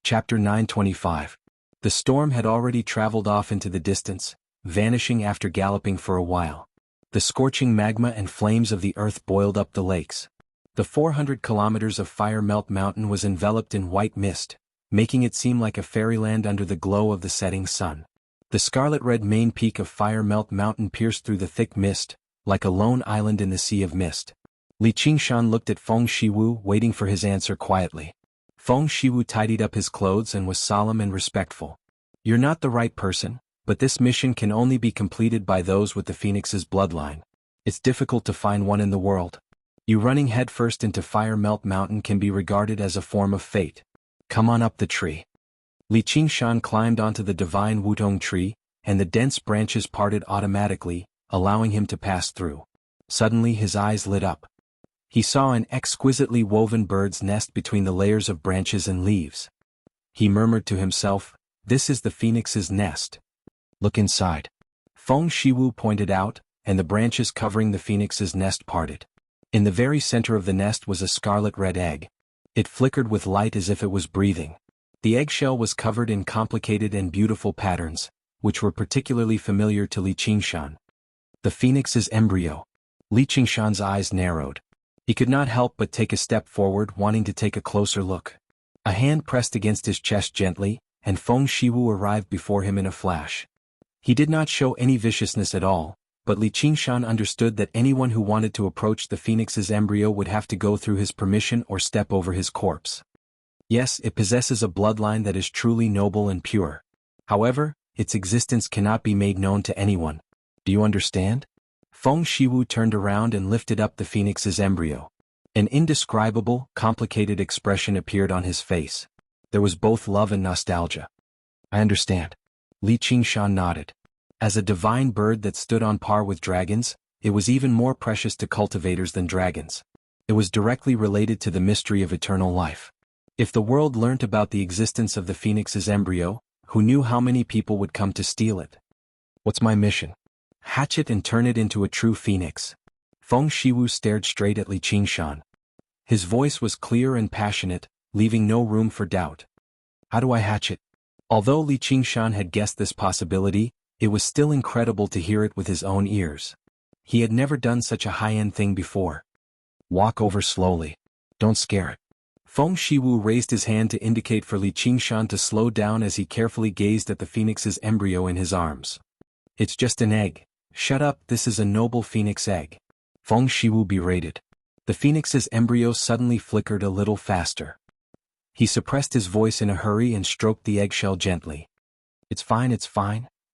Chapter 925. The storm had already traveled off into the distance, vanishing after galloping for a while. The scorching magma and flames of the earth boiled up the lakes. The 400 kilometers of Fire Melt Mountain was enveloped in white mist, making it seem like a fairyland under the glow of the setting sun. The scarlet-red main peak of Fire Melt Mountain pierced through the thick mist, like a lone island in the sea of mist. Li Qingshan looked at Feng Shiwu, waiting for his answer quietly. Feng Shiwu tidied up his clothes and was solemn and respectful. "You're not the right person, but this mission can only be completed by those with the Phoenix's bloodline. It's difficult to find one in the world. You running headfirst into Fire Melt Mountain can be regarded as a form of fate. Come on up the tree." Li Qingshan climbed onto the divine Wutong tree, and the dense branches parted automatically, allowing him to pass through. Suddenly his eyes lit up. He saw an exquisitely woven bird's nest between the layers of branches and leaves. He murmured to himself, "This is the phoenix's nest. Look inside." Feng Shiwu pointed out, and the branches covering the phoenix's nest parted. In the very center of the nest was a scarlet-red egg. It flickered with light as if it was breathing. The eggshell was covered in complicated and beautiful patterns, which were particularly familiar to Li Qingshan. The phoenix's embryo. Li Qingshan's eyes narrowed. He could not help but take a step forward, wanting to take a closer look. A hand pressed against his chest gently, and Feng Shiwu arrived before him in a flash. He did not show any viciousness at all, but Li Qingshan understood that anyone who wanted to approach the phoenix's embryo would have to go through his permission or step over his corpse. Yes, it possesses a bloodline that is truly noble and pure. However, its existence cannot be made known to anyone. Do you understand? Feng Shiwu turned around and lifted up the phoenix's embryo. An indescribable, complicated expression appeared on his face. There was both love and nostalgia. "I understand." Li Qingshan nodded. As a divine bird that stood on par with dragons, it was even more precious to cultivators than dragons. It was directly related to the mystery of eternal life. If the world learnt about the existence of the phoenix's embryo, who knew how many people would come to steal it? "What's my mission?" "Hatch it and turn it into a true phoenix." Feng Shiwu stared straight at Li Qingshan. His voice was clear and passionate, leaving no room for doubt. "How do I hatch it?" Although Li Qingshan had guessed this possibility, it was still incredible to hear it with his own ears. He had never done such a high-end thing before. "Walk over slowly. Don't scare it." Feng Shiwu raised his hand to indicate for Li Qingshan to slow down as he carefully gazed at the phoenix's embryo in his arms. "It's just an egg. Shut up, this is a noble phoenix egg." Feng Shiwu berated. The phoenix's embryo suddenly flickered a little faster. He suppressed his voice in a hurry and stroked the eggshell gently. It's fine.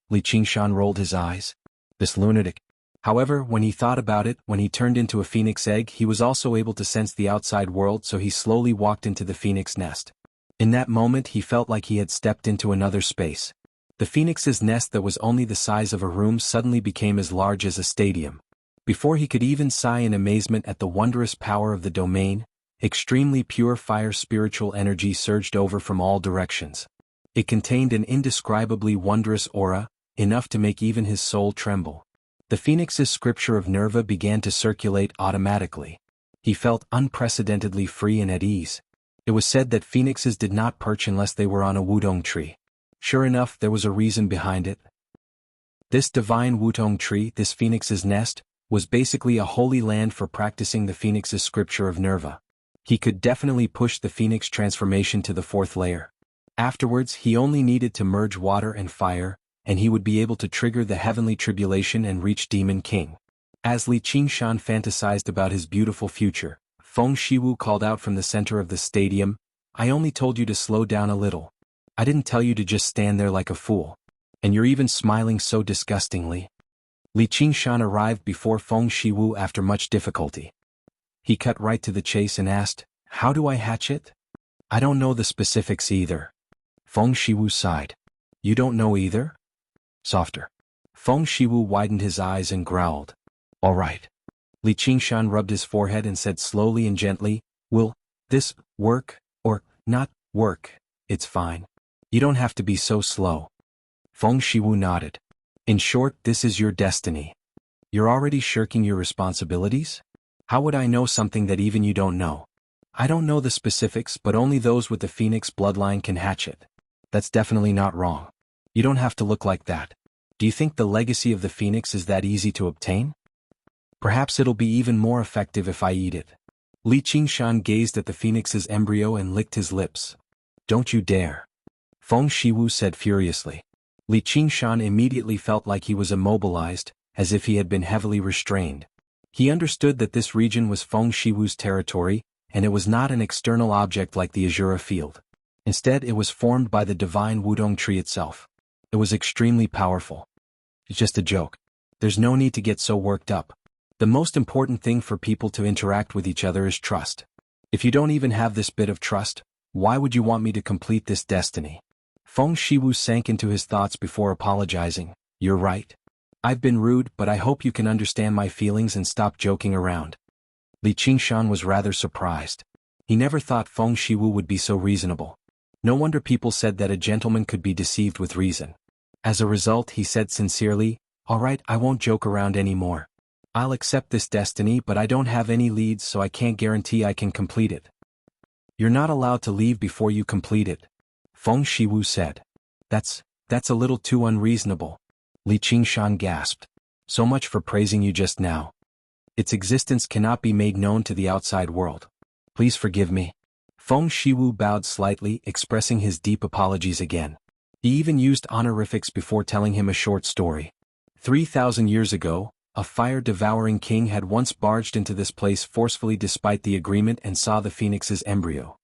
Li Qingshan rolled his eyes. This lunatic. However, when he thought about it, when he turned into a phoenix egg, he was also able to sense the outside world, so he slowly walked into the phoenix nest. In that moment he felt like he had stepped into another space. The phoenix's nest that was only the size of a room suddenly became as large as a stadium. Before he could even sigh in amazement at the wondrous power of the domain, extremely pure fire spiritual energy surged over from all directions. It contained an indescribably wondrous aura, enough to make even his soul tremble. The phoenix's scripture of Nerva began to circulate automatically. He felt unprecedentedly free and at ease. It was said that phoenixes did not perch unless they were on a Wutong tree. Sure enough, there was a reason behind it. This divine Wutong tree, this phoenix's nest, was basically a holy land for practicing the phoenix's scripture of Nerva. He could definitely push the phoenix transformation to the 4th layer. Afterwards, he only needed to merge water and fire, and he would be able to trigger the heavenly tribulation and reach Demon King. As Li Qingshan fantasized about his beautiful future, Feng Shiwu called out from the center of the stadium, "I only told you to slow down a little. I didn't tell you to just stand there like a fool. And you're even smiling so disgustingly." Li Qingshan arrived before Feng Shiwu after much difficulty. He cut right to the chase and asked, "How do I hatch it?" "I don't know the specifics either." Feng Shiwu sighed. "You don't know either?" Softer. Feng Shiwu widened his eyes and growled. "All right." Li Qingshan rubbed his forehead and said slowly and gently, "Will this work, or not work? It's fine. You don't have to be so slow." Feng Shiwu nodded. "In short, this is your destiny. You're already shirking your responsibilities? How would I know something that even you don't know?" I don't know the specifics, but only those with the phoenix bloodline can hatch it. That's definitely not wrong. You don't have to look like that. Do you think the legacy of the phoenix is that easy to obtain? Perhaps it'll be even more effective if I eat it. Li Qingshan gazed at the phoenix's embryo and licked his lips. Don't you dare. Feng Shiwu said furiously. Li Qingshan immediately felt like he was immobilized, as if he had been heavily restrained. He understood that this region was Feng Shiwu's territory, and it was not an external object like the Azura field. Instead, it was formed by the divine Wudong tree itself. It was extremely powerful. It's just a joke. There's no need to get so worked up. The most important thing for people to interact with each other is trust. If you don't even have this bit of trust, why would you want me to complete this destiny? Feng Shiwu sank into his thoughts before apologizing. You're right. I've been rude, but I hope you can understand my feelings and stop joking around. Li Qingshan was rather surprised. He never thought Feng Shiwu would be so reasonable. No wonder people said that a gentleman could be deceived with reason. As a result, he said sincerely, all right, I won't joke around anymore. I'll accept this destiny, but I don't have any leads, so I can't guarantee I can complete it. You're not allowed to leave before you complete it, Feng Shiwu said. That's a little too unreasonable. Li Qingshan gasped. So much for praising you just now. Its existence cannot be made known to the outside world. Please forgive me. Feng Shiwu bowed slightly, expressing his deep apologies again. He even used honorifics before telling him a short story. 3,000 years ago, a fire-devouring king had once barged into this place forcefully despite the agreement and saw the phoenix's embryo.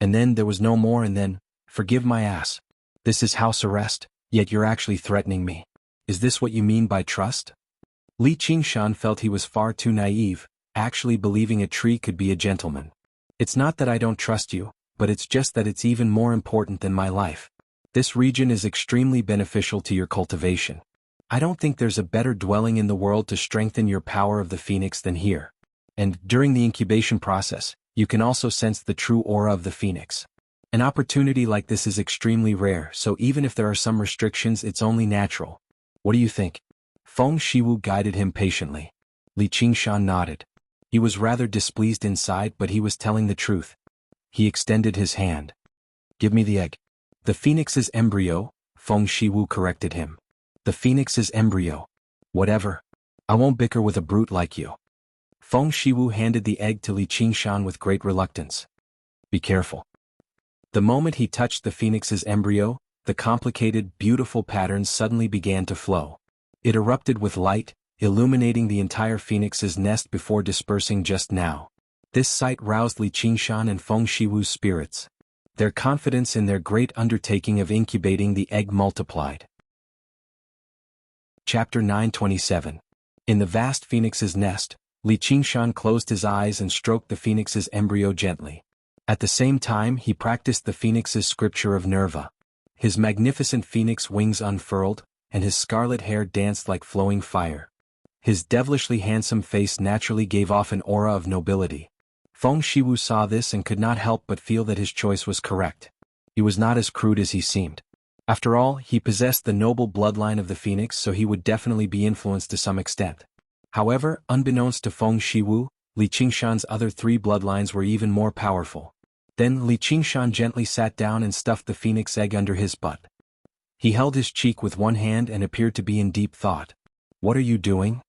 And then there was no more, and then, forgive my ass. This is house arrest, yet you're actually threatening me. Is this what you mean by trust? Li Qingshan felt he was far too naive, actually believing a tree could be a gentleman. It's not that I don't trust you, but it's just that it's even more important than my life. This region is extremely beneficial to your cultivation. I don't think there's a better dwelling in the world to strengthen your power of the phoenix than here. And during the incubation process, you can also sense the true aura of the phoenix. An opportunity like this is extremely rare, so even if there are some restrictions, it's only natural. What do you think? Feng Shiwu guided him patiently. Li Qingshan nodded. He was rather displeased inside, but he was telling the truth. He extended his hand. Give me the egg. The phoenix's embryo, Feng Shiwu corrected him. The phoenix's embryo. Whatever. I won't bicker with a brute like you. Feng Shiwu handed the egg to Li Qingshan with great reluctance. Be careful. The moment he touched the phoenix's embryo, the complicated, beautiful patterns suddenly began to flow. It erupted with light, illuminating the entire phoenix's nest before dispersing just now. This sight roused Li Qingshan and Feng Shiwu's spirits. Their confidence in their great undertaking of incubating the egg multiplied. Chapter 927. In the vast phoenix's nest, Li Qingshan closed his eyes and stroked the phoenix's embryo gently. At the same time, he practiced the phoenix's scripture of Nerva. His magnificent phoenix wings unfurled, and his scarlet hair danced like flowing fire. His devilishly handsome face naturally gave off an aura of nobility. Feng Shiwu saw this and could not help but feel that his choice was correct. He was not as crude as he seemed. After all, he possessed the noble bloodline of the phoenix, so he would definitely be influenced to some extent. However, unbeknownst to Feng Shiwu, Li Qingshan's other three bloodlines were even more powerful. Then Li Qingshan gently sat down and stuffed the phoenix egg under his butt. He held his cheek with one hand and appeared to be in deep thought. What are you doing?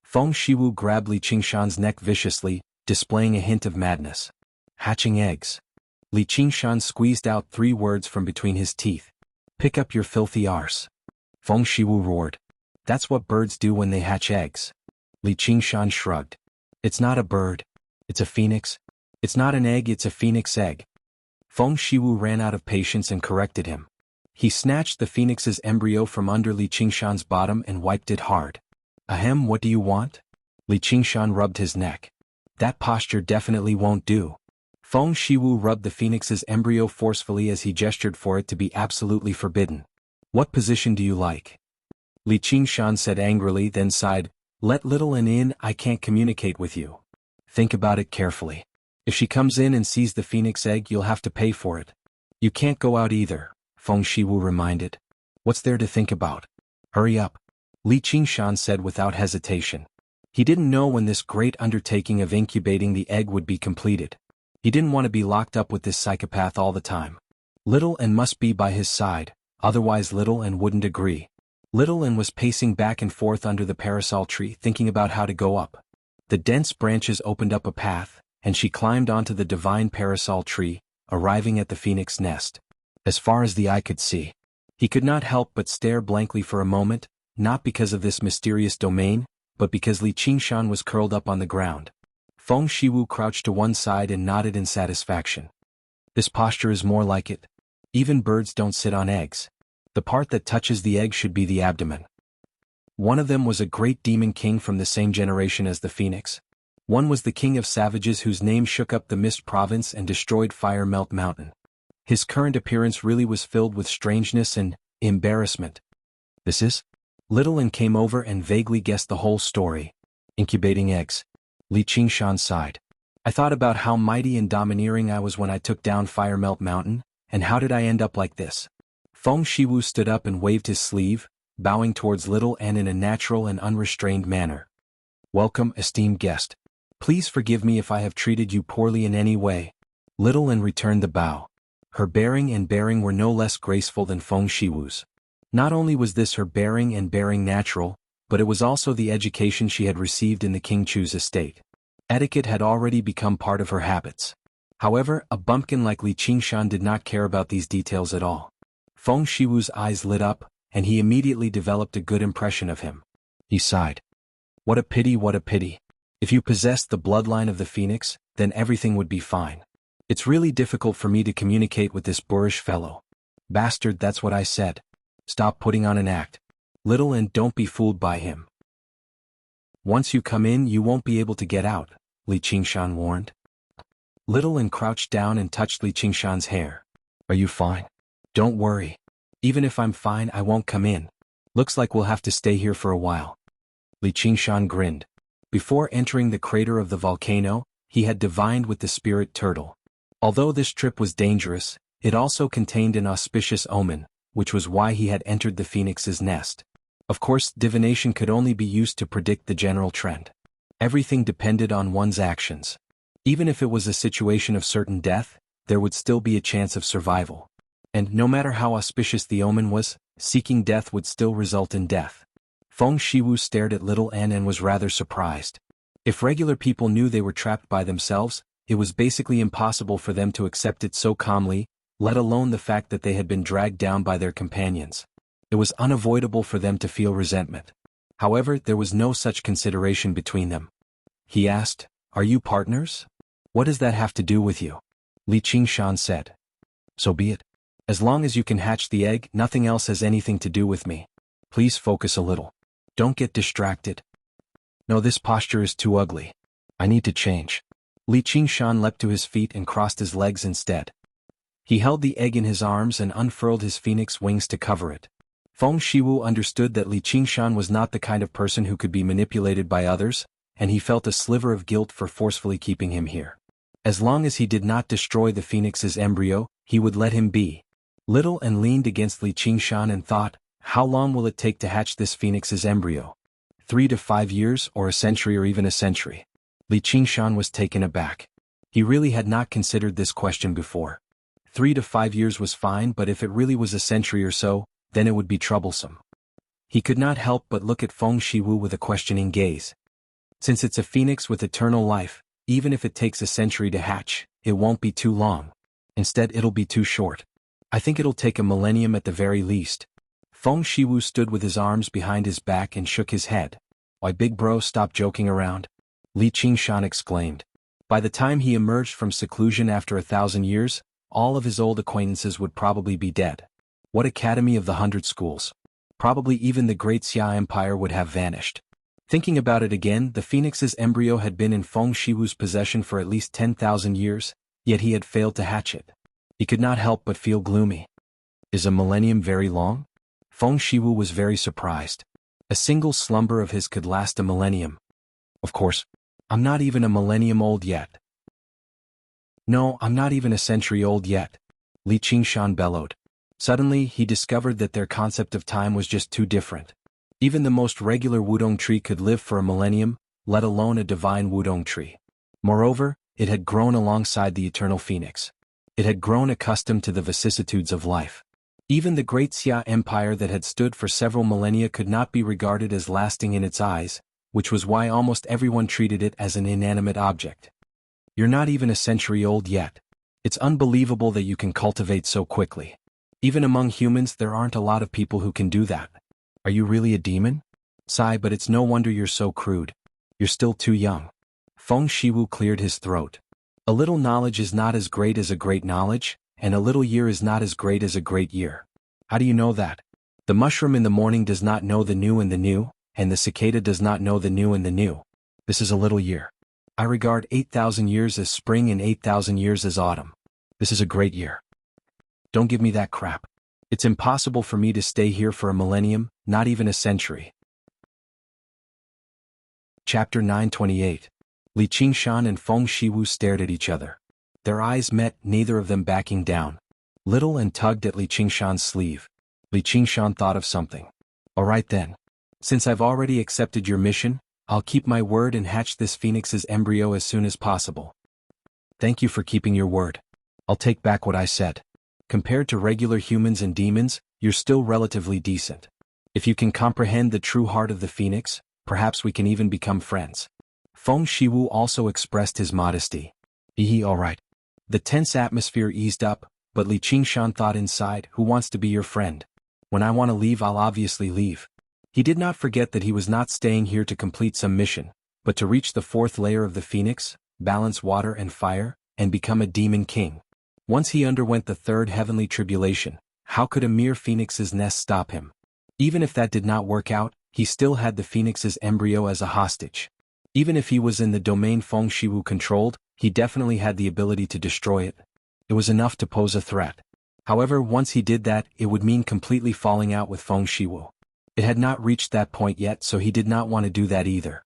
Feng Shiwu grabbed Li Qingshan's neck viciously, displaying a hint of madness. Hatching eggs. Li Qingshan squeezed out 3 words from between his teeth. Pick up your filthy arse. Feng Shiwu roared. That's what birds do when they hatch eggs. Li Qingshan shrugged. It's not a bird. It's a phoenix. It's not an egg, it's a phoenix egg. Feng Shiwu ran out of patience and corrected him. He snatched the phoenix's embryo from under Li Qingshan's bottom and wiped it hard. Ahem, what do you want? Li Qingshan rubbed his neck. That posture definitely won't do. Feng Shiwu rubbed the phoenix's embryo forcefully as he gestured for it to be absolutely forbidden. What position do you like? Li Qingshan said angrily, then sighed. Let little one in, I can't communicate with you. Think about it carefully. If she comes in and sees the phoenix egg, you'll have to pay for it. You can't go out either, Feng Shiwu reminded. What's there to think about? Hurry up. Li Qingshan said without hesitation. He didn't know when this great undertaking of incubating the egg would be completed. He didn't want to be locked up with this psychopath all the time. Little N must be by his side, otherwise Little N wouldn't agree. Little N was pacing back and forth under the parasol tree thinking about how to go up. The dense branches opened up a path, and she climbed onto the divine parasol tree, arriving at the phoenix nest. As far as the eye could see. He could not help but stare blankly for a moment, not because of this mysterious domain, but because Li Qingshan was curled up on the ground. Feng Shiwu crouched to one side and nodded in satisfaction. This posture is more like it. Even birds don't sit on eggs. The part that touches the egg should be the abdomen. One of them was a great demon king from the same generation as the phoenix. One was the king of savages whose name shook up the Mist Province and destroyed Fire Melt Mountain. His current appearance really was filled with strangeness and embarrassment. This is? Little N came over and vaguely guessed the whole story. Incubating eggs. Li Qingshan sighed. I thought about how mighty and domineering I was when I took down Fire Melt Mountain, and how did I end up like this? Feng Shiwu stood up and waved his sleeve, bowing towards Little N in a natural and unrestrained manner. Welcome, esteemed guest. Please forgive me if I have treated you poorly in any way. Little N returned the bow. Her bearing were no less graceful than Feng Shiwu's. Not only was this her bearing natural, but it was also the education she had received in the King Chu's estate. Etiquette had already become part of her habits. However, a bumpkin like Li Qingshan did not care about these details at all. Feng Shiwu's eyes lit up, and he immediately developed a good impression of him. He sighed. What a pity, what a pity. If you possessed the bloodline of the phoenix, then everything would be fine. It's really difficult for me to communicate with this boorish fellow. Bastard, that's what I said. Stop putting on an act. Little and don't be fooled by him. Once you come in you won't be able to get out, Li Qingshan warned. Little and crouched down and touched Li Qingshan's hair. Are you fine? Don't worry. Even if I'm fine I won't come in. Looks like we'll have to stay here for a while. Li Qingshan grinned. Before entering the crater of the volcano, he had divined with the spirit turtle. Although this trip was dangerous, it also contained an auspicious omen, which was why he had entered the phoenix's nest. Of course, divination could only be used to predict the general trend. Everything depended on one's actions. Even if it was a situation of certain death, there would still be a chance of survival. And no matter how auspicious the omen was, seeking death would still result in death. Feng Shiwu stared at Little N and was rather surprised. If regular people knew they were trapped by themselves, it was basically impossible for them to accept it so calmly, let alone the fact that they had been dragged down by their companions. It was unavoidable for them to feel resentment. However, there was no such consideration between them. He asked, "Are you partners? What does that have to do with you?" Li Qingshan said. "So be it. As long as you can hatch the egg, nothing else has anything to do with me. Please focus a little. Don't get distracted. No, this posture is too ugly. I need to change." Li Qingshan leapt to his feet and crossed his legs instead. He held the egg in his arms and unfurled his phoenix wings to cover it. Feng Shiwu understood that Li Qingshan was not the kind of person who could be manipulated by others, and he felt a sliver of guilt for forcefully keeping him here. As long as he did not destroy the phoenix's embryo, he would let him be. Little and leaned against Li Qingshan and thought, how long will it take to hatch this phoenix's embryo? 3 to 5 years, or a century, or even a century? Li Qingshan was taken aback. He really had not considered this question before. 3 to 5 years was fine, but if it really was a century or so, then it would be troublesome. He could not help but look at Feng Shiwu with a questioning gaze. Since it's a phoenix with eternal life, even if it takes a century to hatch, it won't be too long. Instead, it'll be too short. I think it'll take a millennium at the very least. Feng Shiwu stood with his arms behind his back and shook his head. Why, big bro, stop joking around. Li Qingshan exclaimed. By the time he emerged from seclusion after 1,000 years, all of his old acquaintances would probably be dead. What academy of the 100 schools? Probably even the great Xia Empire would have vanished. Thinking about it again, the phoenix's embryo had been in Feng Shiwu's possession for at least 10,000 years, yet he had failed to hatch it. He could not help but feel gloomy. Is a millennium very long? Feng Shiwu was very surprised. A single slumber of his could last a millennium. Of course, I'm not even a millennium old yet. No, I'm not even a century old yet, Li Qingshan bellowed. Suddenly, he discovered that their concept of time was just too different. Even the most regular wudong tree could live for a millennium, let alone a divine wudong tree. Moreover, it had grown alongside the eternal phoenix. It had grown accustomed to the vicissitudes of life. Even the great Xia Empire that had stood for several millennia could not be regarded as lasting in its eyes, which was why almost everyone treated it as an inanimate object. You're not even a century old yet. It's unbelievable that you can cultivate so quickly. Even among humans there aren't a lot of people who can do that. Are you really a demon? Sigh, but it's no wonder you're so crude. You're still too young. Feng Shiwu cleared his throat. A little knowledge is not as great as a great knowledge, and a little year is not as great as a great year. How do you know that? The mushroom in the morning does not know the new and the new, and the cicada does not know the new and the new. This is a little year. I regard 8,000 years as spring and 8,000 years as autumn. This is a great year. Don't give me that crap. It's impossible for me to stay here for a millennium, not even a century. Chapter 928. Li Qingshan and Feng Shiwu stared at each other. Their eyes met, neither of them backing down. Little and tugged at Li Qingshan's sleeve. Li Qingshan thought of something. All right then. Since I've already accepted your mission, I'll keep my word and hatch this phoenix's embryo as soon as possible. Thank you for keeping your word. I'll take back what I said. Compared to regular humans and demons, you're still relatively decent. If you can comprehend the true heart of the phoenix, perhaps we can even become friends. Feng Shiwu also expressed his modesty. All right. The tense atmosphere eased up, but Li Qingshan thought inside, who wants to be your friend? When I want to leave, I'll obviously leave. He did not forget that he was not staying here to complete some mission, but to reach the fourth layer of the phoenix, balance water and fire, and become a demon king. Once he underwent the third heavenly tribulation, how could a mere phoenix's nest stop him? Even if that did not work out, he still had the phoenix's embryo as a hostage. Even if he was in the domain Feng Shiwu controlled, he definitely had the ability to destroy it. It was enough to pose a threat. However, once he did that, it would mean completely falling out with Feng Shiwu. It had not reached that point yet, so he did not want to do that either.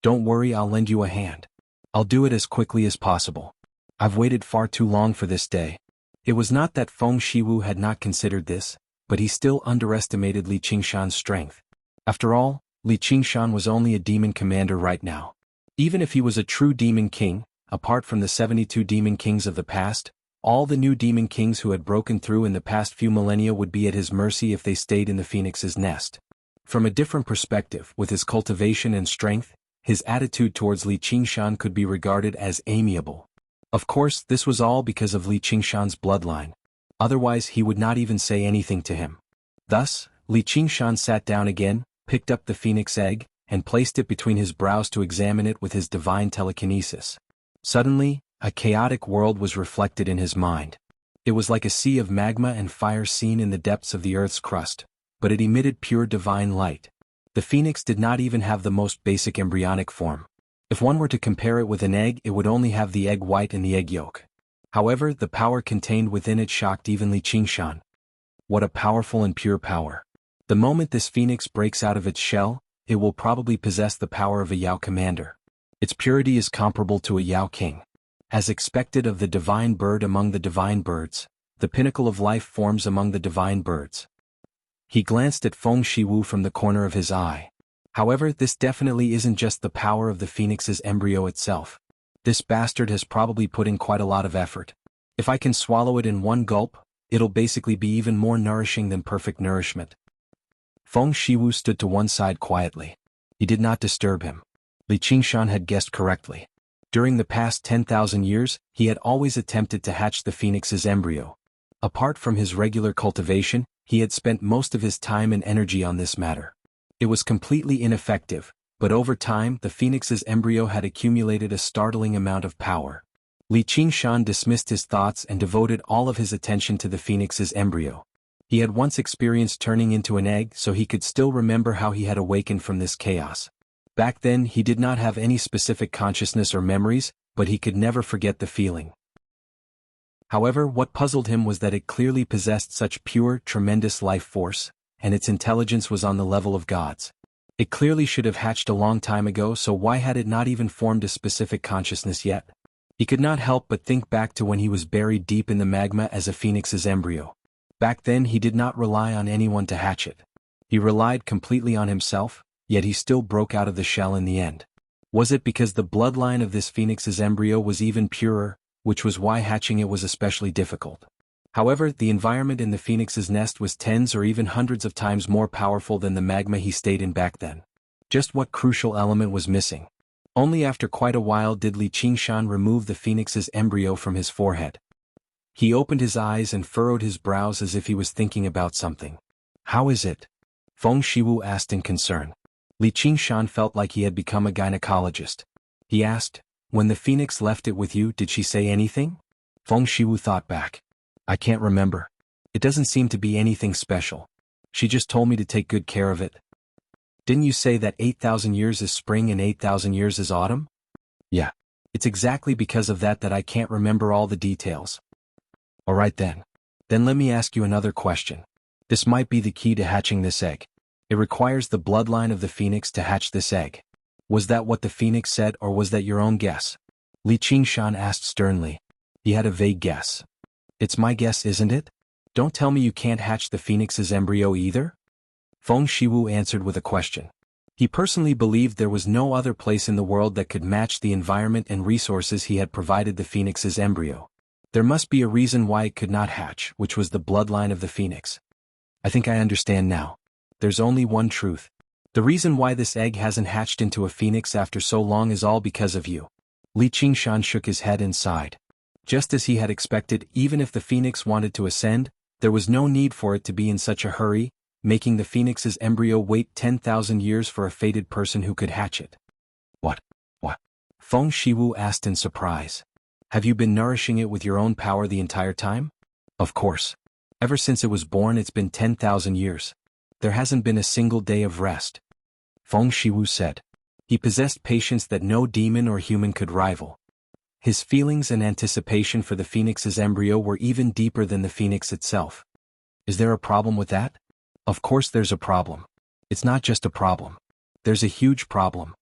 Don't worry, I'll lend you a hand. I'll do it as quickly as possible. I've waited far too long for this day. It was not that Feng Shiwu had not considered this, but he still underestimated Li Qingshan's strength. After all, Li Qingshan was only a demon commander right now. Even if he was a true demon king, apart from the 72 demon kings of the past, all the new demon kings who had broken through in the past few millennia would be at his mercy if they stayed in the phoenix's nest. From a different perspective, with his cultivation and strength, his attitude towards Li Qingshan could be regarded as amiable. Of course, this was all because of Li Qingshan's bloodline. Otherwise, he would not even say anything to him. Thus, Li Qingshan sat down again, picked up the phoenix egg, and placed it between his brows to examine it with his divine telekinesis. Suddenly, a chaotic world was reflected in his mind. It was like a sea of magma and fire seen in the depths of the earth's crust, but it emitted pure divine light. The phoenix did not even have the most basic embryonic form. If one were to compare it with an egg, it would only have the egg white and the egg yolk. However, the power contained within it shocked even Li Qingshan. What a powerful and pure power. The moment this phoenix breaks out of its shell, it will probably possess the power of a Yao commander. Its purity is comparable to a Yao king. As expected of the divine bird among the divine birds, the pinnacle of life forms among the divine birds. He glanced at Feng Shiwu from the corner of his eye. However, this definitely isn't just the power of the phoenix's embryo itself. This bastard has probably put in quite a lot of effort. If I can swallow it in one gulp, it'll basically be even more nourishing than perfect nourishment. Feng Shiwu stood to one side quietly. He did not disturb him. Li Qingshan had guessed correctly. During the past 10,000 years, he had always attempted to hatch the phoenix's embryo. Apart from his regular cultivation, he had spent most of his time and energy on this matter. It was completely ineffective, but over time the phoenix's embryo had accumulated a startling amount of power. Li Qingshan dismissed his thoughts and devoted all of his attention to the phoenix's embryo. He had once experienced turning into an egg, so he could still remember how he had awakened from this chaos. Back then he did not have any specific consciousness or memories, but he could never forget the feeling. However, what puzzled him was that it clearly possessed such pure, tremendous life force, and its intelligence was on the level of gods. It clearly should have hatched a long time ago, so why had it not even formed a specific consciousness yet? He could not help but think back to when he was buried deep in the magma as a phoenix's embryo. Back then he did not rely on anyone to hatch it. He relied completely on himself, yet he still broke out of the shell in the end. Was it because the bloodline of this phoenix's embryo was even purer, which was why hatching it was especially difficult? However, the environment in the phoenix's nest was tens or even hundreds of times more powerful than the magma he stayed in back then. Just what crucial element was missing? Only after quite a while did Li Qingshan remove the phoenix's embryo from his forehead. He opened his eyes and furrowed his brows as if he was thinking about something. How is it? Feng Shiwu asked in concern. Li Qingshan felt like he had become a gynecologist. He asked, when the phoenix left it with you, did she say anything? Feng Shiwu thought back. I can't remember. It doesn't seem to be anything special. She just told me to take good care of it. Didn't you say that 8,000 years is spring and 8,000 years is autumn? Yeah. It's exactly because of that I can't remember all the details. Alright then. Then let me ask you another question. This might be the key to hatching this egg. It requires the bloodline of the phoenix to hatch this egg. Was that what the phoenix said, or was that your own guess? Li Qingshan asked sternly. He had a vague guess. It's my guess, isn't it? Don't tell me you can't hatch the phoenix's embryo either? Feng Shiwu answered with a question. He personally believed there was no other place in the world that could match the environment and resources he had provided the phoenix's embryo. There must be a reason why it could not hatch, which was the bloodline of the phoenix. I think I understand now. There's only one truth. The reason why this egg hasn't hatched into a phoenix after so long is all because of you. Li Qingshan shook his head and sighed. Just as he had expected, even if the phoenix wanted to ascend, there was no need for it to be in such a hurry, making the phoenix's embryo wait 10,000 years for a fated person who could hatch it. What? Feng Shiwu asked in surprise. Have you been nourishing it with your own power the entire time? Of course. Ever since it was born, it's been 10,000 years. There hasn't been a single day of rest. Feng Shiwu said. He possessed patience that no demon or human could rival. His feelings and anticipation for the phoenix's embryo were even deeper than the phoenix itself. Is there a problem with that? Of course there's a problem. It's not just a problem. There's a huge problem.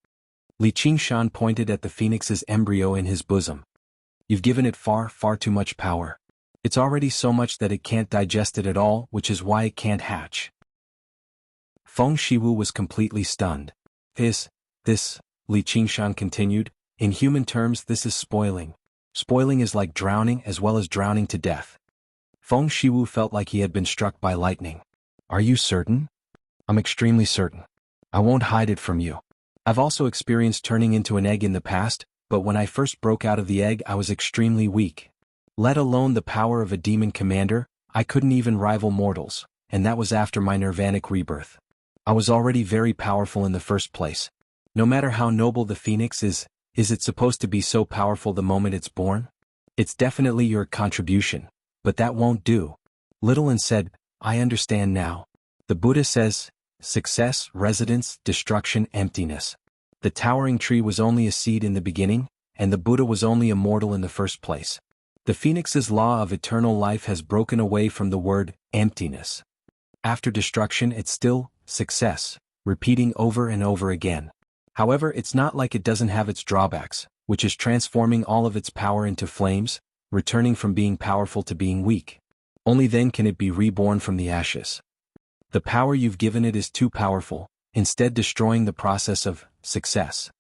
Li Qingshan pointed at the phoenix's embryo in his bosom. You've given it far, far too much power. It's already so much that it can't digest it at all, which is why it can't hatch. Feng Shiwu was completely stunned. This, Li Qingshan continued, in human terms this is spoiling. Spoiling is like drowning as well as drowning to death. Feng Shiwu felt like he had been struck by lightning. Are you certain? I'm extremely certain. I won't hide it from you. I've also experienced turning into an egg in the past, but when I first broke out of the egg I was extremely weak. Let alone the power of a demon commander, I couldn't even rival mortals, and that was after my nirvanic rebirth. I was already very powerful in the first place. No matter how noble the phoenix is it supposed to be so powerful the moment it's born? It's definitely your contribution, but that won't do. Little and said, I understand now. The Buddha says, success, residence, destruction, emptiness. The towering tree was only a seed in the beginning, and the Buddha was only a mortal in the first place. The phoenix's law of eternal life has broken away from the word emptiness. After destruction it's still success, repeating over and over again. However, it's not like it doesn't have its drawbacks, which is transforming all of its power into flames, returning from being powerful to being weak. Only then can it be reborn from the ashes. The power you've given it is too powerful, instead destroying the process of success.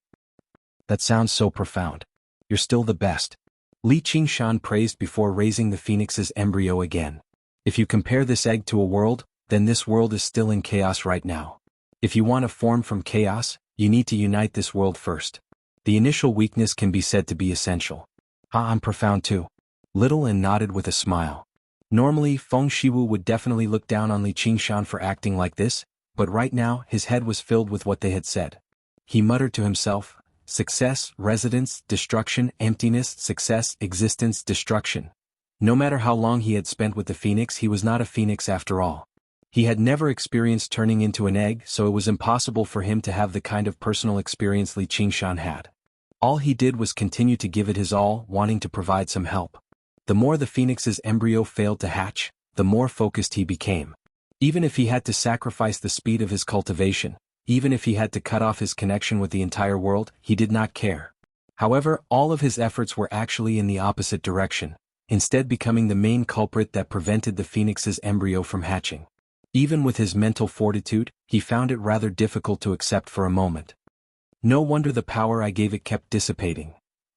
That sounds so profound. You're still the best. Li Qingshan praised before raising the phoenix's embryo again. If you compare this egg to a world, then this world is still in chaos right now. If you want to form from chaos, you need to unite this world first. The initial weakness can be said to be essential. I'm profound too. Little and nodded with a smile. Normally, Feng Shiwu would definitely look down on Li Qingshan for acting like this, but right now his head was filled with what they had said. He muttered to himself, success, residence, destruction, emptiness, success, existence, destruction. No matter how long he had spent with the phoenix, he was not a phoenix after all. He had never experienced turning into an egg, so it was impossible for him to have the kind of personal experience Li Qingshan had. All he did was continue to give it his all, wanting to provide some help. The more the phoenix's embryo failed to hatch, the more focused he became. Even if he had to sacrifice the speed of his cultivation, even if he had to cut off his connection with the entire world, he did not care. However, all of his efforts were actually in the opposite direction, instead becoming the main culprit that prevented the phoenix's embryo from hatching. Even with his mental fortitude, he found it rather difficult to accept for a moment. No wonder the power I gave it kept dissipating.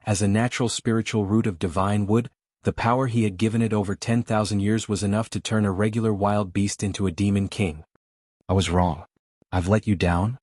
As a natural spiritual root of divine wood, the power he had given it over 10,000 years was enough to turn a regular wild beast into a demon king. I was wrong. I've let you down?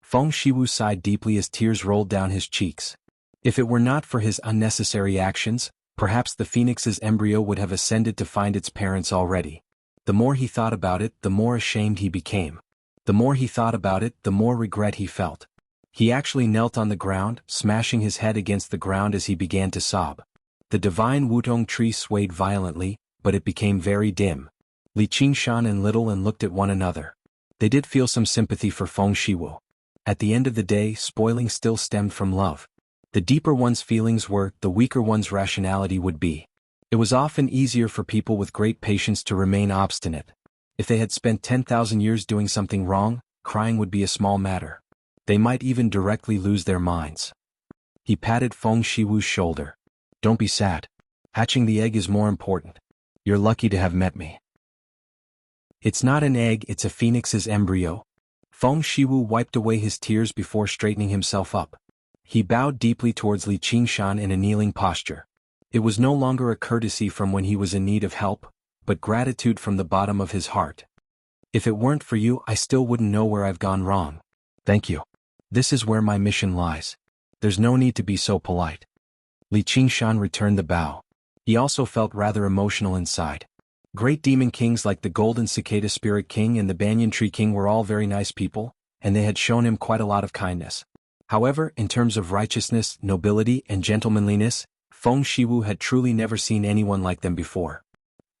Feng Shiwu sighed deeply as tears rolled down his cheeks. If it were not for his unnecessary actions, perhaps the phoenix's embryo would have ascended to find its parents already. The more he thought about it, the more ashamed he became. The more he thought about it, the more regret he felt. He actually knelt on the ground, smashing his head against the ground as he began to sob. The divine Wutong tree swayed violently, but it became very dim. Li Qingshan and Little and looked at one another. They did feel some sympathy for Feng Shiwu. At the end of the day, spoiling still stemmed from love. The deeper one's feelings were, the weaker one's rationality would be. It was often easier for people with great patience to remain obstinate. If they had spent 10,000 years doing something wrong, crying would be a small matter. They might even directly lose their minds. He patted Feng Shiwu's shoulder. Don't be sad. Hatching the egg is more important. You're lucky to have met me. It's not an egg, it's a phoenix's embryo. Feng Shiwu wiped away his tears before straightening himself up. He bowed deeply towards Li Qingshan in a kneeling posture. It was no longer a courtesy from when he was in need of help, but gratitude from the bottom of his heart. If it weren't for you, I still wouldn't know where I've gone wrong. Thank you. This is where my mission lies. There's no need to be so polite. Li Qingshan returned the bow. He also felt rather emotional inside. Great demon kings like the Golden Cicada Spirit King and the Banyan Tree King were all very nice people, and they had shown him quite a lot of kindness. However, in terms of righteousness, nobility, and gentlemanliness, Feng Shiwu had truly never seen anyone like them before.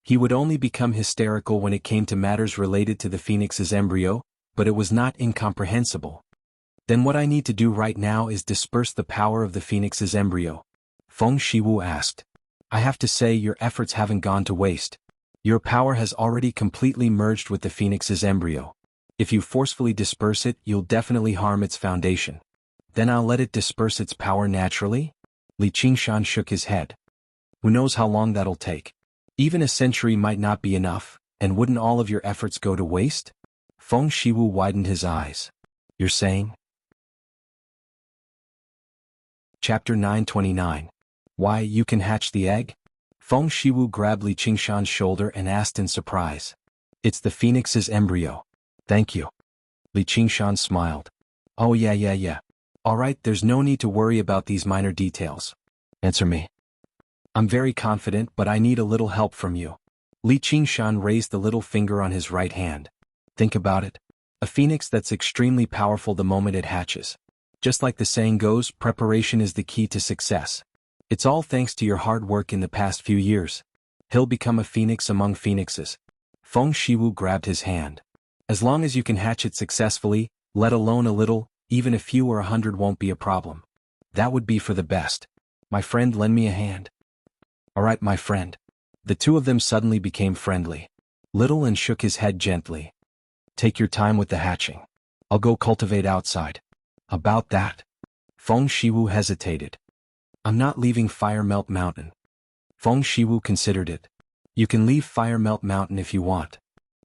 He would only become hysterical when it came to matters related to the phoenix's embryo, but it was not incomprehensible. Then what I need to do right now is disperse the power of the phoenix's embryo. Feng Shiwu asked. I have to say your efforts haven't gone to waste. Your power has already completely merged with the phoenix's embryo. If you forcefully disperse it, you'll definitely harm its foundation. Then I'll let it disperse its power naturally? Li Qingshan shook his head. Who knows how long that'll take? Even a century might not be enough, and wouldn't all of your efforts go to waste? Feng Shiwu widened his eyes. You're saying? Chapter 929. Why, you can hatch the egg? Feng Shiwu grabbed Li Qingshan's shoulder and asked in surprise. It's the phoenix's embryo. Thank you. Li Qingshan smiled. Oh yeah. Alright, there's no need to worry about these minor details. Answer me. I'm very confident, but I need a little help from you. Li Qingshan raised the little finger on his right hand. Think about it. A phoenix that's extremely powerful the moment it hatches. Just like the saying goes, preparation is the key to success. It's all thanks to your hard work in the past few years. He'll become a phoenix among phoenixes. Feng Shiwu grabbed his hand. As long as you can hatch it successfully, let alone a little, even a few or 100 won't be a problem. That would be for the best. My friend, lend me a hand. Alright, my friend. The two of them suddenly became friendly. Little and shook his head gently. Take your time with the hatching. I'll go cultivate outside. About that? Feng Shiwu hesitated. I'm not leaving Firemelt Mountain. Feng Shiwu considered it. You can leave Firemelt Mountain if you want.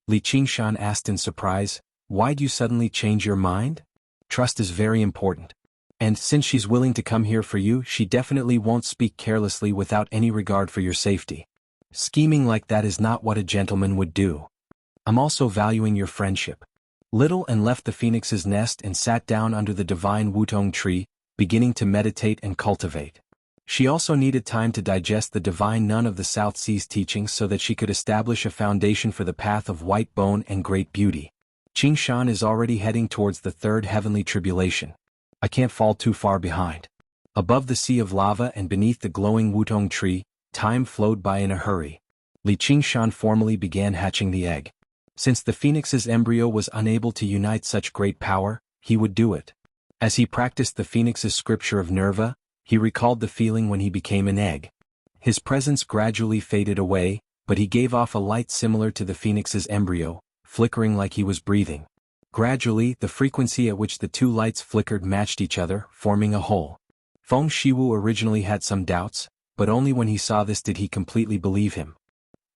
Li Qingshan asked in surprise, why'd you suddenly change your mind? Trust is very important. And since she's willing to come here for you, she definitely won't speak carelessly without any regard for your safety. Scheming like that is not what a gentleman would do. I'm also valuing your friendship. Little and left the phoenix's nest and sat down under the divine Wutong tree, beginning to meditate and cultivate. She also needed time to digest the divine nun of the South Seas teachings so that she could establish a foundation for the path of white bone and great beauty. Qingshan is already heading towards the third heavenly tribulation. I can't fall too far behind. Above the sea of lava and beneath the glowing Wutong tree, time flowed by in a hurry. Li Qingshan formally began hatching the egg. Since the phoenix's embryo was unable to unite such great power, he would do it. As he practiced the phoenix's scripture of Nerva, he recalled the feeling when he became an egg. His presence gradually faded away, but he gave off a light similar to the phoenix's embryo, flickering like he was breathing. Gradually, the frequency at which the two lights flickered matched each other, forming a whole. Feng Shiwu originally had some doubts, but only when he saw this did he completely believe him.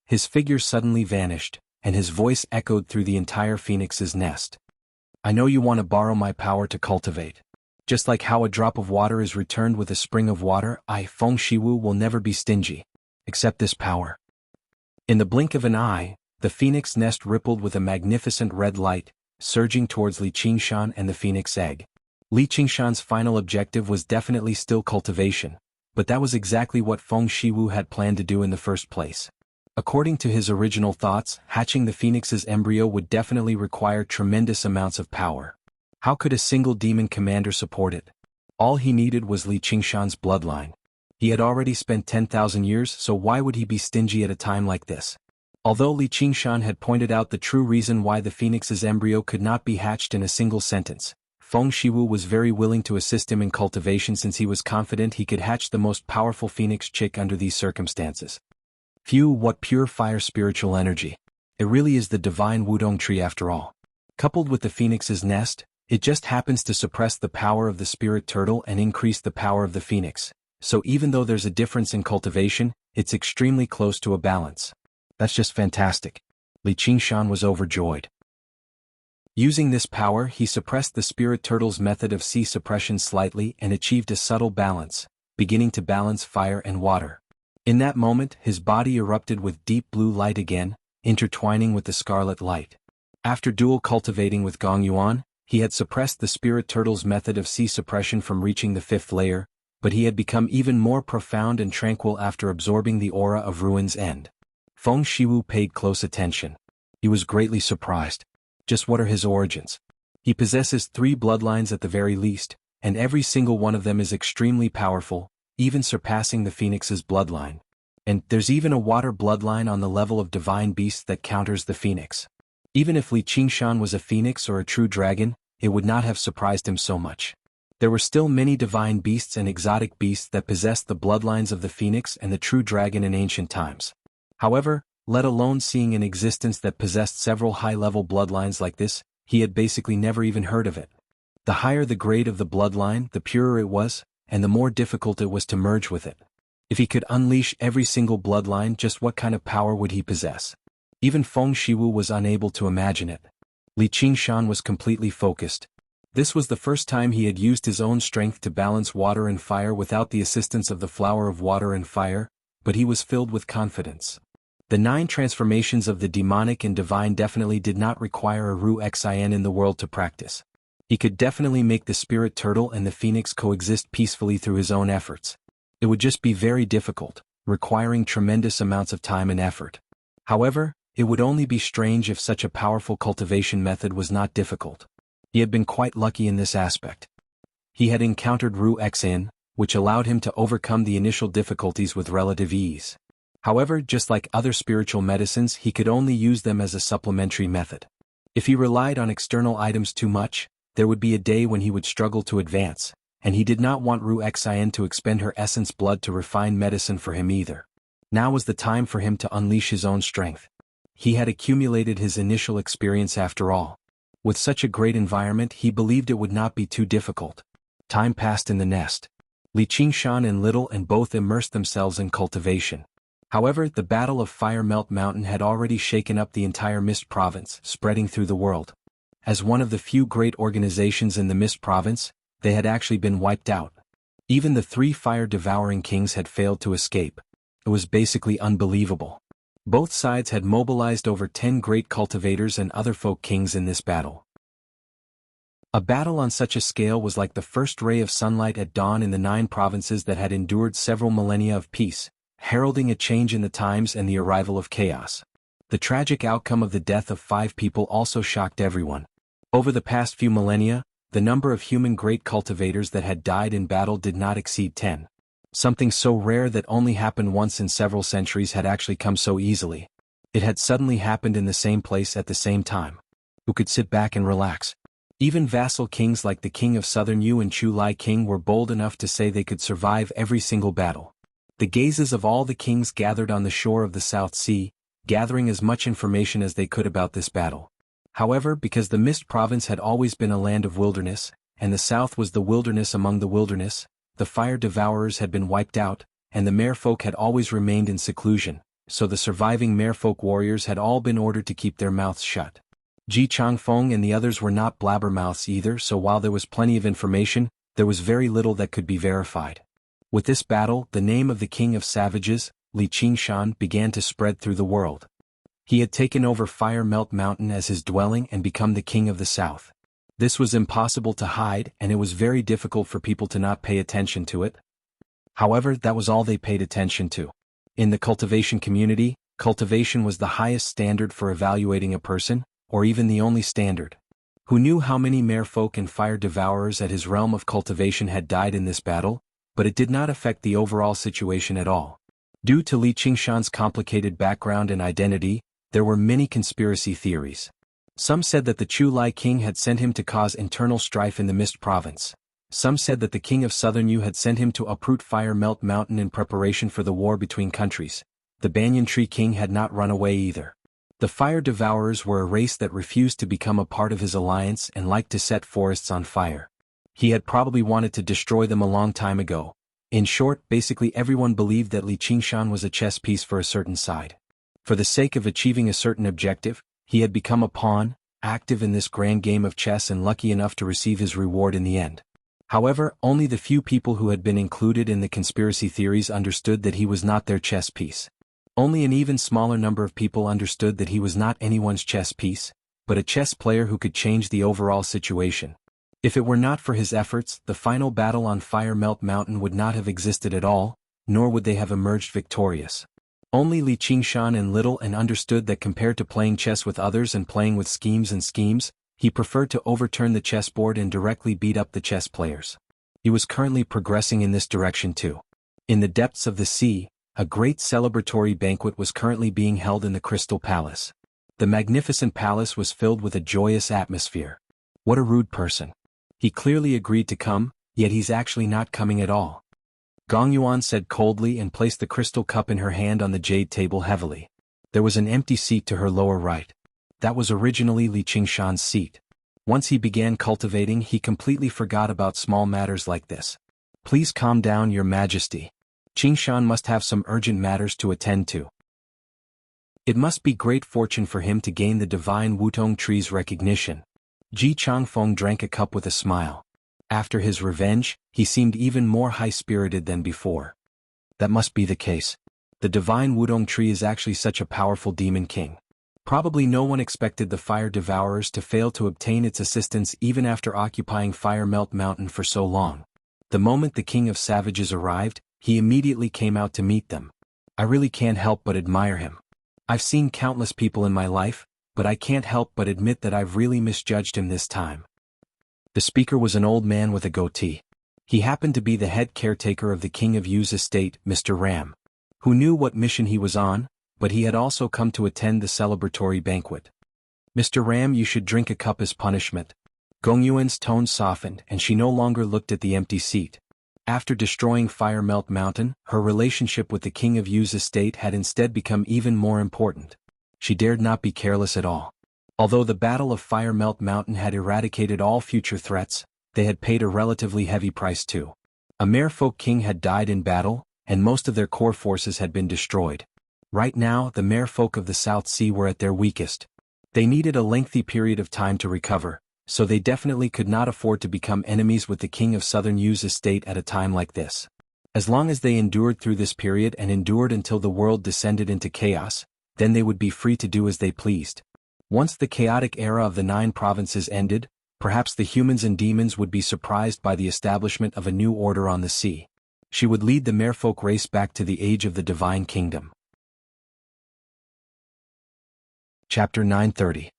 His figure suddenly vanished, and his voice echoed through the entire phoenix's nest. I know you want to borrow my power to cultivate. Just like how a drop of water is returned with a spring of water, Feng Shiwu will never be stingy. Accept this power. In the blink of an eye, the phoenix nest rippled with a magnificent red light, surging towards Li Qingshan and the phoenix egg. Li Qingshan's final objective was definitely still cultivation, but that was exactly what Feng Shiwu had planned to do in the first place. According to his original thoughts, hatching the phoenix's embryo would definitely require tremendous amounts of power. How could a single demon commander support it? All he needed was Li Qingshan's bloodline. He had already spent 10,000 years, so why would he be stingy at a time like this? Although Li Qingshan had pointed out the true reason why the phoenix's embryo could not be hatched in a single sentence, Feng Shiwu was very willing to assist him in cultivation since he was confident he could hatch the most powerful phoenix chick under these circumstances. Phew, what pure fire spiritual energy. It really is the divine Wudong tree after all. Coupled with the phoenix's nest, it just happens to suppress the power of the spirit turtle and increase the power of the phoenix. So even though there's a difference in cultivation, it's extremely close to a balance. That's just fantastic. Li Qingshan was overjoyed. Using this power, he suppressed the spirit turtle's method of C suppression slightly and achieved a subtle balance, beginning to balance fire and water. In that moment, his body erupted with deep blue light again, intertwining with the scarlet light. After dual cultivating with Gong Yuan, he had suppressed the spirit turtle's method of C suppression from reaching the 5th layer, but he had become even more profound and tranquil after absorbing the aura of Ruin's End. Feng Shiwu paid close attention. He was greatly surprised. Just what are his origins? He possesses 3 bloodlines at the very least, and every single one of them is extremely powerful, even surpassing the phoenix's bloodline. And there's even a water bloodline on the level of divine beast that counters the phoenix. Even if Li Qingshan was a phoenix or a true dragon, it would not have surprised him so much. There were still many divine beasts and exotic beasts that possessed the bloodlines of the phoenix and the true dragon in ancient times. However, let alone seeing an existence that possessed several high-level bloodlines like this, he had basically never even heard of it. The higher the grade of the bloodline, the purer it was, and the more difficult it was to merge with it. If he could unleash every single bloodline, just what kind of power would he possess? Even Feng Shiwu was unable to imagine it. Li Qingshan was completely focused. This was the first time he had used his own strength to balance water and fire without the assistance of the flower of water and fire, but he was filled with confidence. The 9 transformations of the demonic and divine definitely did not require a Ru Xin in the world to practice. He could definitely make the spirit turtle and the phoenix coexist peacefully through his own efforts. It would just be very difficult, requiring tremendous amounts of time and effort. However, it would only be strange if such a powerful cultivation method was not difficult. He had been quite lucky in this aspect. He had encountered Ru Xin, which allowed him to overcome the initial difficulties with relative ease. However, just like other spiritual medicines, he could only use them as a supplementary method. If he relied on external items too much, there would be a day when he would struggle to advance, and he did not want Ru Xin to expend her essence blood to refine medicine for him either. Now was the time for him to unleash his own strength. He had accumulated his initial experience after all. With such a great environment, he believed it would not be too difficult. Time passed in the nest. Li Qingshan and Little and both immersed themselves in cultivation. However, the Battle of Fire Melt Mountain had already shaken up the entire Mist Province, spreading through the world. As one of the few great organizations in the Mist Province, they had actually been wiped out. Even the 3 fire-devouring kings had failed to escape. It was basically unbelievable. Both sides had mobilized over 10 great cultivators and other folk kings in this battle. A battle on such a scale was like the first ray of sunlight at dawn in the 9 provinces that had endured several millennia of peace, heralding a change in the times and the arrival of chaos. The tragic outcome of the death of 5 people also shocked everyone. Over the past few millennia, the number of human great cultivators that had died in battle did not exceed 10. Something so rare that only happened once in several centuries had actually come so easily. It had suddenly happened in the same place at the same time. Who could sit back and relax? Even vassal kings like the king of Southern Yu and Chu Lai King were bold enough to say they could survive every single battle. The gazes of all the kings gathered on the shore of the South Sea, gathering as much information as they could about this battle. However, because the Mist Province had always been a land of wilderness, and the South was the wilderness among the wilderness, the fire devourers had been wiped out, and the merfolk had always remained in seclusion, so the surviving merfolk warriors had all been ordered to keep their mouths shut. Ji Changfeng and the others were not blabbermouths either, so while there was plenty of information, there was very little that could be verified. With this battle, the name of the king of savages, Li Qingshan, began to spread through the world. He had taken over Fire Melt Mountain as his dwelling and become the king of the south. This was impossible to hide, and it was very difficult for people to not pay attention to it. However, that was all they paid attention to. In the cultivation community, cultivation was the highest standard for evaluating a person, or even the only standard. Who knew how many merfolk and fire devourers at his realm of cultivation had died in this battle? But it did not affect the overall situation at all. Due to Li Qingshan's complicated background and identity, there were many conspiracy theories. Some said that the Chu Lai king had sent him to cause internal strife in the Mist province. Some said that the king of Southern Yu had sent him to uproot Fire Melt Mountain in preparation for the war between countries. The Banyan Tree King had not run away either. The Fire Devourers were a race that refused to become a part of his alliance and liked to set forests on fire. He had probably wanted to destroy them a long time ago. In short, basically everyone believed that Li Qingshan was a chess piece for a certain side. For the sake of achieving a certain objective, he had become a pawn, active in this grand game of chess and lucky enough to receive his reward in the end. However, only the few people who had been included in the conspiracy theories understood that he was not their chess piece. Only an even smaller number of people understood that he was not anyone's chess piece, but a chess player who could change the overall situation. If it were not for his efforts, the final battle on Fire Melt Mountain would not have existed at all, nor would they have emerged victorious. Only Li Qingshan and little and understood that compared to playing chess with others and playing with schemes, he preferred to overturn the chessboard and directly beat up the chess players. He was currently progressing in this direction too. In the depths of the sea, a great celebratory banquet was currently being held in the Crystal Palace. The magnificent palace was filled with a joyous atmosphere. What a rude person. He clearly agreed to come, yet he's actually not coming at all. Gong Yuan said coldly and placed the crystal cup in her hand on the jade table heavily. There was an empty seat to her lower right. That was originally Li Qingshan's seat. Once he began cultivating, he completely forgot about small matters like this. Please calm down, Your Majesty. Qingshan must have some urgent matters to attend to. It must be great fortune for him to gain the divine Wutong tree's recognition. Ji Changfeng drank a cup with a smile. After his revenge, he seemed even more high-spirited than before. That must be the case. The divine Wudong tree is actually such a powerful demon king. Probably no one expected the fire devourers to fail to obtain its assistance even after occupying Fire Melt Mountain for so long. The moment the king of savages arrived, he immediately came out to meet them. I really can't help but admire him. I've seen countless people in my life, but I can't help but admit that I've really misjudged him this time. The speaker was an old man with a goatee. He happened to be the head caretaker of the King of Yu's estate, Mr. Ram. Who knew what mission he was on, but he had also come to attend the celebratory banquet. Mr. Ram, you should drink a cup as punishment. Gong Yuan's tone softened and she no longer looked at the empty seat. After destroying Fire Melt Mountain, her relationship with the King of Yu's estate had instead become even more important. She dared not be careless at all. Although the Battle of Fire Melt Mountain had eradicated all future threats, they had paid a relatively heavy price too. A merfolk king had died in battle, and most of their core forces had been destroyed. Right now, the merfolk of the South Sea were at their weakest. They needed a lengthy period of time to recover, so they definitely could not afford to become enemies with the King of Southern Yu's estate at a time like this. As long as they endured through this period and endured until the world descended into chaos, then they would be free to do as they pleased. Once the chaotic era of the 9 provinces ended, perhaps the humans and demons would be surprised by the establishment of a new order on the sea. She would lead the merfolk race back to the age of the divine kingdom. Chapter 930.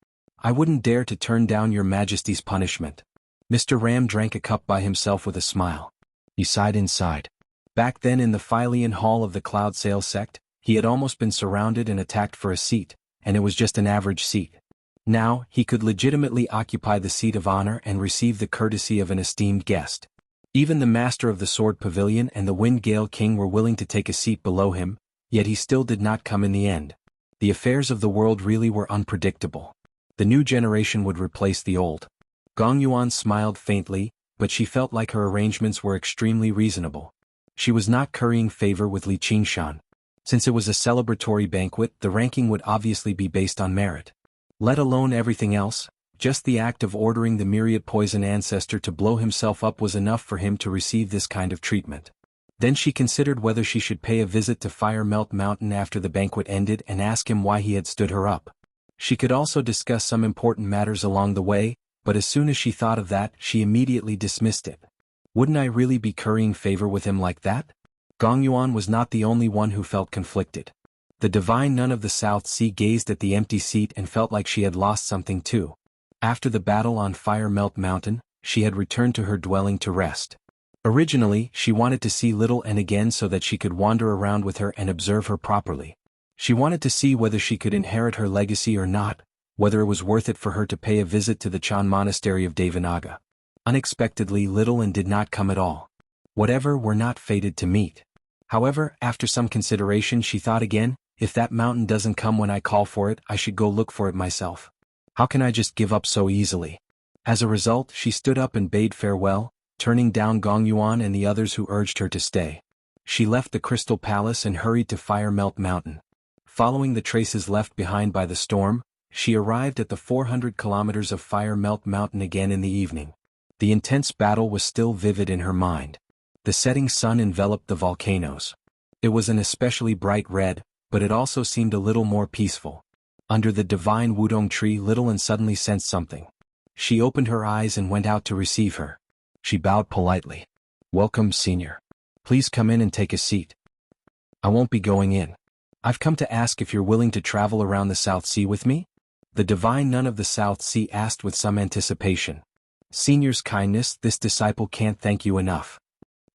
I wouldn't dare to turn down Your Majesty's punishment. Mr. Ram drank a cup by himself with a smile. He sighed inside. Back then in the Philean Hall of the Cloud Sail sect, he had almost been surrounded and attacked for a seat, and it was just an average seat. Now, he could legitimately occupy the seat of honor and receive the courtesy of an esteemed guest. Even the Master of the Sword Pavilion and the Wind Gale King were willing to take a seat below him, yet he still did not come in the end. The affairs of the world really were unpredictable. The new generation would replace the old. Gong Yuan smiled faintly, but she felt like her arrangements were extremely reasonable. She was not currying favor with Li Qingshan. Since it was a celebratory banquet, the ranking would obviously be based on merit. Let alone everything else, Just the act of ordering the myriad poison ancestor to blow himself up was enough for him to receive this kind of treatment. Then she considered whether she should pay a visit to Fire Melt Mountain after the banquet ended and ask him why he had stood her up. She could also discuss some important matters along the way, but as soon as she thought of that, she immediately dismissed it. Wouldn't I really be currying favor with him like that? Gong Yuan was not the only one who felt conflicted. The divine nun of the South Sea gazed at the empty seat and felt like she had lost something too. After the battle on Fire Melt Mountain, she had returned to her dwelling to rest. Originally, she wanted to see Little N again so that she could wander around with her and observe her properly. She wanted to see whether she could inherit her legacy or not, whether it was worth it for her to pay a visit to the Chan monastery of Devanaga. Unexpectedly, Little N did not come at all. Whatever, were not fated to meet. However, after some consideration she thought again, if that mountain doesn't come when I call for it, I should go look for it myself. How can I just give up so easily? As a result, she stood up and bade farewell, turning down Gong Yuan and the others who urged her to stay. She left the Crystal Palace and hurried to Fire Melt Mountain. Following the traces left behind by the storm, she arrived at the 400 kilometers of Fire Melt Mountain again in the evening. The intense battle was still vivid in her mind. The setting sun enveloped the volcanoes. It was an especially bright red, but it also seemed a little more peaceful. Under the divine Wudong tree, Little N suddenly sensed something. She opened her eyes and went out to receive her. She bowed politely. "Welcome, Senior. Please come in and take a seat." "I won't be going in. I've come to ask if you're willing to travel around the South Sea with me?" The divine nun of the South Sea asked with some anticipation. "Senior's kindness, this disciple can't thank you enough."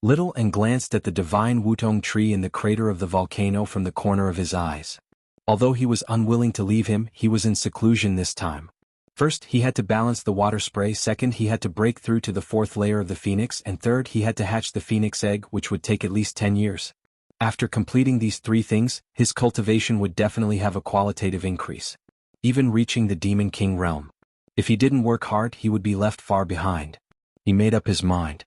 Little N glanced at the divine Wutong tree in the crater of the volcano from the corner of his eyes. Although he was unwilling to leave him, he was in seclusion this time. First, he had to balance the water spray, second, he had to break through to the fourth layer of the phoenix, and third, he had to hatch the phoenix egg, which would take at least 10 years. After completing these 3 things, his cultivation would definitely have a qualitative increase, even reaching the Demon King realm. If he didn't work hard, he would be left far behind. He made up his mind.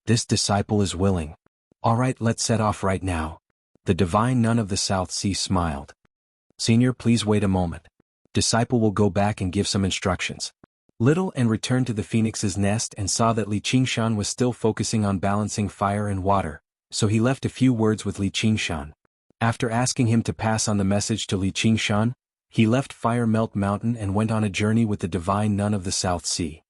This disciple is willing. All right, let's set off right now. The divine nun of the South Sea smiled. "Senior, please wait a moment. Disciple will go back and give some instructions." Little N returned to the phoenix's nest and saw that Li Qingshan was still focusing on balancing fire and water, so he left a few words with Li Qingshan. After asking him to pass on the message to Li Qingshan, he left Fire Melt Mountain and went on a journey with the divine nun of the South Sea.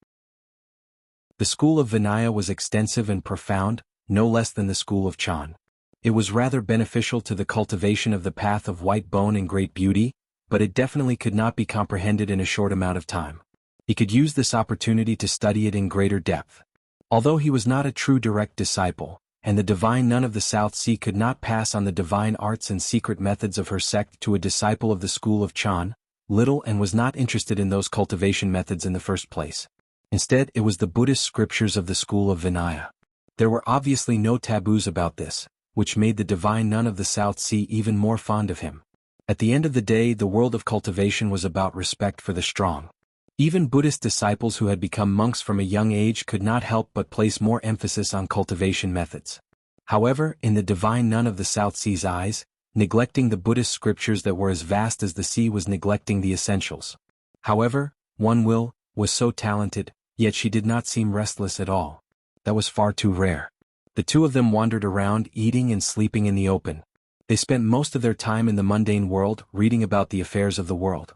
The school of Vinaya was extensive and profound, no less than the school of Chan. It was rather beneficial to the cultivation of the path of white bone and great beauty, but it definitely could not be comprehended in a short amount of time. He could use this opportunity to study it in greater depth. Although he was not a true direct disciple, and the divine nun of the South Sea could not pass on the divine arts and secret methods of her sect to a disciple of the school of Chan, Little N was not interested in those cultivation methods in the first place. Instead, it was the Buddhist scriptures of the school of Vinaya. There were obviously no taboos about this, which made the divine nun of the South Sea even more fond of him. At the end of the day, the world of cultivation was about respect for the strong. Even Buddhist disciples who had become monks from a young age could not help but place more emphasis on cultivation methods. However, in the divine nun of the South Sea's eyes, neglecting the Buddhist scriptures that were as vast as the sea was neglecting the essentials. However, one was so talented, yet she did not seem restless at all. That was far too rare. The two of them wandered around, eating and sleeping in the open. They spent most of their time in the mundane world, reading about the affairs of the world.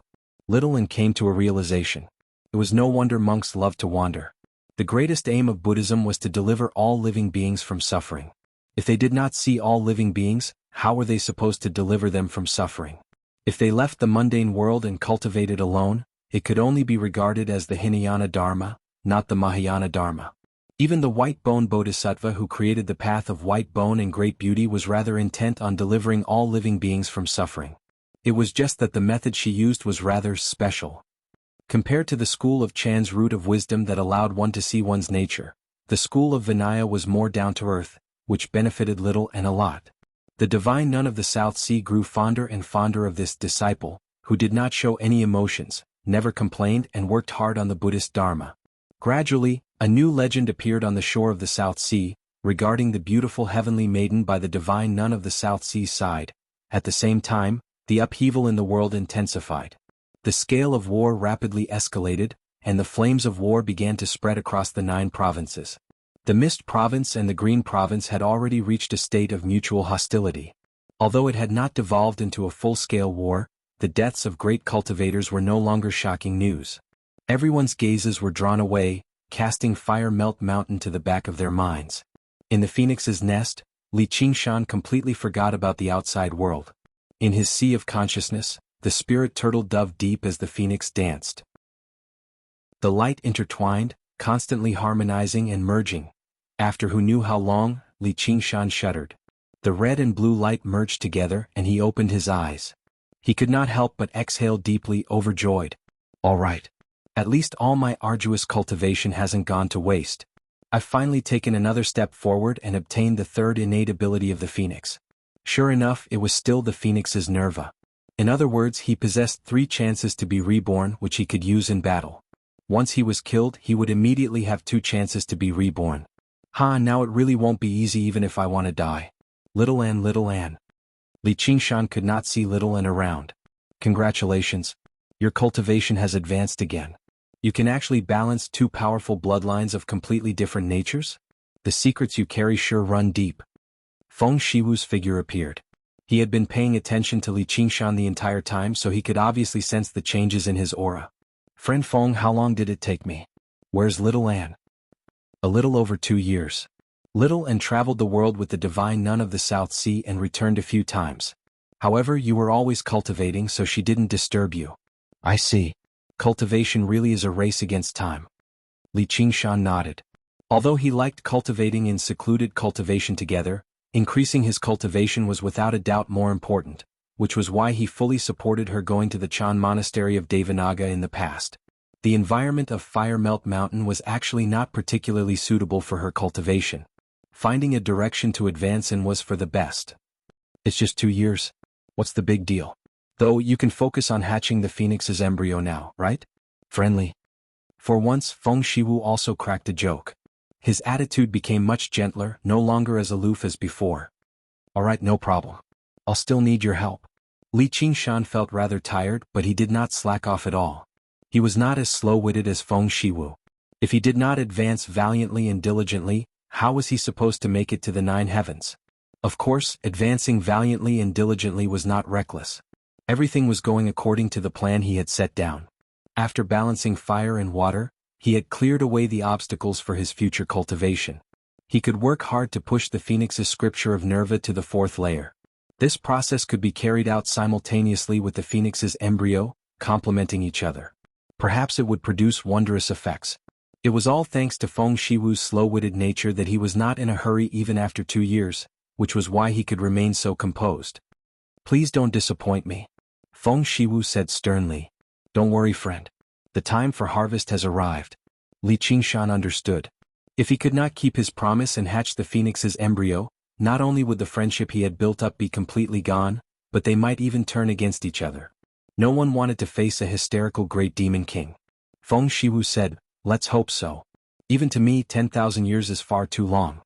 Little N came to a realization. It was no wonder monks loved to wander. The greatest aim of Buddhism was to deliver all living beings from suffering. If they did not see all living beings, how were they supposed to deliver them from suffering? If they left the mundane world and cultivated alone, it could only be regarded as the Hinayana Dharma, not the Mahayana Dharma. Even the white bone bodhisattva who created the path of white bone and great beauty was rather intent on delivering all living beings from suffering. It was just that the method she used was rather special. Compared to the school of Chan's root of wisdom that allowed one to see one's nature, the school of Vinaya was more down to earth, which benefited Little N a lot. The divine nun of the South Sea grew fonder and fonder of this disciple, who did not show any emotions, never complained, and worked hard on the Buddhist Dharma. Gradually, a new legend appeared on the shore of the South Sea, regarding the beautiful heavenly maiden by the divine nun of the South Sea's side. At the same time, the upheaval in the world intensified. The scale of war rapidly escalated, and the flames of war began to spread across the 9 provinces. The Mist Province and the Green Province had already reached a state of mutual hostility. Although it had not devolved into a full-scale war, the deaths of great cultivators were no longer shocking news. Everyone's gazes were drawn away, casting Fire Melt Mountain to the back of their minds. In the Phoenix's nest, Li Qingshan completely forgot about the outside world. In his sea of consciousness, the spirit turtle dove deep as the phoenix danced. The light intertwined, constantly harmonizing and merging. After who knew how long, Li Qingshan shuddered. The red and blue light merged together and he opened his eyes. He could not help but exhale deeply, overjoyed. All right. At least all my arduous cultivation hasn't gone to waste. I've finally taken another step forward and obtained the 3rd innate ability of the phoenix. Sure enough, it was still the phoenix's nerva. In other words, he possessed 3 chances to be reborn which he could use in battle. Once he was killed, he would immediately have 2 chances to be reborn. Now it really won't be easy even if I want to die. Little Ann, Little Ann. Li Qingshan could not see Little Ann around. Congratulations. Your cultivation has advanced again. You can actually balance 2 powerful bloodlines of completely different natures? The secrets you carry sure run deep. Feng Shiwu's figure appeared. He had been paying attention to Li Qingshan the entire time, so he could obviously sense the changes in his aura. Friend Feng, how long did it take me? Where's Little Ann? A little over 2 years. Little Ann traveled the world with the divine nun of the South Sea and returned a few times. However, you were always cultivating, so she didn't disturb you. I see. Cultivation really is a race against time. Li Qingshan nodded. Although he liked cultivating in secluded cultivation together, increasing his cultivation was without a doubt more important, which was why he fully supported her going to the Chan Monastery of Devanaga in the past. The environment of Fire Melt Mountain was actually not particularly suitable for her cultivation. Finding a direction to advance in was for the best. It's just 2 years. What's the big deal? Though you can focus on hatching the phoenix's embryo now, right? Friendly. For once, Feng Shiwu also cracked a joke. His attitude became much gentler, no longer as aloof as before. Alright, no problem. I'll still need your help. Li Qingshan felt rather tired, but he did not slack off at all. He was not as slow-witted as Feng Shiwu. If he did not advance valiantly and diligently, how was he supposed to make it to the 9 heavens? Of course, advancing valiantly and diligently was not reckless. Everything was going according to the plan he had set down. After balancing fire and water, he had cleared away the obstacles for his future cultivation. He could work hard to push the phoenix's scripture of Nerva to the 4th layer. This process could be carried out simultaneously with the phoenix's embryo, complementing each other. Perhaps it would produce wondrous effects. It was all thanks to Feng Shiwu's slow-witted nature that he was not in a hurry even after 2 years, which was why he could remain so composed. Please don't disappoint me. Feng Shiwu said sternly. Don't worry, friend. The time for harvest has arrived. Li Qingshan understood. If he could not keep his promise and hatch the phoenix's embryo, not only would the friendship he had built up be completely gone, but they might even turn against each other. No one wanted to face a hysterical great demon king. Feng Shiwu said, let's hope so. Even to me, 10,000 years is far too long.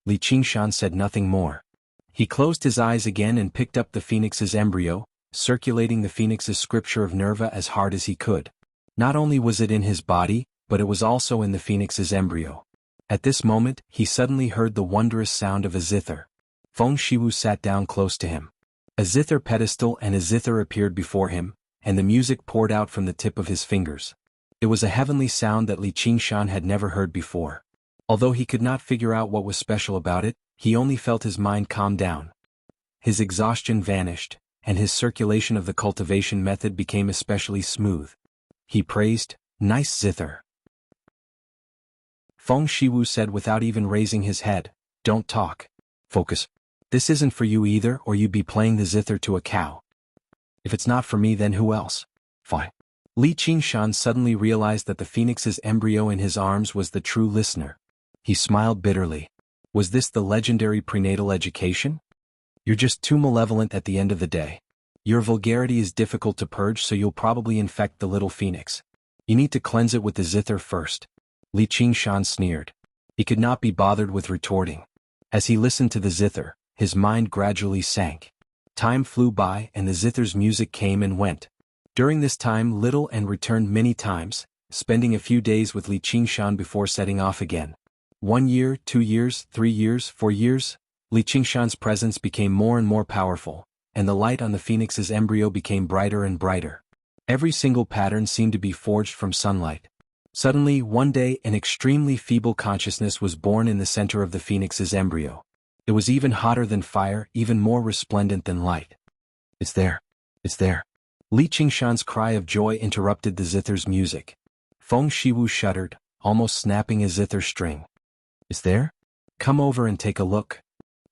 Li Qingshan said nothing more. He closed his eyes again and picked up the phoenix's embryo, circulating the phoenix's scripture of Nerva as hard as he could. Not only was it in his body, but it was also in the phoenix's embryo. At this moment, he suddenly heard the wondrous sound of a zither. Feng Shiwu sat down close to him. A zither pedestal and a zither appeared before him, and the music poured out from the tip of his fingers. It was a heavenly sound that Li Qingshan had never heard before. Although he could not figure out what was special about it, he only felt his mind calm down. His exhaustion vanished, and his circulation of the cultivation method became especially smooth. He praised, nice zither. Feng Shiwu said without even raising his head, don't talk. Focus. This isn't for you either, or you'd be playing the zither to a cow. If it's not for me, then who else? Fine. Li Qingshan suddenly realized that the phoenix's embryo in his arms was the true listener. He smiled bitterly. Was this the legendary prenatal education? You're just too malevolent at the end of the day. Your vulgarity is difficult to purge, so you'll probably infect the little phoenix. You need to cleanse it with the zither first. Li Qingshan sneered. He could not be bothered with retorting. As he listened to the zither, his mind gradually sank. Time flew by and the zither's music came and went. During this time Little Ann returned many times, spending a few days with Li Qingshan before setting off again. 1 year, 2 years, 3 years, 4 years, Li Qingshan's presence became more and more powerful, and the light on the phoenix's embryo became brighter and brighter. Every single pattern seemed to be forged from sunlight. Suddenly, one day, an extremely feeble consciousness was born in the center of the phoenix's embryo. It was even hotter than fire, even more resplendent than light. It's there. It's there. Li Qingshan's cry of joy interrupted the zither's music. Feng Shiwu shuddered, almost snapping his zither string. Is there? Come over and take a look.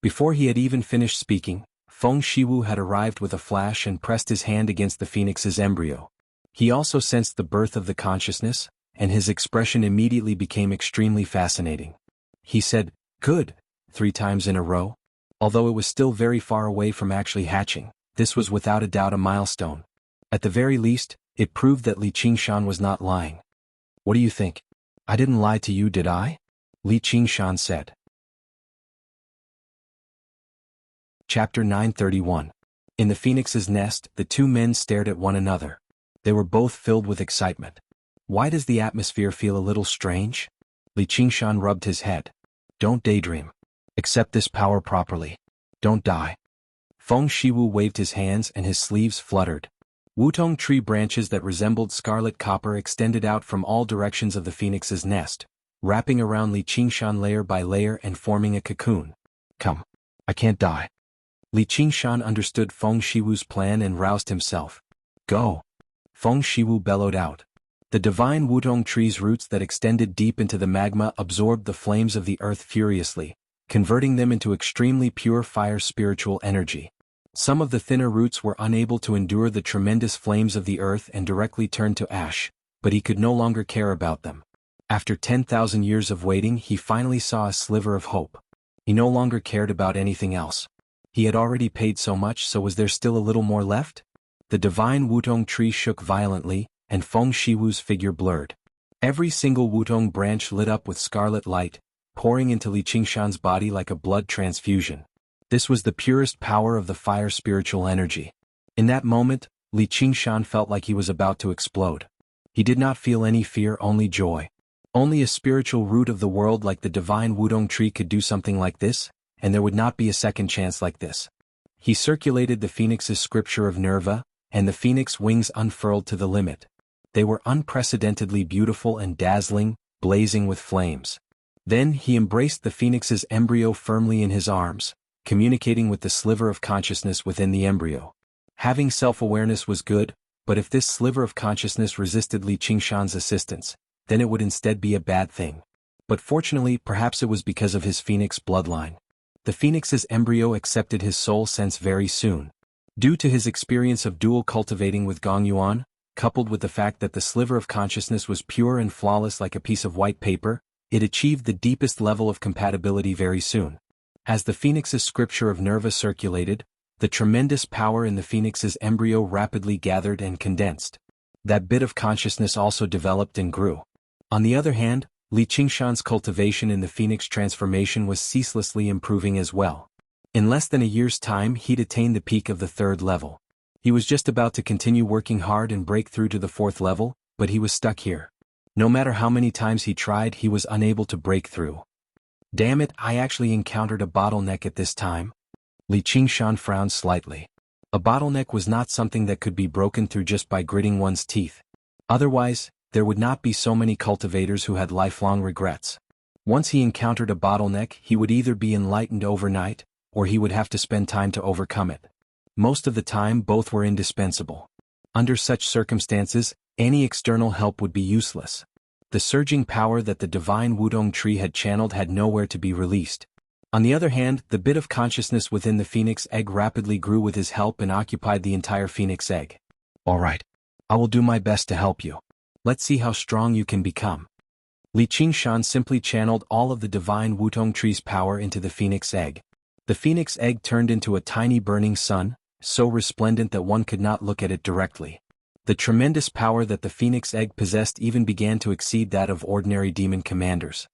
Before he had even finished speaking, Feng Shiwu had arrived with a flash and pressed his hand against the phoenix's embryo. He also sensed the birth of the consciousness, and his expression immediately became extremely fascinating. He said, "Good," 3 times in a row. Although it was still very far away from actually hatching, this was without a doubt a milestone. At the very least, it proved that Li Qingshan was not lying. What do you think? I didn't lie to you, did I? Li Qingshan said. Chapter 931. In the phoenix's nest, the 2 men stared at one another. They were both filled with excitement. Why does the atmosphere feel a little strange? Li Qingshan rubbed his head. Don't daydream. Accept this power properly. Don't die. Feng Shiwu waved his hands and his sleeves fluttered. Wutong tree branches that resembled scarlet copper extended out from all directions of the phoenix's nest, wrapping around Li Qingshan layer by layer and forming a cocoon. Come. I can't die. Li Qingshan understood Feng Shiwu's plan and roused himself. Go. Feng Shiwu bellowed out. The divine Wutong tree's roots that extended deep into the magma absorbed the flames of the earth furiously, converting them into extremely pure fire spiritual energy. Some of the thinner roots were unable to endure the tremendous flames of the earth and directly turned to ash, but he could no longer care about them. After 10,000 years of waiting, he finally saw a sliver of hope. He no longer cared about anything else. He had already paid so much, so was there still a little more left? The divine Wutong tree shook violently, and Feng Shiwu's figure blurred. Every single Wutong branch lit up with scarlet light, pouring into Li Qingshan's body like a blood transfusion. This was the purest power of the fire spiritual energy. In that moment, Li Qingshan felt like he was about to explode. He did not feel any fear, only joy. Only a spiritual root of the world like the divine Wutong tree could do something like this, and there would not be a second chance like this. He circulated the phoenix's scripture of Nerva, and the phoenix wings unfurled to the limit. They were unprecedentedly beautiful and dazzling, blazing with flames. Then he embraced the phoenix's embryo firmly in his arms, communicating with the sliver of consciousness within the embryo. Having self-awareness was good, but if this sliver of consciousness resisted Li Qingshan's assistance, then it would instead be a bad thing. But fortunately, perhaps it was because of his phoenix bloodline. The phoenix's embryo accepted his soul sense very soon. Due to his experience of dual cultivating with Gong Yuan, coupled with the fact that the sliver of consciousness was pure and flawless like a piece of white paper, it achieved the deepest level of compatibility very soon. As the phoenix's scripture of Nerva circulated, the tremendous power in the phoenix's embryo rapidly gathered and condensed. That bit of consciousness also developed and grew. On the other hand, Li Qingshan's cultivation in the phoenix transformation was ceaselessly improving as well. In less than a year's time, he'd attained the peak of the 3rd level. He was just about to continue working hard and break through to the 4th level, but he was stuck here. No matter how many times he tried, he was unable to break through. Damn it, I actually encountered a bottleneck at this time. Li Qingshan frowned slightly. A bottleneck was not something that could be broken through just by gritting one's teeth. Otherwise, there would not be so many cultivators who had lifelong regrets. Once he encountered a bottleneck, he would either be enlightened overnight, or he would have to spend time to overcome it. Most of the time, both were indispensable. Under such circumstances, any external help would be useless. The surging power that the divine Wutong tree had channeled had nowhere to be released. On the other hand, the bit of consciousness within the phoenix egg rapidly grew with his help and occupied the entire phoenix egg. All right. I will do my best to help you. Let's see how strong you can become. Li Qingshan simply channeled all of the divine Wutong tree's power into the phoenix egg. The phoenix egg turned into a tiny burning sun, so resplendent that one could not look at it directly. The tremendous power that the phoenix egg possessed even began to exceed that of ordinary demon commanders.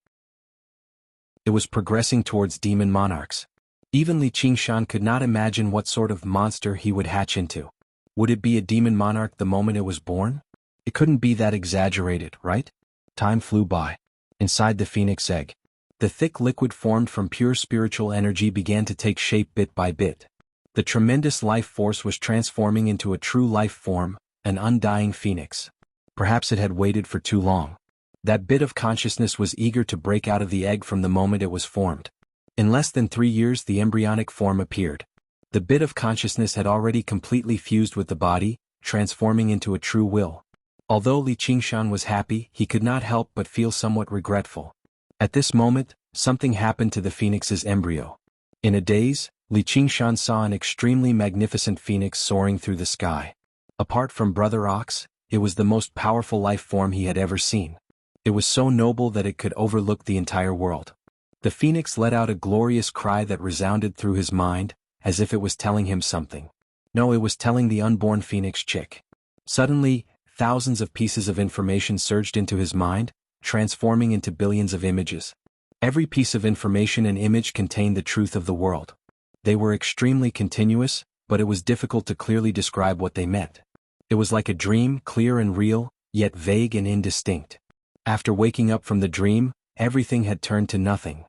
It was progressing towards demon monarchs. Even Li Qingshan could not imagine what sort of monster he would hatch into. Would it be a demon monarch the moment it was born? It couldn't be that exaggerated, right? Time flew by. Inside the phoenix egg, the thick liquid formed from pure spiritual energy began to take shape bit by bit. The tremendous life force was transforming into a true life form, an undying phoenix. Perhaps it had waited for too long. That bit of consciousness was eager to break out of the egg from the moment it was formed. In less than 3 years the embryonic form appeared. The bit of consciousness had already completely fused with the body, transforming into a true will. Although Li Qingshan was happy, he could not help but feel somewhat regretful. At this moment, something happened to the phoenix's embryo. In a daze, Li Qingshan saw an extremely magnificent phoenix soaring through the sky. Apart from Brother Ox, it was the most powerful life form he had ever seen. It was so noble that it could overlook the entire world. The phoenix let out a glorious cry that resounded through his mind, as if it was telling him something. No, it was telling the unborn phoenix chick. Suddenly, thousands of pieces of information surged into his mind, transforming into billions of images. Every piece of information and image contained the truth of the world. They were extremely continuous, but it was difficult to clearly describe what they meant. It was like a dream, clear and real, yet vague and indistinct. After waking up from the dream, everything had turned to nothing.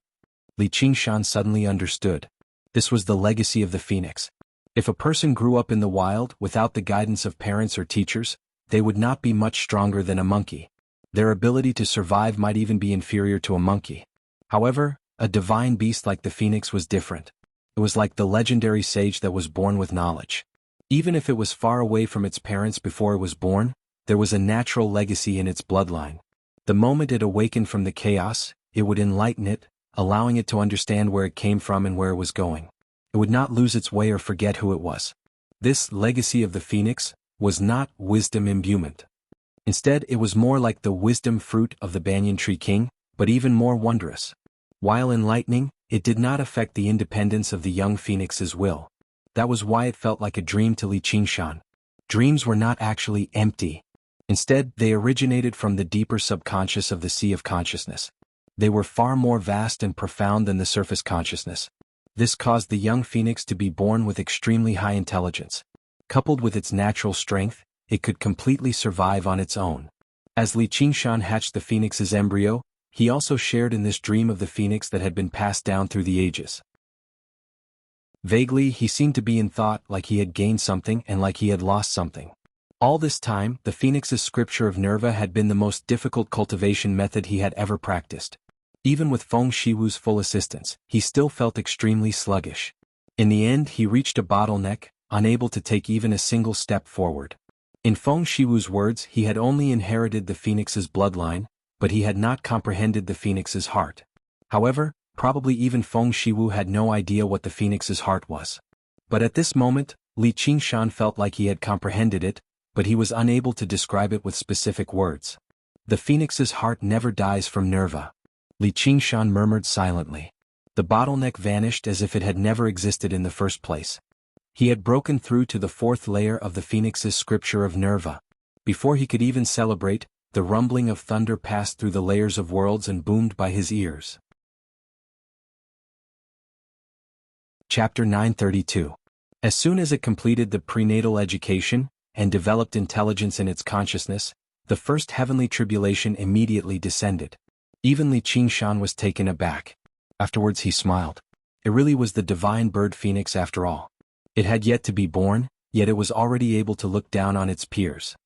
Li Qingshan suddenly understood. This was the legacy of the phoenix. If a person grew up in the wild without the guidance of parents or teachers, they would not be much stronger than a monkey. Their ability to survive might even be inferior to a monkey. However, a divine beast like the phoenix was different. It was like the legendary sage that was born with knowledge. Even if it was far away from its parents before it was born, there was a natural legacy in its bloodline. The moment it awakened from the chaos, it would enlighten it, allowing it to understand where it came from and where it was going. It would not lose its way or forget who it was. This legacy of the phoenix was not wisdom imbuement. Instead, it was more like the wisdom fruit of the banyan tree king, but even more wondrous. While enlightening, it did not affect the independence of the young phoenix's will. That was why it felt like a dream to Li Qingshan. Dreams were not actually empty. Instead, they originated from the deeper subconscious of the sea of consciousness. They were far more vast and profound than the surface consciousness. This caused the young phoenix to be born with extremely high intelligence. Coupled with its natural strength, it could completely survive on its own. As Li Qingshan hatched the phoenix's embryo, he also shared in this dream of the phoenix that had been passed down through the ages. Vaguely, he seemed to be in thought, like he had gained something and like he had lost something. All this time, the phoenix's scripture of Nerva had been the most difficult cultivation method he had ever practiced. Even with Feng Shiwu's full assistance, he still felt extremely sluggish. In the end, he reached a bottleneck, unable to take even a single step forward. In Feng Shiwu's words, he had only inherited the phoenix's bloodline, but he had not comprehended the phoenix's heart. However, probably even Feng Shiwu had no idea what the phoenix's heart was. But at this moment, Li Qingshan felt like he had comprehended it, but he was unable to describe it with specific words. The phoenix's heart never dies from Nerva. Li Qingshan murmured silently. The bottleneck vanished as if it had never existed in the first place. He had broken through to the fourth layer of the phoenix's scripture of Nerva. Before he could even celebrate, the rumbling of thunder passed through the layers of worlds and boomed by his ears. Chapter 932. As soon as it completed the prenatal education, and developed intelligence in its consciousness, the first heavenly tribulation immediately descended. Even Li Qingshan was taken aback. Afterwards he smiled. It really was the divine bird phoenix after all. It had yet to be born, yet it was already able to look down on its peers.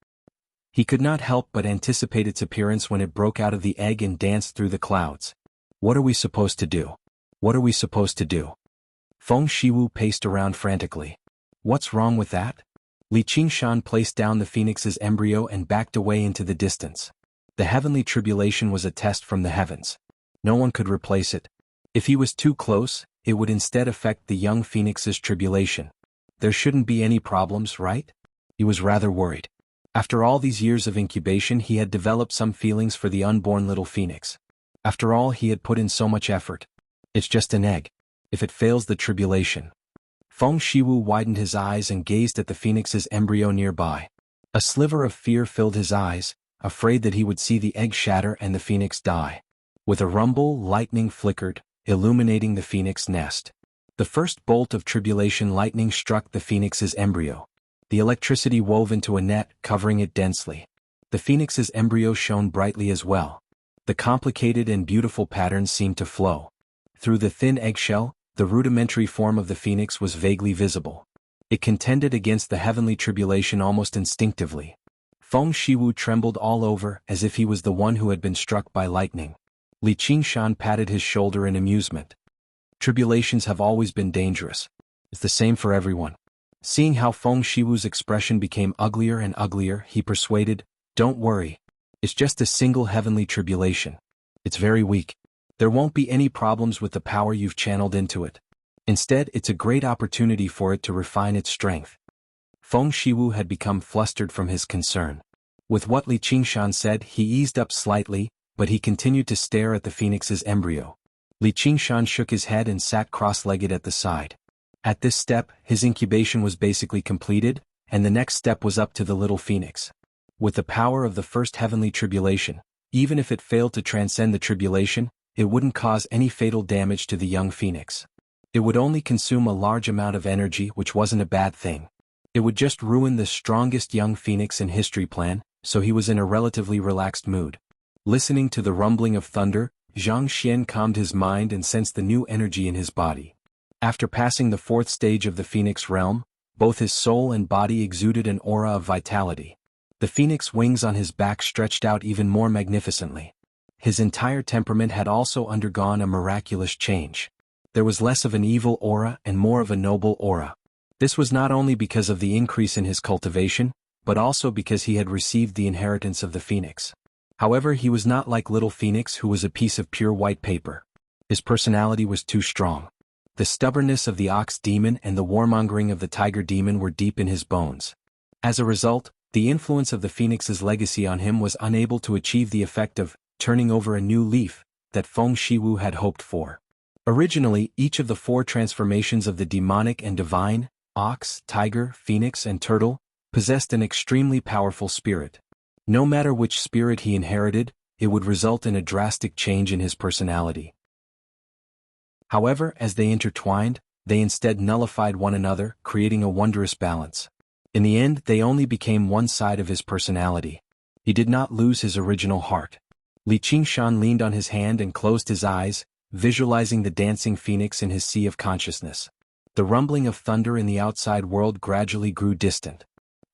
He could not help but anticipate its appearance when it broke out of the egg and danced through the clouds. What are we supposed to do? What are we supposed to do? Feng Shiwu paced around frantically. What's wrong with that? Li Qingshan placed down the phoenix's embryo and backed away into the distance. The heavenly tribulation was a test from the heavens. No one could replace it. If he was too close, it would instead affect the young phoenix's tribulation. There shouldn't be any problems, right? He was rather worried. After all these years of incubation, he had developed some feelings for the unborn little phoenix. After all, he had put in so much effort. It's just an egg. If it fails the tribulation. Feng Shiwu widened his eyes and gazed at the phoenix's embryo nearby. A sliver of fear filled his eyes, afraid that he would see the egg shatter and the phoenix die. With a rumble, lightning flickered, illuminating the phoenix nest. The first bolt of tribulation lightning struck the phoenix's embryo. The electricity wove into a net, covering it densely. The phoenix's embryo shone brightly as well. The complicated and beautiful patterns seemed to flow. Through the thin eggshell, the rudimentary form of the phoenix was vaguely visible. It contended against the heavenly tribulation almost instinctively. Feng Shiwu trembled all over as if he was the one who had been struck by lightning. Li Qingshan patted his shoulder in amusement. Tribulations have always been dangerous. It's the same for everyone. Seeing how Feng Shiwu's expression became uglier and uglier, he persuaded, "Don't worry. It's just a single heavenly tribulation. It's very weak. There won't be any problems with the power you've channeled into it. Instead, it's a great opportunity for it to refine its strength." Feng Shiwu had become flustered from his concern. With what Li Qingshan said, he eased up slightly, but he continued to stare at the phoenix's embryo. Li Qingshan shook his head and sat cross-legged at the side. At this step, his incubation was basically completed, and the next step was up to the little phoenix. With the power of the first heavenly tribulation, even if it failed to transcend the tribulation, it wouldn't cause any fatal damage to the young phoenix. It would only consume a large amount of energy, which wasn't a bad thing. It would just ruin the strongest young phoenix in history plan, so he was in a relatively relaxed mood. Listening to the rumbling of thunder, Zhang Xian calmed his mind and sensed the new energy in his body. After passing the fourth stage of the phoenix realm, both his soul and body exuded an aura of vitality. The phoenix wings on his back stretched out even more magnificently. His entire temperament had also undergone a miraculous change. There was less of an evil aura and more of a noble aura. This was not only because of the increase in his cultivation, but also because he had received the inheritance of the phoenix. However, he was not like little Phoenix, who was a piece of pure white paper. His personality was too strong. The stubbornness of the ox demon and the warmongering of the tiger demon were deep in his bones. As a result, the influence of the phoenix's legacy on him was unable to achieve the effect of turning over a new leaf that Feng Shiwu had hoped for. Originally, each of the four transformations of the demonic and divine, ox, tiger, phoenix, and turtle, possessed an extremely powerful spirit. No matter which spirit he inherited, it would result in a drastic change in his personality. However, as they intertwined, they instead nullified one another, creating a wondrous balance. In the end, they only became one side of his personality. He did not lose his original heart. Li Qingshan leaned on his hand and closed his eyes, visualizing the dancing phoenix in his sea of consciousness. The rumbling of thunder in the outside world gradually grew distant.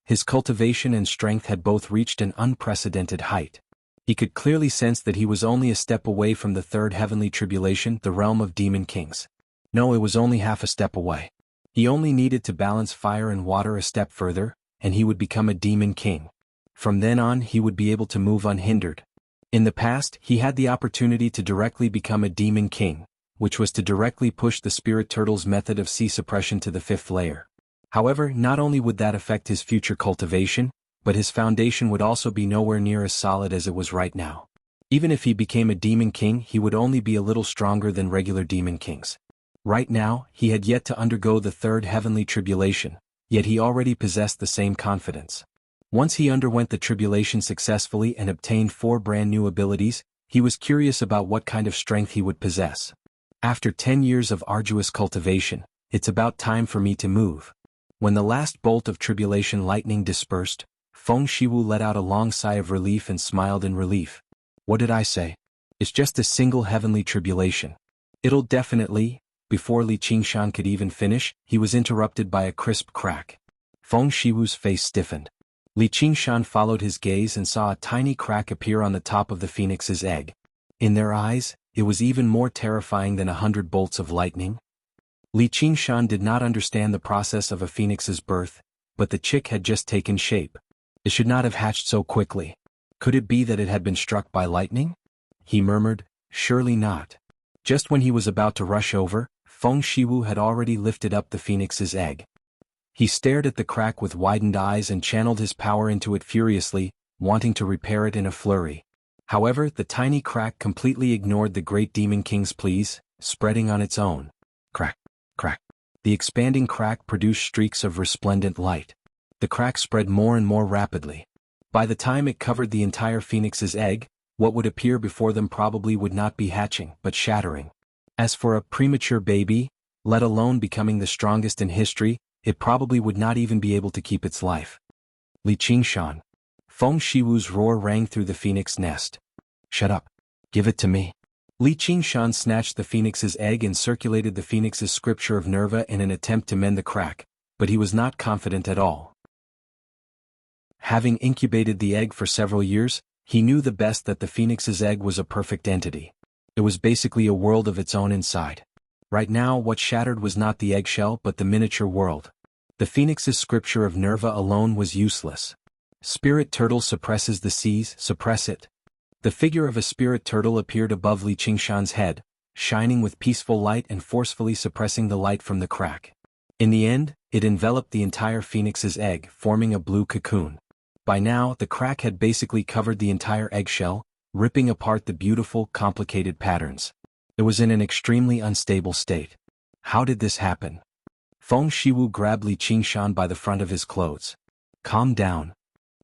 His cultivation and strength had both reached an unprecedented height. He could clearly sense that he was only a step away from the third heavenly tribulation, the realm of demon kings. No, it was only half a step away. He only needed to balance fire and water a step further, and he would become a demon king. From then on, he would be able to move unhindered. In the past, he had the opportunity to directly become a demon king, which was to directly push the spirit turtle's method of sea suppression to the fifth layer. However, not only would that affect his future cultivation, but his foundation would also be nowhere near as solid as it was right now. Even if he became a demon king, he would only be a little stronger than regular demon kings. Right now, he had yet to undergo the third heavenly tribulation, yet he already possessed the same confidence. Once he underwent the tribulation successfully and obtained 4 brand new abilities, he was curious about what kind of strength he would possess. After 10 years of arduous cultivation, it's about time for me to move. When the last bolt of tribulation lightning dispersed, Feng Shiwu let out a long sigh of relief and smiled in relief. What did I say? It's just a single heavenly tribulation. It'll definitely. Before Li Qingshan could even finish, he was interrupted by a crisp crack. Feng Shiwu's face stiffened. Li Qingshan followed his gaze and saw a tiny crack appear on the top of the phoenix's egg. In their eyes, it was even more terrifying than 100 bolts of lightning. Li Qingshan did not understand the process of a phoenix's birth, but the chick had just taken shape. It should not have hatched so quickly. Could it be that it had been struck by lightning? He murmured, surely not. Just when he was about to rush over, Feng Shiwu had already lifted up the phoenix's egg. He stared at the crack with widened eyes and channeled his power into it furiously, wanting to repair it in a flurry. However, the tiny crack completely ignored the great demon king's pleas, spreading on its own. Crack, crack. The expanding crack produced streaks of resplendent light. The crack spread more and more rapidly. By the time it covered the entire phoenix's egg, what would appear before them probably would not be hatching, but shattering. As for a premature baby, let alone becoming the strongest in history, it probably would not even be able to keep its life. Li Qingshan. Feng Shiwu's roar rang through the phoenix nest. "Shut up. Give it to me." Li Qingshan snatched the phoenix's egg and circulated the phoenix's scripture of Nerva in an attempt to mend the crack, but he was not confident at all. Having incubated the egg for several years, he knew the best that the phoenix's egg was a perfect entity. It was basically a world of its own inside. Right now, what shattered was not the eggshell but the miniature world. The phoenix's scripture of Nerva alone was useless. Spirit turtle suppresses the seas, suppress it. The figure of a spirit turtle appeared above Li Qingshan's head, shining with peaceful light and forcefully suppressing the light from the crack. In the end, it enveloped the entire phoenix's egg, forming a blue cocoon. By now, the crack had basically covered the entire eggshell, ripping apart the beautiful, complicated patterns. It was in an extremely unstable state. How did this happen? Feng Shiwu grabbed Li Qingshan by the front of his clothes. "Calm down."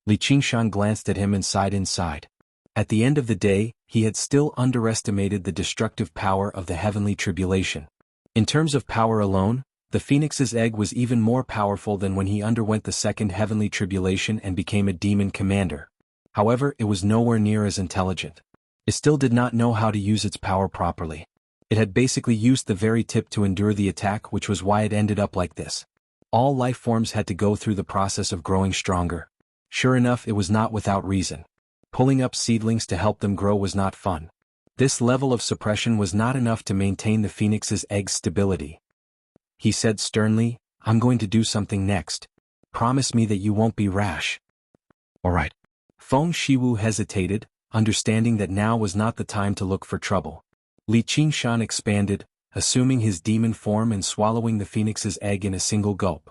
Li Qingshan glanced at him and sighed inside. At the end of the day, he had still underestimated the destructive power of the heavenly tribulation. In terms of power alone, the phoenix's egg was even more powerful than when he underwent the second heavenly tribulation and became a demon commander. However, it was nowhere near as intelligent. It still did not know how to use its power properly. It had basically used the very tip to endure the attack, which was why it ended up like this. All life forms had to go through the process of growing stronger. Sure enough, it was not without reason. Pulling up seedlings to help them grow was not fun. This level of suppression was not enough to maintain the phoenix's egg's stability. He said sternly, "I'm going to do something next. Promise me that you won't be rash." "All right." Feng Shiwu hesitated, understanding that now was not the time to look for trouble. Li Qingshan expanded, assuming his demon form and swallowing the phoenix's egg in a single gulp.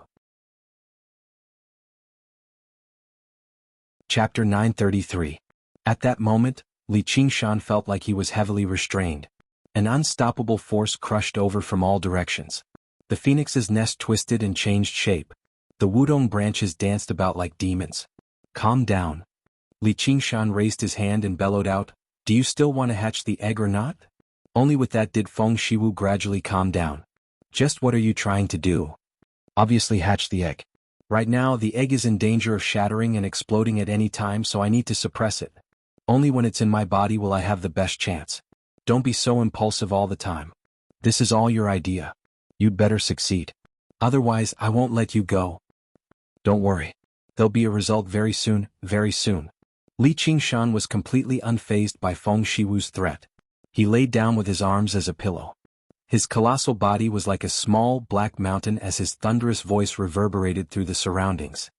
Chapter 933. At that moment, Li Qingshan felt like he was heavily restrained. An unstoppable force crushed over from all directions. The phoenix's nest twisted and changed shape. The wudong branches danced about like demons. "Calm down." Li Qingshan raised his hand and bellowed out, "Do you still want to hatch the egg or not?" Only with that did Feng Shiwu gradually calm down. "Just what are you trying to do?" "Obviously hatch the egg. Right now the egg is in danger of shattering and exploding at any time, so I need to suppress it. Only when it's in my body will I have the best chance. Don't be so impulsive all the time. This is all your idea. You'd better succeed. Otherwise I won't let you go." "Don't worry. There'll be a result very soon, very soon." Li Qingshan was completely unfazed by Feng Shiwu's threat. He laid down with his arms as a pillow. His colossal body was like a small, black mountain as his thunderous voice reverberated through the surroundings.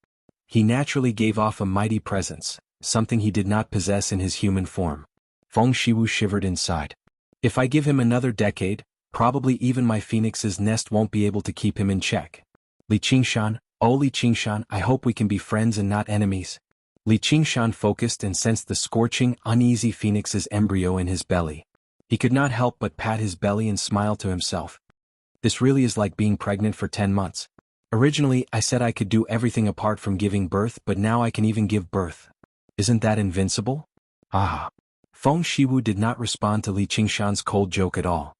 He naturally gave off a mighty presence, something he did not possess in his human form. Feng Shiwu shivered inside. If I give him another decade, probably even my phoenix's nest won't be able to keep him in check. Li Qingshan, oh Li Qingshan, I hope we can be friends and not enemies. Li Qingshan focused and sensed the scorching, uneasy phoenix's embryo in his belly. He could not help but pat his belly and smile to himself. This really is like being pregnant for 10 months. Originally, I said I could do everything apart from giving birth, but now I can even give birth. Isn't that invincible? Ah. Feng Shiwu did not respond to Li Qingshan's cold joke at all.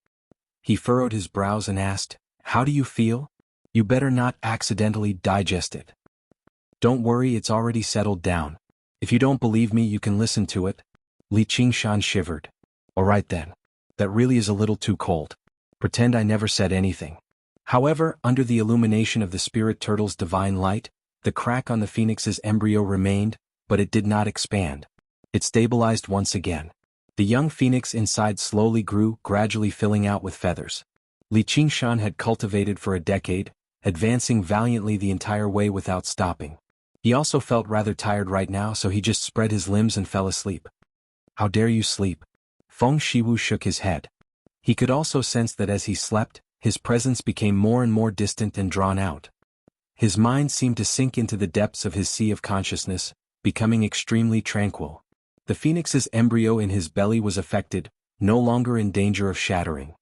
He furrowed his brows and asked, "How do you feel? You better not accidentally digest it." "Don't worry, it's already settled down. If you don't believe me, you can listen to it." Li Qingshan shivered. "All right then. That really is a little too cold. Pretend I never said anything." However, under the illumination of the spirit turtle's divine light, the crack on the phoenix's embryo remained, but it did not expand. It stabilized once again. The young phoenix inside slowly grew, gradually filling out with feathers. Li Qingshan had cultivated for a decade, advancing valiantly the entire way without stopping. He also felt rather tired right now, so he just spread his limbs and fell asleep. "How dare you sleep?" Feng Shiwu shook his head. He could also sense that as he slept, his presence became more and more distant and drawn out. His mind seemed to sink into the depths of his sea of consciousness, becoming extremely tranquil. The phoenix's embryo in his belly was affected, no longer in danger of shattering.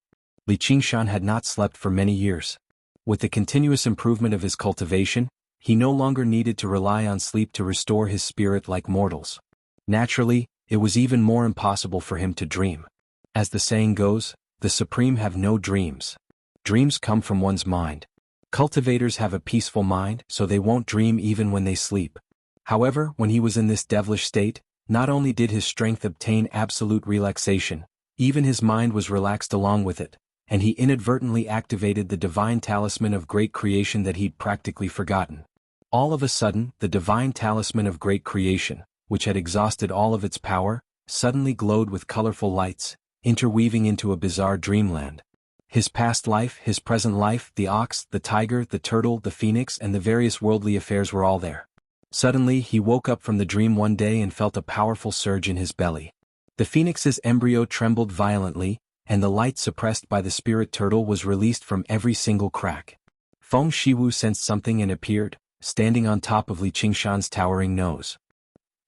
Li Qingshan had not slept for many years. With the continuous improvement of his cultivation, he no longer needed to rely on sleep to restore his spirit like mortals. Naturally, it was even more impossible for him to dream. As the saying goes, the Supreme have no dreams. Dreams come from one's mind. Cultivators have a peaceful mind, so they won't dream even when they sleep. However, when he was in this devilish state, not only did his strength obtain absolute relaxation, even his mind was relaxed along with it, and he inadvertently activated the divine talisman of great creation that he'd practically forgotten. All of a sudden, the divine talisman of great creation, which had exhausted all of its power, suddenly glowed with colorful lights, interweaving into a bizarre dreamland. His past life, his present life, the ox, the tiger, the turtle, the phoenix, and the various worldly affairs were all there. Suddenly, he woke up from the dream one day and felt a powerful surge in his belly. The phoenix's embryo trembled violently, and the light suppressed by the spirit turtle was released from every single crack. Feng Shiwu sensed something and appeared, standing on top of Li Qingshan's towering nose.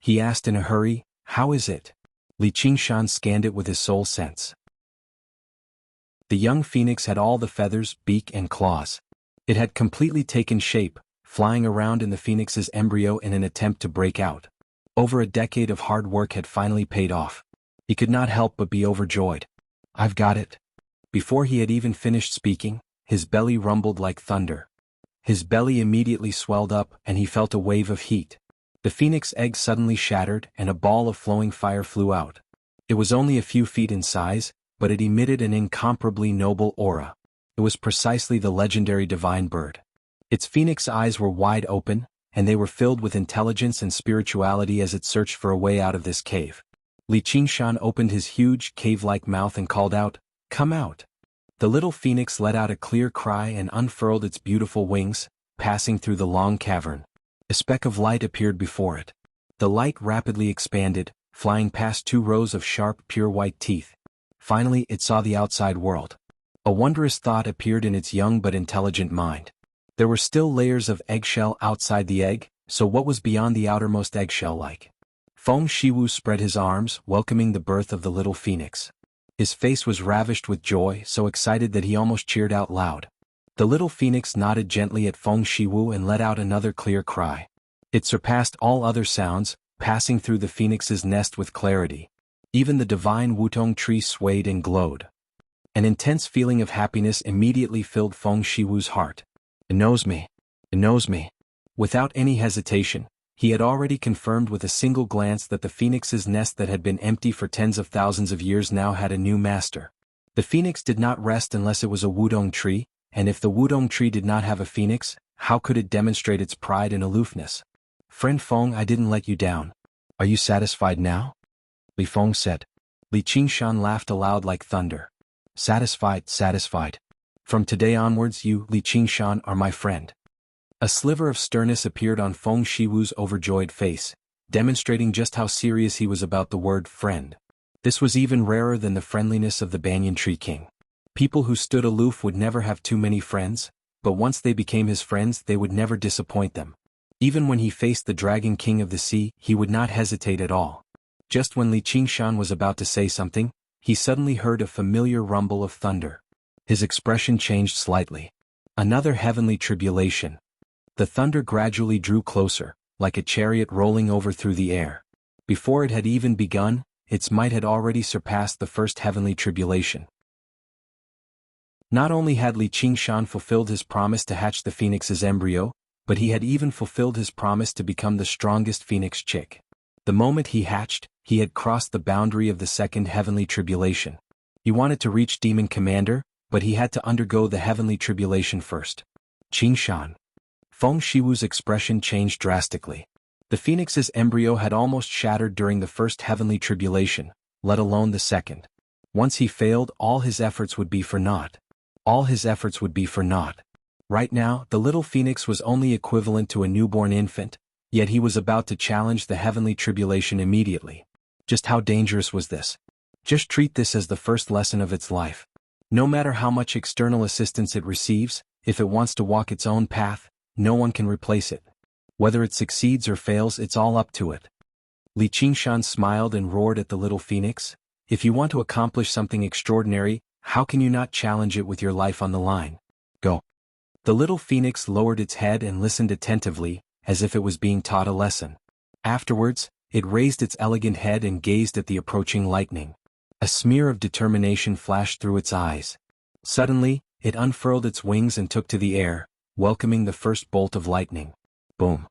He asked in a hurry, "How is it?" Li Qingshan scanned it with his soul sense. The young phoenix had all the feathers, beak and claws. It had completely taken shape, flying around in the phoenix's embryo in an attempt to break out. Over a decade of hard work had finally paid off. He could not help but be overjoyed. "I've got it." Before he had even finished speaking, his belly rumbled like thunder. His belly immediately swelled up and he felt a wave of heat. The phoenix egg suddenly shattered and a ball of flowing fire flew out. It was only a few feet in size, but it emitted an incomparably noble aura. It was precisely the legendary divine bird. Its phoenix eyes were wide open, and they were filled with intelligence and spirituality as it searched for a way out of this cave. Li Qingshan opened his huge, cave-like mouth and called out, "Come out!" The little phoenix let out a clear cry and unfurled its beautiful wings, passing through the long cavern. A speck of light appeared before it. The light rapidly expanded, flying past 2 rows of sharp, pure white teeth. Finally, it saw the outside world. A wondrous thought appeared in its young but intelligent mind. There were still layers of eggshell outside the egg, so what was beyond the outermost eggshell like? Feng Shiwu spread his arms, welcoming the birth of the little phoenix. His face was ravished with joy, so excited that he almost cheered out loud. The little phoenix nodded gently at Feng Shiwu and let out another clear cry. It surpassed all other sounds, passing through the phoenix's nest with clarity. Even the divine Wutong tree swayed and glowed. An intense feeling of happiness immediately filled Feng Shiwu's heart. "It knows me. It knows me." Without any hesitation, he had already confirmed with a single glance that the phoenix's nest that had been empty for tens of thousands of years now had a new master. The phoenix did not rest unless it was a wudong tree, and if the wudong tree did not have a phoenix, how could it demonstrate its pride and aloofness? "Friend Feng, I didn't let you down. Are you satisfied now?" Li Feng said. Li Qingshan laughed aloud like thunder. "Satisfied, satisfied. From today onwards you, Li Qingshan, are my friend." A sliver of sternness appeared on Feng Shiwu's overjoyed face, demonstrating just how serious he was about the word friend. This was even rarer than the friendliness of the Banyan Tree King. People who stood aloof would never have too many friends, but once they became his friends they would never disappoint them. Even when he faced the Dragon King of the Sea, he would not hesitate at all. Just when Li Qingshan was about to say something, he suddenly heard a familiar rumble of thunder. His expression changed slightly. Another heavenly tribulation. The thunder gradually drew closer, like a chariot rolling over through the air. Before it had even begun, its might had already surpassed the first heavenly tribulation. Not only had Li Qingshan fulfilled his promise to hatch the phoenix's embryo, but he had even fulfilled his promise to become the strongest phoenix chick. The moment he hatched, he had crossed the boundary of the second heavenly tribulation. He wanted to reach Demon Commander, but he had to undergo the heavenly tribulation first. "Qingshan." Feng Shiwu's expression changed drastically. The phoenix's embryo had almost shattered during the first heavenly tribulation, let alone the second. Once he failed, all his efforts would be for naught. All his efforts would be for naught. Right now, the little phoenix was only equivalent to a newborn infant, yet he was about to challenge the heavenly tribulation immediately. Just how dangerous was this? Just treat this as the first lesson of its life. No matter how much external assistance it receives, if it wants to walk its own path, no one can replace it. Whether it succeeds or fails, it's all up to it. Li Qingshan smiled and roared at the little phoenix. "If you want to accomplish something extraordinary, how can you not challenge it with your life on the line? Go." The little phoenix lowered its head and listened attentively, as if it was being taught a lesson. Afterwards, it raised its elegant head and gazed at the approaching lightning. A smear of determination flashed through its eyes. Suddenly, it unfurled its wings and took to the air, welcoming the first bolt of lightning. Boom.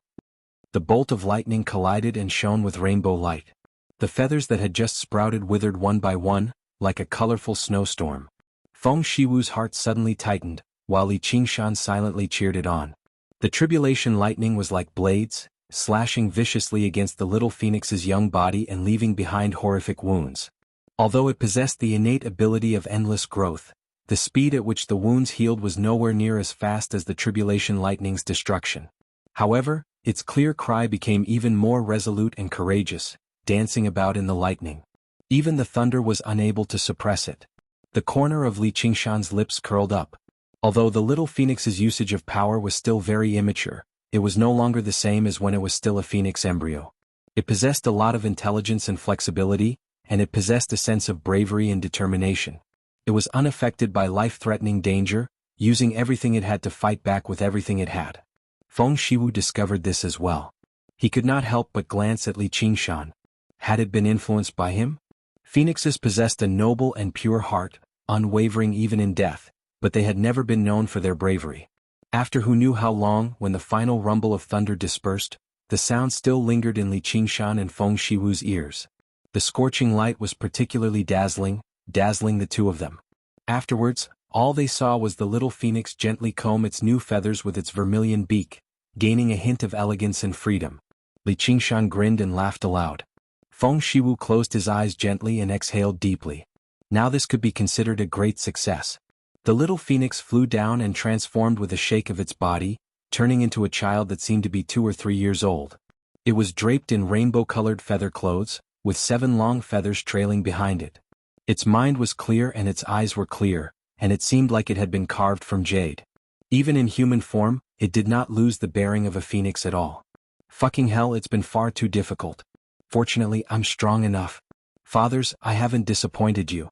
The bolt of lightning collided and shone with rainbow light. The feathers that had just sprouted withered one by one, like a colorful snowstorm. Feng Shiwu's heart suddenly tightened, while Li Qingshan silently cheered it on. The tribulation lightning was like blades, slashing viciously against the little phoenix's young body and leaving behind horrific wounds. Although it possessed the innate ability of endless growth, the speed at which the wounds healed was nowhere near as fast as the tribulation lightning's destruction. However, its clear cry became even more resolute and courageous, dancing about in the lightning. Even the thunder was unable to suppress it. The corner of Li Qingshan's lips curled up. Although the little phoenix's usage of power was still very immature, it was no longer the same as when it was still a phoenix embryo. It possessed a lot of intelligence and flexibility, and it possessed a sense of bravery and determination. It was unaffected by life-threatening danger, using everything it had to fight back with everything it had. Feng Shiwu discovered this as well. He could not help but glance at Li Qingshan. Had it been influenced by him? Phoenixes possessed a noble and pure heart, unwavering even in death, but they had never been known for their bravery. After who knew how long, when the final rumble of thunder dispersed, the sound still lingered in Li Qingshan and Feng Shiwu's ears. The scorching light was particularly dazzling the two of them. Afterwards, all they saw was the little phoenix gently comb its new feathers with its vermilion beak, gaining a hint of elegance and freedom. Li Qingshan grinned and laughed aloud. Feng Shiwu closed his eyes gently and exhaled deeply. Now this could be considered a great success. The little phoenix flew down and transformed with a shake of its body, turning into a child that seemed to be 2 or 3 years old. It was draped in rainbow-colored feather clothes, with 7 long feathers trailing behind it. Its mind was clear and its eyes were clear, and it seemed like it had been carved from jade. Even in human form, it did not lose the bearing of a phoenix at all. Fucking hell, it's been far too difficult. Fortunately, I'm strong enough. Fathers, I haven't disappointed you.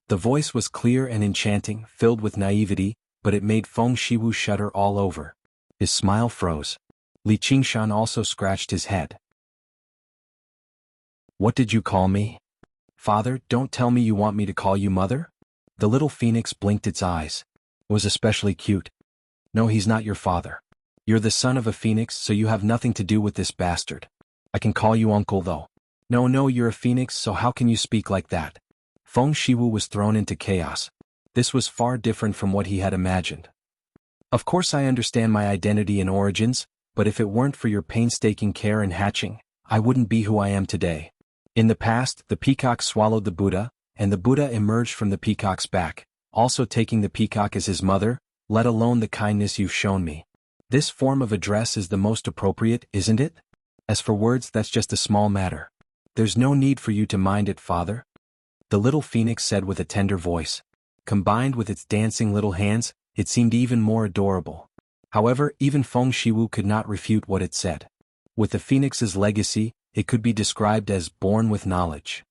The voice was clear and enchanting, filled with naivety, but it made Feng Shiwu shudder all over. His smile froze. Li Qingshan also scratched his head. What did you call me? Father, don't tell me you want me to call you mother? The little phoenix blinked its eyes. It was especially cute. No, he's not your father. You're the son of a phoenix, so you have nothing to do with this bastard. I can call you uncle though. No, you're a phoenix, so how can you speak like that? Feng Shiwu was thrown into chaos. This was far different from what he had imagined. Of course I understand my identity and origins, but if it weren't for your painstaking care and hatching, I wouldn't be who I am today. In the past, the peacock swallowed the Buddha, and the Buddha emerged from the peacock's back, also taking the peacock as his mother, let alone the kindness you've shown me. This form of address is the most appropriate, isn't it? As for words, that's just a small matter. There's no need for you to mind it, father. The little phoenix said with a tender voice. Combined with its dancing little hands, it seemed even more adorable. However, even Feng Shiwu could not refute what it said. With the phoenix's legacy, it could be described as born with knowledge.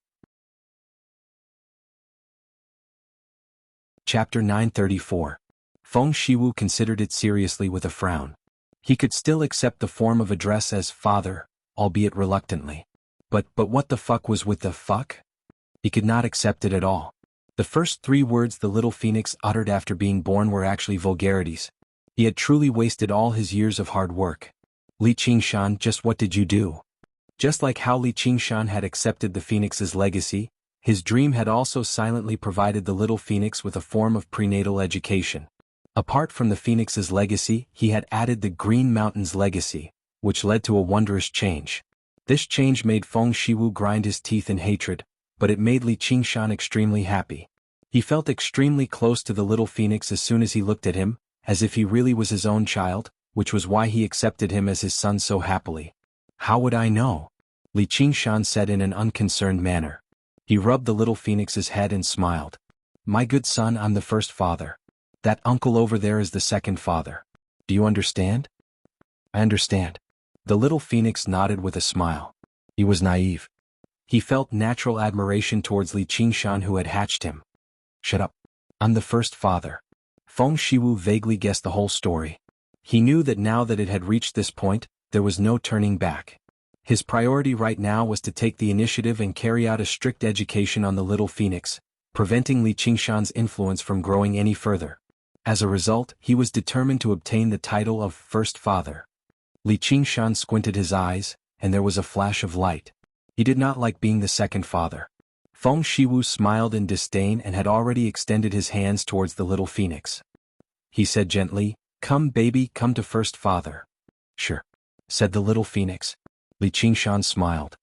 Chapter 934. Feng Shiwu considered it seriously with a frown. He could still accept the form of address as father, albeit reluctantly. But what the fuck was with the fuck? He could not accept it at all. The first 3 words the little phoenix uttered after being born were actually vulgarities. He had truly wasted all his years of hard work. Li Qingshan, just what did you do? Just like how Li Qingshan had accepted the phoenix's legacy, his dream had also silently provided the little phoenix with a form of prenatal education. Apart from the phoenix's legacy, he had added the Green Mountain's legacy, which led to a wondrous change. This change made Feng Shiwu grind his teeth in hatred, but it made Li Qingshan extremely happy. He felt extremely close to the little phoenix as soon as he looked at him, as if he really was his own child, which was why he accepted him as his son so happily. How would I know? Li Qingshan said in an unconcerned manner. He rubbed the little phoenix's head and smiled. My good son, I'm the first father. That uncle over there is the second father. Do you understand? I understand. The little phoenix nodded with a smile. He was naive. He felt natural admiration towards Li Qingshan who had hatched him. Shut up. I'm the first father. Feng Shiwu vaguely guessed the whole story. He knew that now that it had reached this point, there was no turning back. His priority right now was to take the initiative and carry out a strict education on the little phoenix, preventing Li Qingshan's influence from growing any further. As a result, he was determined to obtain the title of First Father. Li Qingshan squinted his eyes, and there was a flash of light. He did not like being the second father. Feng Shiwu smiled in disdain and had already extended his hands towards the little phoenix. He said gently, "Come baby, come to first father." "Sure," said the little phoenix. Li Qingshan smiled.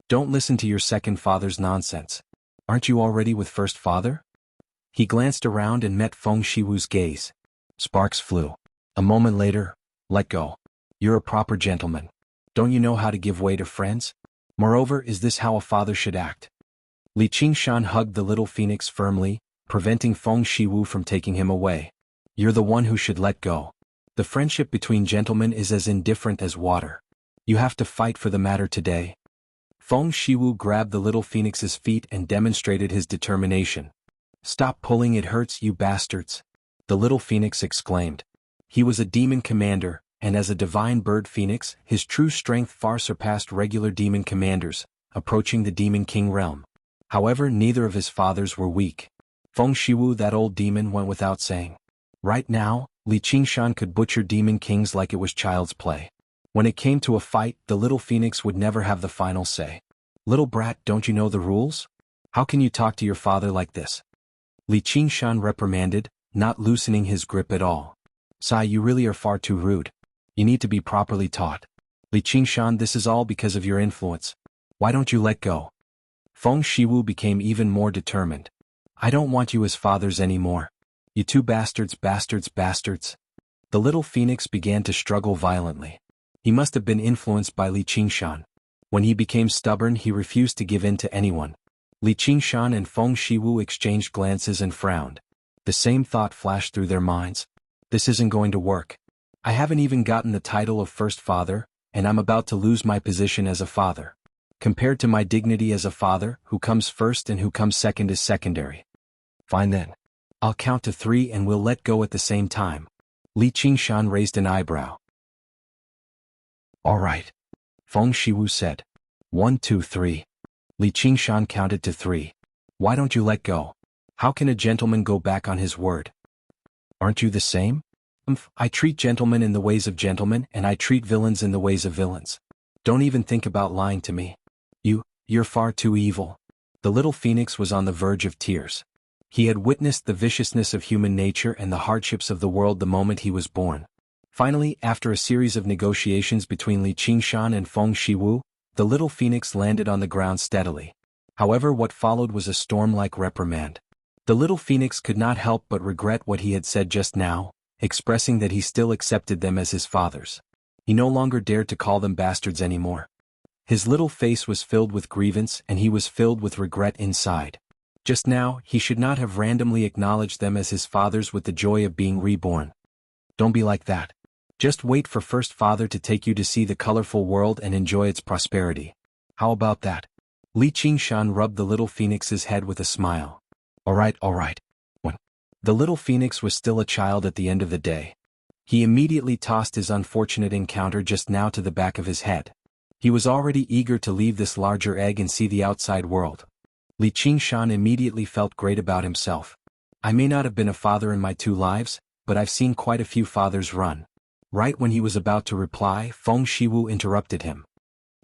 "Don't listen to your second father's nonsense. Aren't you already with first father?" He glanced around and met Feng Shiwu's gaze. Sparks flew. A moment later, "Let go. You're a proper gentleman. Don't you know how to give way to friends? Moreover, is this how a father should act?" Li Qingshan hugged the little phoenix firmly, preventing Feng Shiwu from taking him away. "You're the one who should let go. The friendship between gentlemen is as indifferent as water. You have to fight for the matter today." Feng Shiwu grabbed the little phoenix's feet and demonstrated his determination. "Stop pulling, it hurts, you bastards," the little phoenix exclaimed. He was a demon commander, and as a divine bird phoenix, his true strength far surpassed regular demon commanders, approaching the demon king realm. However, neither of his fathers were weak. Feng Shiwu, that old demon, went without saying. Right now, Li Qingshan could butcher demon kings like it was child's play. When it came to a fight, the little phoenix would never have the final say. "Little brat, don't you know the rules? How can you talk to your father like this?" Li Qingshan reprimanded, not loosening his grip at all. "Sai, you really are far too rude. You need to be properly taught. Li Qingshan, this is all because of your influence. Why don't you let go?" Feng Shiwu became even more determined. "I don't want you as fathers anymore. You two bastards, bastards, bastards." The little phoenix began to struggle violently. He must have been influenced by Li Qingshan. When he became stubborn, he refused to give in to anyone. Li Qingshan and Feng Shiwu exchanged glances and frowned. The same thought flashed through their minds. This isn't going to work. I haven't even gotten the title of first father, and I'm about to lose my position as a father. Compared to my dignity as a father, who comes first and who comes second is secondary. Fine then. I'll count to 3 and we'll let go at the same time. Li Qingshan raised an eyebrow. All right. Feng Shiwu said. 1, 2, 3. Li Qingshan counted to 3. Why don't you let go? How can a gentleman go back on his word? Aren't you the same? I treat gentlemen in the ways of gentlemen and I treat villains in the ways of villains. Don't even think about lying to me. You're far too evil. The little phoenix was on the verge of tears. He had witnessed the viciousness of human nature and the hardships of the world the moment he was born. Finally, after a series of negotiations between Li Qingshan and Feng Shiwu, the little phoenix landed on the ground steadily. However, what followed was a storm-like reprimand. The little phoenix could not help but regret what he had said just now, expressing that he still accepted them as his fathers. He no longer dared to call them bastards anymore. His little face was filled with grievance and he was filled with regret inside. Just now, he should not have randomly acknowledged them as his fathers with the joy of being reborn. Don't be like that. Just wait for first father to take you to see the colorful world and enjoy its prosperity. How about that? Li Qingshan rubbed the little phoenix's head with a smile. All right. When the little phoenix was still a child at the end of the day, he immediately tossed his unfortunate encounter just now to the back of his head. He was already eager to leave this larger egg and see the outside world. Li Qingshan immediately felt great about himself. I may not have been a father in my 2 lives, but I've seen quite a few fathers run. Right when he was about to reply, Feng Shiwu interrupted him.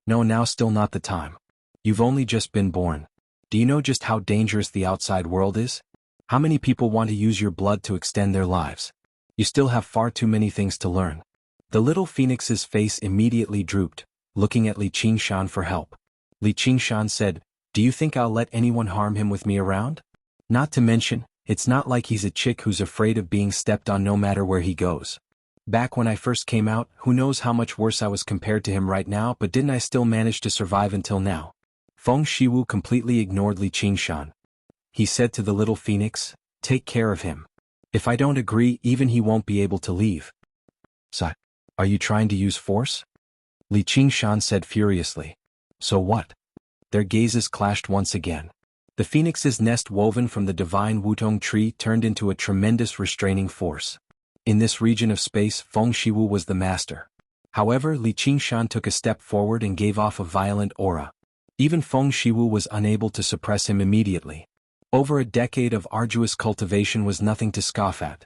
No, now still not the time. You've only just been born. Do you know just how dangerous the outside world is? How many people want to use your blood to extend their lives? You still have far too many things to learn. The little phoenix's face immediately drooped, looking at Li Qingshan for help. Li Qingshan said, "Do you think I'll let anyone harm him with me around? Not to mention, it's not like he's a chick who's afraid of being stepped on no matter where he goes. Back when I first came out, who knows how much worse I was compared to him right now, but didn't I still manage to survive until now?" Feng Shiwu completely ignored Li Qingshan. He said to the little phoenix, "Take care of him. If I don't agree, even he won't be able to leave." "So, are you trying to use force?" Li Qingshan said furiously. "So what?" Their gazes clashed once again. The phoenix's nest woven from the divine Wutong tree turned into a tremendous restraining force. In this region of space, Feng Shiwu was the master. However, Li Qingshan took a step forward and gave off a violent aura. Even Feng Shiwu was unable to suppress him immediately. Over a decade of arduous cultivation was nothing to scoff at.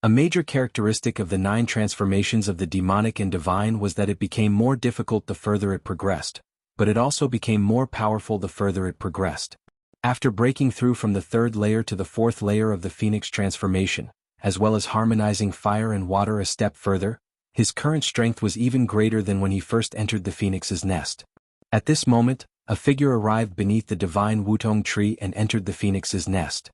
A major characteristic of the 9 transformations of the demonic and divine was that it became more difficult the further it progressed, but it also became more powerful the further it progressed. After breaking through from the 3rd layer to the 4th layer of the Phoenix transformation, as well as harmonizing fire and water a step further, his current strength was even greater than when he first entered the Phoenix's nest. At this moment, a figure arrived beneath the divine Wutong tree and entered the Phoenix's nest.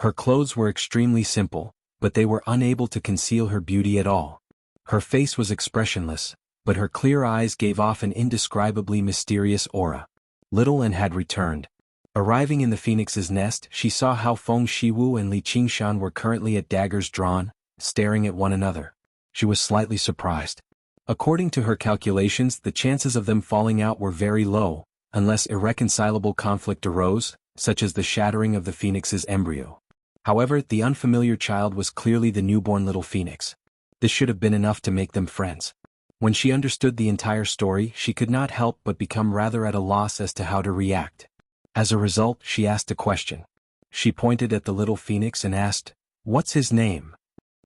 Her clothes were extremely simple, but they were unable to conceal her beauty at all. Her face was expressionless, but her clear eyes gave off an indescribably mysterious aura. Little An had returned. Arriving in the Phoenix's nest, she saw how Feng Shiwu and Li Qingshan were currently at daggers drawn, staring at one another. She was slightly surprised. According to her calculations, the chances of them falling out were very low, unless irreconcilable conflict arose, such as the shattering of the Phoenix's embryo. However, the unfamiliar child was clearly the newborn little Phoenix. This should have been enough to make them friends. When she understood the entire story, she could not help but become rather at a loss as to how to react. As a result, she asked a question. She pointed at the little Phoenix and asked, "What's his name?"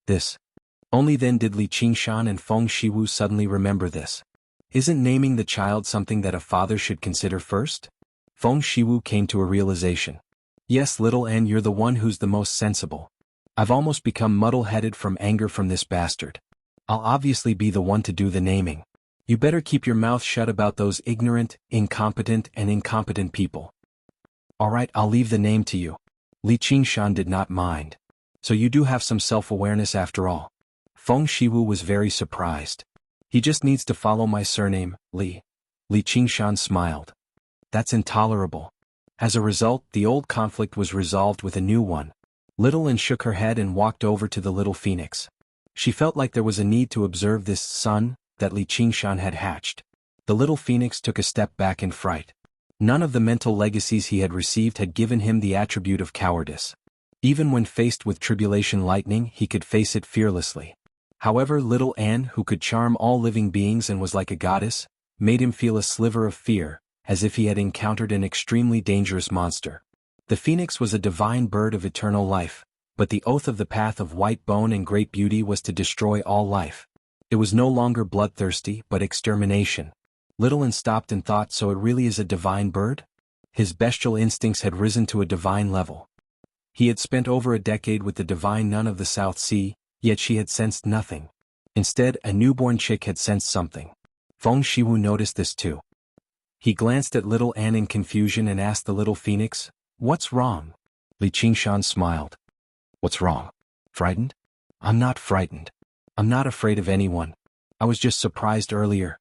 This. Only then did Li Qingshan and Feng Shiwu suddenly remember this. Isn't naming the child something that a father should consider first? Feng Shiwu came to a realization. Yes, little An, you're the one who's the most sensible. I've almost become muddle-headed from anger from this bastard. I'll obviously be the one to do the naming. You better keep your mouth shut about those ignorant, incompetent people. Alright, I'll leave the name to you. Li Qingshan did not mind. So you do have some self-awareness after all. Feng Shiwu was very surprised. He just needs to follow my surname, Li. Li Qingshan smiled. That's intolerable. As a result, the old conflict was resolved with a new one. Little An shook her head and walked over to the little Phoenix. She felt like there was a need to observe this son that Li Qingshan had hatched. The little Phoenix took a step back in fright. None of the mental legacies he had received had given him the attribute of cowardice. Even when faced with tribulation lightning, he could face it fearlessly. However, little An, who could charm all living beings and was like a goddess, made him feel a sliver of fear, as if he had encountered an extremely dangerous monster. The Phoenix was a divine bird of eternal life, but the oath of the path of white bone and great beauty was to destroy all life. It was no longer bloodthirsty, but extermination. Little An stopped and thought, so it really is a divine bird? His bestial instincts had risen to a divine level. He had spent over a decade with the divine nun of the South Sea, yet she had sensed nothing. Instead, a newborn chick had sensed something. Feng Shiwu noticed this too. He glanced at little An in confusion and asked the little Phoenix, "What's wrong?" Li Qingshan smiled. "What's wrong? Frightened?" "I'm not frightened. I'm not afraid of anyone. I was just surprised earlier."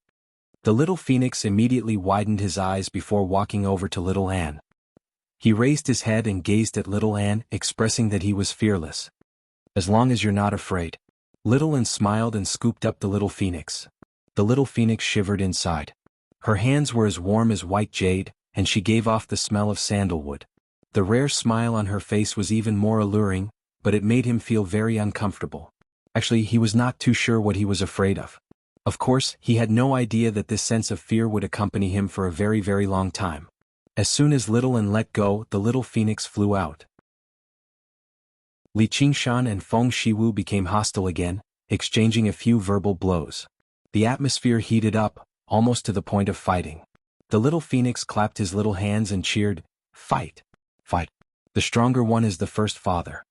The little Phoenix immediately widened his eyes before walking over to little An. He raised his head and gazed at little An, expressing that he was fearless. "As long as you're not afraid." Little An smiled and scooped up the little Phoenix. The little Phoenix shivered inside. Her hands were as warm as white jade, and she gave off the smell of sandalwood. The rare smile on her face was even more alluring, but it made him feel very uncomfortable. Actually, he was not too sure what he was afraid of. Of course, he had no idea that this sense of fear would accompany him for a very, very long time. As soon as little An let go, the little Phoenix flew out. Li Qingshan and Feng Shiwu became hostile again, exchanging a few verbal blows. The atmosphere heated up, almost to the point of fighting. The little Phoenix clapped his little hands and cheered, "Fight! Fight! The stronger one is the first father."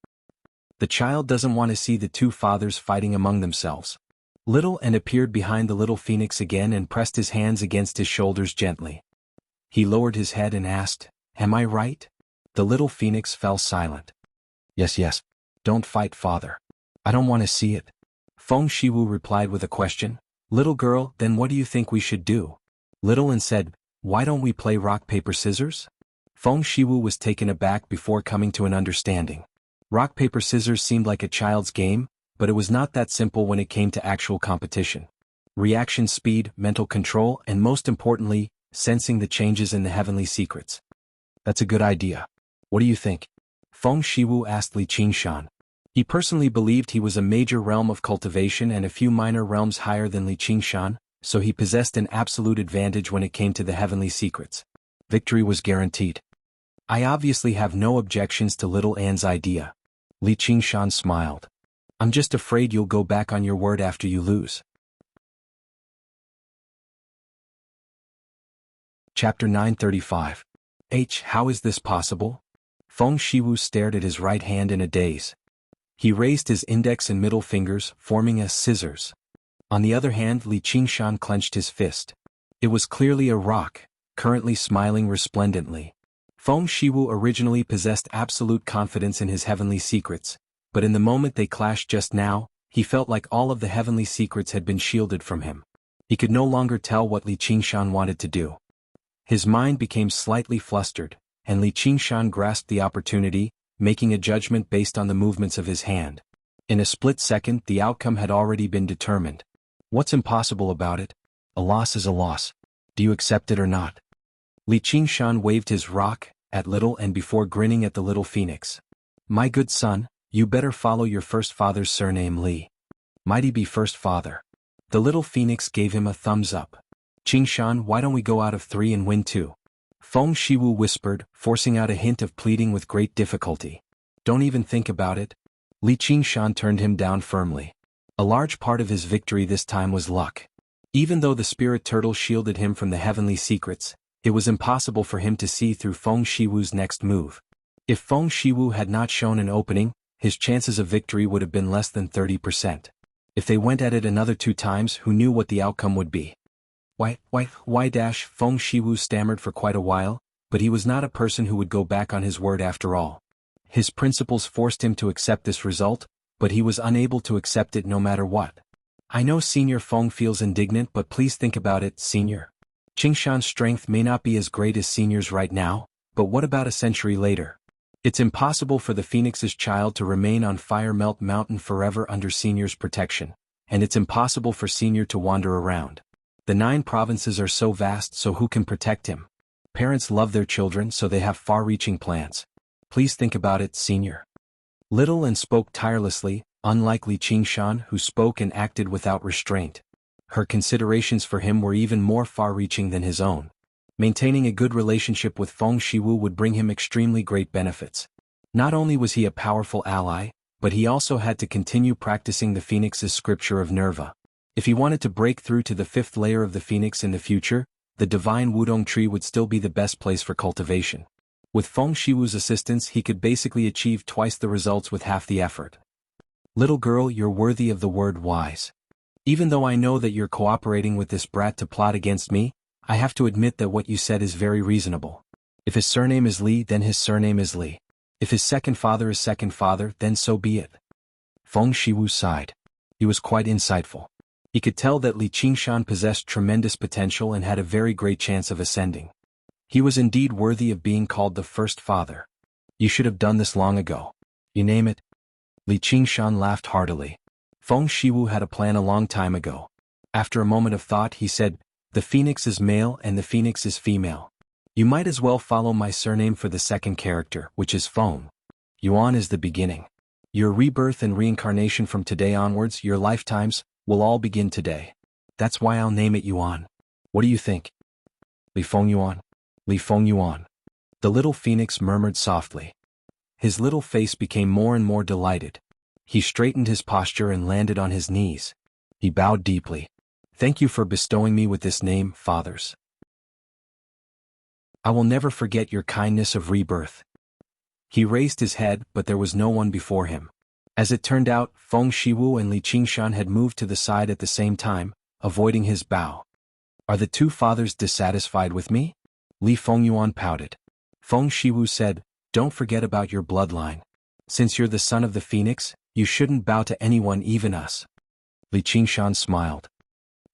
The child doesn't want to see the two fathers fighting among themselves. Little An appeared behind the little Phoenix again and pressed his hands against his shoulders gently. He lowered his head and asked, "Am I right?" The little Phoenix fell silent. Yes. Don't fight, father. I don't want to see it." Feng Shiwu replied with a question. "Little girl, then what do you think we should do?" Little An said, "Why don't we play rock, paper, scissors?" Feng Shiwu was taken aback before coming to an understanding. Rock, paper, scissors seemed like a child's game, but it was not that simple when it came to actual competition. Reaction speed, mental control, and most importantly, sensing the changes in the heavenly secrets. "That's a good idea. What do you think?" Feng Shiwu asked Li Qingshan. He personally believed he was a major realm of cultivation and a few minor realms higher than Li Qingshan, so he possessed an absolute advantage when it came to the heavenly secrets. Victory was guaranteed. "I obviously have no objections to little An's idea." Li Qingshan smiled. I'm just afraid you'll go back on your word after you lose. Chapter 935. How is this possible? Feng Shiwu stared at his right hand in a daze. He raised his index and middle fingers, forming as scissors. On the other hand, Li Qingshan clenched his fist. It was clearly a rock, currently smiling resplendently. Feng Shiwu originally possessed absolute confidence in his heavenly secrets, but in the moment they clashed just now, he felt like all of the heavenly secrets had been shielded from him. He could no longer tell what Li Qingshan wanted to do. His mind became slightly flustered, and Li Qingshan grasped the opportunity, making a judgment based on the movements of his hand. In a split second, the outcome had already been determined. What's impossible about it? A loss is a loss. Do you accept it or not? Li Qingshan waved his rock at Little and before grinning at the little phoenix. My good son, you better follow your first father's surname Li. Mighty be first father. The little phoenix gave him a thumbs up. Qingshan, why don't we go out of 3 and win 2? Feng Shiwu whispered, forcing out a hint of pleading with great difficulty. Don't even think about it. Li Qingshan turned him down firmly. A large part of his victory this time was luck. Even though the spirit turtle shielded him from the heavenly secrets, it was impossible for him to see through Feng Shiwu's next move. If Feng Shiwu had not shown an opening, his chances of victory would have been less than 30%. If they went at it another 2 times, who knew what the outcome would be? Why, Feng Shiwu stammered for quite a while, but he was not a person who would go back on his word after all. His principles forced him to accept this result, but he was unable to accept it no matter what. I know Senior Feng feels indignant, but please think about it, Senior. Qingshan's strength may not be as great as Senior's right now, but what about a century later? It's impossible for the Phoenix's child to remain on Fire Melt Mountain forever under Senior's protection, and it's impossible for Senior to wander around. The 9 provinces are so vast, so who can protect him? Parents love their children, so they have far-reaching plans. Please think about it, Senior. Little and spoke tirelessly, unlike Li Qingshan, who spoke and acted without restraint. Her considerations for him were even more far-reaching than his own. Maintaining a good relationship with Feng Shiwu would bring him extremely great benefits. Not only was he a powerful ally, but he also had to continue practicing the Phoenix's scripture of Nerva. If he wanted to break through to the 5th layer of the Phoenix in the future, the divine Wudong tree would still be the best place for cultivation. With Feng Shiwu's assistance, he could basically achieve twice the results with half the effort. Little girl, you're worthy of the word wise. Even though I know that you're cooperating with this brat to plot against me, I have to admit that what you said is very reasonable. If his surname is Li, then his surname is Li. If his second father is second father, then so be it. Feng Shiwu sighed. He was quite insightful. He could tell that Li Qingshan possessed tremendous potential and had a very great chance of ascending. He was indeed worthy of being called the first father. You should have done this long ago. You name it? Li Qingshan laughed heartily. Feng Shiwu had a plan a long time ago. After a moment of thought, he said, the Phoenix is male and the Phoenix is female. You might as well follow my surname for the second character, which is Feng. Yuan is the beginning. Your rebirth and reincarnation from today onwards, your lifetimes, will all begin today. That's why I'll name it Yuan. What do you think? Li Feng Yuan? Li Feng Yuan. The little phoenix murmured softly. His little face became more and more delighted. He straightened his posture and landed on his knees. He bowed deeply. Thank you for bestowing me with this name, fathers. I will never forget your kindness of rebirth. He raised his head, but there was no one before him. As it turned out, Feng Shiwu and Li Qingshan had moved to the side at the same time, avoiding his bow. Are the 2 fathers dissatisfied with me? Li Feng Yuan pouted. Feng Shiwu said, don't forget about your bloodline. Since you're the son of the Phoenix, you shouldn't bow to anyone, even us. Li Qingshan smiled.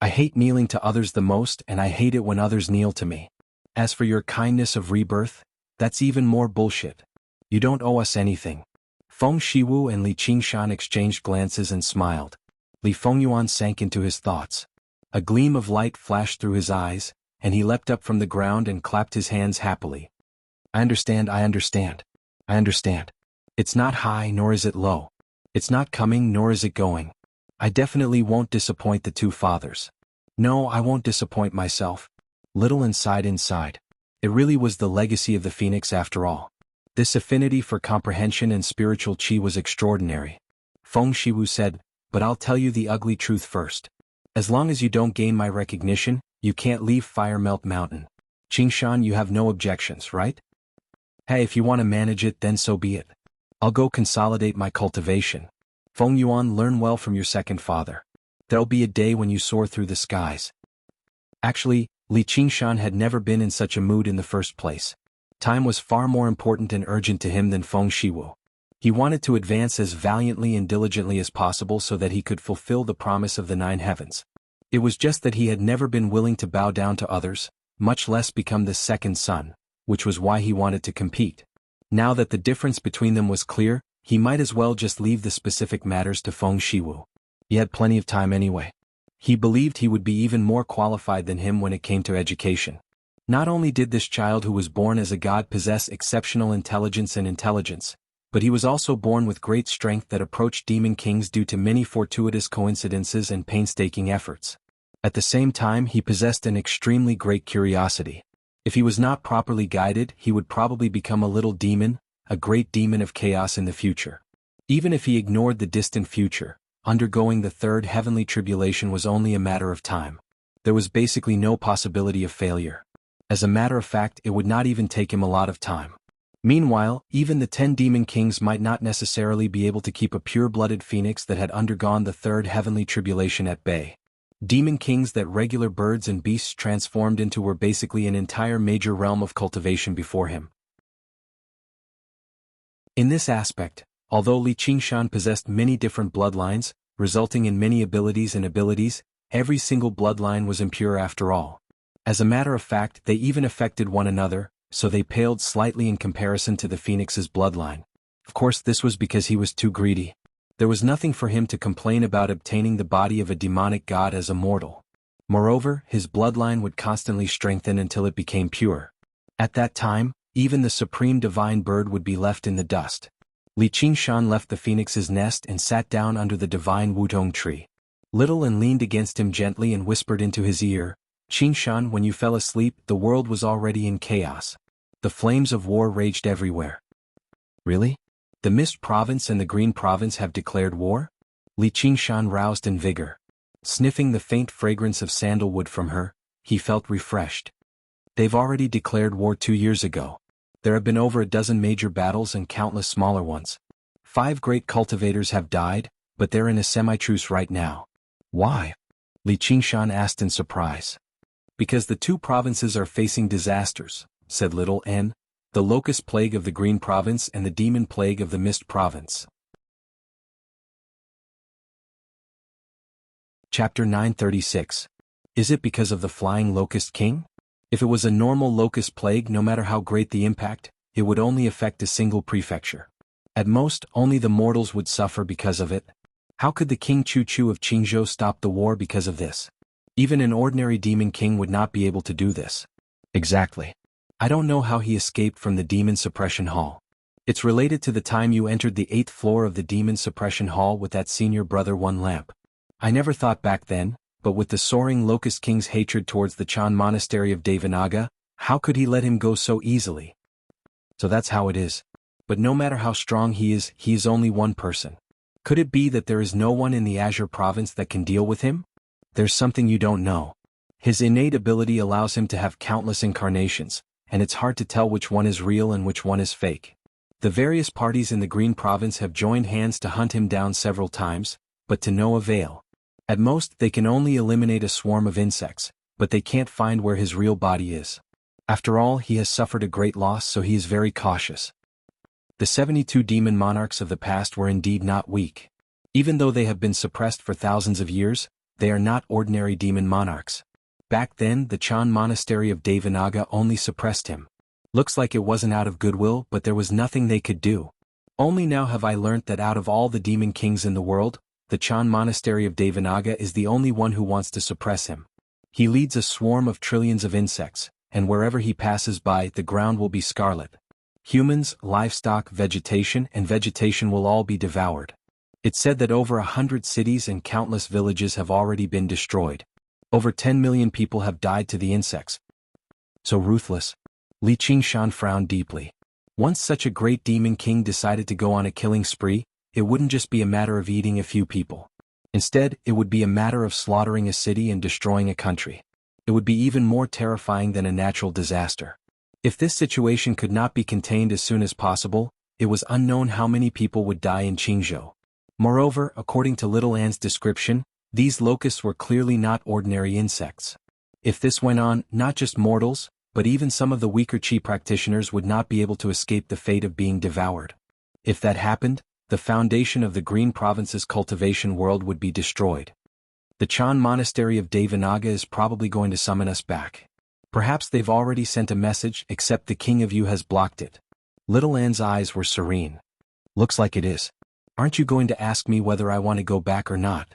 I hate kneeling to others the most, and I hate it when others kneel to me. As for your kindness of rebirth, that's even more bullshit. You don't owe us anything. Feng Shiwu and Li Qingshan exchanged glances and smiled. Li Feng Yuan sank into his thoughts. A gleam of light flashed through his eyes, and he leapt up from the ground and clapped his hands happily. I understand. It's not high nor is it low. It's not coming nor is it going. I definitely won't disappoint the 2 fathers. No, I won't disappoint myself. Little and sighed inside. It really was the legacy of the Phoenix after all. This affinity for comprehension and spiritual chi was extraordinary. Feng Shiwu said, "But I'll tell you the ugly truth first. As long as you don't gain my recognition, you can't leave Fire Melt Mountain. Qingshan, you have no objections, right? Hey, if you want to manage it, then so be it. I'll go consolidate my cultivation. Feng Yuan, learn well from your second father. There'll be a day when you soar through the skies." Actually, Li Qingshan had never been in such a mood in the first place. Time was far more important and urgent to him than Feng Shiwu. He wanted to advance as valiantly and diligently as possible so that he could fulfill the promise of the 9 heavens. It was just that he had never been willing to bow down to others, much less become the second son, which was why he wanted to compete. Now that the difference between them was clear, he might as well just leave the specific matters to Feng Shiwu. He had plenty of time anyway. He believed he would be even more qualified than him when it came to education. Not only did this child who was born as a god possess exceptional intelligence, but he was also born with great strength that approached demon kings due to many fortuitous coincidences and painstaking efforts. At the same time, he possessed an extremely great curiosity. If he was not properly guided, he would probably become a little demon, a great demon of chaos in the future. Even if he ignored the distant future, undergoing the 3rd heavenly tribulation was only a matter of time. There was basically no possibility of failure. As a matter of fact, it would not even take him a lot of time. Meanwhile, even the 10 demon kings might not necessarily be able to keep a pure-blooded phoenix that had undergone the 3rd heavenly tribulation at bay. Demon kings that regular birds and beasts transformed into were basically an entire major realm of cultivation before him. In this aspect, although Li Qingshan possessed many different bloodlines, resulting in many abilities, every single bloodline was impure after all. As a matter of fact, they even affected one another, so they paled slightly in comparison to the phoenix's bloodline. Of course, this was because he was too greedy. There was nothing for him to complain about obtaining the body of a demonic god as a mortal. Moreover, his bloodline would constantly strengthen until it became pure. At that time, even the supreme divine bird would be left in the dust. Li Qingshan left the phoenix's nest and sat down under the divine Wutong tree. Little and leaned against him gently and whispered into his ear, "Qingshan, when you fell asleep, the world was already in chaos. The flames of war raged everywhere." "Really? The Mist Province and the Green Province have declared war?" Li Qingshan roused in vigor. Sniffing the faint fragrance of sandalwood from her, he felt refreshed. "They've already declared war 2 years ago. There have been over a dozen major battles and countless smaller ones. 5 great cultivators have died, but they're in a semi-truce right now." "Why?" Li Qingshan asked in surprise. "Because the 2 provinces are facing disasters," said Little N, "the locust plague of the Green Province and the demon plague of the Mist Province." Chapter 936. Is it because of the Flying Locust King? If it was a normal locust plague, no matter how great the impact, it would only affect a single prefecture. At most, only the mortals would suffer because of it. How could the King Chu of Qingzhou stop the war because of this? Even an ordinary demon king would not be able to do this. Exactly. I don't know how he escaped from the Demon Suppression Hall. It's related to the time you entered the 8th floor of the Demon Suppression Hall with that senior brother One Lamp. I never thought back then, but with the soaring Locust King's hatred towards the Chan Monastery of Devanaga, how could he let him go so easily? So that's how it is. But no matter how strong he is only one person. Could it be that there is no one in the Azure Province that can deal with him? There's something you don't know. His innate ability allows him to have countless incarnations, and it's hard to tell which one is real and which one is fake. The various parties in the Green Province have joined hands to hunt him down several times, but to no avail. At most, they can only eliminate a swarm of insects, but they can't find where his real body is. After all, he has suffered a great loss, so he is very cautious. The 72 demon monarchs of the past were indeed not weak. Even though they have been suppressed for thousands of years, they are not ordinary demon monarchs. Back then, the Chan Monastery of Devanaga only suppressed him. Looks like it wasn't out of goodwill, but there was nothing they could do. Only now have I learnt that out of all the demon kings in the world, the Chan Monastery of Devanaga is the only one who wants to suppress him. He leads a swarm of trillions of insects, and wherever he passes by, the ground will be scarlet. Humans, livestock, vegetation will all be devoured. It's said that over 100 cities and countless villages have already been destroyed. Over 10 million people have died to the insects. So ruthless. Li Qingshan frowned deeply. Once such a great demon king decided to go on a killing spree, it wouldn't just be a matter of eating a few people. Instead, it would be a matter of slaughtering a city and destroying a country. It would be even more terrifying than a natural disaster. If this situation could not be contained as soon as possible, it was unknown how many people would die in Qingzhou. Moreover, according to Little Anne's description, these locusts were clearly not ordinary insects. If this went on, not just mortals, but even some of the weaker qi practitioners would not be able to escape the fate of being devoured. If that happened, the foundation of the Green Province's cultivation world would be destroyed. The Chan Monastery of Devanaga is probably going to summon us back. Perhaps they've already sent a message, except the King of Yu has blocked it. Little Anne's eyes were serene. Looks like it is. Aren't you going to ask me whether I want to go back or not?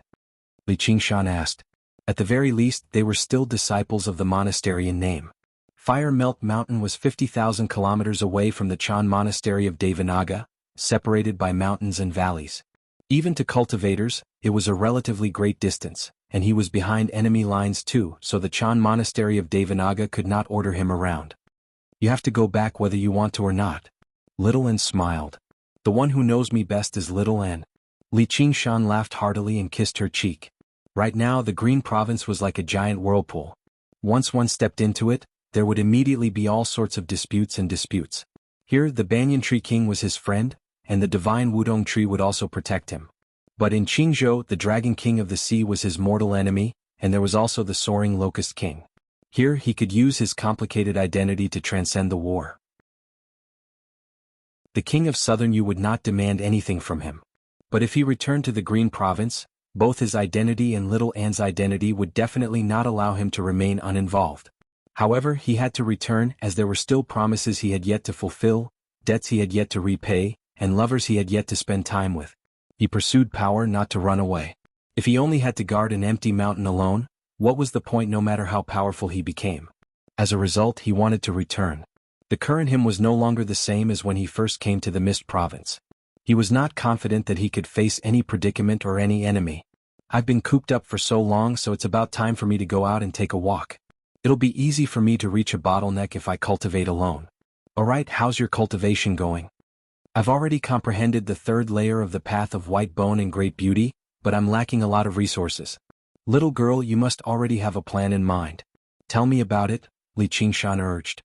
Li Qingshan asked. At the very least, they were still disciples of the monastery in name. Fire Melt Mountain was 50,000 kilometers away from the Chan Monastery of Devanaga, separated by mountains and valleys. Even to cultivators, it was a relatively great distance, and he was behind enemy lines too, so the Chan Monastery of Devanaga could not order him around. You have to go back whether you want to or not. Little Anne smiled. The one who knows me best is Little Anne. Li Qingshan laughed heartily and kissed her cheek. Right now the Green Province was like a giant whirlpool. Once one stepped into it, there would immediately be all sorts of disputes. Here the Banyan Tree King was his friend, and the divine Wudong Tree would also protect him. But in Qingzhou the Dragon King of the Sea was his mortal enemy, and there was also the Soaring Locust King. Here he could use his complicated identity to transcend the war. The King of Southern Yu would not demand anything from him. But if he returned to the Green Province, both his identity and Little Anne's identity would definitely not allow him to remain uninvolved. However, he had to return as there were still promises he had yet to fulfill, debts he had yet to repay, and lovers he had yet to spend time with. He pursued power not to run away. If he only had to guard an empty mountain alone, what was the point no matter how powerful he became? As a result, he wanted to return. The current him was no longer the same as when he first came to the Mist Province. He was not confident that he could face any predicament or any enemy. I've been cooped up for so long, so it's about time for me to go out and take a walk. It'll be easy for me to reach a bottleneck if I cultivate alone. Alright, how's your cultivation going? I've already comprehended the third layer of the path of white bone and great beauty, but I'm lacking a lot of resources. Little girl, you must already have a plan in mind. Tell me about it, Li Qingshan urged.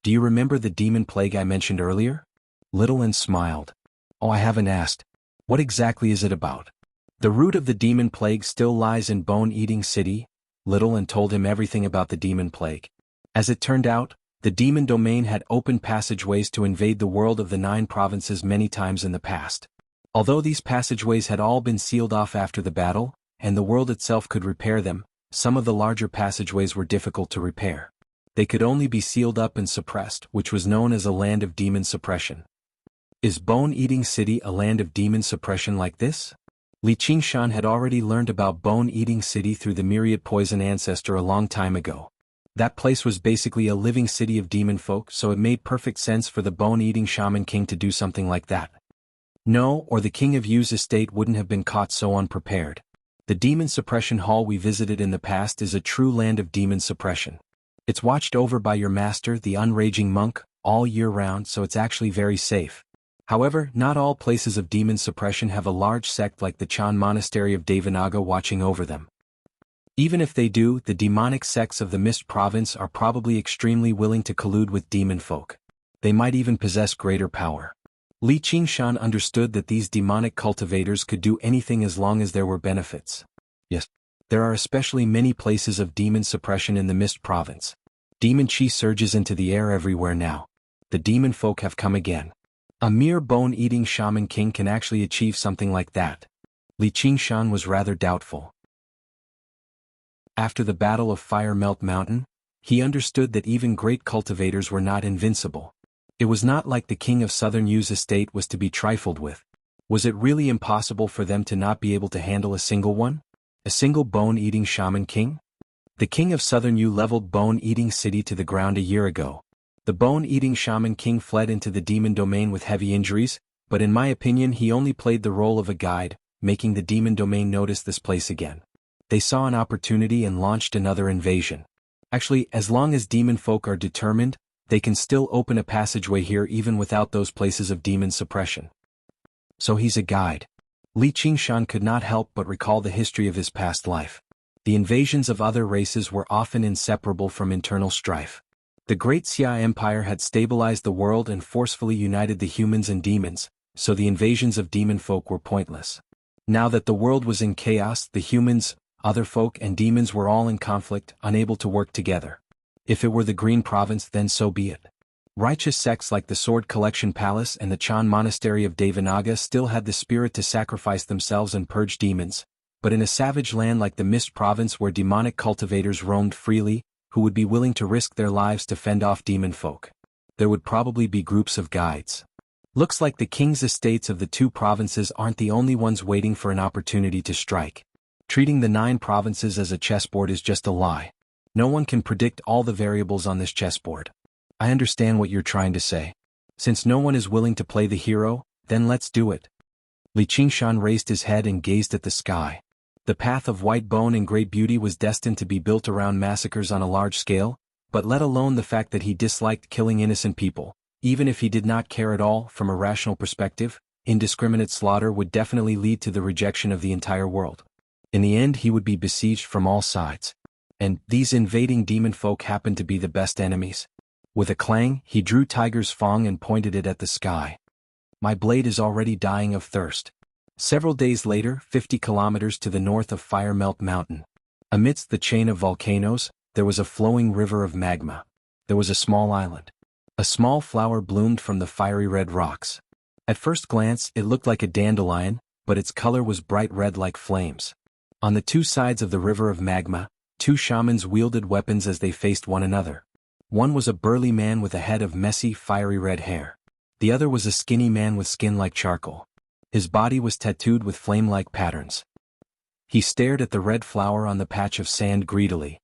Do you remember the demon plague I mentioned earlier? Little Anne smiled. Oh, I haven't asked. What exactly is it about? The root of the demon plague still lies in Bone-Eating City. Little Anne told him everything about the demon plague. As it turned out, the demon domain had opened passageways to invade the world of the 9 provinces many times in the past. Although these passageways had all been sealed off after the battle, and the world itself could repair them, some of the larger passageways were difficult to repair. They could only be sealed up and suppressed, which was known as a land of demon suppression. Is Bone-Eating City a land of demon suppression like this? Li Qingshan had already learned about Bone-Eating City through the myriad poison ancestor a long time ago. That place was basically a living city of demon folk, so it made perfect sense for the Bone-Eating Shaman King to do something like that. No, or the King of Yu's estate wouldn't have been caught so unprepared. The Demon Suppression Hall we visited in the past is a true land of demon suppression. It's watched over by your master, the Unraging Monk, all year round, so it's actually very safe. However, not all places of demon suppression have a large sect like the Chan Monastery of Devanaga watching over them. Even if they do, the demonic sects of the Mist Province are probably extremely willing to collude with demon folk. They might even possess greater power. Li Qingshan understood that these demonic cultivators could do anything as long as there were benefits. Yes, there are especially many places of demon suppression in the Mist Province. Demon chi surges into the air everywhere now. The demon folk have come again. A mere bone-eating shaman king can actually achieve something like that. Li Qingshan was rather doubtful. After the Battle of Fire Melt Mountain, he understood that even great cultivators were not invincible. It was not like the King of Southern Yu's estate was to be trifled with. Was it really impossible for them to not be able to handle a single one? A single bone-eating shaman king? The King of Southern Yu leveled Bone-Eating City to the ground a year ago. The bone-eating shaman king fled into the demon domain with heavy injuries, but in my opinion he only played the role of a guide, making the demon domain notice this place again. They saw an opportunity and launched another invasion. Actually, as long as demon folk are determined, they can still open a passageway here even without those places of demon suppression. So he's a guide. Li Qingshan could not help but recall the history of his past life. The invasions of other races were often inseparable from internal strife. The Great Xia Empire had stabilized the world and forcefully united the humans and demons, so the invasions of demon folk were pointless. Now that the world was in chaos, the humans, other folk and demons were all in conflict, unable to work together. If it were the Green Province, then so be it. Righteous sects like the Sword Collection Palace and the Chan Monastery of Devanaga still had the spirit to sacrifice themselves and purge demons, but in a savage land like the Mist Province where demonic cultivators roamed freely, who would be willing to risk their lives to fend off demon folk? There would probably be groups of guides. Looks like the king's estates of the two provinces aren't the only ones waiting for an opportunity to strike. Treating the 9 provinces as a chessboard is just a lie. No one can predict all the variables on this chessboard. I understand what you're trying to say. Since no one is willing to play the hero, then let's do it. Li Qingshan raised his head and gazed at the sky. The path of white bone and great beauty was destined to be built around massacres on a large scale, but let alone the fact that he disliked killing innocent people, even if he did not care at all from a rational perspective, indiscriminate slaughter would definitely lead to the rejection of the entire world. In the end he would be besieged from all sides. And these invading demon folk happened to be the best enemies. With a clang, he drew Tiger's Fang and pointed it at the sky. My blade is already dying of thirst. Several days later, 50 kilometers to the north of Firemelt Mountain. Amidst the chain of volcanoes, there was a flowing river of magma. There was a small island. A small flower bloomed from the fiery red rocks. At first glance, it looked like a dandelion, but its color was bright red like flames. On the two sides of the river of magma, 2 shamans wielded weapons as they faced one another. One was a burly man with a head of messy, fiery red hair. The other was a skinny man with skin like charcoal. His body was tattooed with flame-like patterns. He stared at the red flower on the patch of sand greedily.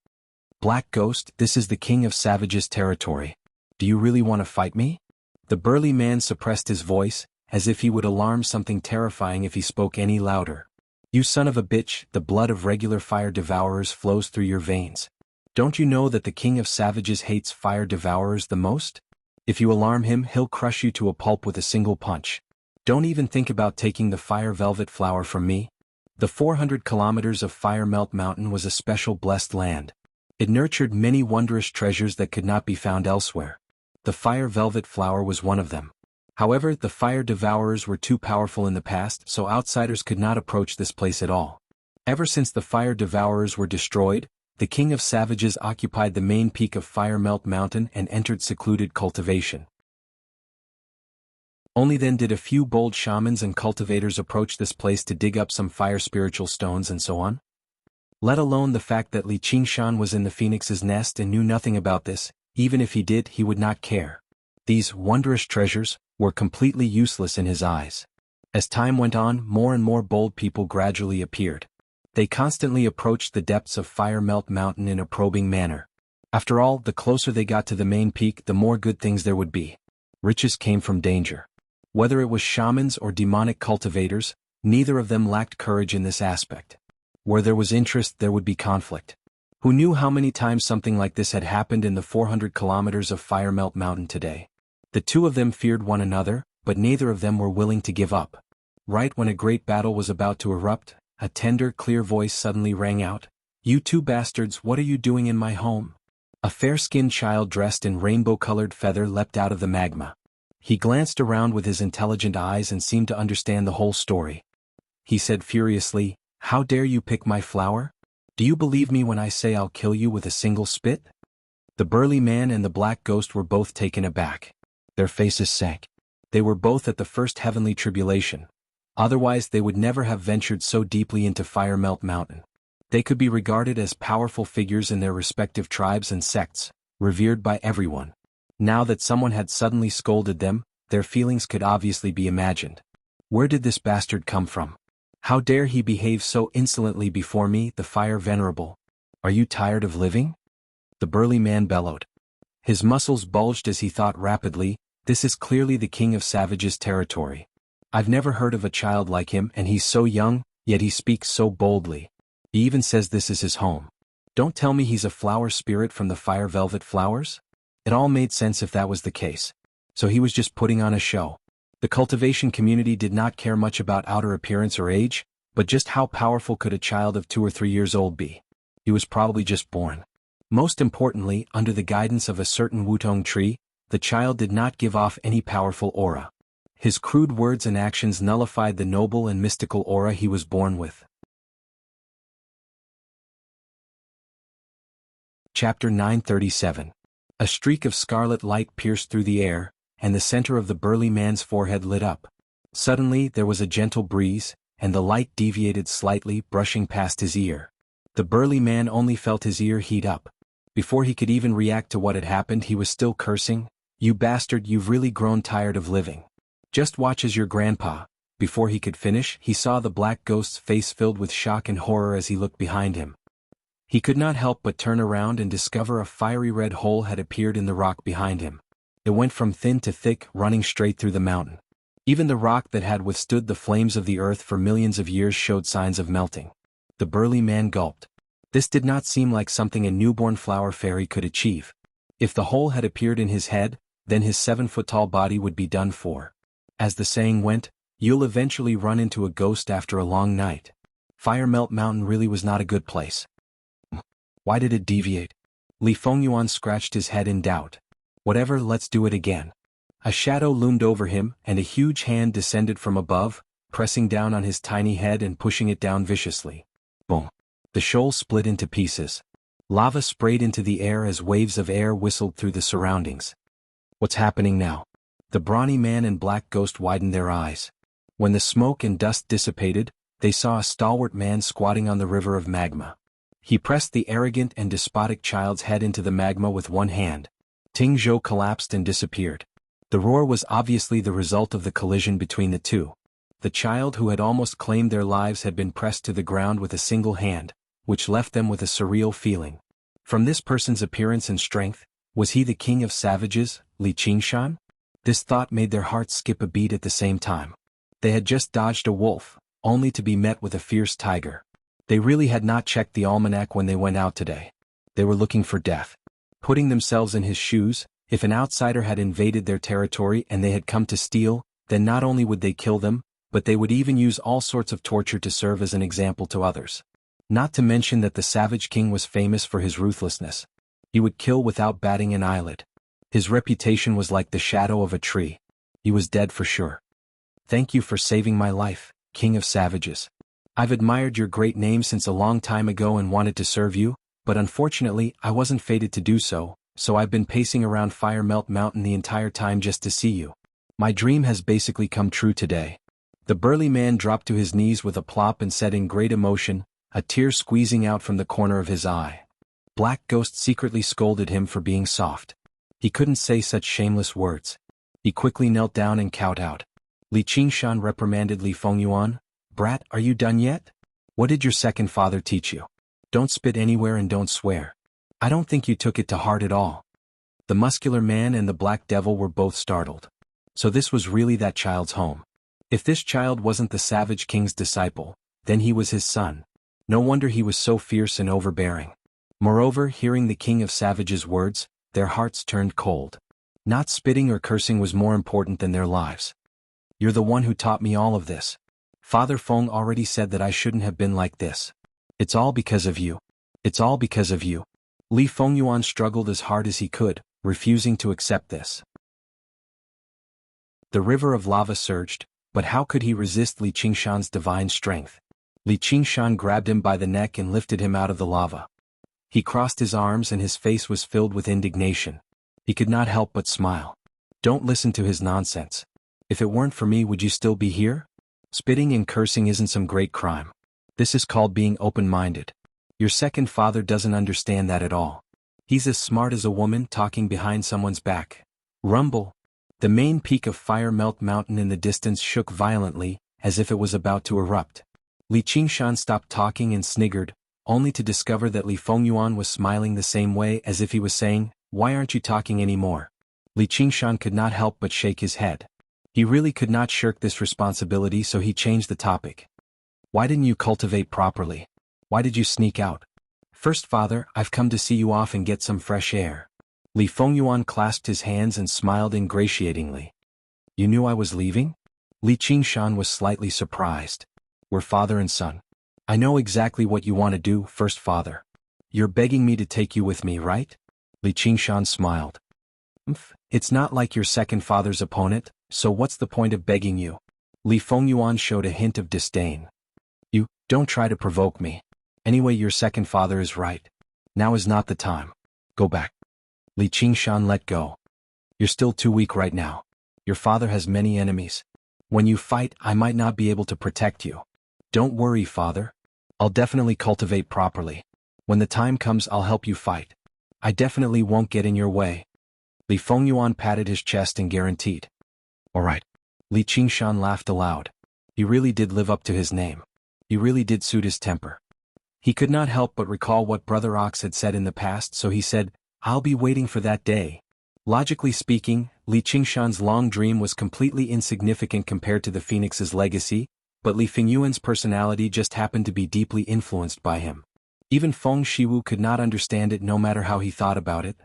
Black Ghost, this is the King of Savages' territory. Do you really want to fight me? The burly man suppressed his voice, as if he would alarm something terrifying if he spoke any louder. You son of a bitch, the blood of regular fire devourers flows through your veins. Don't you know that the King of Savages hates fire devourers the most? If you alarm him, he'll crush you to a pulp with a single punch. Don't even think about taking the fire velvet flower from me. The 400 kilometers of Firemelt Mountain was a special blessed land. It nurtured many wondrous treasures that could not be found elsewhere. The fire velvet flower was one of them. However, the fire devourers were too powerful in the past, so outsiders could not approach this place at all. Ever since the fire devourers were destroyed, the King of Savages occupied the main peak of Firemelt Mountain and entered secluded cultivation. Only then did a few bold shamans and cultivators approach this place to dig up some fire spiritual stones and so on. Let alone the fact that Li Qingshan was in the phoenix's nest and knew nothing about this, even if he did he would not care. These wondrous treasures were completely useless in his eyes. As time went on, more and more bold people gradually appeared. They constantly approached the depths of Firemelt Mountain in a probing manner. After all, the closer they got to the main peak, the more good things there would be. Riches came from danger. Whether it was shamans or demonic cultivators, neither of them lacked courage in this aspect. Where there was interest, there would be conflict. Who knew how many times something like this had happened in the 400 kilometers of Firemelt Mountain today? The two of them feared one another, but neither of them were willing to give up. Right when a great battle was about to erupt, a tender, clear voice suddenly rang out. You two bastards, what are you doing in my home? A fair-skinned child dressed in rainbow-colored feather leapt out of the magma. He glanced around with his intelligent eyes and seemed to understand the whole story. He said furiously, How dare you pick my flower? Do you believe me when I say I'll kill you with a single spit? The burly man and the black ghost were both taken aback. Their faces sank. They were both at the first heavenly tribulation. Otherwise they would never have ventured so deeply into Firemelt Mountain. They could be regarded as powerful figures in their respective tribes and sects, revered by everyone. Now that someone had suddenly scolded them, their feelings could obviously be imagined. Where did this bastard come from? How dare he behave so insolently before me, the Fire Venerable? Are you tired of living? The burly man bellowed. His muscles bulged as he thought rapidly, this is clearly the King of Savages' territory. I've never heard of a child like him, and he's so young, yet he speaks so boldly. He even says this is his home. Don't tell me he's a flower spirit from the fire velvet flowers? It all made sense if that was the case. So he was just putting on a show. The cultivation community did not care much about outer appearance or age, but just how powerful could a child of 2 or 3 years old be? He was probably just born. Most importantly, under the guidance of a certain Wutong tree, the child did not give off any powerful aura. His crude words and actions nullified the noble and mystical aura he was born with. Chapter 937. A streak of scarlet light pierced through the air, and the center of the burly man's forehead lit up. Suddenly there was a gentle breeze, and the light deviated slightly, brushing past his ear. The burly man only felt his ear heat up. Before he could even react to what had happened, he was still cursing, "You bastard, you've really grown tired of living. Just watch as your grandpa." Before he could finish, he saw the black ghost's face filled with shock and horror as he looked behind him. He could not help but turn around and discover a fiery red hole had appeared in the rock behind him. It went from thin to thick, running straight through the mountain. Even the rock that had withstood the flames of the earth for millions of years showed signs of melting. The burly man gulped. This did not seem like something a newborn flower fairy could achieve. If the hole had appeared in his head, then his 7-foot-tall body would be done for. As the saying went, you'll eventually run into a ghost after a long night. Fire Melt Mountain really was not a good place. Why did it deviate? Li Fengyuan scratched his head in doubt. Whatever, let's do it again. A shadow loomed over him, and a huge hand descended from above, pressing down on his tiny head and pushing it down viciously. Boom. The shoal split into pieces. Lava sprayed into the air as waves of air whistled through the surroundings. What's happening now? The brawny man and black ghost widened their eyes. When the smoke and dust dissipated, they saw a stalwart man squatting on the river of magma. He pressed the arrogant and despotic child's head into the magma with one hand. Ting Zhou collapsed and disappeared. The roar was obviously the result of the collision between the two. The child who had almost claimed their lives had been pressed to the ground with a single hand, which left them with a surreal feeling. From this person's appearance and strength, was he the king of savages, Li Qingshan? This thought made their hearts skip a beat at the same time. They had just dodged a wolf, only to be met with a fierce tiger. They really had not checked the almanac when they went out today. They were looking for death. Putting themselves in his shoes, if an outsider had invaded their territory and they had come to steal, then not only would they kill them, but they would even use all sorts of torture to serve as an example to others. Not to mention that the Savage King was famous for his ruthlessness. He would kill without batting an eyelid. His reputation was like the shadow of a tree. He was dead for sure. Thank you for saving my life, King of Savages. I've admired your great name since a long time ago and wanted to serve you, but unfortunately I wasn't fated to do so, so I've been pacing around Fire Melt Mountain the entire time just to see you. My dream has basically come true today. The burly man dropped to his knees with a plop and said in great emotion, a tear squeezing out from the corner of his eye. Black Ghost secretly scolded him for being soft. He couldn't say such shameless words. He quickly knelt down and kowed out. Li Qingshan reprimanded Li Fengyuan. Brat, are you done yet? What did your second father teach you? Don't spit anywhere and don't swear. I don't think you took it to heart at all. The muscular man and the black devil were both startled. So this was really that child's home. If this child wasn't the Savage King's disciple, then he was his son. No wonder he was so fierce and overbearing. Moreover, hearing the King of Savage's words, their hearts turned cold. Not spitting or cursing was more important than their lives. You're the one who taught me all of this. Father Feng already said that I shouldn't have been like this. It's all because of you. It's all because of you. Li Fengyuan struggled as hard as he could, refusing to accept this. The river of lava surged, but how could he resist Li Qingshan's divine strength? Li Qingshan grabbed him by the neck and lifted him out of the lava. He crossed his arms and his face was filled with indignation. He could not help but smile. Don't listen to his nonsense. If it weren't for me, would you still be here? Spitting and cursing isn't some great crime. This is called being open-minded. Your second father doesn't understand that at all. He's as smart as a woman talking behind someone's back. Rumble. The main peak of Fire Melt Mountain in the distance shook violently, as if it was about to erupt. Li Qingshan stopped talking and sniggered, only to discover that Li Fengyuan was smiling the same way as if he was saying, why aren't you talking anymore? Li Qingshan could not help but shake his head. He really could not shirk this responsibility, so he changed the topic. Why didn't you cultivate properly? Why did you sneak out? First father, I've come to see you off and get some fresh air. Li Fengyuan clasped his hands and smiled ingratiatingly. You knew I was leaving? Li Qingshan was slightly surprised. We're father and son. I know exactly what you want to do, first father. You're begging me to take you with me, right? Li Qingshan smiled. It's not like your second father's opponent, so what's the point of begging you? Li Fengyuan showed a hint of disdain. You, don't try to provoke me. Anyway, your second father is right. Now is not the time. Go back. Li Qingshan let go. You're still too weak right now. Your father has many enemies. When you fight, I might not be able to protect you. Don't worry, father. I'll definitely cultivate properly. When the time comes, I'll help you fight. I definitely won't get in your way. Li Fengyuan patted his chest and guaranteed. All right. Li Qingshan laughed aloud. He really did live up to his name. He really did suit his temper. He could not help but recall what Brother Ox had said in the past, so he said, I'll be waiting for that day. Logically speaking, Li Qingshan's long dream was completely insignificant compared to the Phoenix's legacy, but Li Fengyuan's personality just happened to be deeply influenced by him. Even Feng Shiwu could not understand it no matter how he thought about it.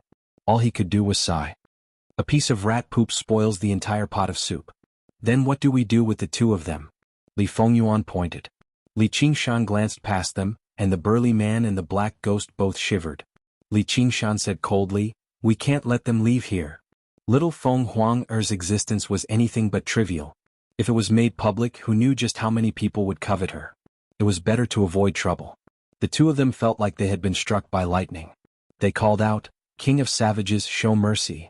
All he could do was sigh. A piece of rat poop spoils the entire pot of soup. Then what do we do with the two of them? Li Fengyuan pointed. Li Qingshan glanced past them, and the burly man and the black ghost both shivered. Li Qingshan said coldly, We can't let them leave here. Little Feng Huang'er's existence was anything but trivial. If it was made public, who knew just how many people would covet her? It was better to avoid trouble. The two of them felt like they had been struck by lightning. They called out, King of Savages, show mercy.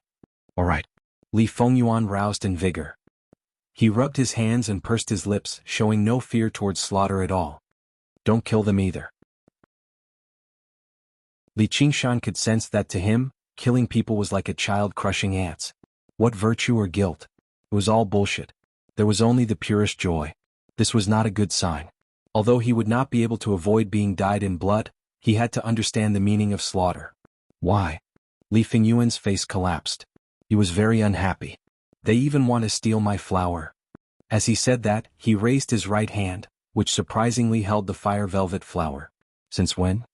All right. Li Fengyuan roused in vigor. He rubbed his hands and pursed his lips, showing no fear towards slaughter at all. Don't kill them either. Li Qingshan could sense that to him, killing people was like a child crushing ants. What virtue or guilt? It was all bullshit. There was only the purest joy. This was not a good sign. Although he would not be able to avoid being dyed in blood, he had to understand the meaning of slaughter. Why? Li Fengyuan's face collapsed. He was very unhappy. They even want to steal my flower. As he said that, he raised his right hand, which surprisingly held the fire velvet flower. Since when?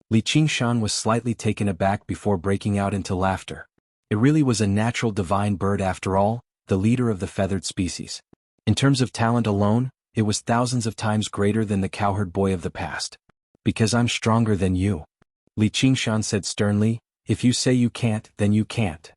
Li Qingshan was slightly taken aback before breaking out into laughter. It really was a natural divine bird after all, the leader of the feathered species. In terms of talent alone, it was thousands of times greater than the cowherd boy of the past. Because I'm stronger than you. Li Qingshan said sternly, if you say you can't, then you can't.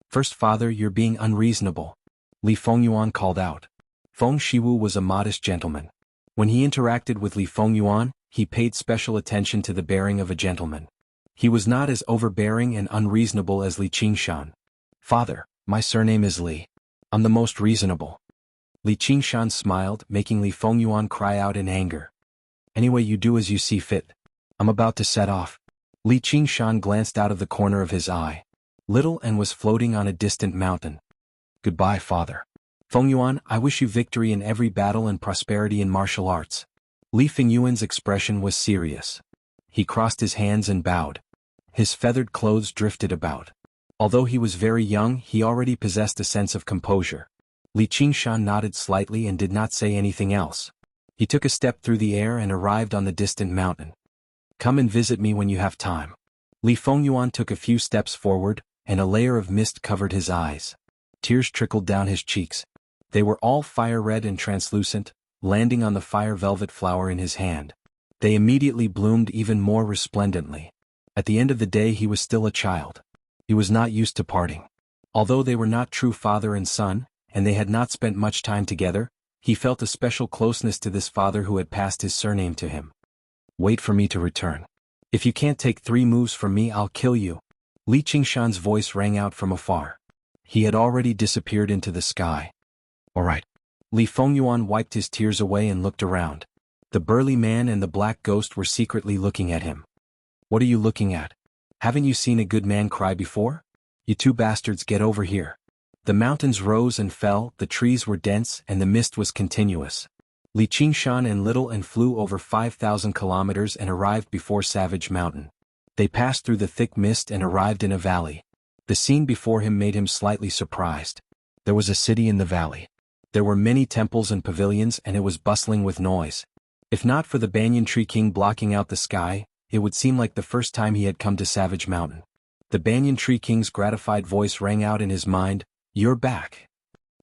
First father, you're being unreasonable. Li Fengyuan called out. Feng Shiwu was a modest gentleman. When he interacted with Li Fengyuan, he paid special attention to the bearing of a gentleman. He was not as overbearing and unreasonable as Li Qingshan. Father, my surname is Li. I'm the most reasonable. Li Qingshan smiled, making Li Fengyuan cry out in anger. Anyway, you do as you see fit. I'm about to set off. Li Qingshan glanced out of the corner of his eye. Little and was floating on a distant mountain. Goodbye, father. Fengyuan, I wish you victory in every battle and prosperity in martial arts. Li Fengyuan's expression was serious. He crossed his hands and bowed. His feathered clothes drifted about. Although he was very young, he already possessed a sense of composure. Li Qingshan nodded slightly and did not say anything else. He took a step through the air and arrived on the distant mountain. Come and visit me when you have time. Li Fengyuan took a few steps forward, and a layer of mist covered his eyes. Tears trickled down his cheeks. They were all fire-red and translucent, landing on the fire velvet flower in his hand. They immediately bloomed even more resplendently. At the end of the day, he was still a child. He was not used to parting. Although they were not true father and son, and they had not spent much time together, he felt a special closeness to this father who had passed his surname to him. Wait for me to return. If you can't take 3 moves from me, I'll kill you. Li Qingshan's voice rang out from afar. He had already disappeared into the sky. All right. Li Fengyuan wiped his tears away and looked around. The burly man and the black ghost were secretly looking at him. What are you looking at? Haven't you seen a good man cry before? You two bastards, get over here. The mountains rose and fell, the trees were dense, and the mist was continuous. Li Qingshan and Little and flew over 5,000 kilometers and arrived before Savage Mountain. They passed through the thick mist and arrived in a valley. The scene before him made him slightly surprised. There was a city in the valley. There were many temples and pavilions, and it was bustling with noise. If not for the banyan tree king blocking out the sky, it would seem like the first time he had come to Savage Mountain. The banyan tree king's gratified voice rang out in his mind, "You're back."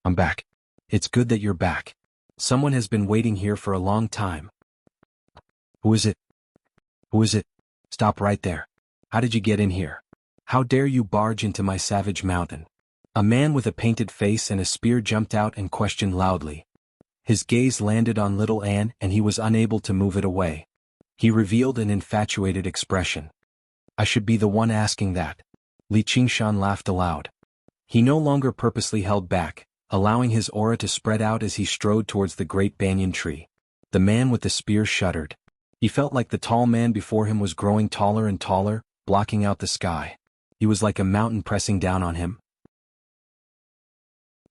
I'm back. It's good that you're back. Someone has been waiting here for a long time. Who is it? Who is it? Stop right there. How did you get in here? How dare you barge into my savage mountain? A man with a painted face and a spear jumped out and questioned loudly. His gaze landed on little Anne and he was unable to move it away. He revealed an infatuated expression. I should be the one asking that. Li Qingshan laughed aloud. He no longer purposely held back, allowing his aura to spread out as he strode towards the great banyan tree. The man with the spear shuddered. He felt like the tall man before him was growing taller and taller, blocking out the sky. He was like a mountain pressing down on him.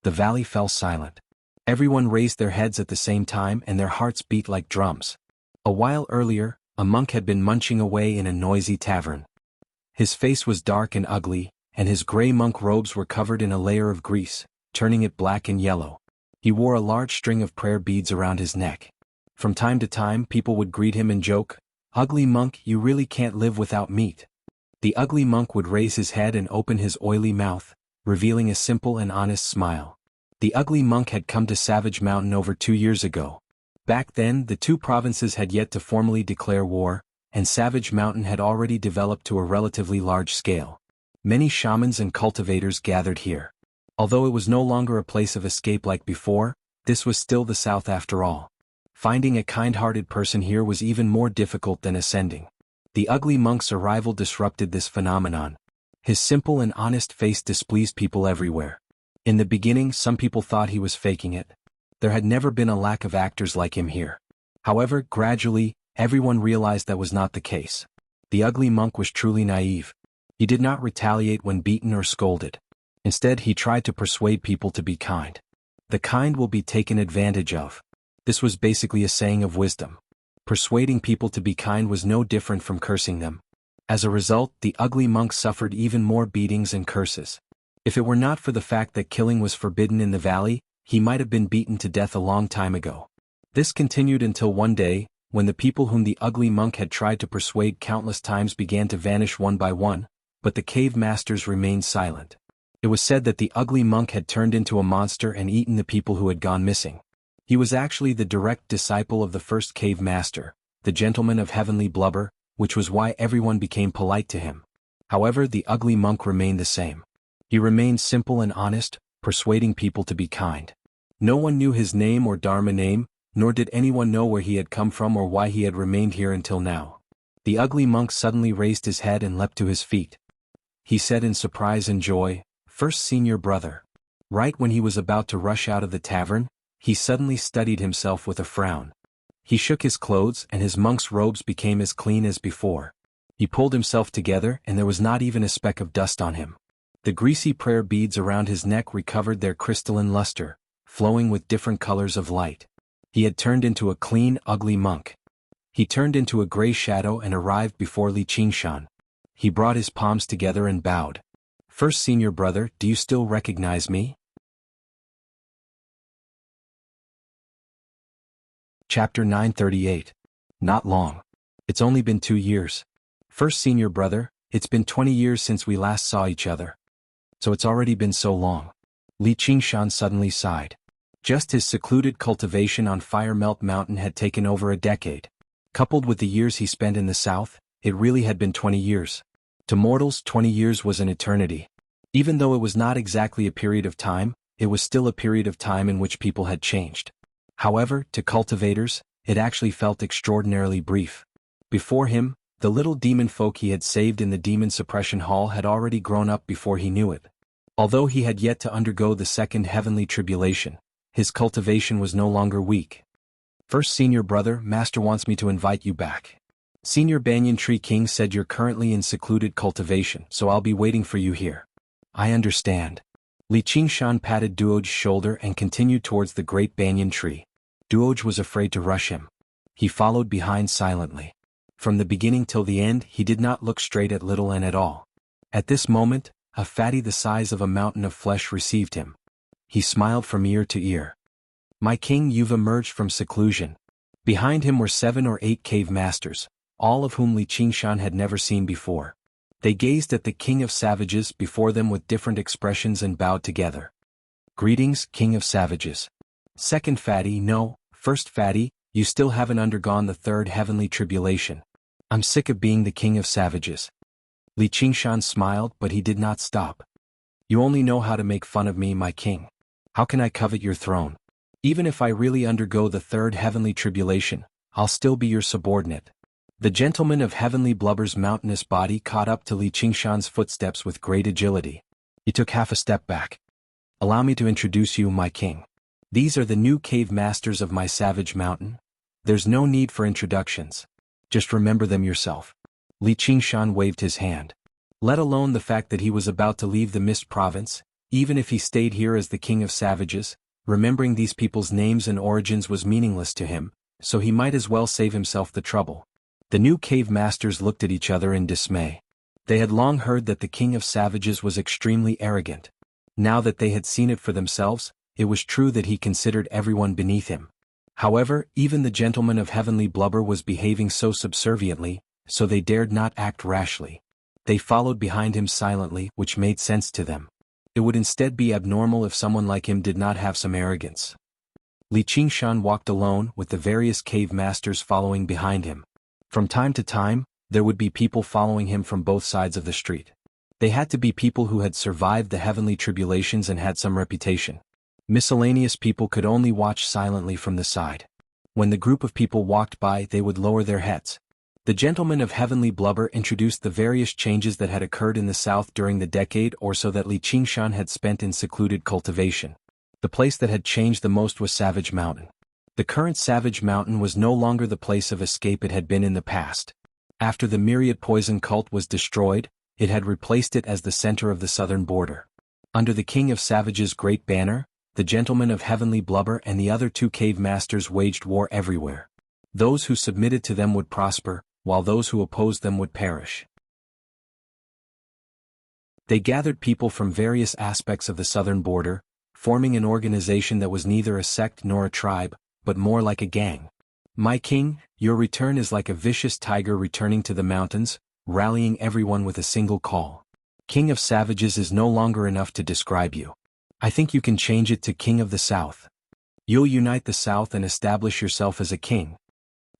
The valley fell silent. Everyone raised their heads at the same time and their hearts beat like drums. A while earlier, a monk had been munching away in a noisy tavern. His face was dark and ugly, and his gray monk robes were covered in a layer of grease, turning it black and yellow. He wore a large string of prayer beads around his neck. From time to time people would greet him and joke, "Ugly monk, you really can't live without meat." The ugly monk would raise his head and open his oily mouth, revealing a simple and honest smile. The ugly monk had come to Savage Mountain over 2 years ago. Back then, the two provinces had yet to formally declare war, and Savage Mountain had already developed to a relatively large scale. Many shamans and cultivators gathered here. Although it was no longer a place of escape like before, this was still the South after all. Finding a kind-hearted person here was even more difficult than ascending. The ugly monk's arrival disrupted this phenomenon. His simple and honest face displeased people everywhere. In the beginning, some people thought he was faking it. There had never been a lack of actors like him here. However, gradually, everyone realized that was not the case. The ugly monk was truly naive. He did not retaliate when beaten or scolded. Instead, he tried to persuade people to be kind. The kind will be taken advantage of. This was basically a saying of wisdom. Persuading people to be kind was no different from cursing them. As a result, the ugly monk suffered even more beatings and curses. If it were not for the fact that killing was forbidden in the valley, he might have been beaten to death a long time ago. This continued until one day, when the people whom the ugly monk had tried to persuade countless times began to vanish one by one, but the cave masters remained silent. It was said that the ugly monk had turned into a monster and eaten the people who had gone missing. He was actually the direct disciple of the first cave master, the gentleman of heavenly blubber, which was why everyone became polite to him. However, the ugly monk remained the same. He remained simple and honest, persuading people to be kind. No one knew his name or Dharma name, nor did anyone know where he had come from or why he had remained here until now. The ugly monk suddenly raised his head and leapt to his feet. He said in surprise and joy, "First senior brother." Right when he was about to rush out of the tavern, he suddenly steadied himself with a frown. He shook his clothes and his monk's robes became as clean as before. He pulled himself together and there was not even a speck of dust on him. The greasy prayer beads around his neck recovered their crystalline luster, flowing with different colors of light. He had turned into a clean, ugly monk. He turned into a gray shadow and arrived before Li Qingshan. He brought his palms together and bowed. "First senior brother, do you still recognize me?" Chapter 938. Not long. It's only been 2 years. First senior brother, it's been 20 years since we last saw each other. So it's already been so long. Li Qingshan suddenly sighed. Just his secluded cultivation on Fire Melt Mountain had taken over a decade. Coupled with the years he spent in the south, it really had been 20 years. To mortals, 20 years was an eternity. Even though it was not exactly a period of time, it was still a period of time in which people had changed. However, to cultivators, it actually felt extraordinarily brief. Before him, the little demon folk he had saved in the demon suppression hall had already grown up before he knew it. Although he had yet to undergo the second heavenly tribulation, his cultivation was no longer weak. "First senior brother, master wants me to invite you back. Senior Banyan Tree King said you're currently in secluded cultivation, so I'll be waiting for you here." "I understand." Li Qingshan patted Duo's shoulder and continued towards the great banyan tree. Duo was afraid to rush him. He followed behind silently. From the beginning till the end, he did not look straight at little N at all. At this moment, a fatty the size of a mountain of flesh received him. He smiled from ear to ear. "My king, you've emerged from seclusion." Behind him were 7 or 8 cave masters, all of whom Li Qingshan had never seen before. They gazed at the king of savages before them with different expressions and bowed together. Greetings, King of Savages. Second Fatty, no, First Fatty, you still haven't undergone the third heavenly tribulation. I'm sick of being the King of Savages. Li Qingshan smiled, but he did not stop. You only know how to make fun of me, my king. How can I covet your throne? Even if I really undergo the third heavenly tribulation, I'll still be your subordinate. The gentleman of heavenly blubber's mountainous body caught up to Li Qingshan's footsteps with great agility. He took half a step back. Allow me to introduce you, my king. These are the new cave masters of my savage mountain. There's no need for introductions. Just remember them yourself. Li Qingshan waved his hand. Let alone the fact that he was about to leave the Mist Province, even if he stayed here as the king of savages, remembering these people's names and origins was meaningless to him, so he might as well save himself the trouble. The new cave masters looked at each other in dismay. They had long heard that the king of savages was extremely arrogant. Now that they had seen it for themselves, it was true that he considered everyone beneath him. However, even the gentleman of heavenly blubber was behaving so subserviently, so they dared not act rashly. They followed behind him silently, which made sense to them. It would instead be abnormal if someone like him did not have some arrogance. Li Qingshan walked alone, with the various cave masters following behind him. From time to time, there would be people following him from both sides of the street. They had to be people who had survived the heavenly tribulations and had some reputation. Miscellaneous people could only watch silently from the side. When the group of people walked by, they would lower their heads. The gentleman of heavenly blubber introduced the various changes that had occurred in the south during the decade or so that Li Qingshan had spent in secluded cultivation. The place that had changed the most was Savage Mountain. The current Savage Mountain was no longer the place of escape it had been in the past. After the myriad poison cult was destroyed, it had replaced it as the center of the southern border. Under the King of Savages' great banner, the gentleman of heavenly blubber and the other two cave masters waged war everywhere. Those who submitted to them would prosper, while those who opposed them would perish. They gathered people from various aspects of the southern border, forming an organization that was neither a sect nor a tribe, but more like a gang. My king, your return is like a vicious tiger returning to the mountains, rallying everyone with a single call. King of Savages is no longer enough to describe you. I think you can change it to King of the South. You'll unite the South and establish yourself as a king.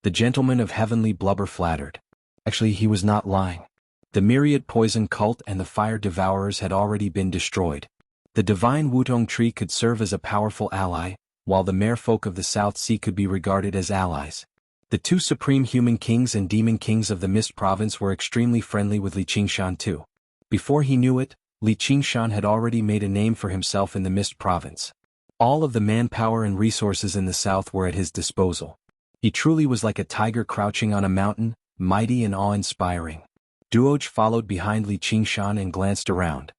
The gentleman of heavenly blubber flattered. Actually, he was not lying. The myriad poison cult and the fire devourers had already been destroyed. The divine Wutong tree could serve as a powerful ally, while the merfolk of the South Sea could be regarded as allies. The two supreme human kings and demon kings of the Mist Province were extremely friendly with Li Qingshan too. Before he knew it, Li Qingshan had already made a name for himself in the Mist Province. All of the manpower and resources in the south were at his disposal. He truly was like a tiger crouching on a mountain, mighty and awe-inspiring. Duoj followed behind Li Qingshan and glanced around.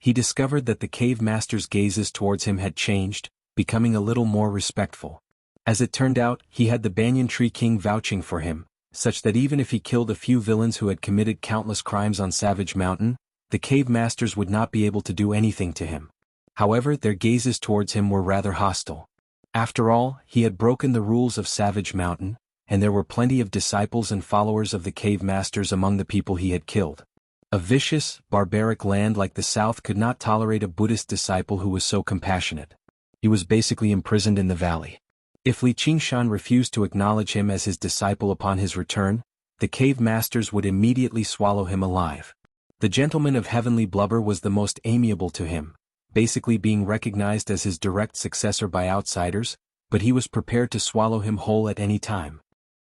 He discovered that the cave master's gazes towards him had changed, becoming a little more respectful. As it turned out, he had the Banyan Tree King vouching for him, such that even if he killed a few villains who had committed countless crimes on Savage Mountain, the cave masters would not be able to do anything to him. However, their gazes towards him were rather hostile. After all, he had broken the rules of Savage Mountain, and there were plenty of disciples and followers of the cave masters among the people he had killed. A vicious, barbaric land like the South could not tolerate a Buddhist disciple who was so compassionate. He was basically imprisoned in the valley. If Li Qingshan refused to acknowledge him as his disciple upon his return, the cave masters would immediately swallow him alive. The gentleman of heavenly blubber was the most amiable to him, basically being recognized as his direct successor by outsiders, but he was prepared to swallow him whole at any time.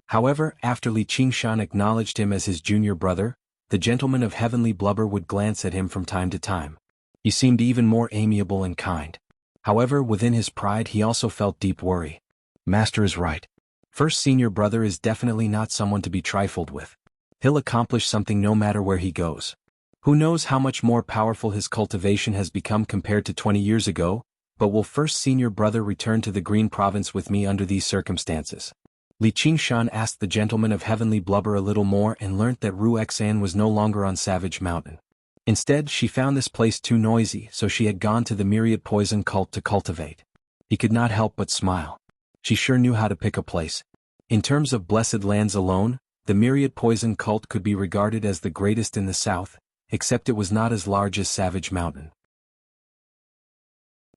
However, after Li Qingshan acknowledged him as his junior brother, the gentleman of heavenly blubber would glance at him from time to time. He seemed even more amiable and kind. However, within his pride he also felt deep worry. Master is right. First senior brother is definitely not someone to be trifled with. He'll accomplish something no matter where he goes. Who knows how much more powerful his cultivation has become compared to 20 years ago, but will first senior brother return to the Green Province with me under these circumstances? Li Qingshan asked the gentleman of heavenly blubber a little more and learnt that Ruexan was no longer on Savage Mountain. Instead, she found this place too noisy, so she had gone to the myriad poison cult to cultivate. He could not help but smile. She sure knew how to pick a place. In terms of blessed lands alone, the myriad poison cult could be regarded as the greatest in the south, except it was not as large as Savage Mountain.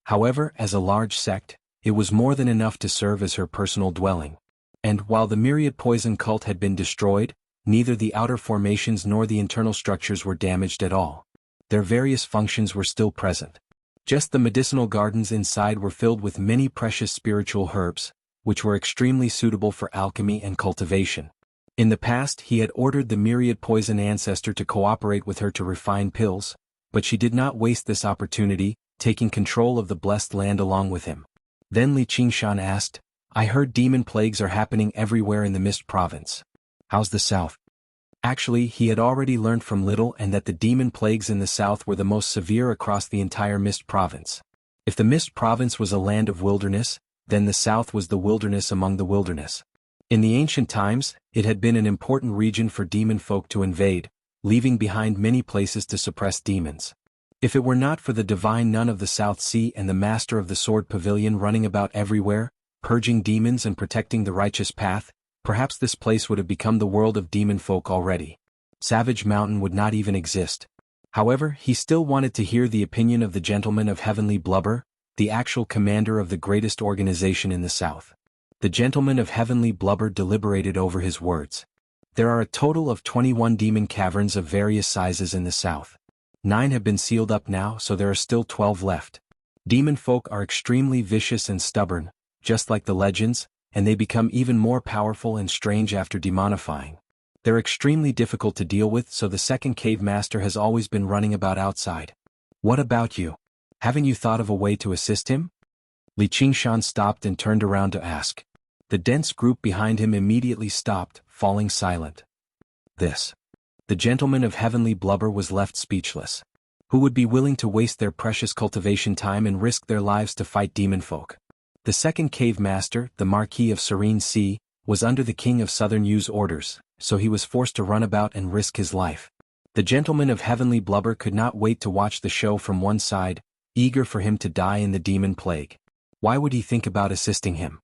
However, as a large sect, it was more than enough to serve as her personal dwelling. And while the myriad poison cult had been destroyed, neither the outer formations nor the internal structures were damaged at all. Their various functions were still present. Just the medicinal gardens inside were filled with many precious spiritual herbs, which were extremely suitable for alchemy and cultivation. In the past, he had ordered the myriad poison ancestor to cooperate with her to refine pills, but she did not waste this opportunity, taking control of the blessed land along with him. Then Li Qingshan asked, I heard demon plagues are happening everywhere in the Mist Province. How's the south? Actually, he had already learned from Little and that the demon plagues in the south were the most severe across the entire Mist Province. If the Mist Province was a land of wilderness, then the south was the wilderness among the wilderness. In the ancient times, it had been an important region for demon folk to invade, leaving behind many places to suppress demons. If it were not for the divine nun of the South Sea and the master of the sword pavilion running about everywhere, purging demons and protecting the righteous path, perhaps this place would have become the world of demon folk already. Savage Mountain would not even exist. However, he still wanted to hear the opinion of the gentleman of heavenly blubber, the actual commander of the greatest organization in the south. The gentleman of heavenly blubber deliberated over his words. There are a total of 21 demon caverns of various sizes in the south. 9 have been sealed up now, so there are still 12 left. Demon folk are extremely vicious and stubborn, just like the legends, and they become even more powerful and strange after demonifying. They're extremely difficult to deal with, so the second cave master has always been running about outside. What about you? Haven't you thought of a way to assist him? Li Qingshan stopped and turned around to ask. The dense group behind him immediately stopped, falling silent. The gentleman of heavenly blubber was left speechless. Who would be willing to waste their precious cultivation time and risk their lives to fight demon folk? The second cave master, the Marquis of Serene Sea, was under the King of Southern Yu's orders, so he was forced to run about and risk his life. The gentleman of heavenly blubber could not wait to watch the show from one side, eager for him to die in the demon plague. Why would he think about assisting him?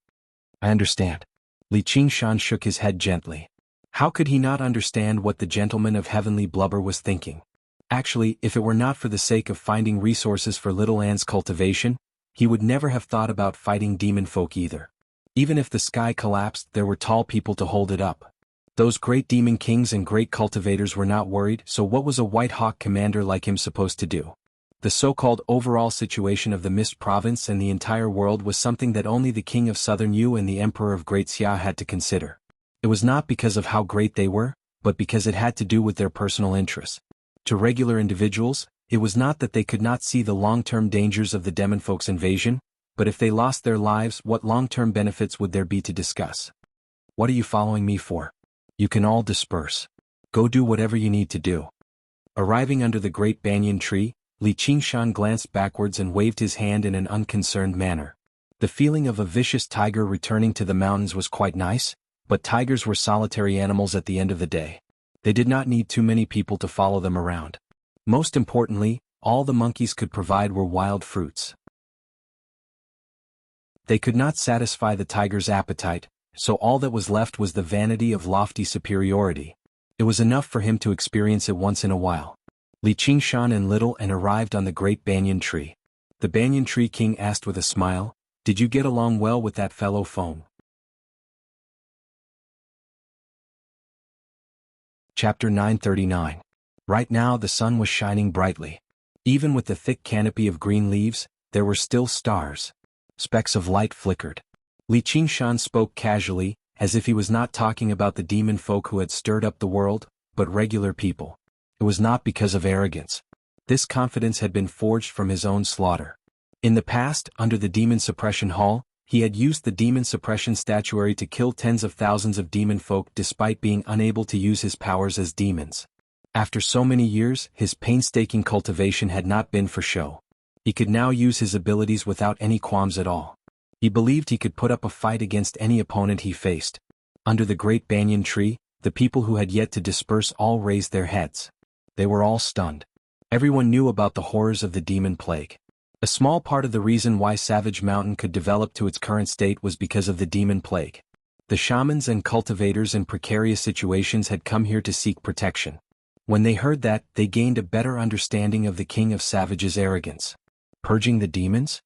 I understand. Li Qingshan shook his head gently. How could he not understand what the gentleman of heavenly blubber was thinking? Actually, if it were not for the sake of finding resources for Little Anne's cultivation, he would never have thought about fighting demon folk either. Even if the sky collapsed, there were tall people to hold it up. Those great demon kings and great cultivators were not worried, so what was a White Hawk commander like him supposed to do? The so-called overall situation of the Mist Province and the entire world was something that only the King of Southern Yu and the Emperor of Great Xia had to consider. It was not because of how great they were, but because it had to do with their personal interests. To regular individuals, it was not that they could not see the long-term dangers of the demon folk's invasion, but if they lost their lives, what long-term benefits would there be to discuss? What are you following me for? You can all disperse. Go do whatever you need to do. Arriving under the great banyan tree, Li Qingshan glanced backwards and waved his hand in an unconcerned manner. The feeling of a vicious tiger returning to the mountains was quite nice, but tigers were solitary animals at the end of the day. They did not need too many people to follow them around. Most importantly, all the monkeys could provide were wild fruits. They could not satisfy the tiger's appetite, so all that was left was the vanity of lofty superiority. It was enough for him to experience it once in a while. Li Qingshan and Little Anne arrived on the great banyan tree. The banyan tree king asked with a smile, "Did you get along well with that fellow Feng?" Chapter 939. Right now the sun was shining brightly. Even with the thick canopy of green leaves, there were still stars. Specks of light flickered. Li Qingshan spoke casually, as if he was not talking about the demon folk who had stirred up the world, but regular people. It was not because of arrogance. This confidence had been forged from his own slaughter. In the past, under the Demon Suppression Hall, he had used the Demon Suppression Statuary to kill tens of thousands of demon folk despite being unable to use his powers as demons. After so many years, his painstaking cultivation had not been for show. He could now use his abilities without any qualms at all. He believed he could put up a fight against any opponent he faced. Under the great banyan tree, the people who had yet to disperse all raised their heads. They were all stunned. Everyone knew about the horrors of the demon plague. A small part of the reason why Savage Mountain could develop to its current state was because of the demon plague. The shamans and cultivators in precarious situations had come here to seek protection. When they heard that, they gained a better understanding of the King of Savage's arrogance. Purging the demons?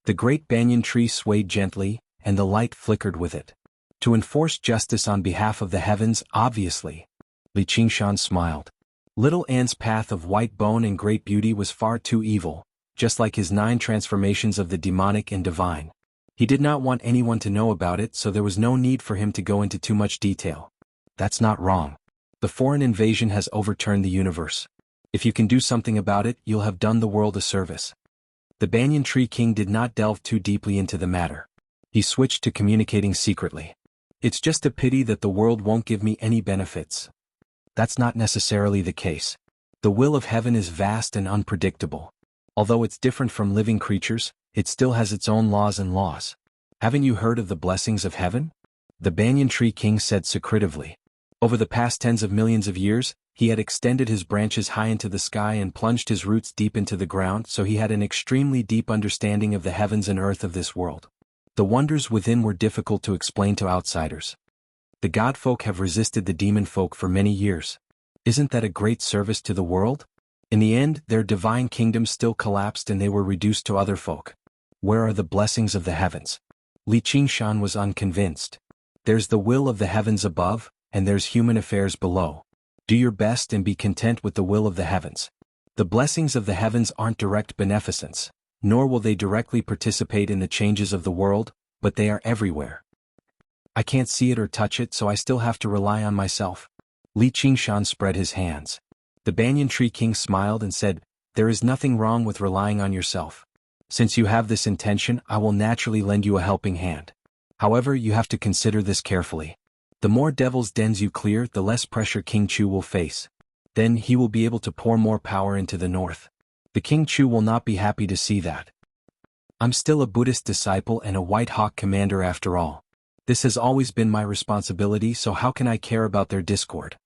The great banyan tree swayed gently, and the light flickered with it. To enforce justice on behalf of the heavens, obviously. Li Qingshan smiled. Little An's path of white bone and great beauty was far too evil, just like his 9 transformations of the demonic and divine. He did not want anyone to know about it, so there was no need for him to go into too much detail. That's not wrong. The foreign invasion has overturned the universe. If you can do something about it, you'll have done the world a service. The Banyan Tree King did not delve too deeply into the matter. He switched to communicating secretly. It's just a pity that the world won't give me any benefits. That's not necessarily the case. The will of heaven is vast and unpredictable. Although it's different from living creatures, it still has its own laws and laws. Haven't you heard of the blessings of heaven? The Banyan Tree King said secretively. Over the past tens of millions of years, he had extended his branches high into the sky and plunged his roots deep into the ground, so he had an extremely deep understanding of the heavens and earth of this world. The wonders within were difficult to explain to outsiders. The godfolk have resisted the demon folk for many years. Isn't that a great service to the world? In the end, their divine kingdom still collapsed and they were reduced to other folk. Where are the blessings of the heavens? Li Qingshan was unconvinced. There's the will of the heavens above, and there's human affairs below. Do your best and be content with the will of the heavens. The blessings of the heavens aren't direct beneficence, nor will they directly participate in the changes of the world, but they are everywhere. I can't see it or touch it, so I still have to rely on myself. Li Qingshan spread his hands. The Banyan Tree King smiled and said, "There is nothing wrong with relying on yourself. Since you have this intention, I will naturally lend you a helping hand. However, you have to consider this carefully. The more devil's dens you clear, the less pressure King Chu will face. Then he will be able to pour more power into the north. The King Chu will not be happy to see that. I'm still a Buddhist disciple and a White Hawk commander after all. This has always been my responsibility, so how can I care about their discord?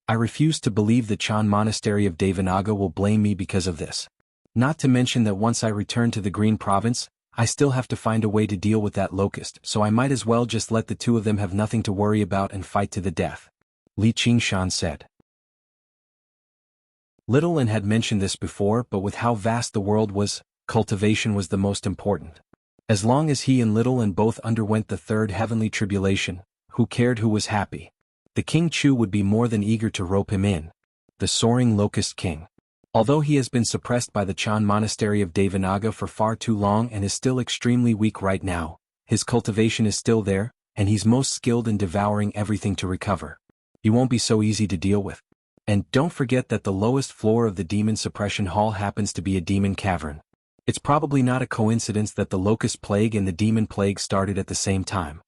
I refuse to believe the Chan Monastery of Devanaga will blame me because of this. Not to mention that once I return to the Green Province, I still have to find a way to deal with that locust, so I might as well just let the two of them have nothing to worry about and fight to the death," Li Qingshan said. Little An had mentioned this before, but with how vast the world was, cultivation was the most important. As long as he and Little An both underwent the third heavenly tribulation, who cared who was happy? The King Chu would be more than eager to rope him in. The soaring locust king. Although he has been suppressed by the Chan Monastery of Devanaga for far too long and is still extremely weak right now, his cultivation is still there, and he's most skilled in devouring everything to recover. He won't be so easy to deal with. And don't forget that the lowest floor of the Demon Suppression Hall happens to be a demon cavern. It's probably not a coincidence that the Locust Plague and the Demon Plague started at the same time.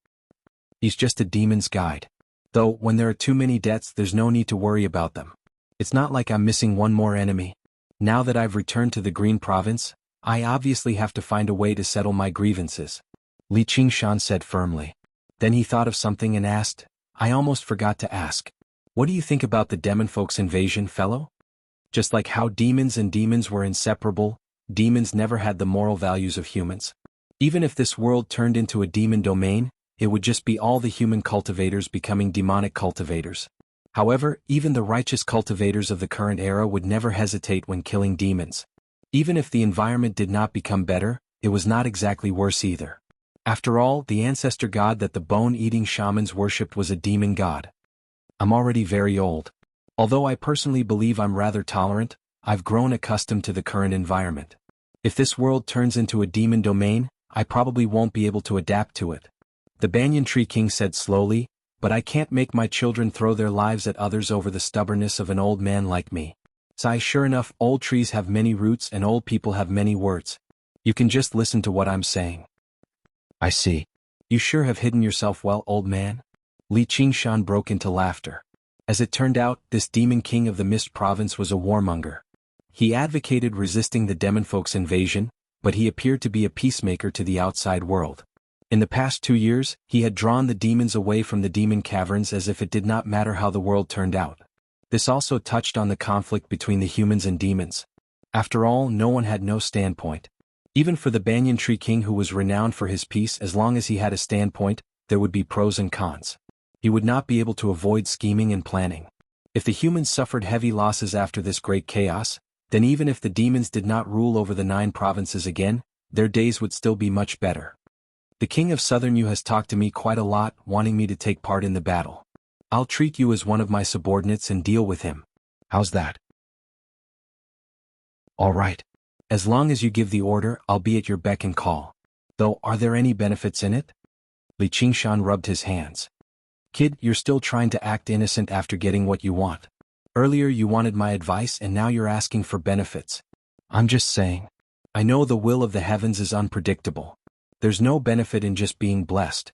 He's just a demon's guide. Though, when there are too many debts, there's no need to worry about them. It's not like I'm missing one more enemy. Now that I've returned to the Green Province, I obviously have to find a way to settle my grievances," Li Qingshan said firmly. Then he thought of something and asked, "I almost forgot to ask. What do you think about the demonfolk's invasion, fellow? Just like how demons and demons were inseparable, demons never had the moral values of humans. Even if this world turned into a demon domain, it would just be all the human cultivators becoming demonic cultivators. However, even the righteous cultivators of the current era would never hesitate when killing demons. Even if the environment did not become better, it was not exactly worse either. After all, the ancestor god that the bone-eating shamans worshipped was a demon god. I'm already very old. Although I personally believe I'm rather tolerant, I've grown accustomed to the current environment. If this world turns into a demon domain, I probably won't be able to adapt to it," the Banyan Tree King said slowly, "but I can't make my children throw their lives at others over the stubbornness of an old man like me. Sure enough, old trees have many roots and old people have many words. You can just listen to what I'm saying." "I see. You sure have hidden yourself well, old man." Li Qingshan broke into laughter. As it turned out, this demon king of the Mist Province was a warmonger. He advocated resisting the demonfolk's invasion, but he appeared to be a peacemaker to the outside world. In the past 2 years, he had drawn the demons away from the demon caverns as if it did not matter how the world turned out. This also touched on the conflict between the humans and demons. After all, no one had no standpoint. Even for the Banyan Tree King, who was renowned for his peace, as long as he had a standpoint, there would be pros and cons. He would not be able to avoid scheming and planning. If the humans suffered heavy losses after this great chaos, then even if the demons did not rule over the 9 provinces again, their days would still be much better. The king of Southern Yu has talked to me quite a lot, wanting me to take part in the battle. I'll treat you as one of my subordinates and deal with him. How's that? All right. As long as you give the order, I'll be at your beck and call. Though, are there any benefits in it? Li Qingshan rubbed his hands. Kid, you're still trying to act innocent after getting what you want. Earlier you wanted my advice and now you're asking for benefits. I'm just saying. I know the will of the heavens is unpredictable. There's no benefit in just being blessed.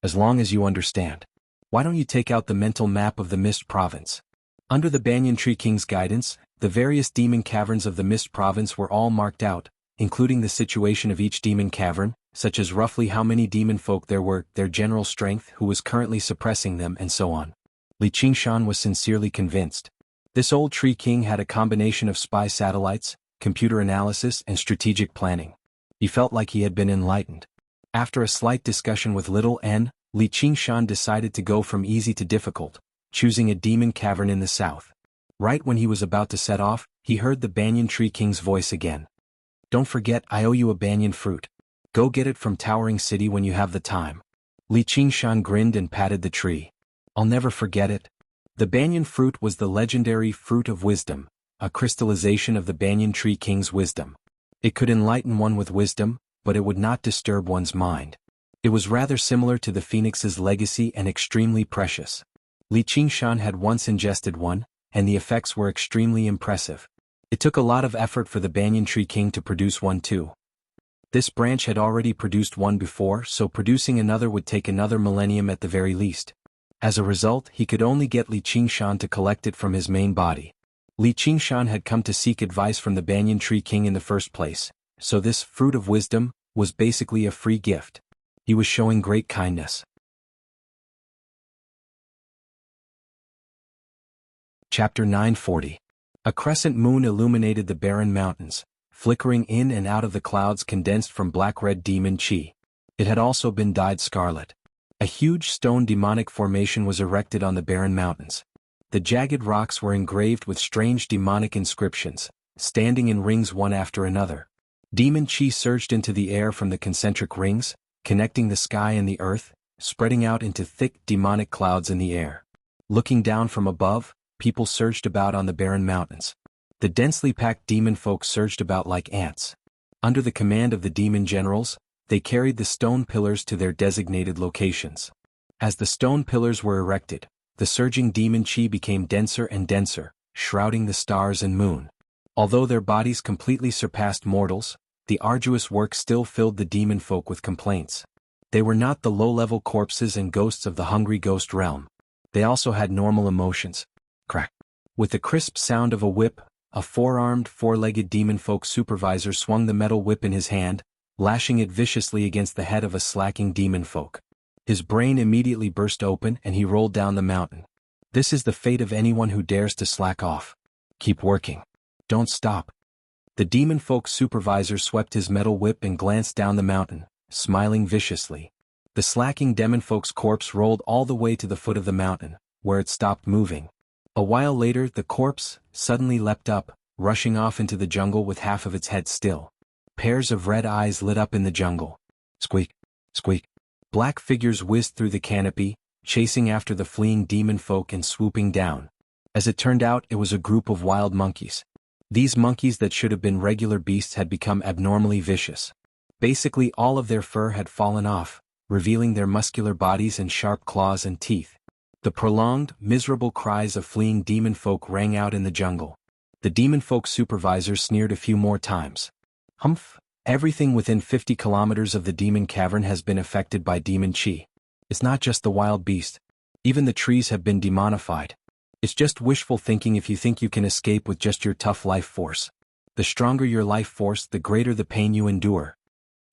As long as you understand. Why don't you take out the mental map of the Mist Province? Under the Banyan Tree King's guidance, the various demon caverns of the Mist Province were all marked out, including the situation of each demon cavern, such as roughly how many demon folk there were, their general strength, who was currently suppressing them, and so on. Li Qingshan was sincerely convinced. This old Tree King had a combination of spy satellites, computer analysis, and strategic planning. He felt like he had been enlightened. After a slight discussion with Little N, Li Qingshan decided to go from easy to difficult, choosing a demon cavern in the south. Right when he was about to set off, he heard the Banyan Tree King's voice again. Don't forget, I owe you a banyan fruit. Go get it from Towering City when you have the time. Li Qingshan grinned and patted the tree. I'll never forget it. The banyan fruit was the legendary fruit of wisdom, a crystallization of the Banyan Tree King's wisdom. It could enlighten one with wisdom, but it would not disturb one's mind. It was rather similar to the phoenix's legacy and extremely precious. Li Qingshan had once ingested one, and the effects were extremely impressive. It took a lot of effort for the Banyan Tree King to produce one too. This branch had already produced one before, so producing another would take another millennium at the very least. As a result, he could only get Li Qingshan to collect it from his main body. Li Qingshan had come to seek advice from the Banyan Tree King in the first place, so this fruit of wisdom was basically a free gift. He was showing great kindness. Chapter 940. A crescent moon illuminated the barren mountains, flickering in and out of the clouds condensed from black-red demon chi. It had also been dyed scarlet. A huge stone demonic formation was erected on the barren mountains. The jagged rocks were engraved with strange demonic inscriptions, standing in rings one after another. Demon chi surged into the air from the concentric rings, connecting the sky and the earth, spreading out into thick demonic clouds in the air. Looking down from above, people surged about on the barren mountains. The densely packed demon folk surged about like ants. Under the command of the demon generals, they carried the stone pillars to their designated locations. As the stone pillars were erected, the surging demon chi became denser and denser, shrouding the stars and moon. Although their bodies completely surpassed mortals, the arduous work still filled the demon folk with complaints. They were not the low-level corpses and ghosts of the hungry ghost realm. They also had normal emotions. Crack. With the crisp sound of a whip, a four-armed, four-legged demon folk supervisor swung the metal whip in his hand, lashing it viciously against the head of a slacking demon folk. His brain immediately burst open and he rolled down the mountain. This is the fate of anyone who dares to slack off. Keep working. Don't stop. The demon folk supervisor swept his metal whip and glanced down the mountain, smiling viciously. The slacking demon folk's corpse rolled all the way to the foot of the mountain, where it stopped moving. A while later, the corpse suddenly leapt up, rushing off into the jungle with half of its head still. Pairs of red eyes lit up in the jungle. Squeak, squeak. Black figures whizzed through the canopy, chasing after the fleeing demon folk and swooping down. As it turned out, it was a group of wild monkeys. These monkeys that should have been regular beasts had become abnormally vicious. Basically all of their fur had fallen off, revealing their muscular bodies and sharp claws and teeth. The prolonged, miserable cries of fleeing demon folk rang out in the jungle. The demon folk supervisor sneered a few more times. Humph, everything within 50 kilometers of the demon cavern has been affected by demon chi. It's not just the wild beast. Even the trees have been demonified. It's just wishful thinking if you think you can escape with just your tough life force. The stronger your life force, the greater the pain you endure.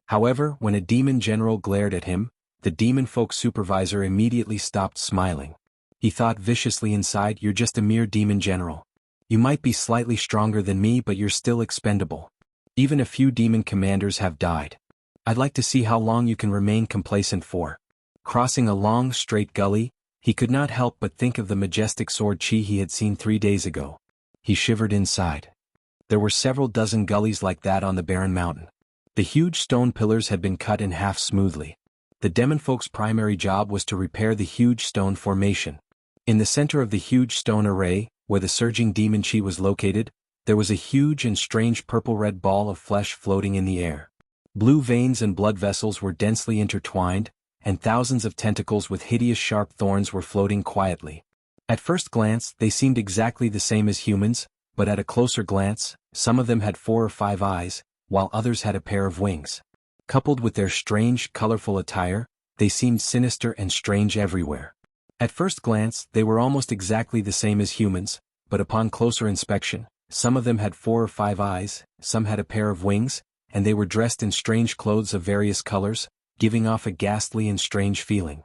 However, when a demon general glared at him, the demon folk supervisor immediately stopped smiling. He thought viciously inside, you're just a mere demon general. You might be slightly stronger than me, but you're still expendable. Even a few demon commanders have died. I'd like to see how long you can remain complacent for. Crossing a long, straight gully, he could not help but think of the majestic sword chi he had seen 3 days ago. He shivered inside. There were several dozen gullies like that on the barren mountain. The huge stone pillars had been cut in half smoothly. The demonfolk's primary job was to repair the huge stone formation. In the center of the huge stone array, where the surging demon chi was located, there was a huge and strange purple-red ball of flesh floating in the air. Blue veins and blood vessels were densely intertwined, and thousands of tentacles with hideous sharp thorns were floating quietly. At first glance, they seemed exactly the same as humans, but at a closer glance, some of them had 4 or 5 eyes, while others had a pair of wings. Coupled with their strange, colorful attire, they seemed sinister and strange everywhere. At first glance, they were almost exactly the same as humans, but upon closer inspection, some of them had 4 or 5 eyes, some had a pair of wings, and they were dressed in strange clothes of various colors, giving off a ghastly and strange feeling.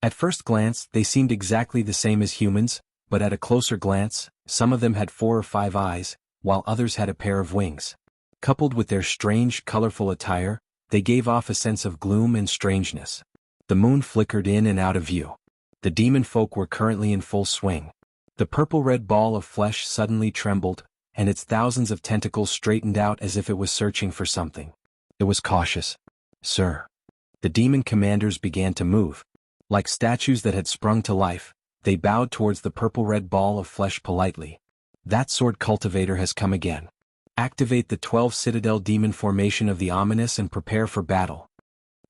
At first glance, they seemed exactly the same as humans, but at a closer glance, some of them had 4 or 5 eyes, while others had a pair of wings. Coupled with their strange, colorful attire, they gave off a sense of gloom and strangeness. The moon flickered in and out of view. The demon folk were currently in full swing. The purple-red ball of flesh suddenly trembled, and its thousands of tentacles straightened out as if it was searching for something. It was cautious. "Sir." The demon commanders began to move. Like statues that had sprung to life, they bowed towards the purple-red ball of flesh politely. "That sword cultivator has come again. Activate the 12 Citadel demon formation of the ominous and prepare for battle."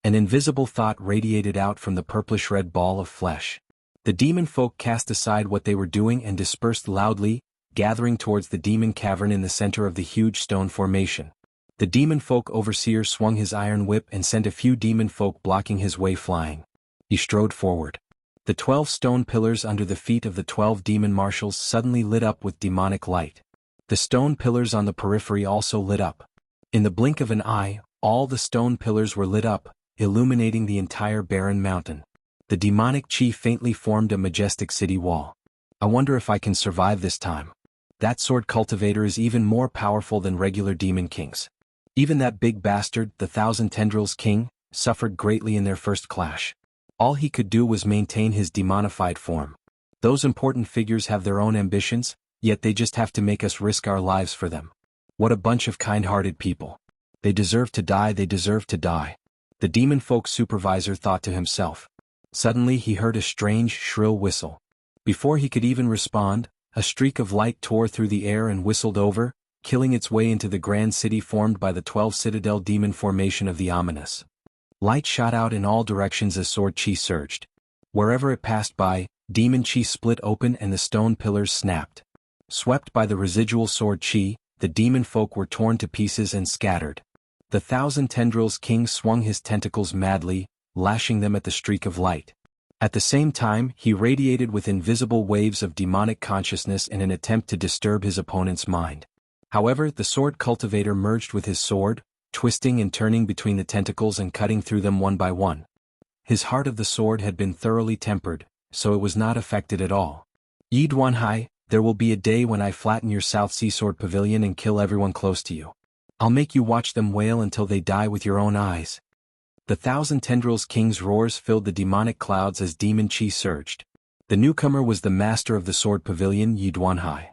An invisible thought radiated out from the purplish-red ball of flesh. The demon folk cast aside what they were doing and dispersed loudly, gathering towards the demon cavern in the center of the huge stone formation. The demon folk overseer swung his iron whip and sent a few demon folk blocking his way flying. He strode forward. The 12 stone pillars under the feet of the 12 demon marshals suddenly lit up with demonic light. The stone pillars on the periphery also lit up. In the blink of an eye, all the stone pillars were lit up, illuminating the entire barren mountain. The demonic chi faintly formed a majestic city wall. "I wonder if I can survive this time. That sword cultivator is even more powerful than regular demon kings. Even that big bastard, the Thousand Tendrils King, suffered greatly in their first clash. All he could do was maintain his demonified form. Those important figures have their own ambitions, yet they just have to make us risk our lives for them. What a bunch of kind-hearted people. They deserve to die, they deserve to die." The demon folk supervisor thought to himself. Suddenly he heard a strange, shrill whistle. Before he could even respond, a streak of light tore through the air and whistled over, killing its way into the grand city formed by the 12 Citadel demon formation of the ominous. Light shot out in all directions as sword chi surged. Wherever it passed by, demon chi split open and the stone pillars snapped. Swept by the residual sword chi, the demon folk were torn to pieces and scattered. The Thousand Tendrils King swung his tentacles madly, lashing them at the streak of light. At the same time, he radiated with invisible waves of demonic consciousness in an attempt to disturb his opponent's mind. However, the sword cultivator merged with his sword, twisting and turning between the tentacles and cutting through them one by one. His heart of the sword had been thoroughly tempered, so it was not affected at all. "Yi Duanhai, there will be a day when I flatten your South Sea Sword Pavilion and kill everyone close to you. I'll make you watch them wail until they die with your own eyes." The Thousand Tendrils King's roars filled the demonic clouds as demon chi surged. The newcomer was the master of the Sword Pavilion, Yi Duanhai.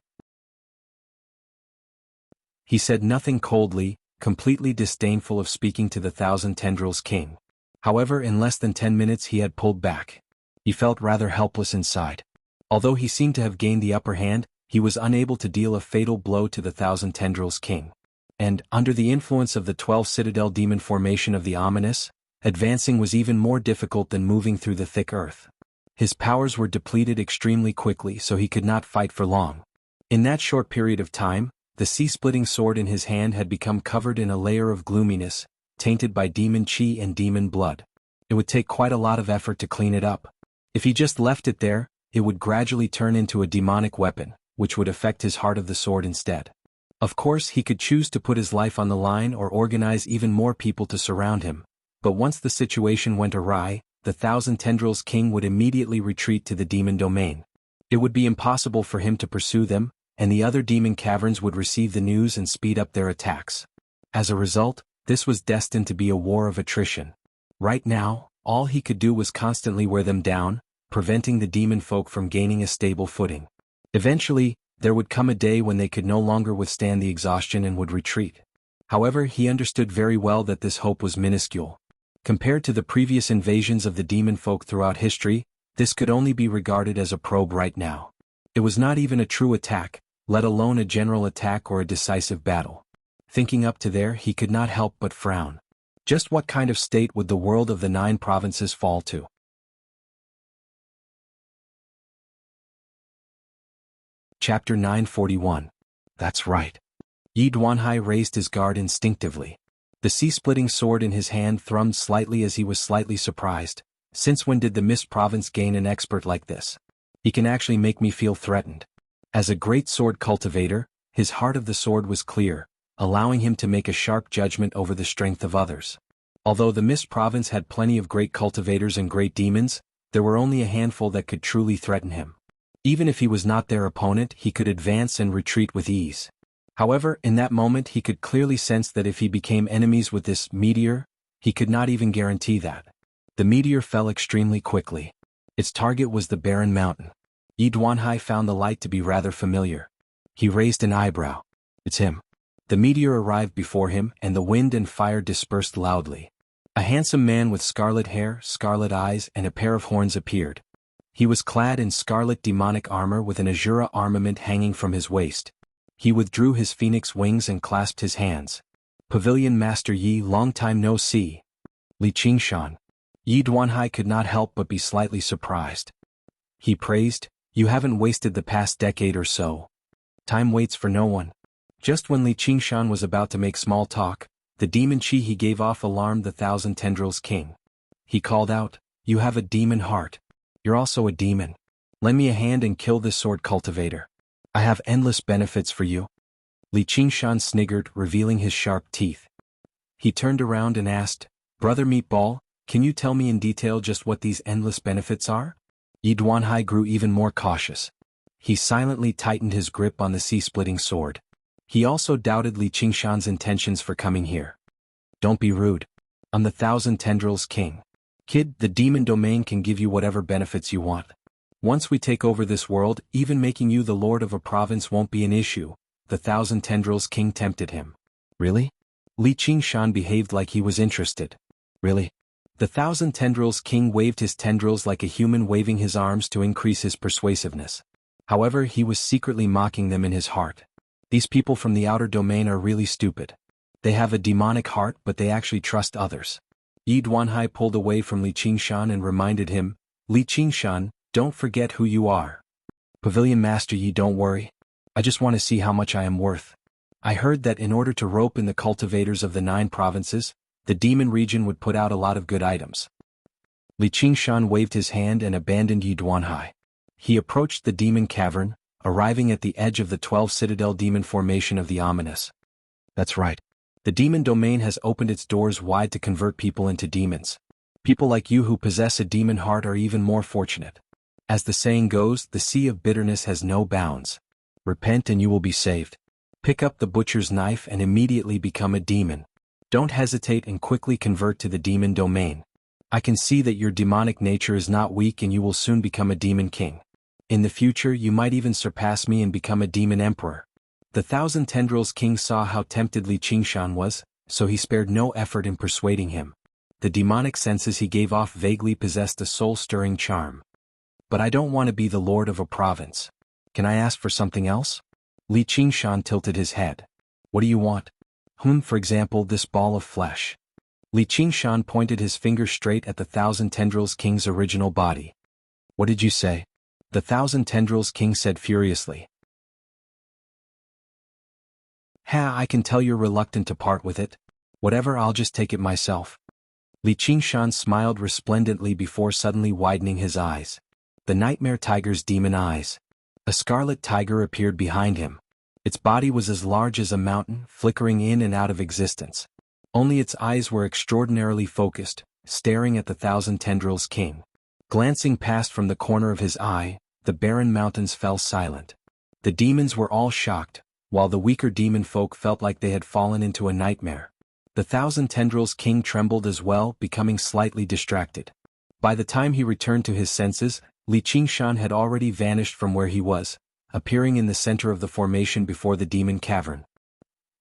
He said nothing coldly, completely disdainful of speaking to the Thousand Tendrils King. However, in less than 10 minutes he had pulled back. He felt rather helpless inside. Although he seemed to have gained the upper hand, he was unable to deal a fatal blow to the Thousand Tendrils King. And, under the influence of the 12 Citadel demon formation of the ominous, advancing was even more difficult than moving through the thick earth. His powers were depleted extremely quickly, so he could not fight for long. In that short period of time, the sea-splitting sword in his hand had become covered in a layer of gloominess, tainted by demon chi and demon blood. It would take quite a lot of effort to clean it up. If he just left it there, it would gradually turn into a demonic weapon, which would affect his heart of the sword instead. Of course, he could choose to put his life on the line or organize even more people to surround him, but once the situation went awry, the Thousand Tendrils King would immediately retreat to the demon domain. It would be impossible for him to pursue them, and the other demon caverns would receive the news and speed up their attacks. As a result, this was destined to be a war of attrition. Right now, all he could do was constantly wear them down, preventing the demon folk from gaining a stable footing. Eventually, There would come a day when they could no longer withstand the exhaustion and would retreat. However, he understood very well that this hope was minuscule. Compared to the previous invasions of the demon folk throughout history, this could only be regarded as a probe right now. It was not even a true attack, let alone a general attack or a decisive battle. Thinking up to there, he could not help but frown. Just what kind of state would the world of the 9 provinces fall to? Chapter 941. That's right. Yi Duanhai raised his guard instinctively. The sea-splitting sword in his hand thrummed slightly as he was slightly surprised. Since when did the Mist Province gain an expert like this? He can actually make me feel threatened. As a great sword cultivator, his heart of the sword was clear, allowing him to make a sharp judgment over the strength of others. Although the Mist Province had plenty of great cultivators and great demons, there were only a handful that could truly threaten him. Even if he was not their opponent, he could advance and retreat with ease. However, in that moment he could clearly sense that if he became enemies with this meteor, he could not even guarantee that. The meteor fell extremely quickly. Its target was the barren mountain. Yi Duanhai found the light to be rather familiar. He raised an eyebrow. It's him. The meteor arrived before him, and the wind and fire dispersed loudly. A handsome man with scarlet hair, scarlet eyes, and a pair of horns appeared. He was clad in scarlet demonic armor with an azura armament hanging from his waist. He withdrew his phoenix wings and clasped his hands. Pavilion Master Yi, long time no see. Li Qingshan. Yi Duanhai could not help but be slightly surprised. He praised, "You haven't wasted the past decade or so. Time waits for no one." Just when Li Qingshan was about to make small talk, the demon chi he gave off alarmed the Thousand Tendrils King. He called out, "You have a demon heart. You're also a demon. Lend me a hand and kill this sword cultivator. I have endless benefits for you." Li Qingshan sniggered, revealing his sharp teeth. He turned around and asked, "Brother Meatball, can you tell me in detail just what these endless benefits are?" Yi Duanhai grew even more cautious. He silently tightened his grip on the sea-splitting sword. He also doubted Li Qingshan's intentions for coming here. "Don't be rude. I'm the Thousand Tendrils King. Kid, the demon domain can give you whatever benefits you want. Once we take over this world, even making you the lord of a province won't be an issue," the Thousand Tendrils King tempted him. "Really?" Li Qingshan behaved like he was interested. "Really?" The Thousand Tendrils King waved his tendrils like a human waving his arms to increase his persuasiveness. However, he was secretly mocking them in his heart. These people from the outer domain are really stupid. They have a demonic heart, but they actually trust others. Yi Duanhai pulled away from Li Qingshan and reminded him, "Li Qingshan, don't forget who you are." "Pavilion Master Yi, don't worry. I just want to see how much I am worth. I heard that in order to rope in the cultivators of the 9 provinces, the demon region would put out a lot of good items." Li Qingshan waved his hand and abandoned Yi Duanhai. He approached the demon cavern, arriving at the edge of the 12 citadel demon formation of the ominous. "That's right. The demon domain has opened its doors wide to convert people into demons. People like you who possess a demon heart are even more fortunate. As the saying goes, the sea of bitterness has no bounds. Repent and you will be saved. Pick up the butcher's knife and immediately become a demon. Don't hesitate and quickly convert to the demon domain. I can see that your demonic nature is not weak and you will soon become a demon king. In the future you might even surpass me and become a demon emperor." The Thousand Tendrils King saw how tempted Li Qingshan was, so he spared no effort in persuading him. The demonic senses he gave off vaguely possessed a soul-stirring charm. "But I don't want to be the lord of a province. Can I ask for something else?" Li Qingshan tilted his head. "What do you want?" For example, this ball of flesh." Li Qingshan pointed his finger straight at the Thousand Tendrils King's original body. "What did you say?" the Thousand Tendrils King said furiously. "Ha, I can tell you're reluctant to part with it. Whatever, I'll just take it myself." Li Qingshan smiled resplendently before suddenly widening his eyes. The nightmare tiger's demon eyes. A scarlet tiger appeared behind him. Its body was as large as a mountain, flickering in and out of existence. Only its eyes were extraordinarily focused, staring at the Thousand Tendrils King. Glancing past from the corner of his eye, the barren mountains fell silent. The demons were all shocked, while the weaker demon folk felt like they had fallen into a nightmare. The Thousand Tendrils King trembled as well, becoming slightly distracted. By the time he returned to his senses, Li Qingshan had already vanished from where he was, appearing in the center of the formation before the demon cavern.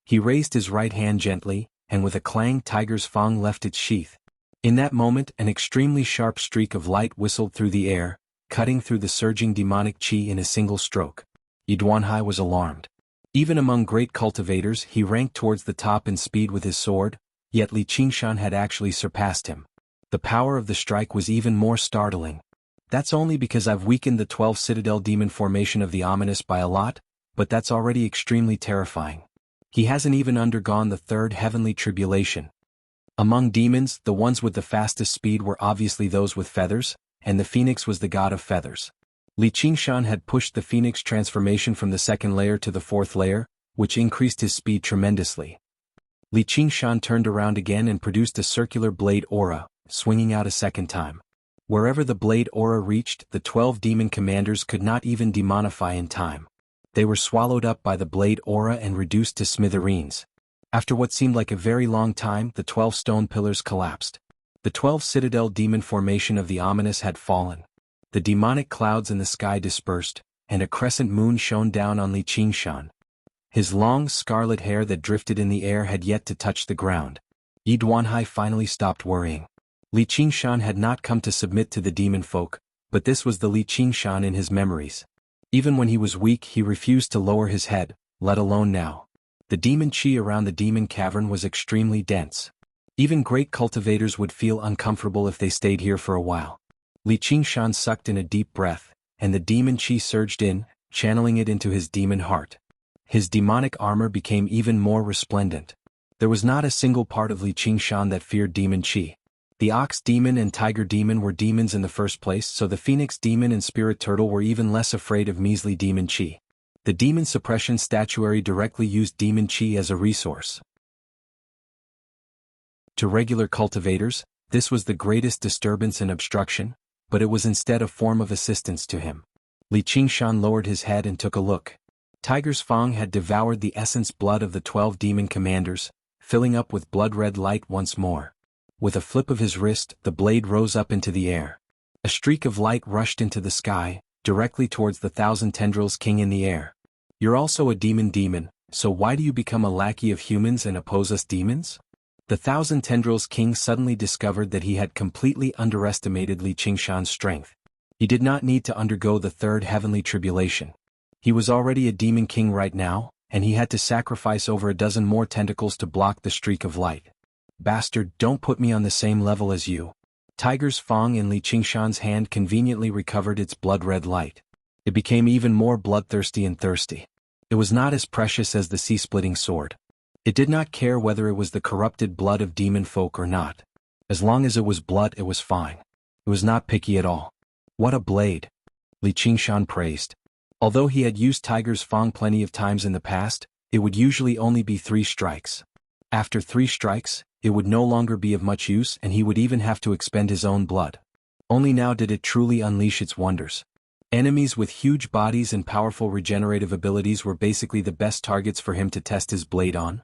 He raised his right hand gently, and with a clang Tiger's Fang left its sheath. In that moment an extremely sharp streak of light whistled through the air, cutting through the surging demonic qi in a single stroke. Yi Duanhai was alarmed. Even among great cultivators he ranked towards the top in speed with his sword, yet Li Qingshan had actually surpassed him. The power of the strike was even more startling. That's only because I've weakened the 12 Citadel demon formation of the ominous by a lot, but that's already extremely terrifying. He hasn't even undergone the third heavenly tribulation. Among demons, the ones with the fastest speed were obviously those with feathers, and the phoenix was the god of feathers. Li Qingshan had pushed the phoenix transformation from the second layer to the fourth layer, which increased his speed tremendously. Li Qingshan turned around again and produced a circular blade aura, swinging out a second time. Wherever the blade aura reached, the 12 demon commanders could not even demonify in time. They were swallowed up by the blade aura and reduced to smithereens. After what seemed like a very long time, the 12 stone pillars collapsed. The 12 Citadel demon formation of the ominous had fallen. The demonic clouds in the sky dispersed, and a crescent moon shone down on Li Qingshan. His long scarlet hair that drifted in the air had yet to touch the ground. Yi Duanhai finally stopped worrying. Li Qingshan had not come to submit to the demon folk, but this was the Li Qingshan in his memories. Even when he was weak he refused to lower his head, let alone now. The demon qi around the demon cavern was extremely dense. Even great cultivators would feel uncomfortable if they stayed here for a while. Li Qingshan sucked in a deep breath, and the demon qi surged in, channeling it into his demon heart. His demonic armor became even more resplendent. There was not a single part of Li Qingshan that feared demon qi. The ox demon and tiger demon were demons in the first place, so the phoenix demon and spirit turtle were even less afraid of measly demon qi. The demon suppression statuary directly used demon qi as a resource. To regular cultivators, this was the greatest disturbance and obstruction, but it was instead a form of assistance to him. Li Qingshan lowered his head and took a look. Tiger's Fang had devoured the essence blood of the 12 demon commanders, filling up with blood-red light once more. With a flip of his wrist, the blade rose up into the air. A streak of light rushed into the sky, directly towards the 1,000 Tendrils King in the air. You're also a demon, so why do you become a lackey of humans and oppose us demons? The 1,000 Tendrils King suddenly discovered that he had completely underestimated Li Qingshan's strength. He did not need to undergo the third heavenly tribulation. He was already a demon king right now, and he had to sacrifice over a dozen more tentacles to block the streak of light. Bastard, don't put me on the same level as you. Tiger's Fang in Li Qingshan's hand conveniently recovered its blood-red light. It became even more bloodthirsty and thirsty. It was not as precious as the sea-splitting sword. It did not care whether it was the corrupted blood of demon folk or not. As long as it was blood, it was fine. It was not picky at all. What a blade! Li Qingshan praised. Although he had used Tiger's Fang plenty of times in the past, it would usually only be 3 strikes. After 3 strikes, it would no longer be of much use and he would even have to expend his own blood. Only now did it truly unleash its wonders. Enemies with huge bodies and powerful regenerative abilities were basically the best targets for him to test his blade on.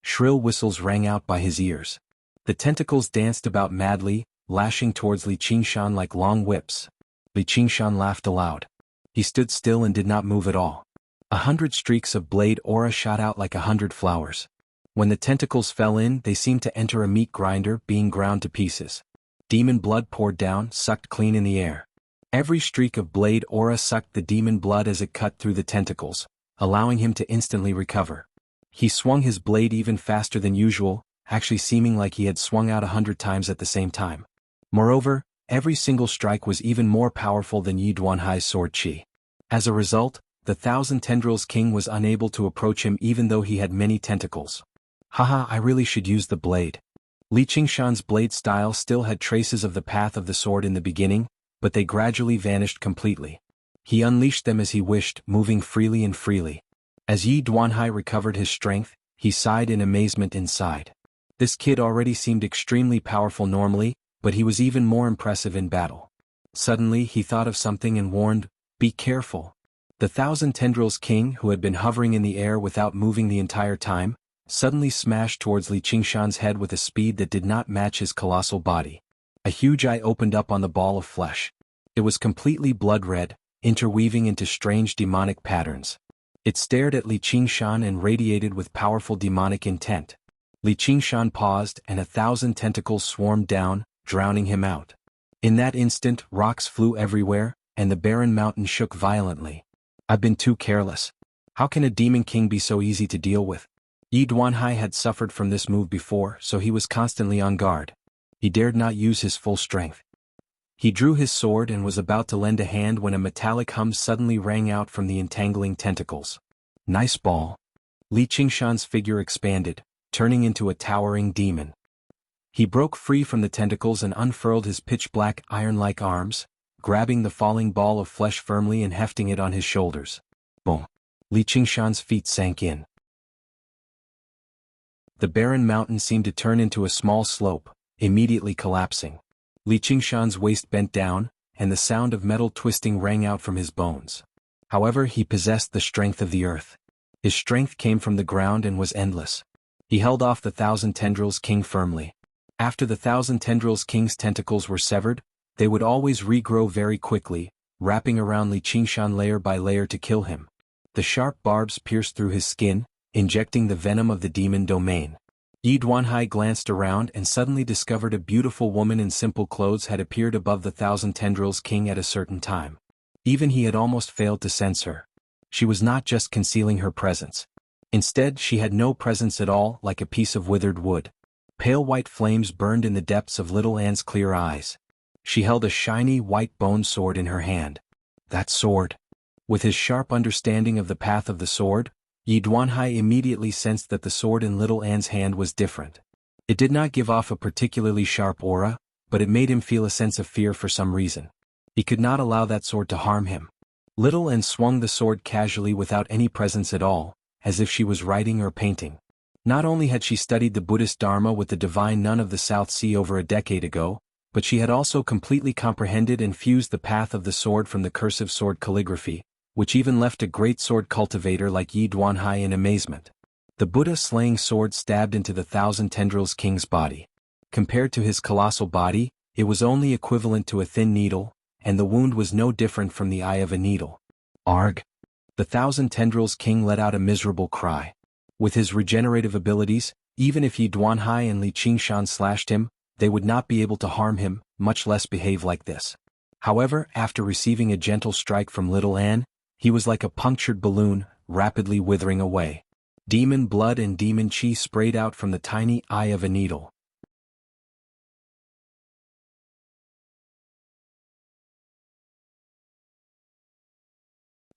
Shrill whistles rang out by his ears. The tentacles danced about madly, lashing towards Li Qingshan like long whips. Li Qingshan laughed aloud. He stood still and did not move at all. 100 streaks of blade aura shot out like 100 flowers. When the tentacles fell in, they seemed to enter a meat grinder, being ground to pieces. Demon blood poured down, sucked clean in the air. Every streak of blade aura sucked the demon blood as it cut through the tentacles, allowing him to instantly recover. He swung his blade even faster than usual, actually seeming like he had swung out 100 times at the same time. Moreover, every single strike was even more powerful than Yi Duanhai's sword qi. As a result, the 1,000 Tendrils King was unable to approach him even though he had many tentacles. Haha, I really should use the blade. Li Qingshan's blade style still had traces of the path of the sword in the beginning, but they gradually vanished completely. He unleashed them as he wished, moving freely and freely. As Yi Duanhai recovered his strength, he sighed in amazement inside. This kid already seemed extremely powerful normally, but he was even more impressive in battle. Suddenly he thought of something and warned, "Be careful." The 1,000 Tendrils King, who had been hovering in the air without moving the entire time, suddenly smashed towards Li Qingshan's head with a speed that did not match his colossal body. A huge eye opened up on the ball of flesh. It was completely blood-red, interweaving into strange demonic patterns. It stared at Li Qingshan and radiated with powerful demonic intent. Li Qingshan paused and 1,000 tentacles swarmed down, drowning him out. In that instant, rocks flew everywhere, and the barren mountain shook violently. I've been too careless. How can a demon king be so easy to deal with? Yi Duanhai had suffered from this move before, so he was constantly on guard. He dared not use his full strength. He drew his sword and was about to lend a hand when a metallic hum suddenly rang out from the entangling tentacles. Nice ball. Li Qingshan's figure expanded, turning into a towering demon. He broke free from the tentacles and unfurled his pitch-black iron-like arms, grabbing the falling ball of flesh firmly and hefting it on his shoulders. Boom. Li Qingshan's feet sank in. The barren mountain seemed to turn into a small slope, immediately collapsing. Li Qingshan's waist bent down, and the sound of metal twisting rang out from his bones. However, he possessed the strength of the earth. His strength came from the ground and was endless. He held off the 1,000 Tendrils King firmly. After the 1,000 Tendrils King's tentacles were severed, they would always regrow very quickly, wrapping around Li Qingshan layer by layer to kill him. The sharp barbs pierced through his skin, injecting the venom of the demon domain. Yi Duanhai glanced around and suddenly discovered a beautiful woman in simple clothes had appeared above the 1,000 Tendrils King at a certain time. Even he had almost failed to sense her. She was not just concealing her presence. Instead, she had no presence at all, like a piece of withered wood. Pale white flames burned in the depths of little Anne's clear eyes. She held a shiny white bone sword in her hand. That sword. With his sharp understanding of the path of the sword, Yi Duanhai immediately sensed that the sword in little Anne's hand was different. It did not give off a particularly sharp aura, but it made him feel a sense of fear for some reason. He could not allow that sword to harm him. Little Anne swung the sword casually without any presence at all, as if she was writing or painting. Not only had she studied the Buddhist Dharma with the divine nun of the South Sea over a decade ago, but she had also completely comprehended and fused the path of the sword from the cursive sword calligraphy, which even left a great sword cultivator like Yi Duanhai in amazement. The Buddha-slaying sword stabbed into the 1,000 Tendrils King's body. Compared to his colossal body, it was only equivalent to a thin needle, and the wound was no different from the eye of a needle. Arg! The 1,000 Tendrils King let out a miserable cry. With his regenerative abilities, even if Yi Duanhai and Li Qingshan slashed him, they would not be able to harm him, much less behave like this. However, after receiving a gentle strike from little Anne, he was like a punctured balloon, rapidly withering away. Demon blood and demon chi sprayed out from the tiny eye of a needle.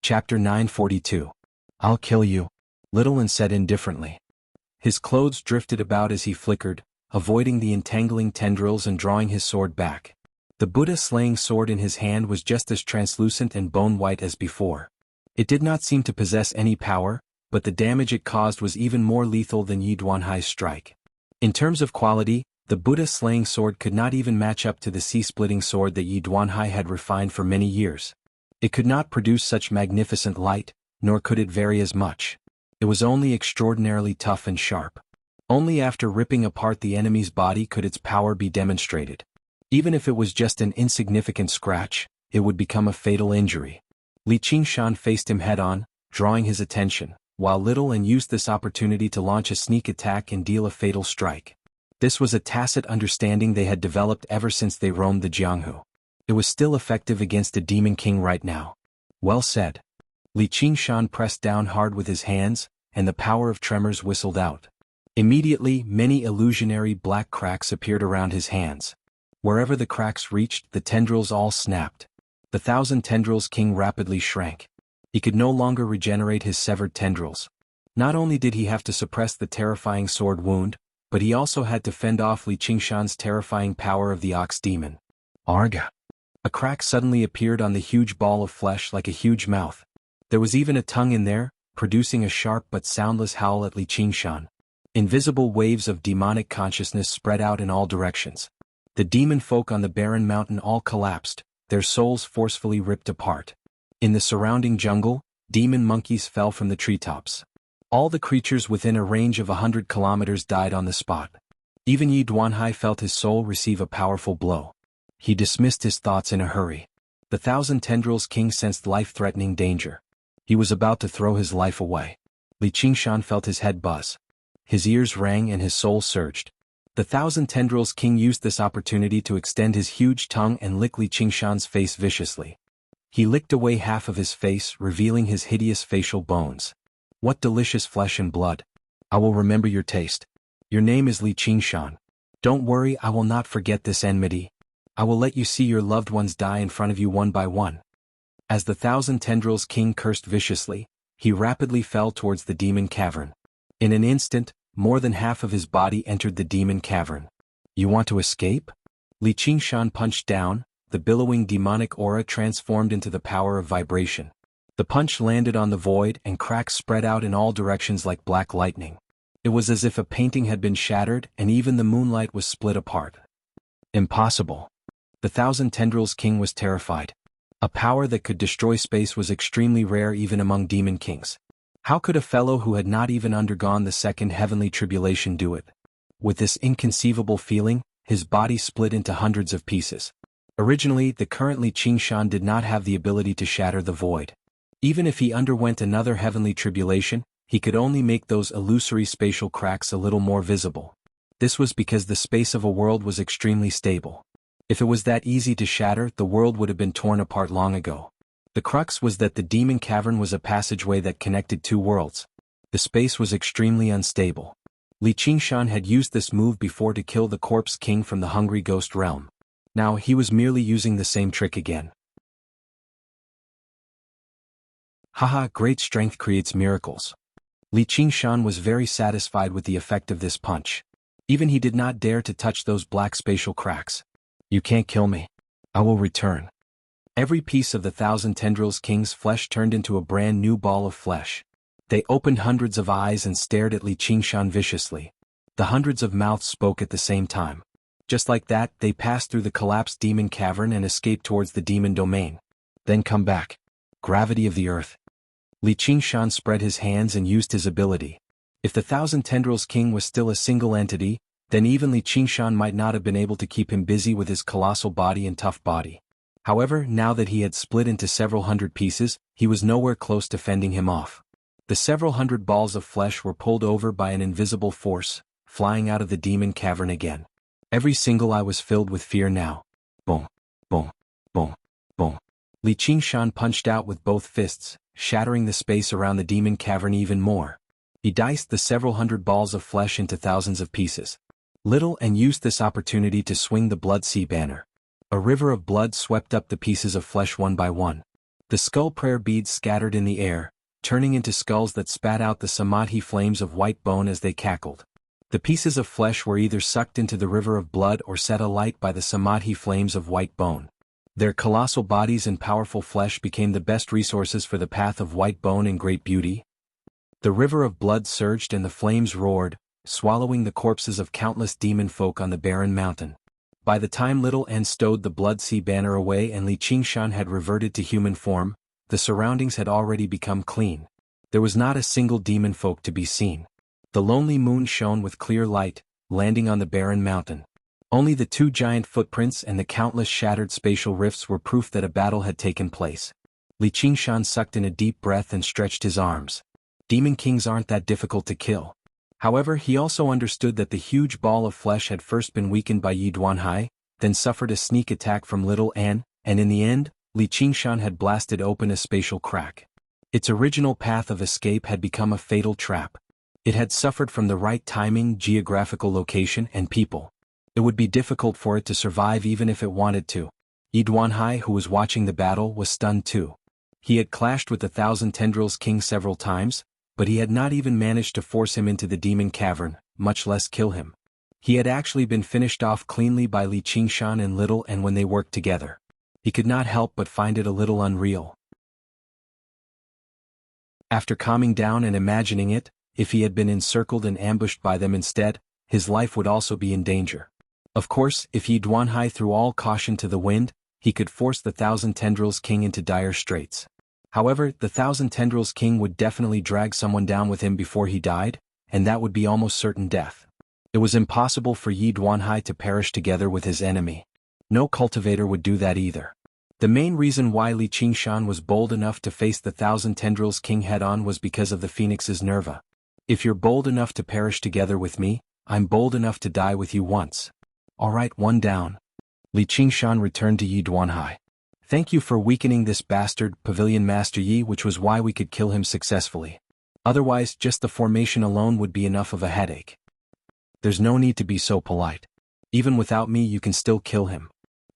Chapter 942. I'll kill you, Little Anne said indifferently. His clothes drifted about as he flickered, avoiding the entangling tendrils and drawing his sword back. The Buddha-slaying sword in his hand was just as translucent and bone-white as before. It did not seem to possess any power, but the damage it caused was even more lethal than Yi Duanhai's strike. In terms of quality, the Buddha-slaying sword could not even match up to the sea-splitting sword that Yi Duanhai had refined for many years. It could not produce such magnificent light, nor could it vary as much. It was only extraordinarily tough and sharp. Only after ripping apart the enemy's body could its power be demonstrated. Even if it was just an insignificant scratch, it would become a fatal injury. Li Qingshan faced him head-on, drawing his attention, while Little Anne used this opportunity to launch a sneak attack and deal a fatal strike. This was a tacit understanding they had developed ever since they roamed the Jianghu. It was still effective against a demon king right now. Well said. Li Qingshan pressed down hard with his hands, and the power of tremors whistled out. Immediately, many illusionary black cracks appeared around his hands. Wherever the cracks reached, the tendrils all snapped. The 1,000 Tendrils King rapidly shrank. He could no longer regenerate his severed tendrils. Not only did he have to suppress the terrifying sword wound, but he also had to fend off Li Qingshan's terrifying power of the ox demon. Arga! A crack suddenly appeared on the huge ball of flesh like a huge mouth. There was even a tongue in there, producing a sharp but soundless howl at Li Qingshan. Invisible waves of demonic consciousness spread out in all directions. The demon folk on the barren mountain all collapsed, their souls forcefully ripped apart. In the surrounding jungle, demon monkeys fell from the treetops. All the creatures within a range of 100 kilometers died on the spot. Even Yi Duanhai felt his soul receive a powerful blow. He dismissed his thoughts in a hurry. The Thousand Tendrils King sensed life-threatening danger. He was about to throw his life away. Li Qingshan felt his head buzz. His ears rang and his soul surged. The Thousand Tendrils King used this opportunity to extend his huge tongue and lick Li Qingshan's face viciously. He licked away half of his face, revealing his hideous facial bones. What delicious flesh and blood. I will remember your taste. Your name is Li Qingshan. Don't worry, I will not forget this enmity. I will let you see your loved ones die in front of you one by one. As the Thousand Tendrils King cursed viciously, he rapidly fell towards the demon cavern. In an instant, more than half of his body entered the demon cavern. You want to escape? Li Qingshan punched down, the billowing demonic aura transformed into the power of vibration. The punch landed on the void and cracks spread out in all directions like black lightning. It was as if a painting had been shattered and even the moonlight was split apart. Impossible. The Thousand Tendrils King was terrified. A power that could destroy space was extremely rare even among demon kings. How could a fellow who had not even undergone the second heavenly tribulation do it? With this inconceivable feeling, his body split into hundreds of pieces. Originally, the current Li Qingshan did not have the ability to shatter the void. Even if he underwent another heavenly tribulation, he could only make those illusory spatial cracks a little more visible. This was because the space of a world was extremely stable. If it was that easy to shatter, the world would have been torn apart long ago. The crux was that the demon cavern was a passageway that connected two worlds. The space was extremely unstable. Li Qingshan had used this move before to kill the corpse king from the hungry ghost realm. Now he was merely using the same trick again. Haha, great strength creates miracles. Li Qingshan was very satisfied with the effect of this punch. Even he did not dare to touch those black spatial cracks. You can't kill me. I will return. Every piece of the Thousand Tendrils King's flesh turned into a brand new ball of flesh. They opened hundreds of eyes and stared at Li Qingshan viciously. The hundreds of mouths spoke at the same time. Just like that, they passed through the collapsed demon cavern and escaped towards the demon domain. Then come back. Gravity of the earth. Li Qingshan spread his hands and used his ability. If the Thousand Tendrils King was still a single entity, then even Li Qingshan might not have been able to keep him busy with his colossal body and tough body. However, now that he had split into several hundred pieces, he was nowhere close to fending him off. The several hundred balls of flesh were pulled over by an invisible force, flying out of the demon cavern again. Every single eye was filled with fear now. Boom, boom, boom, boom. Li Qingshan punched out with both fists, shattering the space around the demon cavern even more. He diced the several hundred balls of flesh into thousands of pieces. Little and used this opportunity to swing the blood sea banner. A river of blood swept up the pieces of flesh one by one. The skull prayer beads scattered in the air, turning into skulls that spat out the samadhi flames of white bone as they cackled. The pieces of flesh were either sucked into the river of blood or set alight by the samadhi flames of white bone. Their colossal bodies and powerful flesh became the best resources for the path of white bone and great beauty. The river of blood surged and the flames roared, swallowing the corpses of countless demon folk on the barren mountain. By the time Little N stowed the blood sea banner away and Li Qingshan had reverted to human form, the surroundings had already become clean. There was not a single demon folk to be seen. The lonely moon shone with clear light, landing on the barren mountain. Only the two giant footprints and the countless shattered spatial rifts were proof that a battle had taken place. Li Qingshan sucked in a deep breath and stretched his arms. Demon kings aren't that difficult to kill. However, he also understood that the huge ball of flesh had first been weakened by Yi Duanhai, then suffered a sneak attack from Little N, and in the end, Li Qingshan had blasted open a spatial crack. Its original path of escape had become a fatal trap. It had suffered from the right timing, geographical location, and people. It would be difficult for it to survive even if it wanted to. Yi Duanhai, who was watching the battle, was stunned too. He had clashed with the Thousand Tendrils King several times, but he had not even managed to force him into the demon cavern, much less kill him. He had actually been finished off cleanly by Li Qingshan and Little N when they worked together. He could not help but find it a little unreal. After calming down and imagining it, if he had been encircled and ambushed by them instead, his life would also be in danger. Of course, if Yi Duanhai threw all caution to the wind, he could force the Thousand Tendrils King into dire straits. However, the Thousand Tendrils King would definitely drag someone down with him before he died, and that would be almost certain death. It was impossible for Yi Duanhai to perish together with his enemy. No cultivator would do that either. The main reason why Li Qingshan was bold enough to face the Thousand Tendrils King head-on was because of the Phoenix's Nerva. If you're bold enough to perish together with me, I'm bold enough to die with you once. Alright, one down. Li Qingshan returned to Yi Duanhai. Thank you for weakening this bastard, Pavilion Master Yi, which was why we could kill him successfully. Otherwise, just the formation alone would be enough of a headache. There's no need to be so polite. Even without me you can still kill him.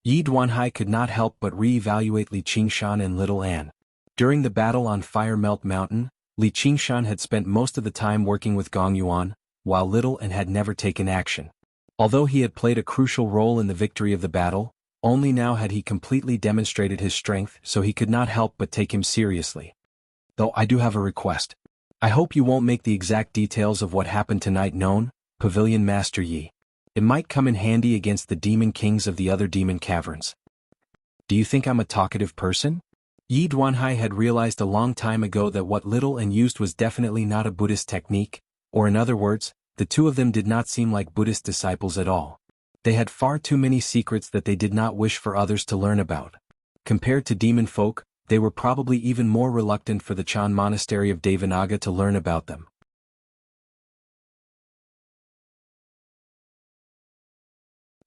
Yi Duanhai could not help but re-evaluate Li Qingshan and Little Anne. During the battle on Fire Melt Mountain, Li Qingshan had spent most of the time working with Gong Yuan, while Little Anne had never taken action. Although he had played a crucial role in the victory of the battle, only now had he completely demonstrated his strength, so he could not help but take him seriously. Though I do have a request. I hope you won't make the exact details of what happened tonight known, Pavilion Master Yi. It might come in handy against the demon kings of the other demon caverns. Do you think I'm a talkative person? Yi Duanhai had realized a long time ago that what Little Anne used was definitely not a Buddhist technique, or in other words, the two of them did not seem like Buddhist disciples at all. They had far too many secrets that they did not wish for others to learn about. Compared to demon folk, they were probably even more reluctant for the Chan monastery of Devanaga to learn about them.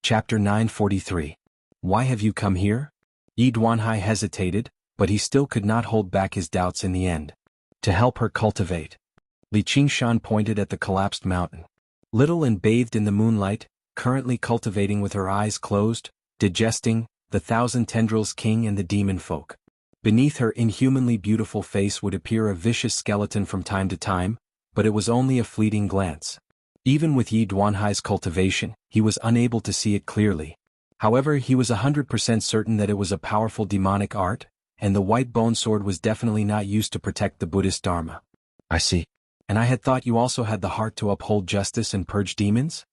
Chapter 943. Why have you come here? Yi Duanhai hesitated, but he still could not hold back his doubts in the end. To help her cultivate. Li Qingshan pointed at the collapsed mountain. Little Anne bathed in the moonlight, currently cultivating with her eyes closed, digesting, the Thousand Tendrils King and the demon folk. Beneath her inhumanly beautiful face would appear a vicious skeleton from time to time, but it was only a fleeting glance. Even with Yi Duanhai's cultivation, he was unable to see it clearly. However, he was 100% certain that it was a powerful demonic art, and the white bone sword was definitely not used to protect the Buddhist Dharma. I see. And I had thought you also had the heart to uphold justice and purge demons?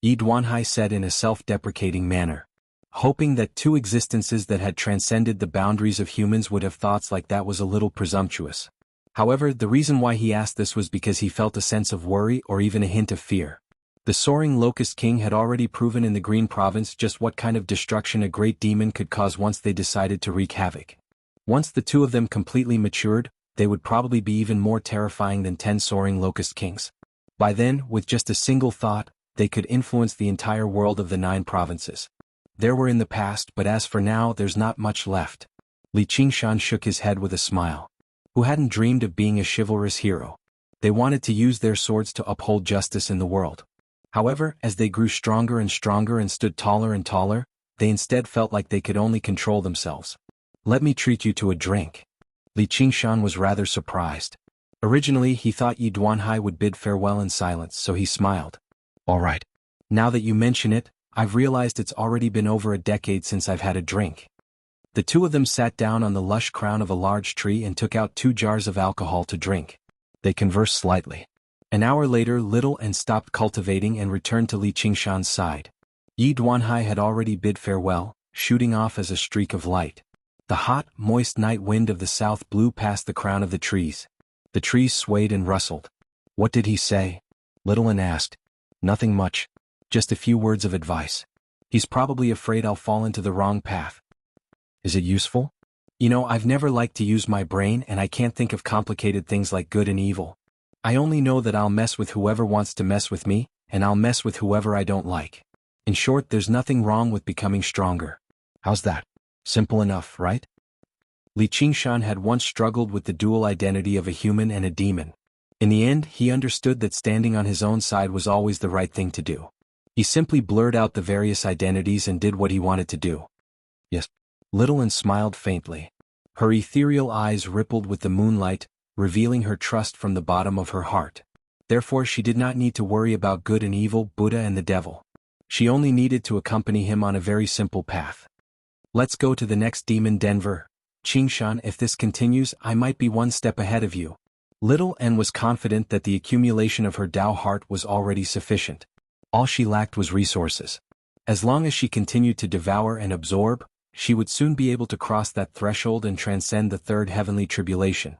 Yi Duanhai said in a self-deprecating manner. Hoping that two existences that had transcended the boundaries of humans would have thoughts like that was a little presumptuous. However, the reason why he asked this was because he felt a sense of worry or even a hint of fear. The soaring Locust King had already proven in the Green Province just what kind of destruction a great demon could cause once they decided to wreak havoc. Once the two of them completely matured, they would probably be even more terrifying than 10 soaring Locust Kings. By then, with just a single thought, they could influence the entire world of the 9 provinces. There were in the past, but as for now there's not much left. Li Qingshan shook his head with a smile. Who hadn't dreamed of being a chivalrous hero? They wanted to use their swords to uphold justice in the world. However, as they grew stronger and stronger and stood taller and taller, they instead felt like they could only control themselves. Let me treat you to a drink. Li Qingshan was rather surprised. Originally he thought Yi Duanhai would bid farewell in silence, so he smiled. All right. Now that you mention it, I've realized it's already been over a decade since I've had a drink. The two of them sat down on the lush crown of a large tree and took out 2 jars of alcohol to drink. They conversed slightly. An hour later Little Anne stopped cultivating and returned to Li Qingshan's side. Yi Duanhai had already bid farewell, shooting off as a streak of light. The hot, moist night wind of the south blew past the crown of the trees. The trees swayed and rustled. What did he say? Little Anne asked. Nothing much. Just a few words of advice. He's probably afraid I'll fall into the wrong path. Is it useful? You know, I've never liked to use my brain and I can't think of complicated things like good and evil. I only know that I'll mess with whoever wants to mess with me, and I'll mess with whoever I don't like. In short, there's nothing wrong with becoming stronger. How's that? Simple enough, right? Li Qingshan had once struggled with the dual identity of a human and a demon. In the end, he understood that standing on his own side was always the right thing to do. He simply blurred out the various identities and did what he wanted to do. Yes. Little Anne smiled faintly. Her ethereal eyes rippled with the moonlight, revealing her trust from the bottom of her heart. Therefore she did not need to worry about good and evil, Buddha and the devil. She only needed to accompany him on a very simple path. Let's go to the next demon Denver. Qingshan, if this continues, I might be one step ahead of you. Little Anne was confident that the accumulation of her Tao heart was already sufficient. All she lacked was resources. As long as she continued to devour and absorb, she would soon be able to cross that threshold and transcend the 3rd heavenly tribulation.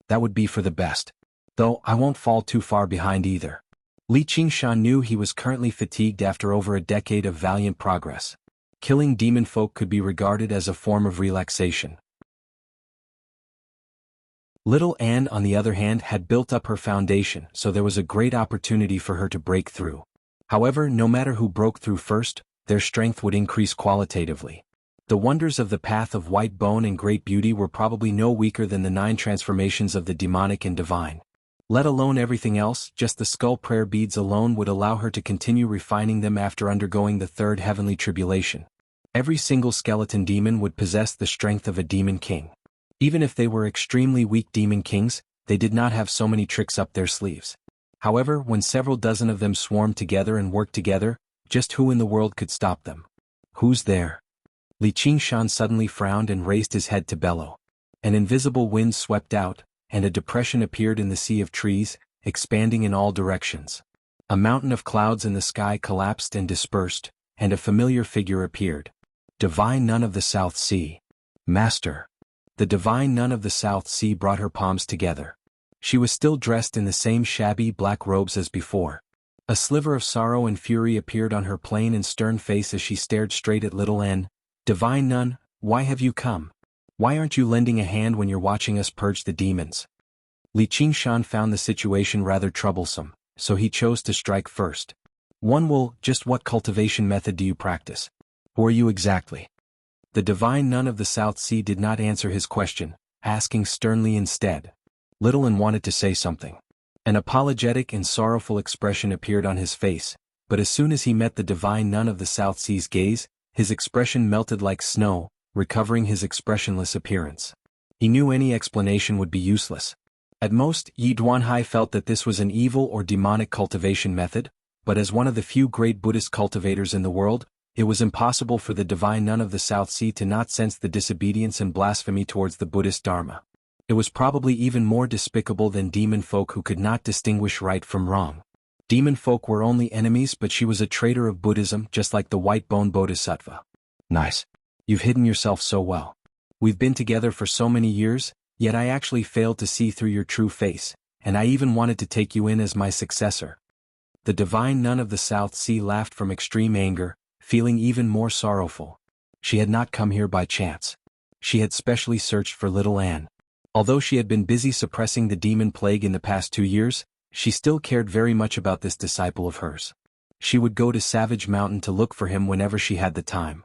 That would be for the best. Though I won't fall too far behind either. Li Qingshan knew he was currently fatigued after over a decade of valiant progress. killing demon folk could be regarded as a form of relaxation. Little Anne, on the other hand, had built up her foundation, so there was a great opportunity for her to break through. However, no matter who broke through first, their strength would increase qualitatively. The wonders of the path of white bone and great beauty were probably no weaker than the 9 transformations of the demonic and divine. Let alone everything else, just the skull prayer beads alone would allow her to continue refining them after undergoing the 3rd heavenly tribulation. Every single skeleton demon would possess the strength of a demon king. Even if they were extremely weak demon kings, they did not have so many tricks up their sleeves. However, when several dozen of them swarmed together and worked together, just who in the world could stop them? Who's there? Li Qingshan suddenly frowned and raised his head to bellow. An invisible wind swept out, and a depression appeared in the sea of trees, expanding in all directions. A mountain of clouds in the sky collapsed and dispersed, and a familiar figure appeared. Divine Nun of the South Sea. Master. The Divine Nun of the South Sea brought her palms together. She was still dressed in the same shabby black robes as before. A sliver of sorrow and fury appeared on her plain and stern face as she stared straight at little N. Divine Nun, why have you come? Why aren't you lending a hand when you're watching us purge the demons? Li Qingshan found the situation rather troublesome, so he chose to strike first. Just what cultivation method do you practice? Who are you exactly? The Divine Nun of the South Sea did not answer his question, asking sternly instead. Little N wanted to say something. An apologetic and sorrowful expression appeared on his face, but as soon as he met the Divine Nun of the South Sea's gaze, his expression melted like snow, recovering his expressionless appearance. He knew any explanation would be useless. At most, Yi Duanhai felt that this was an evil or demonic cultivation method, but as one of the few great Buddhist cultivators in the world, it was impossible for the Divine Nun of the South Sea to not sense the disobedience and blasphemy towards the Buddhist Dharma. It was probably even more despicable than demon folk who could not distinguish right from wrong. Demon folk were only enemies, but she was a traitor of Buddhism, just like the white-bone bodhisattva. Nice. You've hidden yourself so well. We've been together for so many years, yet I actually failed to see through your true face, and I even wanted to take you in as my successor. The Divine Nun of the South Sea laughed from extreme anger, feeling even more sorrowful. She had not come here by chance. She had specially searched for little Anne. Although she had been busy suppressing the demon plague in the past 2 years, she still cared very much about this disciple of hers. She would go to Savage Mountain to look for him whenever she had the time.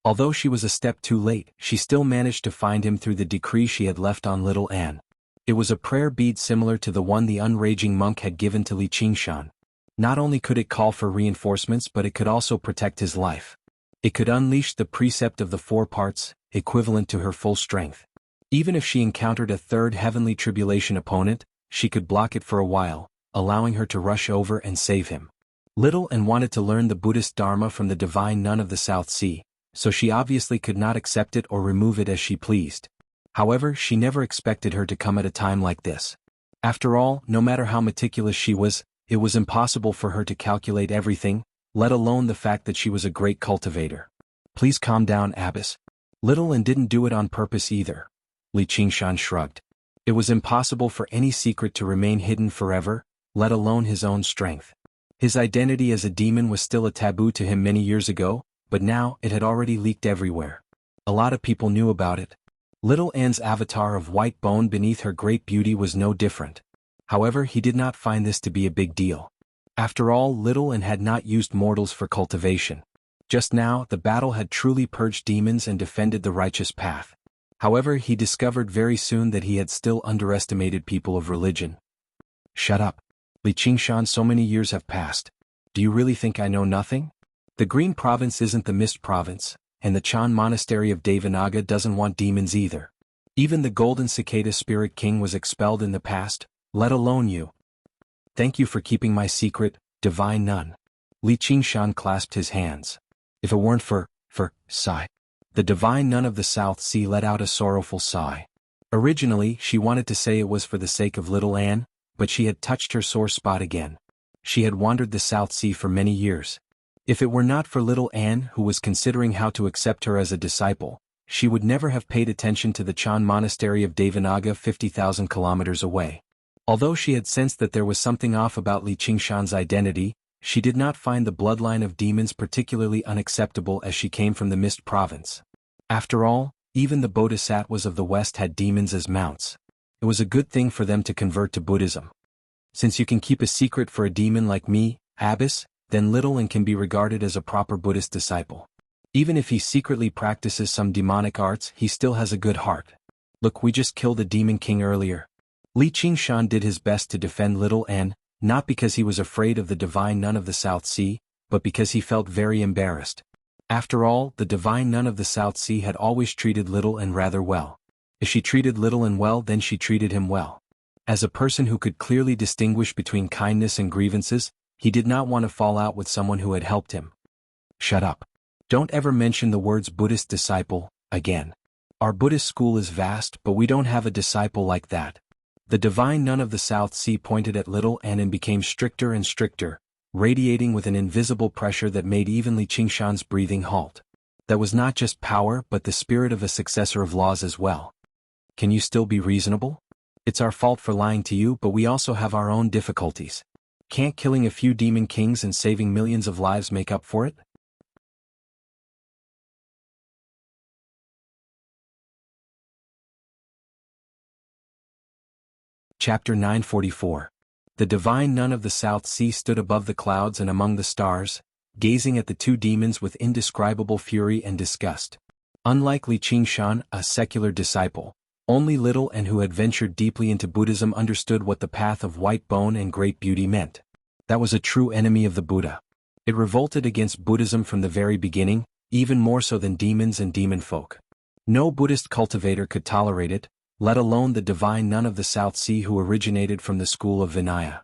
Although she was a step too late, she still managed to find him through the decree she had left on little Anne. It was a prayer bead similar to the one the unraging monk had given to Li Qingshan. Not only could it call for reinforcements, but it could also protect his life. It could unleash the precept of the 4 parts, equivalent to her full strength. Even if she encountered a 3rd heavenly tribulation opponent, she could block it for a while, allowing her to rush over and save him. Little Anne wanted to learn the Buddhist Dharma from the Divine Nun of the South Sea, so she obviously could not accept it or remove it as she pleased. However, she never expected her to come at a time like this. After all, no matter how meticulous she was, it was impossible for her to calculate everything, let alone the fact that she was a great cultivator. Please calm down, Abbess. Little Anne didn't do it on purpose either. Li Qingshan shrugged. It was impossible for any secret to remain hidden forever, let alone his own strength. His identity as a demon was still a taboo to him many years ago, but now it had already leaked everywhere. A lot of people knew about it. Little Anne's avatar of white bone beneath her great beauty was no different. However, he did not find this to be a big deal. After all, little Anne had not used mortals for cultivation. Just now, the battle had truly purged demons and defended the righteous path. However, he discovered very soon that he had still underestimated people of religion. Shut up. Li Qingshan, so many years have passed. Do you really think I know nothing? The Green Province isn't the Mist Province, and the Chan Monastery of Devanaga doesn't want demons either. Even the Golden Cicada Spirit King was expelled in the past, let alone you. Thank you for keeping my secret, Divine Nun. Li Qingshan clasped his hands. If it weren't for, sigh. The Divine Nun of the South Sea let out a sorrowful sigh. Originally, she wanted to say it was for the sake of little Anne, but she had touched her sore spot again. She had wandered the South Sea for many years. If it were not for little Anne, who was considering how to accept her as a disciple, she would never have paid attention to the Chan Monastery of Devanaga 50,000 kilometers away. Although she had sensed that there was something off about Li Qingshan's identity, She did not find the bloodline of demons particularly unacceptable as she came from the Mist Province. After all, even the Bodhisattvas of the West had demons as mounts. It was a good thing for them to convert to Buddhism. Since you can keep a secret for a demon like me, Abbess, then little and can be regarded as a proper Buddhist disciple. Even if he secretly practices some demonic arts, he still has a good heart. Look, we just killed a demon king earlier. Li Qingshan did his best to defend little N, not because he was afraid of the divine nun of the South Sea, but because he felt very embarrassed. After all, the divine nun of the South Sea had always treated little N rather well. If she treated little N well, then she treated him well. As a person who could clearly distinguish between kindness and grievances, he did not want to fall out with someone who had helped him. Shut up. Don't ever mention the words Buddhist disciple again. Our Buddhist school is vast, but we don't have a disciple like that. The divine nun of the South Sea pointed at little N and became stricter and stricter, radiating with an invisible pressure that made even Li Qingshan's breathing halt. That was not just power but the spirit of a successor of laws as well. Can you still be reasonable? It's our fault for lying to you, but we also have our own difficulties. Can't killing a few demon kings and saving millions of lives make up for it? Chapter 944. The divine nun of the South Sea stood above the clouds and among the stars, gazing at the two demons with indescribable fury and disgust. Unlike Li Qingshan, a secular disciple, only little N who had ventured deeply into Buddhism understood what the path of white bone and great beauty meant. That was a true enemy of the Buddha. It revolted against Buddhism from the very beginning, even more so than demons and demon folk. No Buddhist cultivator could tolerate it, let alone the divine nun of the South Sea who originated from the school of Vinaya.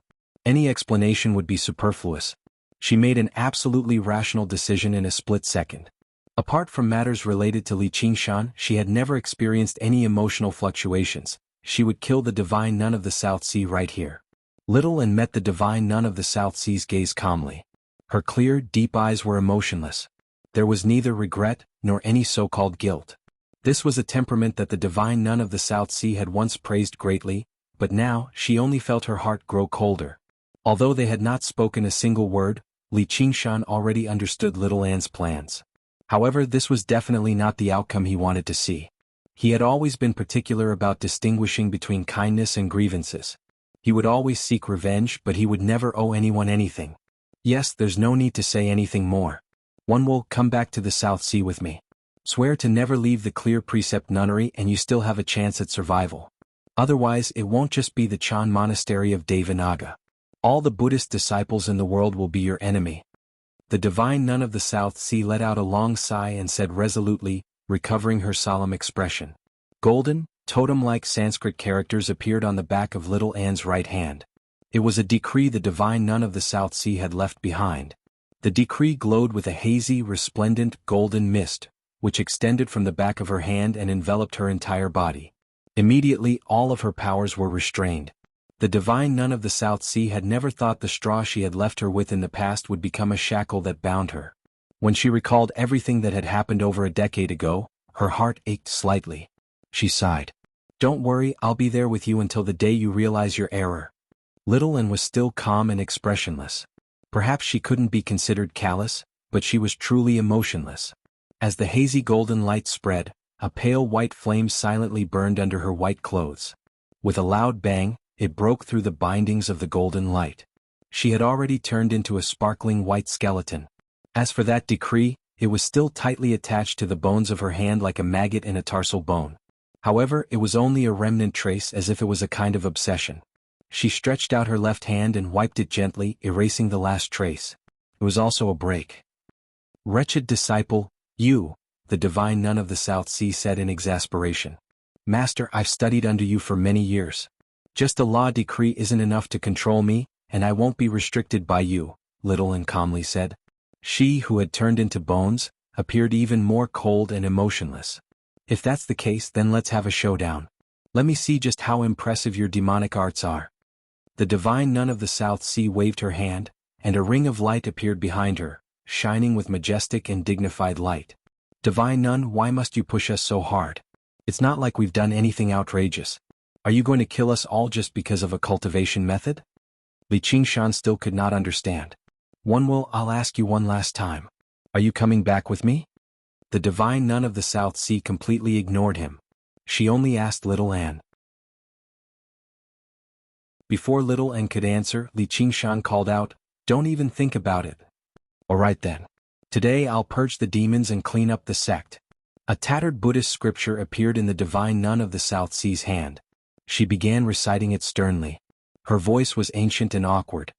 Any explanation would be superfluous. She made an absolutely rational decision in a split second. Apart from matters related to Li Qingshan, she had never experienced any emotional fluctuations. She would kill the divine nun of the South Sea right here. Little N met the divine nun of the South Sea's gaze calmly. Her clear, deep eyes were emotionless. There was neither regret nor any so-called guilt. This was a temperament that the divine nun of the South Sea had once praised greatly, but now she only felt her heart grow colder. Although they had not spoken a single word, Li Qingshan already understood little An's plans. However, this was definitely not the outcome he wanted to see. He had always been particular about distinguishing between kindness and grievances. He would always seek revenge, but he would never owe anyone anything. Yes, there's no need to say anything more. One will come back to the South Sea with me. Swear to never leave the clear precept nunnery and you still have a chance at survival. Otherwise, it won't just be the Chan monastery of Devanaga. All the Buddhist disciples in the world will be your enemy. The divine nun of the South Sea let out a long sigh and said resolutely, recovering her solemn expression. Golden, totem-like Sanskrit characters appeared on the back of little An's right hand. It was a decree the divine nun of the South Sea had left behind. The decree glowed with a hazy, resplendent, golden mist, which extended from the back of her hand and enveloped her entire body. Immediately, all of her powers were restrained. The divine nun of the South Sea had never thought the straw she had left her with in the past would become a shackle that bound her. When she recalled everything that had happened over a decade ago, her heart ached slightly. She sighed. Don't worry, I'll be there with you until the day you realize your error. Little N was still calm and expressionless. Perhaps she couldn't be considered callous, but she was truly emotionless. As the hazy golden light spread, a pale white flame silently burned under her white clothes. With a loud bang, it broke through the bindings of the golden light. She had already turned into a sparkling white skeleton. As for that decree, it was still tightly attached to the bones of her hand like a maggot in a tarsal bone. However, it was only a remnant trace, as if it was a kind of obsession. She stretched out her left hand and wiped it gently, erasing the last trace. It was also a break. Wretched disciple, you, the divine nun of the South Sea said in exasperation. Master, I've studied under you for many years. Just a law decree isn't enough to control me, and I won't be restricted by you, Little N calmly said. She, who had turned into bones, appeared even more cold and emotionless. If that's the case, then let's have a showdown. Let me see just how impressive your demonic arts are. The divine nun of the South Sea waved her hand, and a ring of light appeared behind her, shining with majestic and dignified light. Divine nun, why must you push us so hard? It's not like we've done anything outrageous. Are you going to kill us all just because of a cultivation method? Li Qingshan still could not understand. I'll ask you one last time. Are you coming back with me? The divine nun of the South Sea completely ignored him. She only asked little Anne. Before little Anne could answer, Li Qingshan called out, "Don't even think about it." "Alright then. Today I'll purge the demons and clean up the sect." A tattered Buddhist scripture appeared in the divine nun of the South Sea's hand. She began reciting it sternly. Her voice was ancient and awkward.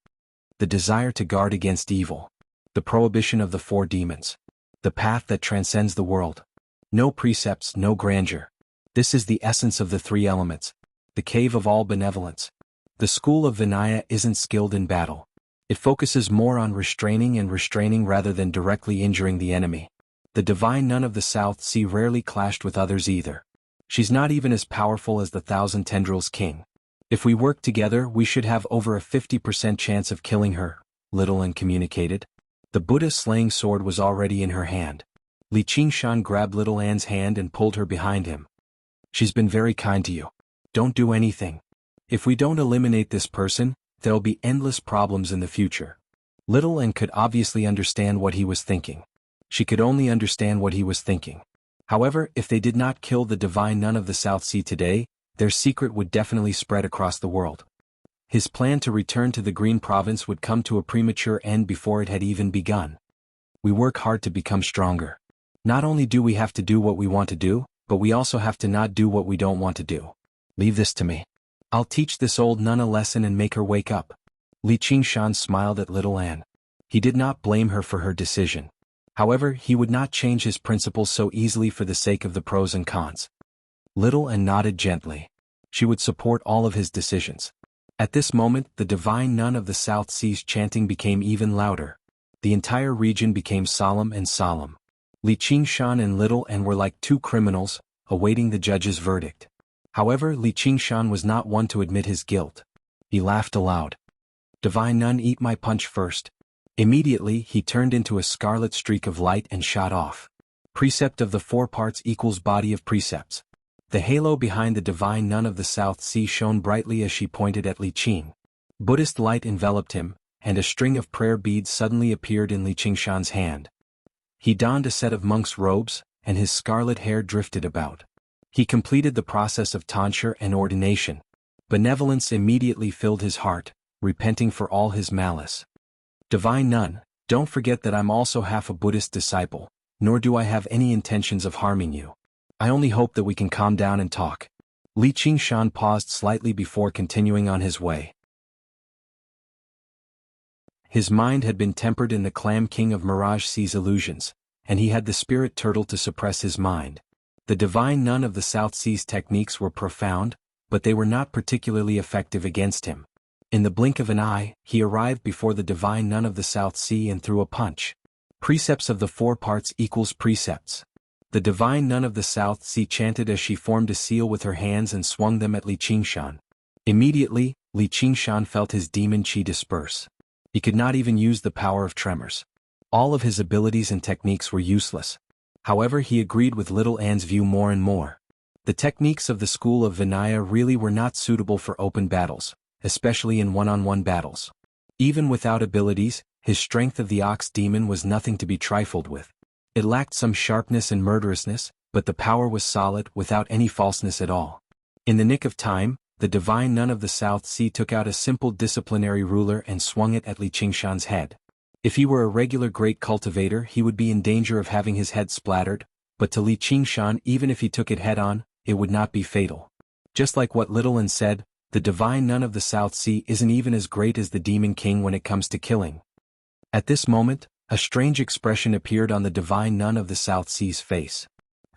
The desire to guard against evil. The prohibition of the 4 demons. The path that transcends the world. No precepts, no grandeur. This is the essence of the 3 elements. The cave of all benevolence. The school of Vinaya isn't skilled in battle. It focuses more on restraining rather than directly injuring the enemy. The divine nun of the South Sea rarely clashed with others either. She's not even as powerful as the Thousand Tendrils King. If we work together, we should have over a 50% chance of killing her, little Anne communicated. The Buddha slaying sword was already in her hand. Li Qingshan grabbed little Anne's hand and pulled her behind him. "She's been very kind to you. Don't do anything. If we don't eliminate this person, there'll be endless problems in the future." Little Anne could obviously understand what he was thinking. She could only understand what he was thinking. However, if they did not kill the divine nun of the South Sea today, their secret would definitely spread across the world. His plan to return to the Green Province would come to a premature end before it had even begun. We work hard to become stronger. Not only do we have to do what we want to do, but we also have to not do what we don't want to do. Leave this to me. I'll teach this old nun a lesson and make her wake up. Li Qingshan smiled at little Anne. He did not blame her for her decision. However, he would not change his principles so easily for the sake of the pros and cons. Little Anne nodded gently. She would support all of his decisions. At this moment, the divine nun of the South Sea's chanting became even louder. The entire region became solemn and solemn. Li Qingshan and little Anne were like 2 criminals, awaiting the judge's verdict. However, Li Qingshan was not one to admit his guilt. He laughed aloud. "Divine nun, eat my punch first." Immediately, he turned into a scarlet streak of light and shot off. Precept of the 4 parts equals body of precepts. The halo behind the divine nun of the South Sea shone brightly as she pointed at Li Qing. Buddhist light enveloped him, and a string of prayer beads suddenly appeared in Li Qingshan's hand. He donned a set of monk's robes, and his scarlet hair drifted about. He completed the process of tonsure and ordination. Benevolence immediately filled his heart, repenting for all his malice. "Divine nun, don't forget that I'm also half a Buddhist disciple, nor do I have any intentions of harming you. I only hope that we can calm down and talk." Li Qingshan paused slightly before continuing on his way. His mind had been tempered in the Clam King of Mirage Sea's illusions, and he had the spirit turtle to suppress his mind. The divine nun of the South Sea's techniques were profound, but they were not particularly effective against him. In the blink of an eye, he arrived before the divine nun of the South Sea and threw a punch. Precepts of the 4 parts equals precepts. The divine nun of the South Sea chanted as she formed a seal with her hands and swung them at Li Qingshan. Immediately, Li Qingshan felt his demon chi disperse. He could not even use the power of tremors. All of his abilities and techniques were useless. However, he agreed with little Anne's view more and more. The techniques of the school of Vinaya really were not suitable for open battles, especially in one-on-one battles. Even without abilities, his strength of the ox demon was nothing to be trifled with. It lacked some sharpness and murderousness, but the power was solid without any falseness at all. In the nick of time, the divine nun of the South Sea took out a simple disciplinary ruler and swung it at Li Qingshan's head. If he were a regular great cultivator, he would be in danger of having his head splattered, but to Li Qingshan, even if he took it head-on, it would not be fatal. Just like what Little An said, the divine nun of the South Sea isn't even as great as the Demon King when it comes to killing. At this moment, a strange expression appeared on the divine nun of the South Sea's face.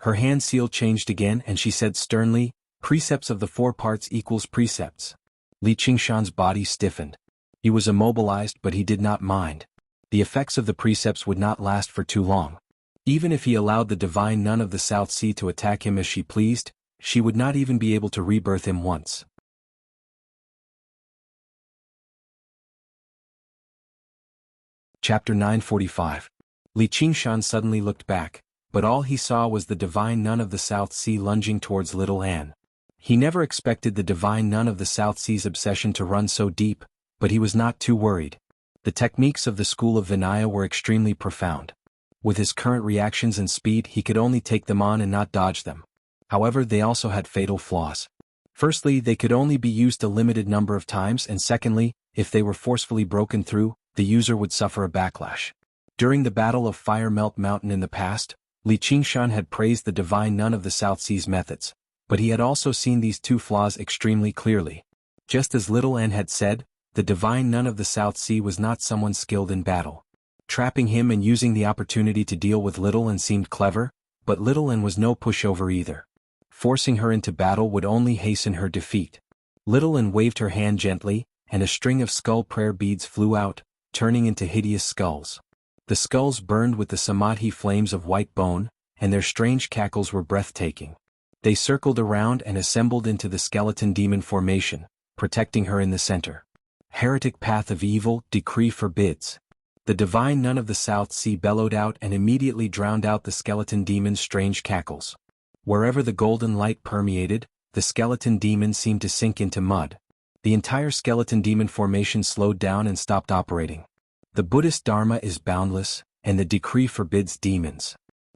Her hand seal changed again and she said sternly, "Precepts of the 4 parts equals precepts." Li Qingshan's body stiffened. He was immobilized, but he did not mind. The effects of the precepts would not last for too long. Even if he allowed the divine nun of the South Sea to attack him as she pleased, she would not even be able to rebirth him once. Chapter 945. Li Qingshan suddenly looked back, but all he saw was the divine nun of the South Sea lunging towards Little Anne. He never expected the divine nun of the South Sea's obsession to run so deep, but he was not too worried. The techniques of the school of Vinaya were extremely profound. With his current reactions and speed, he could only take them on and not dodge them. However, they also had fatal flaws. Firstly, they could only be used a limited number of times, and secondly, if they were forcefully broken through, the user would suffer a backlash. During the Battle of Fire Melt Mountain in the past, Li Qingshan had praised the divine nun of the South Sea's methods, but he had also seen these two flaws extremely clearly. Just as Little N had said, the divine nun of the South Sea was not someone skilled in battle. Trapping him and using the opportunity to deal with Little N seemed clever, but Little N was no pushover either. Forcing her into battle would only hasten her defeat. Little N waved her hand gently, and a string of skull prayer beads flew out, turning into hideous skulls. The skulls burned with the samadhi flames of white bone, and their strange cackles were breathtaking. They circled around and assembled into the skeleton demon formation, protecting her in the center. Heretic path of evil, decree forbids. The divine nun of the South Sea bellowed out and immediately drowned out the skeleton demon's strange cackles. Wherever the golden light permeated, the skeleton demon seemed to sink into mud. The entire skeleton demon formation slowed down and stopped operating. The Buddhist Dharma is boundless, and the decree forbids demons.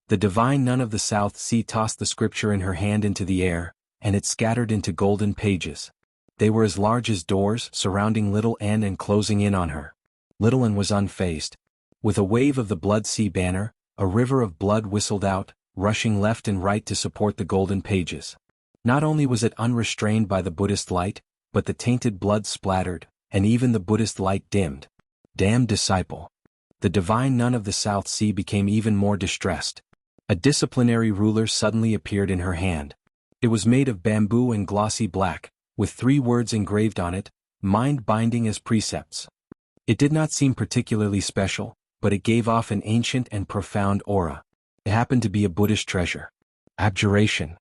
The divine nun of the South Sea tossed the scripture in her hand into the air, and it scattered into golden pages. They were as large as doors, surrounding Little N and closing in on her. Little N was unfazed. With a wave of the Blood Sea banner, a river of blood whistled out, rushing left and right to support the golden pages. Not only was it unrestrained by the Buddhist light, but the tainted blood splattered, and even the Buddhist light dimmed. Damned disciple. The divine nun of the South Sea became even more distressed. A disciplinary ruler suddenly appeared in her hand. It was made of bamboo and glossy black, with 3 words engraved on it, mind-binding as precepts. It did not seem particularly special, but it gave off an ancient and profound aura. It happened to be a Buddhist treasure. Abjuration.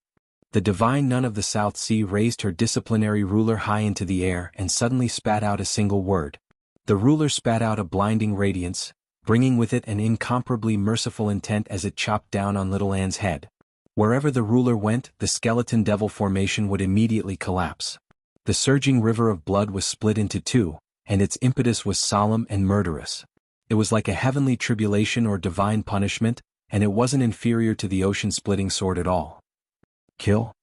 The divine nun of the South Sea raised her disciplinary ruler high into the air and suddenly spat out a single word. The ruler spat out a blinding radiance, bringing with it an incomparably merciful intent as it chopped down on Little Anne's head. Wherever the ruler went, the skeleton devil formation would immediately collapse. The surging river of blood was split into 2, and its impetus was solemn and murderous. It was like a heavenly tribulation or divine punishment, and it wasn't inferior to the ocean-splitting sword at all. Kill.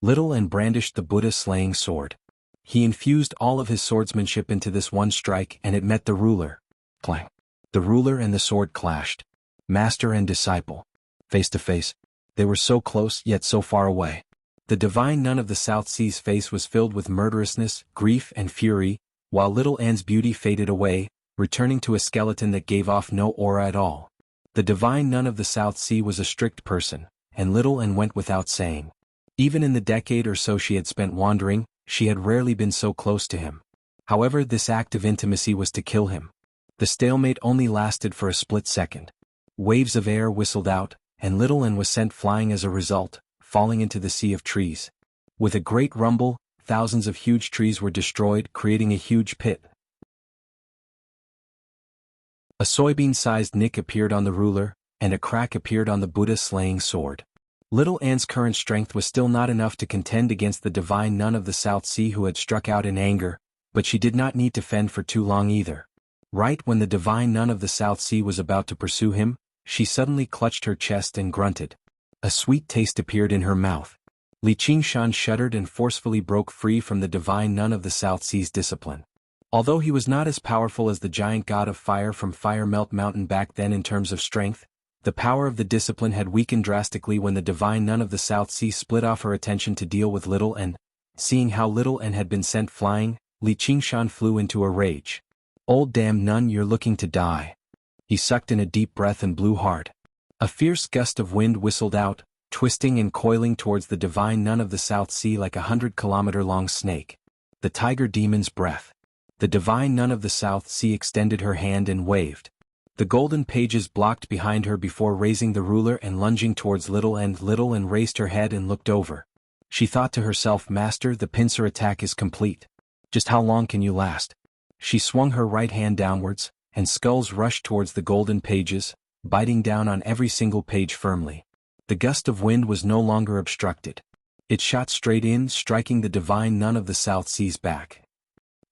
Little N brandished the Buddha-slaying sword. He infused all of his swordsmanship into this one strike, and it met the ruler. Clang. The ruler and the sword clashed. Master and disciple. Face to face. They were so close, yet so far away. The divine nun of the South Sea's face was filled with murderousness, grief, and fury, while Little Anne's beauty faded away, returning to a skeleton that gave off no aura at all. The divine nun of the South Sea was a strict person, and Little Anne went without saying. Even in the decade or so she had spent wandering, she had rarely been so close to him. However, this act of intimacy was to kill him. The stalemate only lasted for a split second. Waves of air whistled out, and Little Anne was sent flying as a result, falling into the sea of trees. With a great rumble, thousands of huge trees were destroyed, creating a huge pit. A soybean-sized nick appeared on the ruler, and a crack appeared on the Buddha-slaying sword. Little Anne's current strength was still not enough to contend against the divine nun of the South Sea who had struck out in anger, but she did not need to fend for too long either. Right when the divine nun of the South Sea was about to pursue him, she suddenly clutched her chest and grunted. A sweet taste appeared in her mouth. Li Qingshan shuddered and forcefully broke free from the divine nun of the South Sea's discipline. Although he was not as powerful as the giant god of fire from Fire Melt Mountain back then in terms of strength, the power of the discipline had weakened drastically when the divine nun of the South Sea split off her attention to deal with Little N. Seeing how Little N had been sent flying, Li Qingshan flew into a rage. "Old damn nun, you're looking to die." He sucked in a deep breath and blew hard. A fierce gust of wind whistled out, twisting and coiling towards the divine nun of the South Sea like a 100-kilometer-long snake. The tiger demon's breath. The divine nun of the South Sea extended her hand and waved. The golden pages blocked behind her before raising the ruler and lunging towards Little N. Little N raised her head and looked over. She thought to herself, "Master, the pincer attack is complete. Just how long can you last?" She swung her right hand downwards, and skulls rushed towards the golden pages, biting down on every single page firmly. The gust of wind was no longer obstructed. It shot straight in, striking the divine nun of the South Sea's back.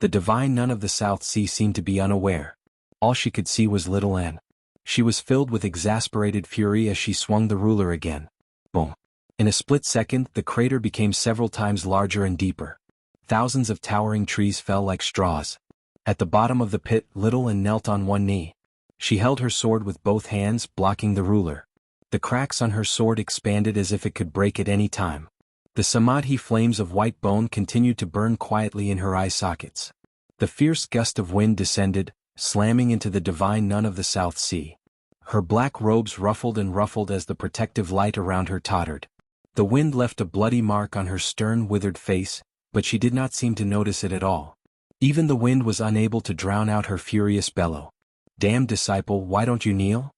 The divine nun of the South Sea seemed to be unaware. All she could see was little Anne. She was filled with exasperated fury as she swung the ruler again. Boom. In a split second, the crater became several times larger and deeper. Thousands of towering trees fell like straws. At the bottom of the pit, little Anne knelt on one knee. She held her sword with both hands, blocking the ruler. The cracks on her sword expanded as if it could break at any time. The samadhi flames of white bone continued to burn quietly in her eye sockets. The fierce gust of wind descended, slamming into the divine nun of the South Sea. Her black robes ruffled and ruffled as the protective light around her tottered. The wind left a bloody mark on her stern, withered face, but she did not seem to notice it at all. Even the wind was unable to drown out her furious bellow. "Damn disciple, why don't you kneel?"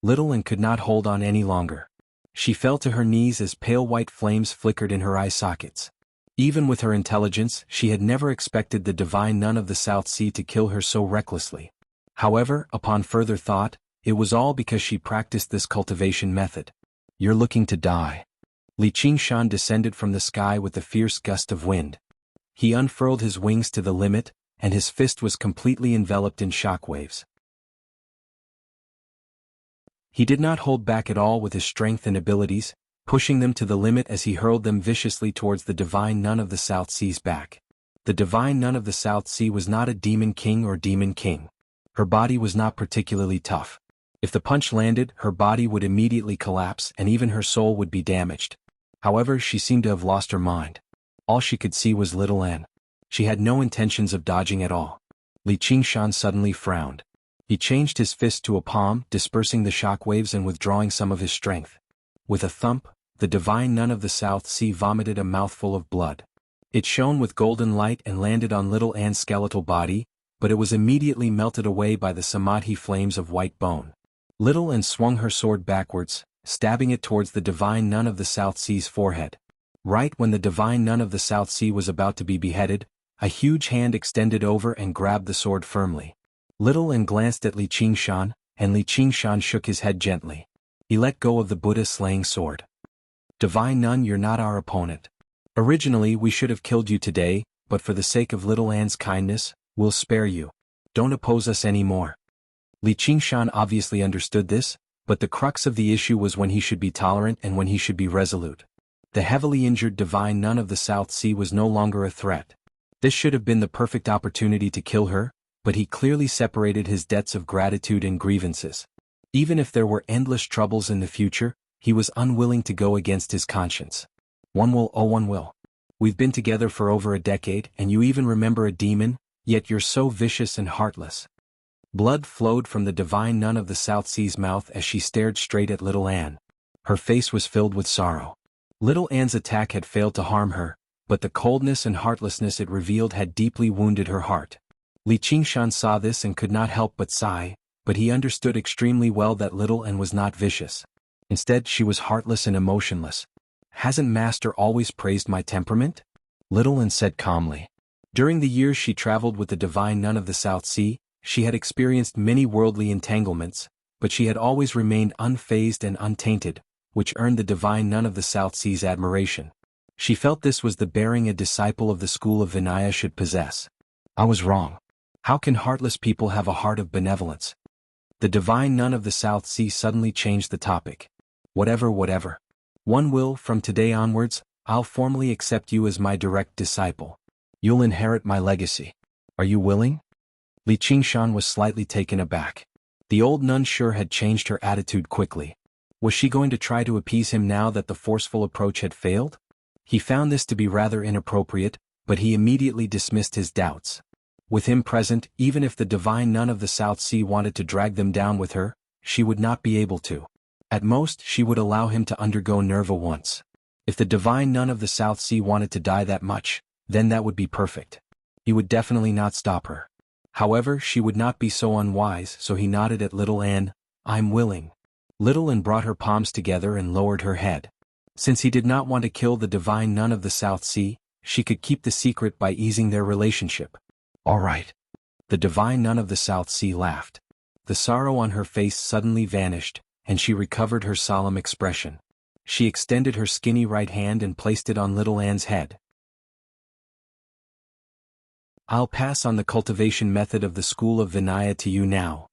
Little Anne could not hold on any longer. She fell to her knees as pale white flames flickered in her eye sockets. Even with her intelligence, she had never expected the divine nun of the South Sea to kill her so recklessly. However, upon further thought, it was all because she practiced this cultivation method. "You're looking to die." Li Qingshan descended from the sky with a fierce gust of wind. He unfurled his wings to the limit, and his fist was completely enveloped in shockwaves. He did not hold back at all with his strength and abilities, pushing them to the limit as he hurled them viciously towards the divine nun of the South Sea's back. The divine nun of the South Sea was not a demon king or demon king. Her body was not particularly tough. If the punch landed, her body would immediately collapse and even her soul would be damaged. However, she seemed to have lost her mind. All she could see was little Anne. She had no intentions of dodging at all. Li Qingshan suddenly frowned. He changed his fist to a palm, dispersing the shockwaves and withdrawing some of his strength. With a thump, the divine nun of the South Sea vomited a mouthful of blood. It shone with golden light and landed on little Anne's skeletal body, but it was immediately melted away by the samadhi flames of white bone. Little Anne swung her sword backwards, stabbing it towards the divine nun of the South Sea's forehead. Right when the divine nun of the South Sea was about to be beheaded, a huge hand extended over and grabbed the sword firmly. Little Anne glanced at Li Qingshan, and Li Qingshan shook his head gently. He let go of the Buddha-slaying sword. "Divine nun, you're not our opponent. Originally we should have killed you today, but for the sake of little Anne's kindness, we'll spare you. Don't oppose us anymore." Li Qingshan obviously understood this, but the crux of the issue was when he should be tolerant and when he should be resolute. The heavily injured divine nun of the South Sea was no longer a threat. This should have been the perfect opportunity to kill her, but he clearly separated his debts of gratitude and grievances. Even if there were endless troubles in the future, he was unwilling to go against his conscience. "One will, oh one will. We've been together for over a decade and you even remember a demon, yet you're so vicious and heartless." Blood flowed from the divine nun of the South Sea's mouth as she stared straight at little Anne. Her face was filled with sorrow. Little Anne's attack had failed to harm her, but the coldness and heartlessness it revealed had deeply wounded her heart. Li Qingshan saw this and could not help but sigh, but he understood extremely well that little Anne was not vicious. Instead, she was heartless and emotionless. "Hasn't Master always praised my temperament?" Little Anne said calmly. During the years she traveled with the divine nun of the South Sea, she had experienced many worldly entanglements, but she had always remained unfazed and untainted, which earned the divine nun of the South Sea's admiration. She felt this was the bearing a disciple of the school of Vinaya should possess. "I was wrong. How can heartless people have a heart of benevolence?" The divine nun of the South Sea suddenly changed the topic. Whatever. One will, from today onwards, I'll formally accept you as my direct disciple. You'll inherit my legacy. Are you willing?" Li Qingshan was slightly taken aback. The old nun sure had changed her attitude quickly. Was she going to try to appease him now that the forceful approach had failed? He found this to be rather inappropriate, but he immediately dismissed his doubts. With him present, even if the divine nun of the South Sea wanted to drag them down with her, she would not be able to. At most, she would allow him to undergo Nerva once. If the divine nun of the South Sea wanted to die that much, then that would be perfect. He would definitely not stop her. However, she would not be so unwise, so he nodded at little Anne. "I'm willing." Little Anne brought her palms together and lowered her head. Since he did not want to kill the divine nun of the South Sea, she could keep the secret by easing their relationship. "All right." The divine nun of the South Sea laughed. The sorrow on her face suddenly vanished, and she recovered her solemn expression. She extended her skinny right hand and placed it on little Anne's head. I'll pass on the cultivation method of the school of Vinaya to you now.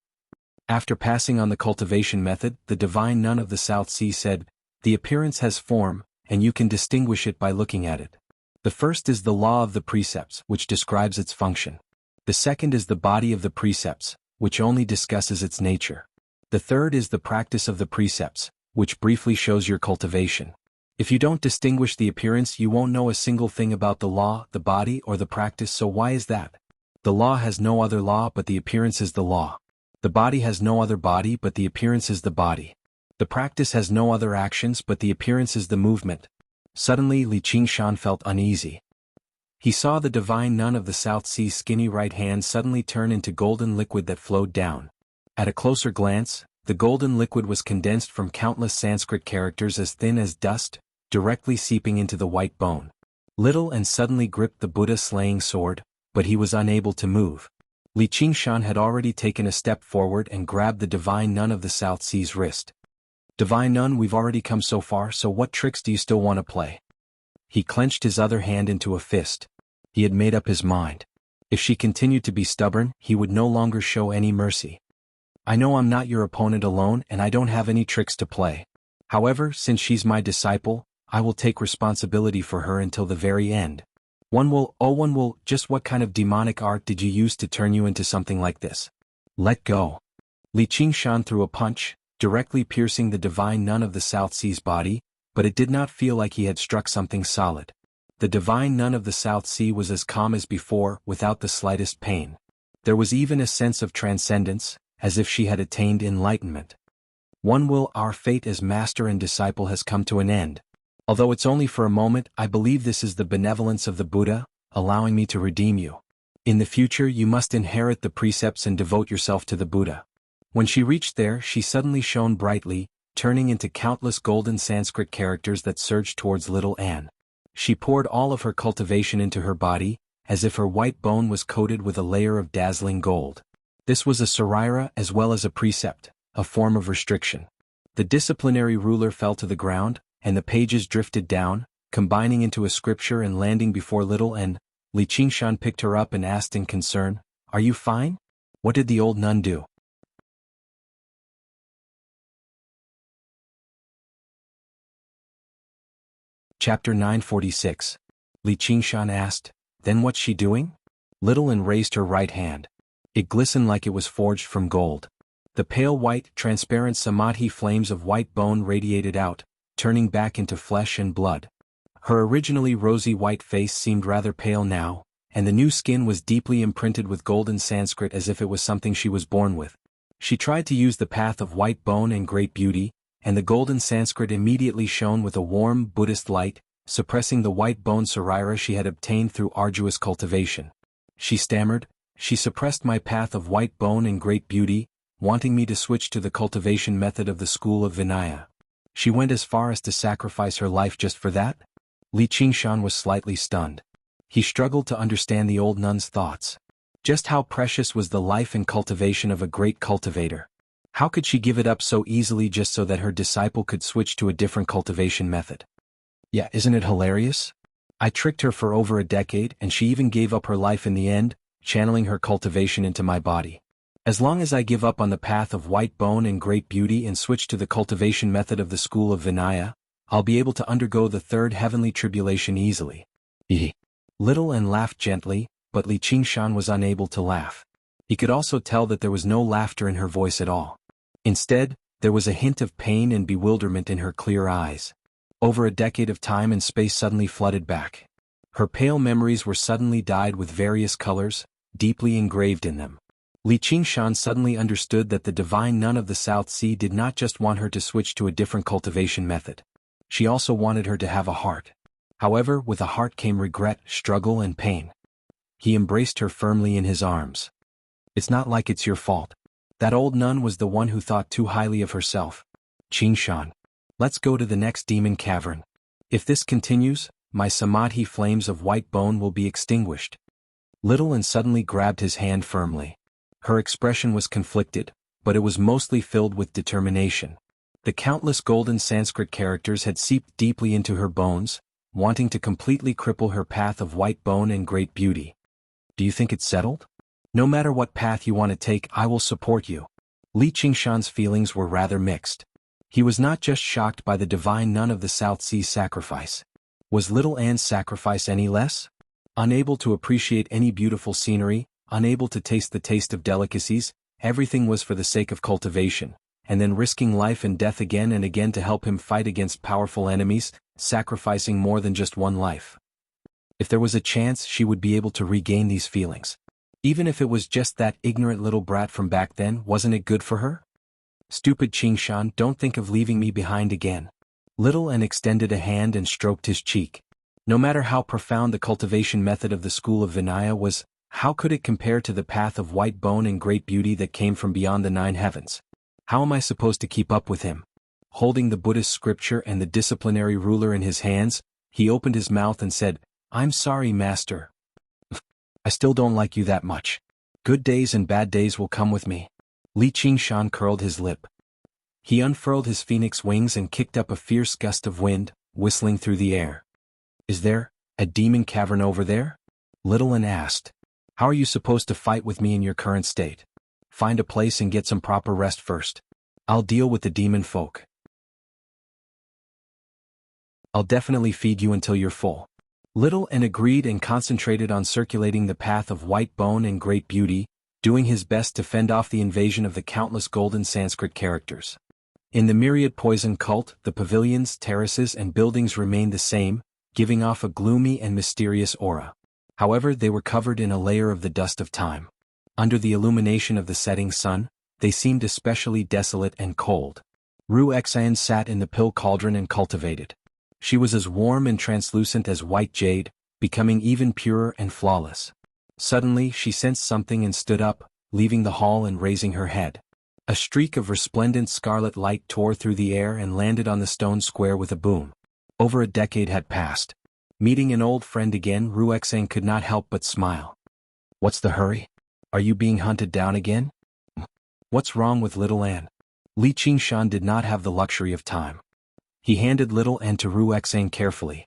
After passing on the cultivation method, the divine nun of the South Sea said, the appearance has form, and you can distinguish it by looking at it. The first is the law of the precepts, which describes its function. The second is the body of the precepts, which only discusses its nature. The third is the practice of the precepts, which briefly shows your cultivation. If you don't distinguish the appearance, you won't know a single thing about the law, the body, or the practice. So why is that? The law has no other law, but the appearance is the law. The body has no other body, but the appearance is the body. The practice has no other actions, but the appearance is the movement. Suddenly Li Qingshan felt uneasy. He saw the divine nun of the South Sea's skinny right hand suddenly turn into golden liquid that flowed down. At a closer glance, the golden liquid was condensed from countless Sanskrit characters as thin as dust, directly seeping into the white bone. Little and suddenly gripped the Buddha-slaying sword, but he was unable to move. Li Qingshan had already taken a step forward and grabbed the divine nun of the South Sea's wrist. Divine nun, we've already come so far, so what tricks do you still want to play? He clenched his other hand into a fist. He had made up his mind. If she continued to be stubborn, he would no longer show any mercy. I know I'm not your opponent alone and I don't have any tricks to play. However, since she's my disciple, I will take responsibility for her until the very end. One will, just what kind of demonic art did you use to turn you into something like this? Let go. Li Qingshan threw a punch, directly piercing the divine nun of the South Sea's body, but it did not feel like he had struck something solid. The divine nun of the South Sea was as calm as before, without the slightest pain. There was even a sense of transcendence, as if she had attained enlightenment. Our fate as master and disciple has come to an end. Although it's only for a moment, I believe this is the benevolence of the Buddha, allowing me to redeem you. In the future you must inherit the precepts and devote yourself to the Buddha. When she reached there, she suddenly shone brightly, turning into countless golden Sanskrit characters that surged towards little Anne. She poured all of her cultivation into her body, as if her white bone was coated with a layer of dazzling gold. This was a sarira as well as a precept, a form of restriction. The disciplinary ruler fell to the ground, and the pages drifted down, combining into a scripture and landing before little Anne. Li Qingshan picked her up and asked in concern, "Are you fine? What did the old nun do?" Chapter 946. Li Qingshan asked, "Then what's she doing?" Little Anne raised her right hand. It glistened like it was forged from gold. The pale white, transparent samadhi flames of white bone radiated out, turning back into flesh and blood. Her originally rosy white face seemed rather pale now, and the new skin was deeply imprinted with golden Sanskrit as if it was something she was born with. She tried to use the path of white bone and great beauty, and the golden Sanskrit immediately shone with a warm Buddhist light, suppressing the white bone sarira she had obtained through arduous cultivation. She stammered, "She suppressed my path of white bone and great beauty, wanting me to switch to the cultivation method of the school of Vinaya. She went as far as to sacrifice her life just for that?" Li Qingshan was slightly stunned. He struggled to understand the old nun's thoughts. Just how precious was the life and cultivation of a great cultivator? How could she give it up so easily just so that her disciple could switch to a different cultivation method? Yeah, isn't it hilarious? I tricked her for over a decade and she even gave up her life in the end, channeling her cultivation into my body. As long as I give up on the path of white bone and great beauty and switch to the cultivation method of the school of Vinaya, I'll be able to undergo the third heavenly tribulation easily. Little Anne laughed gently, but Li Qingshan was unable to laugh. He could also tell that there was no laughter in her voice at all. Instead, there was a hint of pain and bewilderment in her clear eyes. Over a decade of time and space suddenly flooded back. Her pale memories were suddenly dyed with various colors, deeply engraved in them. Li Qingshan suddenly understood that the divine nun of the South Sea did not just want her to switch to a different cultivation method. She also wanted her to have a heart. However, with a heart came regret, struggle and pain. He embraced her firmly in his arms. "It's not like it's your fault. That old nun was the one who thought too highly of herself. Qingshan, let's go to the next demon cavern. If this continues, my samadhi flames of white bone will be extinguished." Little Anne suddenly grabbed his hand firmly. Her expression was conflicted, but it was mostly filled with determination. The countless golden Sanskrit characters had seeped deeply into her bones, wanting to completely cripple her path of white bone and great beauty. Do you think it's settled? No matter what path you want to take, I will support you. Li Qingshan's feelings were rather mixed. He was not just shocked by the divine nun of the South Sea's sacrifice. Was little Anne's sacrifice any less? Unable to appreciate any beautiful scenery, unable to taste the taste of delicacies, everything was for the sake of cultivation, and then risking life and death again and again to help him fight against powerful enemies, sacrificing more than just one life. If there was a chance, she would be able to regain these feelings. Even if it was just that ignorant little brat from back then, wasn't it good for her? Stupid Qingshan, don't think of leaving me behind again. Little Anne extended a hand and stroked his cheek. No matter how profound the cultivation method of the school of Vinaya was, how could it compare to the path of white bone and great beauty that came from beyond the 9 heavens? How am I supposed to keep up with him? Holding the Buddhist scripture and the disciplinary ruler in his hands, he opened his mouth and said, "I'm sorry, master. I still don't like you that much. Good days and bad days will come with me." Li Qingshan curled his lip. He unfurled his phoenix wings and kicked up a fierce gust of wind, whistling through the air. "Is there a demon cavern over there?" Little Anne asked. "How are you supposed to fight with me in your current state? Find a place and get some proper rest first. I'll deal with the demon folk. I'll definitely feed you until you're full." Little Anne agreed and concentrated on circulating the path of white bone and great beauty, doing his best to fend off the invasion of the countless golden Sanskrit characters. In the myriad poison cult, the pavilions, terraces and buildings remained the same, giving off a gloomy and mysterious aura. However, they were covered in a layer of the dust of time. Under the illumination of the setting sun, they seemed especially desolate and cold. Wuxia sat in the pill cauldron and cultivated. She was as warm and translucent as white jade, becoming even purer and flawless. Suddenly she sensed something and stood up, leaving the hall and raising her head. A streak of resplendent scarlet light tore through the air and landed on the stone square with a boom. Over a decade had passed. Meeting an old friend again, Wuxia could not help but smile. "What's the hurry? Are you being hunted down again?" "What's wrong with little Anne?" Li Qingshan did not have the luxury of time. He handed little Anne to Wuxia carefully.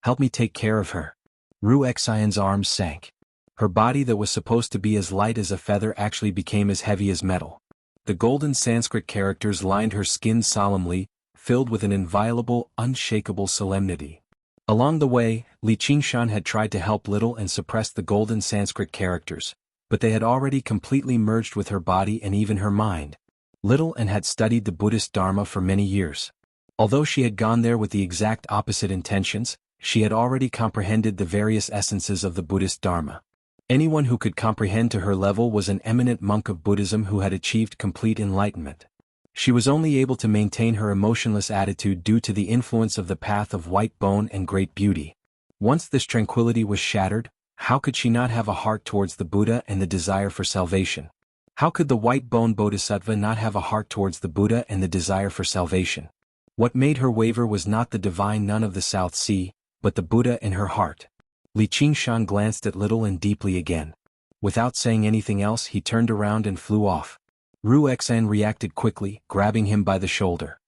"Help me take care of her." Wuxia's arms sank. Her body that was supposed to be as light as a feather actually became as heavy as metal. The golden Sanskrit characters lined her skin solemnly, filled with an inviolable, unshakable solemnity. Along the way, Li Qingshan had tried to help little and suppress the golden Sanskrit characters, but they had already completely merged with her body and even her mind. Little Anne had studied the Buddhist Dharma for many years. Although she had gone there with the exact opposite intentions, she had already comprehended the various essences of the Buddhist Dharma. Anyone who could comprehend to her level was an eminent monk of Buddhism who had achieved complete enlightenment. She was only able to maintain her emotionless attitude due to the influence of the path of white bone and great beauty. Once this tranquility was shattered, how could she not have a heart towards the Buddha and the desire for salvation? How could the white bone bodhisattva not have a heart towards the Buddha and the desire for salvation? What made her waver was not the divine nun of the South Sea, but the Buddha in her heart. Li Qingshan glanced at little and deeply again. Without saying anything else, he turned around and flew off. Wuxia reacted quickly, grabbing him by the shoulder.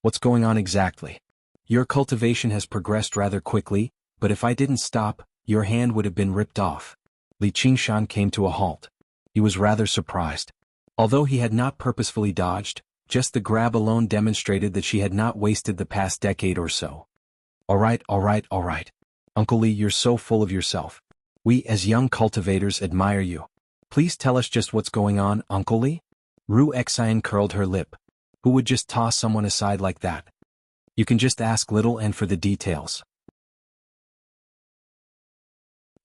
"What's going on exactly? Your cultivation has progressed rather quickly, but if I didn't stop, your hand would have been ripped off." Li Qingshan came to a halt. He was rather surprised. Although he had not purposefully dodged, just the grab alone demonstrated that she had not wasted the past decade or so. All right. Uncle Li, you're so full of yourself. We as young cultivators admire you. Please tell us just what's going on, Uncle Li?" Wuxia curled her lip. Who would just toss someone aside like that? You can just ask little Anne for the details.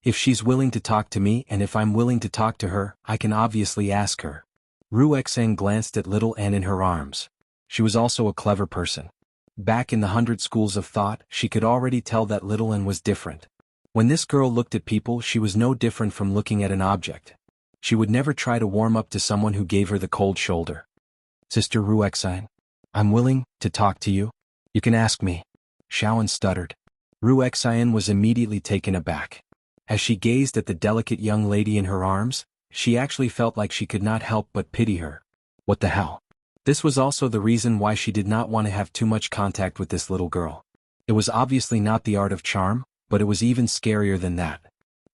If she's willing to talk to me and if I'm willing to talk to her, I can obviously ask her. Wuxia glanced at little Anne in her arms. She was also a clever person. Back in the 100 schools of thought, she could already tell that little Anne was different. When this girl looked at people, she was no different from looking at an object. She would never try to warm up to someone who gave her the cold shoulder. "Sister Wuxia, I'm willing to talk to you. You can ask me." Shaoan stuttered. Wuxia was immediately taken aback. As she gazed at the delicate young lady in her arms, she actually felt like she could not help but pity her. What the hell? This was also the reason why she did not want to have too much contact with this little girl. It was obviously not the art of charm, but it was even scarier than that.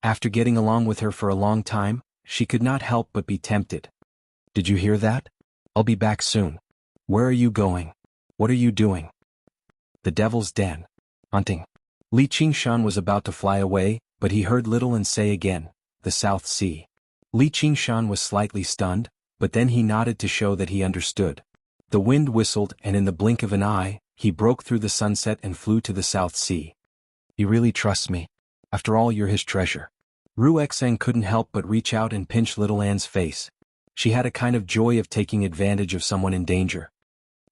After getting along with her for a long time, she could not help but be tempted. Did you hear that? I'll be back soon. Where are you going? What are you doing? The devil's den. Hunting. Li Qingshan was about to fly away, but he heard Little An say again, the South Sea. Li Qingshan was slightly stunned, but then he nodded to show that he understood. The wind whistled and in the blink of an eye, he broke through the sunset and flew to the South Sea. He really trusts me. After all, you're his treasure. Ru Xeng couldn't help but reach out and pinch Little An's face. She had a kind of joy of taking advantage of someone in danger.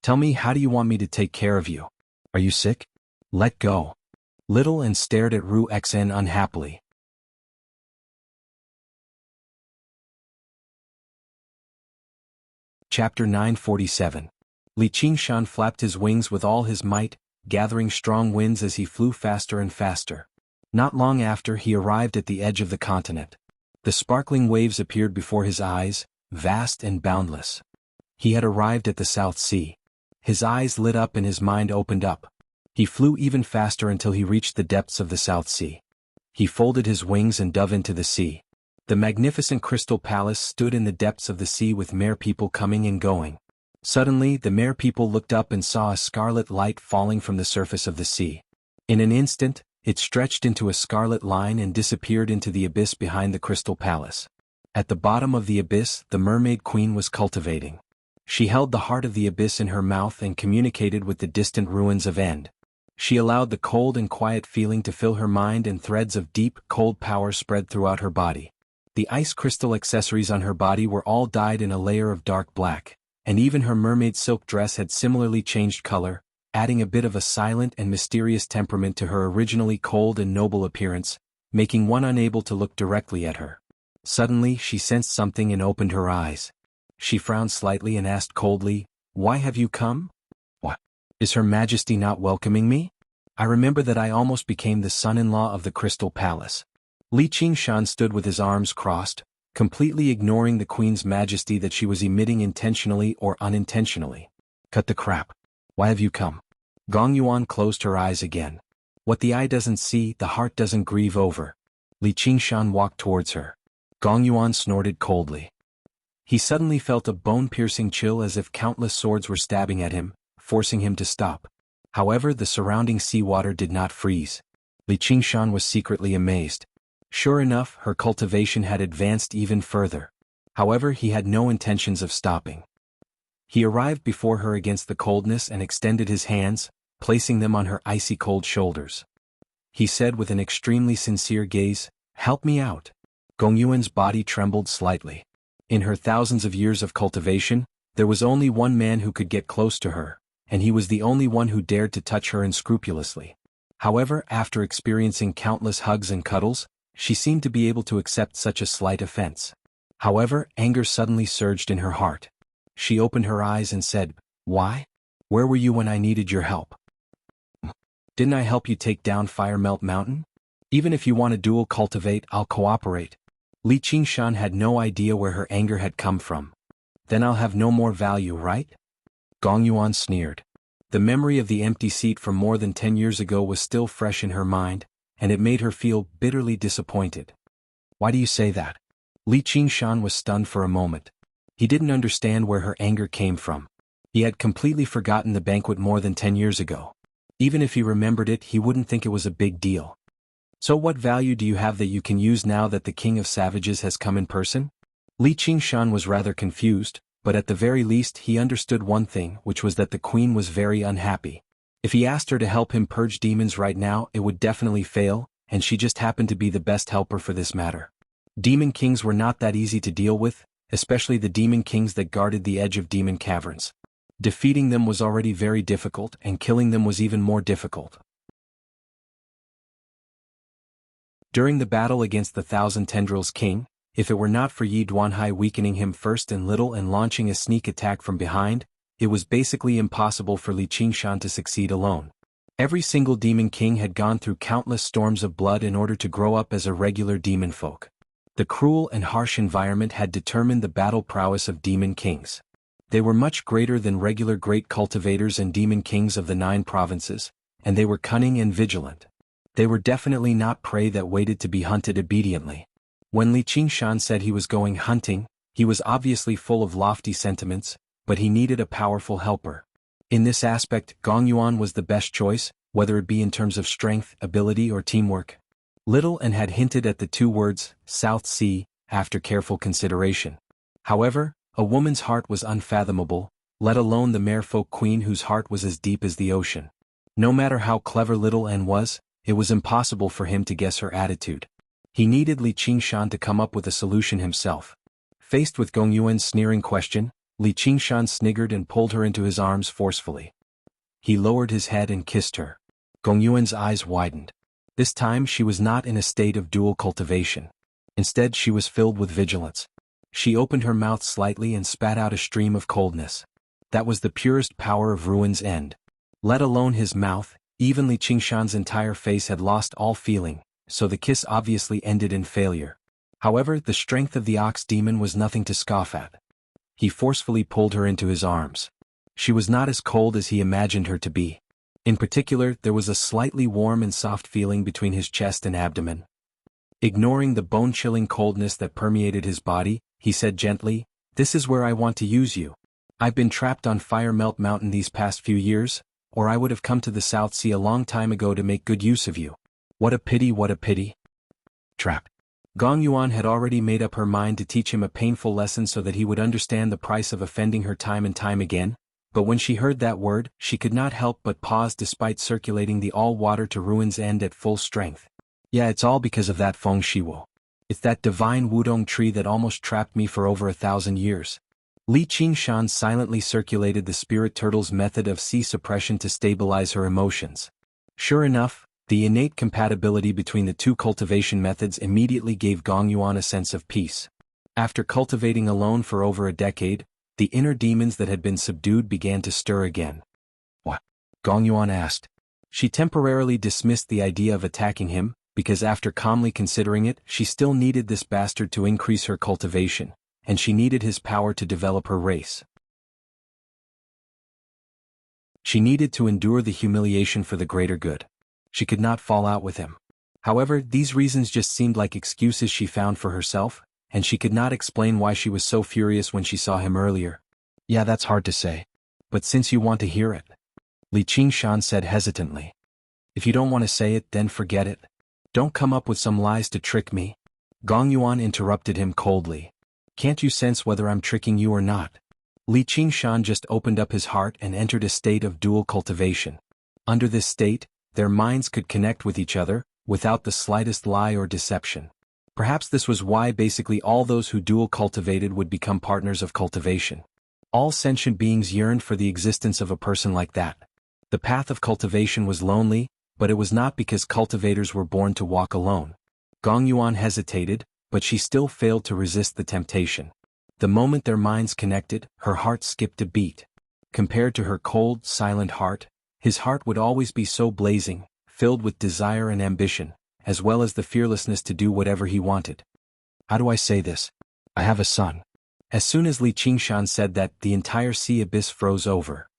Tell me, how do you want me to take care of you? Are you sick? Let go. Little An stared at Ru Xen unhappily. Chapter 947. Li Qingshan flapped his wings with all his might, gathering strong winds as he flew faster and faster. Not long after, he arrived at the edge of the continent. The sparkling waves appeared before his eyes, vast and boundless. He had arrived at the South Sea. His eyes lit up and his mind opened up. He flew even faster until he reached the depths of the South Sea. He folded his wings and dove into the sea. The magnificent crystal palace stood in the depths of the sea with mere people coming and going. Suddenly, the mere people looked up and saw a scarlet light falling from the surface of the sea. In an instant, it stretched into a scarlet line and disappeared into the abyss behind the crystal palace. At the bottom of the abyss, the mermaid queen was cultivating. She held the heart of the abyss in her mouth and communicated with the distant ruins of End. She allowed the cold and quiet feeling to fill her mind and threads of deep, cold power spread throughout her body. The ice crystal accessories on her body were all dyed in a layer of dark black, and even her mermaid silk dress had similarly changed color, adding a bit of a silent and mysterious temperament to her originally cold and noble appearance, making one unable to look directly at her. Suddenly, she sensed something and opened her eyes. She frowned slightly and asked coldly, "Why have you come? What? Is Her Majesty not welcoming me? I remember that I almost became the son-in-law of the Crystal Palace." Li Qingshan stood with his arms crossed, completely ignoring the Queen's majesty that she was emitting intentionally or unintentionally. Cut the crap. Why have you come? Gong Yuan closed her eyes again. What the eye doesn't see, the heart doesn't grieve over. Li Qingshan walked towards her. Gong Yuan snorted coldly. He suddenly felt a bone-piercing chill as if countless swords were stabbing at him, forcing him to stop. However, the surrounding seawater did not freeze. Li Qingshan was secretly amazed. Sure enough, her cultivation had advanced even further. However, he had no intentions of stopping. He arrived before her against the coldness and extended his hands, placing them on her icy cold shoulders. He said with an extremely sincere gaze, "Help me out." Gong Yuan's body trembled slightly. In her thousands of years of cultivation, there was only one man who could get close to her, and he was the only one who dared to touch her unscrupulously. However, after experiencing countless hugs and cuddles, she seemed to be able to accept such a slight offense. However, anger suddenly surged in her heart. She opened her eyes and said, "Why? Where were you when I needed your help? Didn't I help you take down Fire Melt Mountain? Even if you want to dual cultivate, I'll cooperate." Li Qingshan had no idea where her anger had come from. "Then I'll have no more value, right?" Gong Yuan sneered. The memory of the empty seat from more than 10 years ago was still fresh in her mind, and it made her feel bitterly disappointed. "Why do you say that?" Li Qingshan was stunned for a moment. He didn't understand where her anger came from. He had completely forgotten the banquet more than 10 years ago. Even if he remembered it, he wouldn't think it was a big deal. "So what value do you have that you can use now that the King of Savages has come in person?" Li Qingshan was rather confused, but at the very least he understood one thing, which was that the Queen was very unhappy. If he asked her to help him purge demons right now, it would definitely fail, and she just happened to be the best helper for this matter. Demon kings were not that easy to deal with, especially the demon kings that guarded the edge of demon caverns. Defeating them was already very difficult, and killing them was even more difficult. During the battle against the Thousand Tendrils King, if it were not for Yi Duanhai weakening him first and Little and launching a sneak attack from behind, it was basically impossible for Li Qingshan to succeed alone. Every single demon king had gone through countless storms of blood in order to grow up as a regular demon folk. The cruel and harsh environment had determined the battle prowess of demon kings. They were much greater than regular great cultivators and demon kings of the 9 provinces, and they were cunning and vigilant. They were definitely not prey that waited to be hunted obediently. When Li Qingshan said he was going hunting, he was obviously full of lofty sentiments, but he needed a powerful helper. In this aspect, Gong Yuan was the best choice, whether it be in terms of strength, ability or teamwork. Little and had hinted at the two words, South Sea, after careful consideration. However, a woman's heart was unfathomable, let alone the merfolk queen whose heart was as deep as the ocean. No matter how clever Little N was, it was impossible for him to guess her attitude. He needed Li Qingshan to come up with a solution himself. Faced with Gong Yuan's sneering question, Li Qingshan sniggered and pulled her into his arms forcefully. He lowered his head and kissed her. Gong Yuan's eyes widened. This time she was not in a state of dual cultivation. Instead she was filled with vigilance. She opened her mouth slightly and spat out a stream of coldness. That was the purest power of Ruin's end. Let alone his mouth, even Li Qingshan's entire face had lost all feeling, so the kiss obviously ended in failure. However, the strength of the ox demon was nothing to scoff at. He forcefully pulled her into his arms. She was not as cold as he imagined her to be. In particular, there was a slightly warm and soft feeling between his chest and abdomen. Ignoring the bone-chilling coldness that permeated his body, he said gently, "This is where I want to use you. I've been trapped on Fire Melt Mountain these past few years, or I would have come to the South Sea a long time ago to make good use of you. What a pity, what a pity." Trapped. Gong Yuan had already made up her mind to teach him a painful lesson so that he would understand the price of offending her time and time again, but when she heard that word, she could not help but pause despite circulating the all-water to Ruin's end at full strength. Yeah, it's all because of that Feng Shiwo. It's that divine Wudong tree that almost trapped me for over 1,000 years. Li Qingshan silently circulated the spirit turtle's method of sea suppression to stabilize her emotions. Sure enough, the innate compatibility between the two cultivation methods immediately gave Gong Yuan a sense of peace. After cultivating alone for over a decade, the inner demons that had been subdued began to stir again. What? Gong Yuan asked. She temporarily dismissed the idea of attacking him, because after calmly considering it, she still needed this bastard to increase her cultivation, and she needed his power to develop her race. She needed to endure the humiliation for the greater good. She could not fall out with him. However, these reasons just seemed like excuses she found for herself, and she could not explain why she was so furious when she saw him earlier. Yeah, that's hard to say. But since you want to hear it, Li Qingshan said hesitantly. If you don't want to say it, then forget it. Don't come up with some lies to trick me. Gong Yuan interrupted him coldly. Can't you sense whether I'm tricking you or not? Li Qingshan just opened up his heart and entered a state of dual cultivation. Under this state, their minds could connect with each other, without the slightest lie or deception. Perhaps this was why basically all those who dual cultivated would become partners of cultivation. All sentient beings yearned for the existence of a person like that. The path of cultivation was lonely, but it was not because cultivators were born to walk alone. Gong Yuan hesitated, but she still failed to resist the temptation. The moment their minds connected, her heart skipped a beat. Compared to her cold, silent heart, his heart would always be so blazing, filled with desire and ambition, as well as the fearlessness to do whatever he wanted. How do I say this? I have a son. As soon as Li Qingshan said that, the entire sea abyss froze over.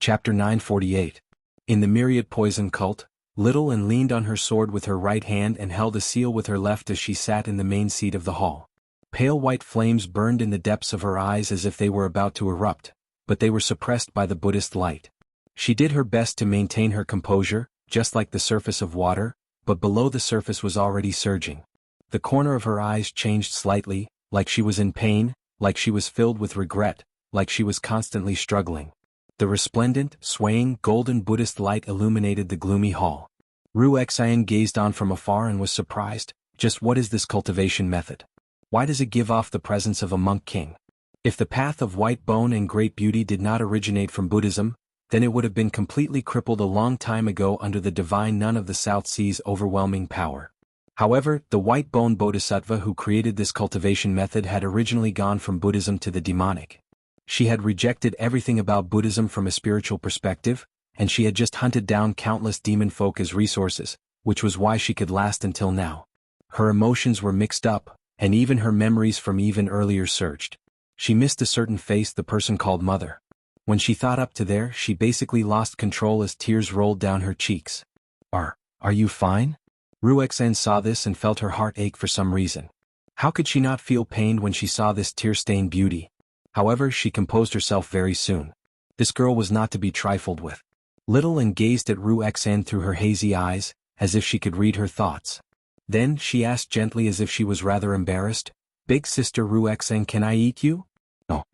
Chapter 948. In the myriad poison cult, Little N leaned on her sword with her right hand and held a seal with her left as she sat in the main seat of the hall. Pale white flames burned in the depths of her eyes as if they were about to erupt, but they were suppressed by the Buddhist light. She did her best to maintain her composure, just like the surface of water, but below the surface was already surging. The corner of her eyes changed slightly, like she was in pain, like she was filled with regret, like she was constantly struggling. The resplendent, swaying, golden Buddhist light illuminated the gloomy hall. Ru Xian gazed on from afar and was surprised. Just what is this cultivation method? Why does it give off the presence of a monk king? If the path of white bone and great beauty did not originate from Buddhism, then it would have been completely crippled a long time ago under the divine nun of the South Sea's overwhelming power. However, the white bone bodhisattva who created this cultivation method had originally gone from Buddhism to the demonic. She had rejected everything about Buddhism from a spiritual perspective, and she had just hunted down countless demon folk as resources, which was why she could last until now. Her emotions were mixed up, and even her memories from even earlier surged. She missed a certain face the person called Mother. When she thought up to there, she basically lost control as tears rolled down her cheeks. Are you fine? Ruexen saw this and felt her heart ache for some reason. How could she not feel pained when she saw this tear-stained beauty? However, she composed herself very soon. This girl was not to be trifled with. Little and gazed at Ruexen through her hazy eyes, as if she could read her thoughts. Then, she asked gently as if she was rather embarrassed, "Big sister Ruexen, can I eat you?" "No.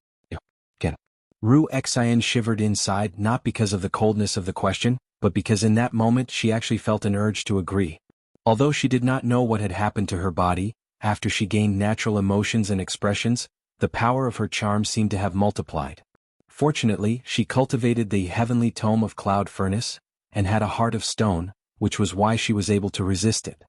Can." Ruexen shivered inside, not because of the coldness of the question, but because in that moment she actually felt an urge to agree. Although she did not know what had happened to her body, after she gained natural emotions and expressions, the power of her charm seemed to have multiplied. Fortunately, she cultivated the heavenly tome of cloud furnace, and had a heart of stone, which was why she was able to resist it.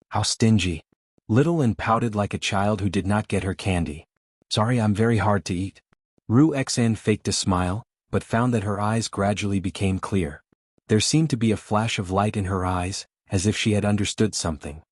How stingy. Little and pouted like a child who did not get her candy. "Sorry, I'm very hard to eat." Ruexen faked a smile, but found that her eyes gradually became clear. There seemed to be a flash of light in her eyes, as if she had understood something.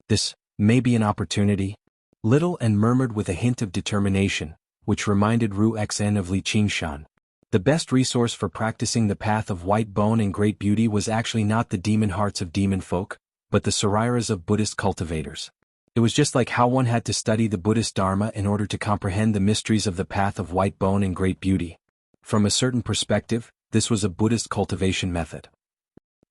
"This may be an opportunity," Little and murmured with a hint of determination, which reminded Ruexen of Li Qingshan. The best resource for practicing the path of white bone and great beauty was actually not the demon hearts of demon folk, but the sariras of Buddhist cultivators. It was just like how one had to study the Buddhist Dharma in order to comprehend the mysteries of the path of white bone and great beauty. From a certain perspective, this was a Buddhist cultivation method.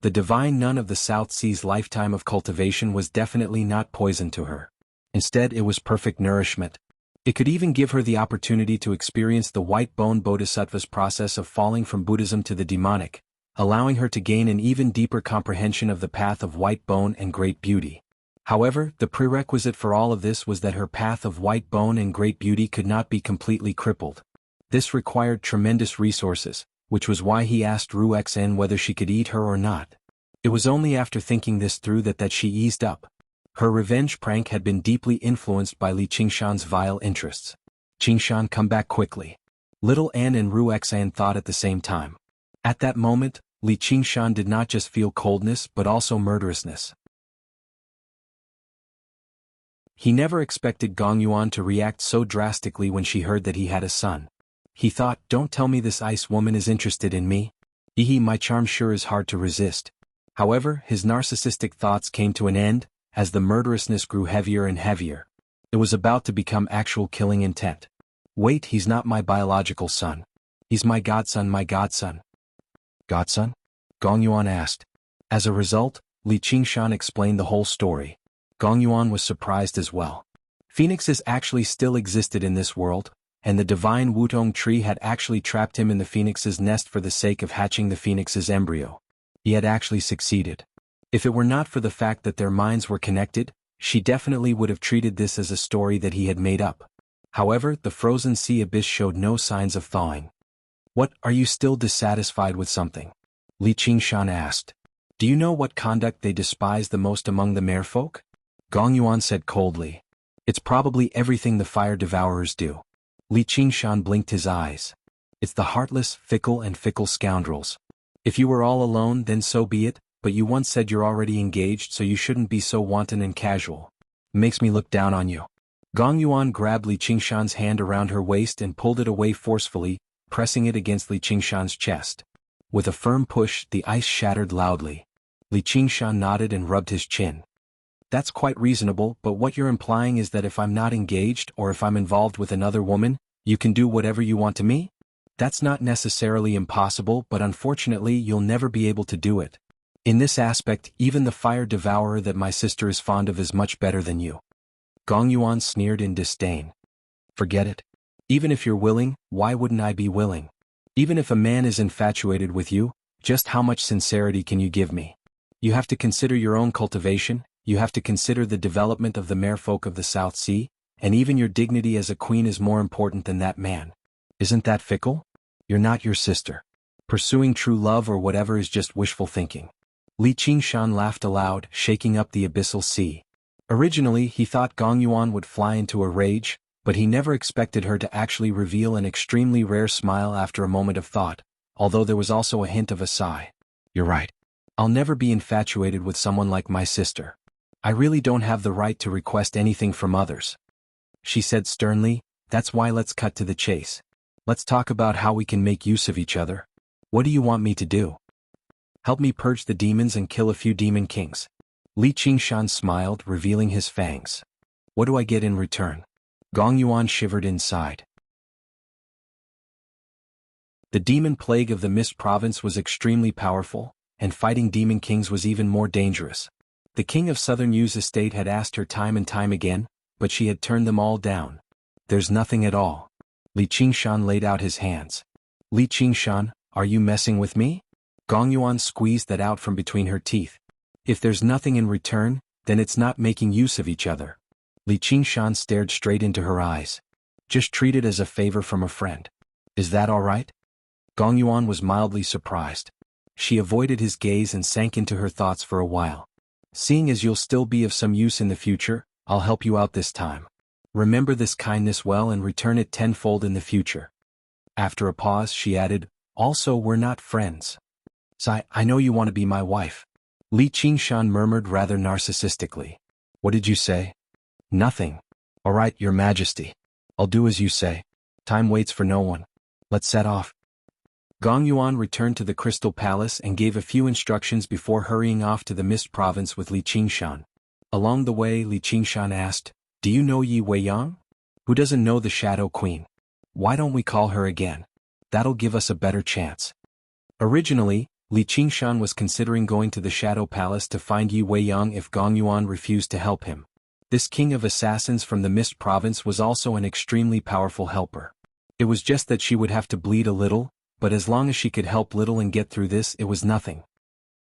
The divine nun of the South Sea's lifetime of cultivation was definitely not poison to her. Instead, it was perfect nourishment. It could even give her the opportunity to experience the white bone bodhisattva's process of falling from Buddhism to the demonic, allowing her to gain an even deeper comprehension of the path of white bone and great beauty. However, the prerequisite for all of this was that her path of white bone and great beauty could not be completely crippled. This required tremendous resources, which was why he asked Ruexen whether she could eat her or not. It was only after thinking this through that she eased up. Her revenge prank had been deeply influenced by Li Qingshan's vile interests. "Qingshan, come back quickly." Little Anne and Ruexan thought at the same time. At that moment, Li Qingshan did not just feel coldness but also murderousness. He never expected Gong Yuan to react so drastically when she heard that he had a son. He thought, "Don't tell me this ice woman is interested in me. My charm sure is hard to resist." However, his narcissistic thoughts came to an end, as the murderousness grew heavier and heavier. It was about to become actual killing intent. "Wait, he's not my biological son. He's my godson, my godson." "Godson?" Gong Yuan asked. As a result, Li Qingshan explained the whole story. Gong Yuan was surprised as well. Phoenixes actually still existed in this world, and the divine Wutong tree had actually trapped him in the phoenix's nest for the sake of hatching the phoenix's embryo. He had actually succeeded. If it were not for the fact that their minds were connected, she definitely would have treated this as a story that he had made up. However, the frozen sea abyss showed no signs of thawing. "What, are you still dissatisfied with something?" Li Qingshan asked. "Do you know what conduct they despise the most among the merfolk?" Gong Yuan said coldly. "It's probably everything the fire devourers do." Li Qingshan blinked his eyes. "It's the heartless, fickle scoundrels. If you were all alone, then so be it, but you once said you're already engaged, so you shouldn't be so wanton and casual. Makes me look down on you." Gong Yuan grabbed Li Qingshan's hand around her waist and pulled it away forcefully, pressing it against Li Qingshan's chest. With a firm push, the ice shattered loudly. Li Qingshan nodded and rubbed his chin. "That's quite reasonable, but what you're implying is that if I'm not engaged or if I'm involved with another woman, you can do whatever you want to me? That's not necessarily impossible, but unfortunately you'll never be able to do it. In this aspect, even the fire devourer that my sister is fond of is much better than you." Gong Yuan sneered in disdain. "Forget it. Even if you're willing, why wouldn't I be willing? Even if a man is infatuated with you, just how much sincerity can you give me? You have to consider your own cultivation, you have to consider the development of the merfolk of the South Sea, and even your dignity as a queen is more important than that man. Isn't that fickle? You're not your sister. Pursuing true love or whatever is just wishful thinking." Li Qingshan laughed aloud, shaking up the abyssal sea. Originally, he thought Gong Yuan would fly into a rage, but he never expected her to actually reveal an extremely rare smile after a moment of thought, although there was also a hint of a sigh. "You're right. I'll never be infatuated with someone like my sister. I really don't have the right to request anything from others," she said sternly. "That's why let's cut to the chase. Let's talk about how we can make use of each other. What do you want me to do? Help me purge the demons and kill a few demon kings. Li Qingshan smiled, revealing his fangs. What do I get in return? Gong Yuan shivered inside. The demon plague of the Mist Province was extremely powerful, and fighting demon kings was even more dangerous. The king of Southern Yu's estate had asked her time and time again, but she had turned them all down. There's nothing at all. Li Qingshan laid out his hands. Li Qingshan, are you messing with me? Gong Yuan squeezed that out from between her teeth. If there's nothing in return, then it's not making use of each other. Li Qingshan stared straight into her eyes. Just treat it as a favor from a friend. Is that all right? Gong Yuan was mildly surprised. She avoided his gaze and sank into her thoughts for a while. Seeing as you'll still be of some use in the future, I'll help you out this time. Remember this kindness well and return it tenfold in the future. After a pause, she added, also, we're not friends. I know you want to be my wife. Li Qingshan murmured rather narcissistically. What did you say? Nothing. All right, Your Majesty. I'll do as you say. Time waits for no one. Let's set off. Gong Yuan returned to the Crystal Palace and gave a few instructions before hurrying off to the Mist Province with Li Qingshan. Along the way, Li Qingshan asked, do you know Yi Weiyang? Who doesn't know the Shadow Queen? Why don't we call her again? That'll give us a better chance. Originally, Li Qingshan was considering going to the Shadow Palace to find Yi Weiyang if Gong Yuan refused to help him. This king of assassins from the Mist Province was also an extremely powerful helper. It was just that she would have to bleed a little, but as long as she could help little and get through this, it was nothing.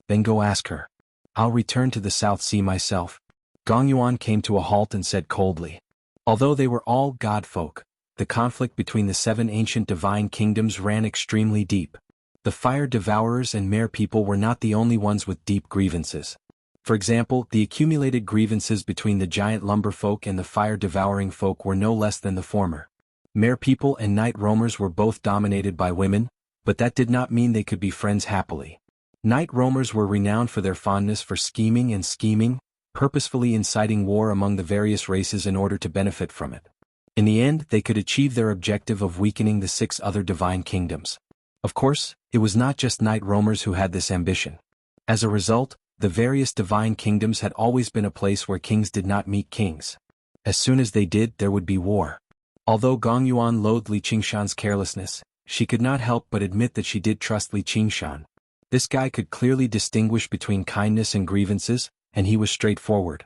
Then go ask her. I'll return to the South Sea myself. Gong Yuan came to a halt and said coldly. Although they were all godfolk, the conflict between the 7 ancient divine kingdoms ran extremely deep. The fire devourers and mare people were not the only ones with deep grievances. For example, the accumulated grievances between the giant lumber folk and the fire-devouring folk were no less than the former. Mare people and night roamers were both dominated by women, but that did not mean they could be friends happily. Night roamers were renowned for their fondness for scheming, purposefully inciting war among the various races in order to benefit from it. In the end, they could achieve their objective of weakening the 6 other divine kingdoms. Of course, it was not just night roamers who had this ambition. As a result, the various divine kingdoms had always been a place where kings did not meet kings. As soon as they did, there would be war. Although Gong Yuan loathed Li Qingshan's carelessness, she could not help but admit that she did trust Li Qingshan. This guy could clearly distinguish between kindness and grievances, and he was straightforward.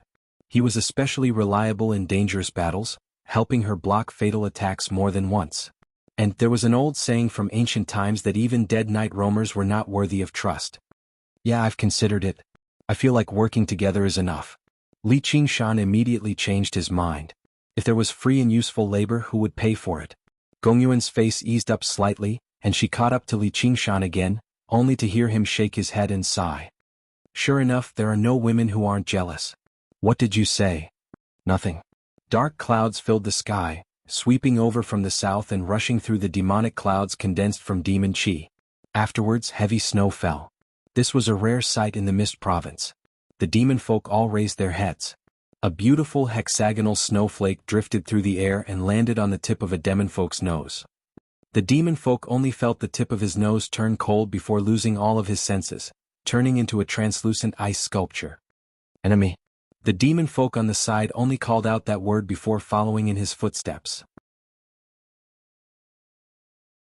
He was especially reliable in dangerous battles, helping her block fatal attacks more than once. And there was an old saying from ancient times that even dead night roamers were not worthy of trust. Yeah, I've considered it. I feel like working together is enough. Li Qingshan immediately changed his mind. If there was free and useful labor, who would pay for it? Gong Yuan's face eased up slightly, and she caught up to Li Qingshan again, only to hear him shake his head and sigh. Sure enough, there are no women who aren't jealous. What did you say? Nothing. Dark clouds filled the sky, sweeping over from the south and rushing through the demonic clouds condensed from demon chi. Afterwards, heavy snow fell. This was a rare sight in the Mist Province. The demon folk all raised their heads. A beautiful hexagonal snowflake drifted through the air and landed on the tip of a demon folk's nose. The demon folk only felt the tip of his nose turn cold before losing all of his senses, turning into a translucent ice sculpture. Enemy. The demon folk on the side only called out that word before following in his footsteps.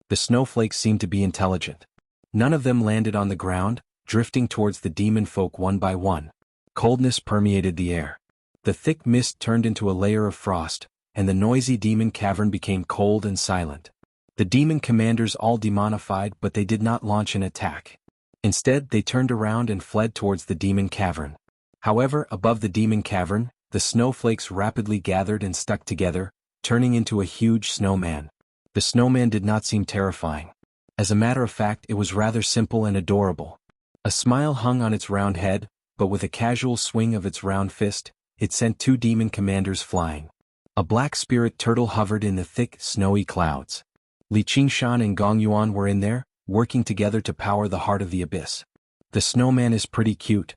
The snowflakes seemed to be intelligent. None of them landed on the ground, drifting towards the demon folk one by one. Coldness permeated the air. The thick mist turned into a layer of frost, and the noisy demon cavern became cold and silent. The demon commanders all demonified, but they did not launch an attack. Instead, they turned around and fled towards the demon cavern. However, above the demon cavern, the snowflakes rapidly gathered and stuck together, turning into a huge snowman. The snowman did not seem terrifying. As a matter of fact, it was rather simple and adorable. A smile hung on its round head, but with a casual swing of its round fist, it sent 2 demon commanders flying. A black spirit turtle hovered in the thick, snowy clouds. Li Qingshan and Gong Yuan were in there, working together to power the heart of the abyss. The snowman is pretty cute.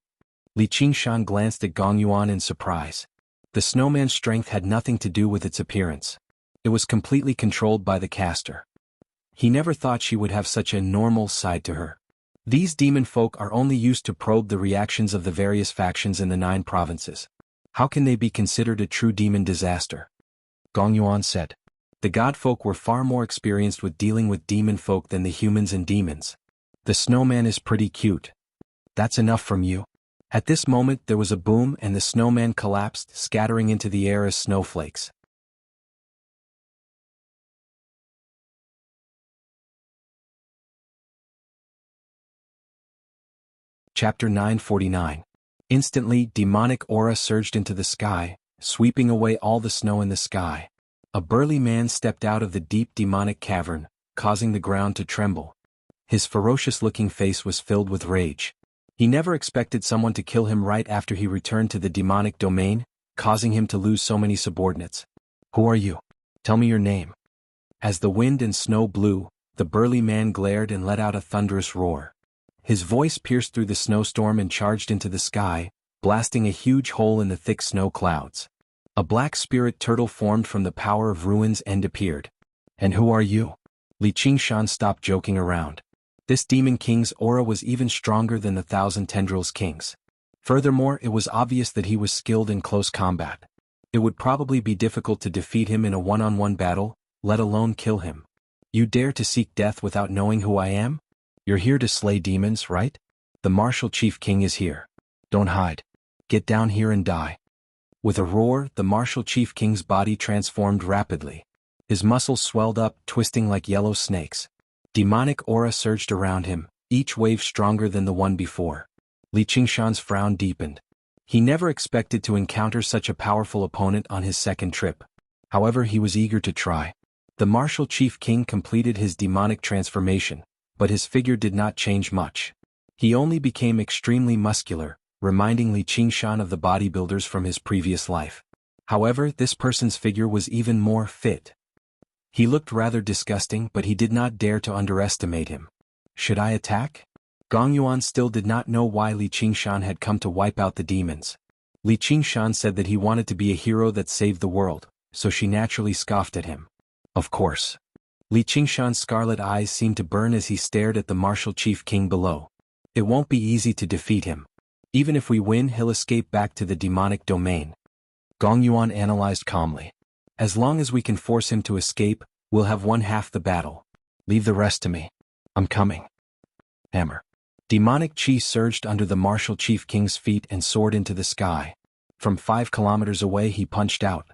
Li Qingshan glanced at Gong Yuan in surprise. The snowman's strength had nothing to do with its appearance. It was completely controlled by the caster. He never thought she would have such a normal side to her. These demon folk are only used to probe the reactions of the various factions in the 9 provinces. How can they be considered a true demon disaster? Gong Yuan said. The godfolk were far more experienced with dealing with demon folk than the humans and demons. The snowman is pretty cute. That's enough from you. At this moment there was a boom and the snowman collapsed, scattering into the air as snowflakes. Chapter 949. Instantly, demonic aura surged into the sky, sweeping away all the snow in the sky. A burly man stepped out of the deep demonic cavern, causing the ground to tremble. His ferocious-looking face was filled with rage. He never expected someone to kill him right after he returned to the demonic domain, causing him to lose so many subordinates. Who are you? Tell me your name. As the wind and snow blew, the burly man glared and let out a thunderous roar. His voice pierced through the snowstorm and charged into the sky, blasting a huge hole in the thick snow clouds. A black spirit turtle formed from the power of ruins and appeared. And who are you? Li Qingshan stopped joking around. This demon king's aura was even stronger than the 1,000 Tendrils kings. Furthermore, it was obvious that he was skilled in close combat. It would probably be difficult to defeat him in a one-on-one battle, let alone kill him. You dare to seek death without knowing who I am? You're here to slay demons, right? The martial chief king is here. Don't hide. Get down here and die. With a roar, the martial chief king's body transformed rapidly. His muscles swelled up, twisting like yellow snakes. Demonic aura surged around him, each wave stronger than the one before. Li Qingshan's frown deepened. He never expected to encounter such a powerful opponent on his second trip. However, he was eager to try. The martial chief king completed his demonic transformation, but his figure did not change much. He only became extremely muscular, reminding Li Qingshan of the bodybuilders from his previous life. However, this person's figure was even more fit. He looked rather disgusting, but he did not dare to underestimate him. Should I attack? Gong Yuan still did not know why Li Qingshan had come to wipe out the demons. Li Qingshan said that he wanted to be a hero that saved the world, so she naturally scoffed at him. Of course. Li Qingshan's scarlet eyes seemed to burn as he stared at the martial chief king below. It won't be easy to defeat him. Even if we win, he'll escape back to the demonic domain. Gong Yuan analyzed calmly. As long as we can force him to escape, we'll have won half the battle. Leave the rest to me. I'm coming. Hammer. Demonic chi surged under the martial chief king's feet and soared into the sky. From 5 kilometers away he punched out.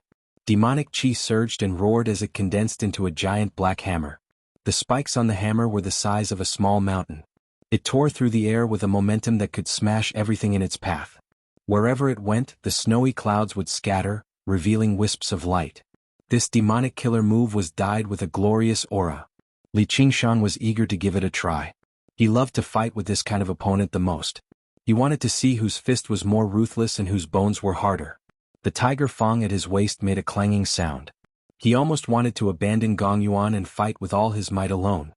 Demonic chi surged and roared as it condensed into a giant black hammer. The spikes on the hammer were the size of a small mountain. It tore through the air with a momentum that could smash everything in its path. Wherever it went, the snowy clouds would scatter, revealing wisps of light. This demonic killer move was dyed with a glorious aura. Li Qingshan was eager to give it a try. He loved to fight with this kind of opponent the most. He wanted to see whose fist was more ruthless and whose bones were harder. The tiger fang at his waist made a clanging sound. He almost wanted to abandon Gong Yuan and fight with all his might alone.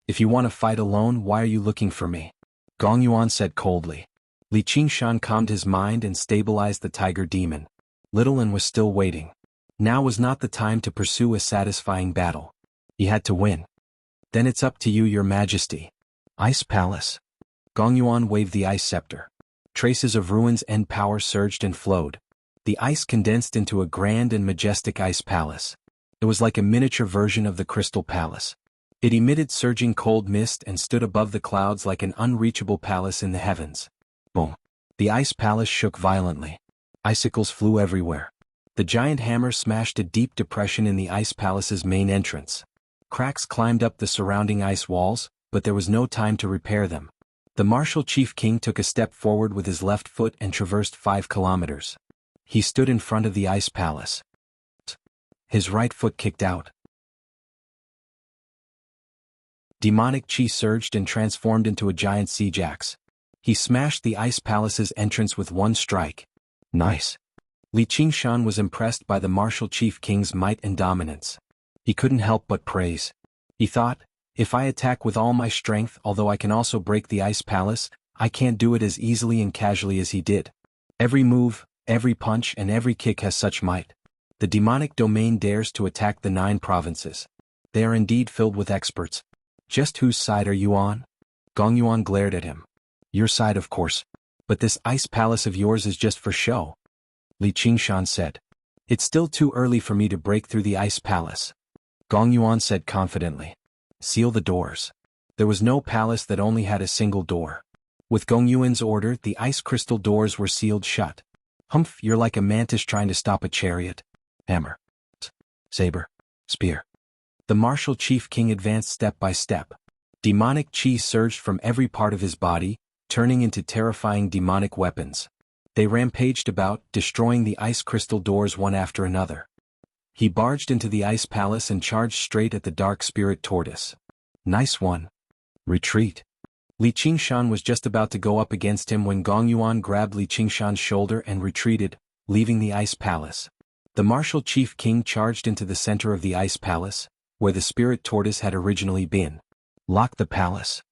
If you want to fight alone, why are you looking for me? Gong Yuan said coldly. Li Qingshan calmed his mind and stabilized the tiger demon. Little An was still waiting. Now was not the time to pursue a satisfying battle. He had to win. Then it's up to you, your majesty. Ice Palace. Gong Yuan waved the ice scepter. Traces of ruins and power surged and flowed. The ice condensed into a grand and majestic ice palace. It was like a miniature version of the Crystal Palace. It emitted surging cold mist and stood above the clouds like an unreachable palace in the heavens. Boom. The ice palace shook violently. Icicles flew everywhere. The giant hammer smashed a deep depression in the ice palace's main entrance. Cracks climbed up the surrounding ice walls, but there was no time to repair them. The martial chief king took a step forward with his left foot and traversed 5 kilometers. He stood in front of the ice palace. His right foot kicked out. Demonic chi surged and transformed into a giant siege axe. He smashed the ice palace's entrance with one strike. Nice. Li Qingshan was impressed by the martial chief king's might and dominance. He couldn't help but praise. He thought, if I attack with all my strength, although I can also break the ice palace, I can't do it as easily and casually as he did. Every move, every punch and every kick has such might. The demonic domain dares to attack the 9 provinces. They are indeed filled with experts, Just whose side are you on? Gongyuan glared at him. Your side, of course. But this ice palace of yours is just for show. Li Qingshan said. It's still too early for me to break through the ice palace. Gongyuan said confidently. Seal the doors. There was no palace that only had a single door. With Gongyuan's order, the ice crystal doors were sealed shut. Humph, you're like a mantis trying to stop a chariot. Hammer. Saber. Spear. The martial chief king advanced step by step. Demonic chi surged from every part of his body, turning into terrifying demonic weapons. They rampaged about, destroying the ice crystal doors one after another. He barged into the ice palace and charged straight at the dark spirit tortoise. Nice one. Retreat. Li Qingshan was just about to go up against him when Gongyuan grabbed Li Qingshan's shoulder and retreated, leaving the ice palace. The martial chief king charged into the center of the ice palace, where the spirit tortoise had originally been. Lock the palace.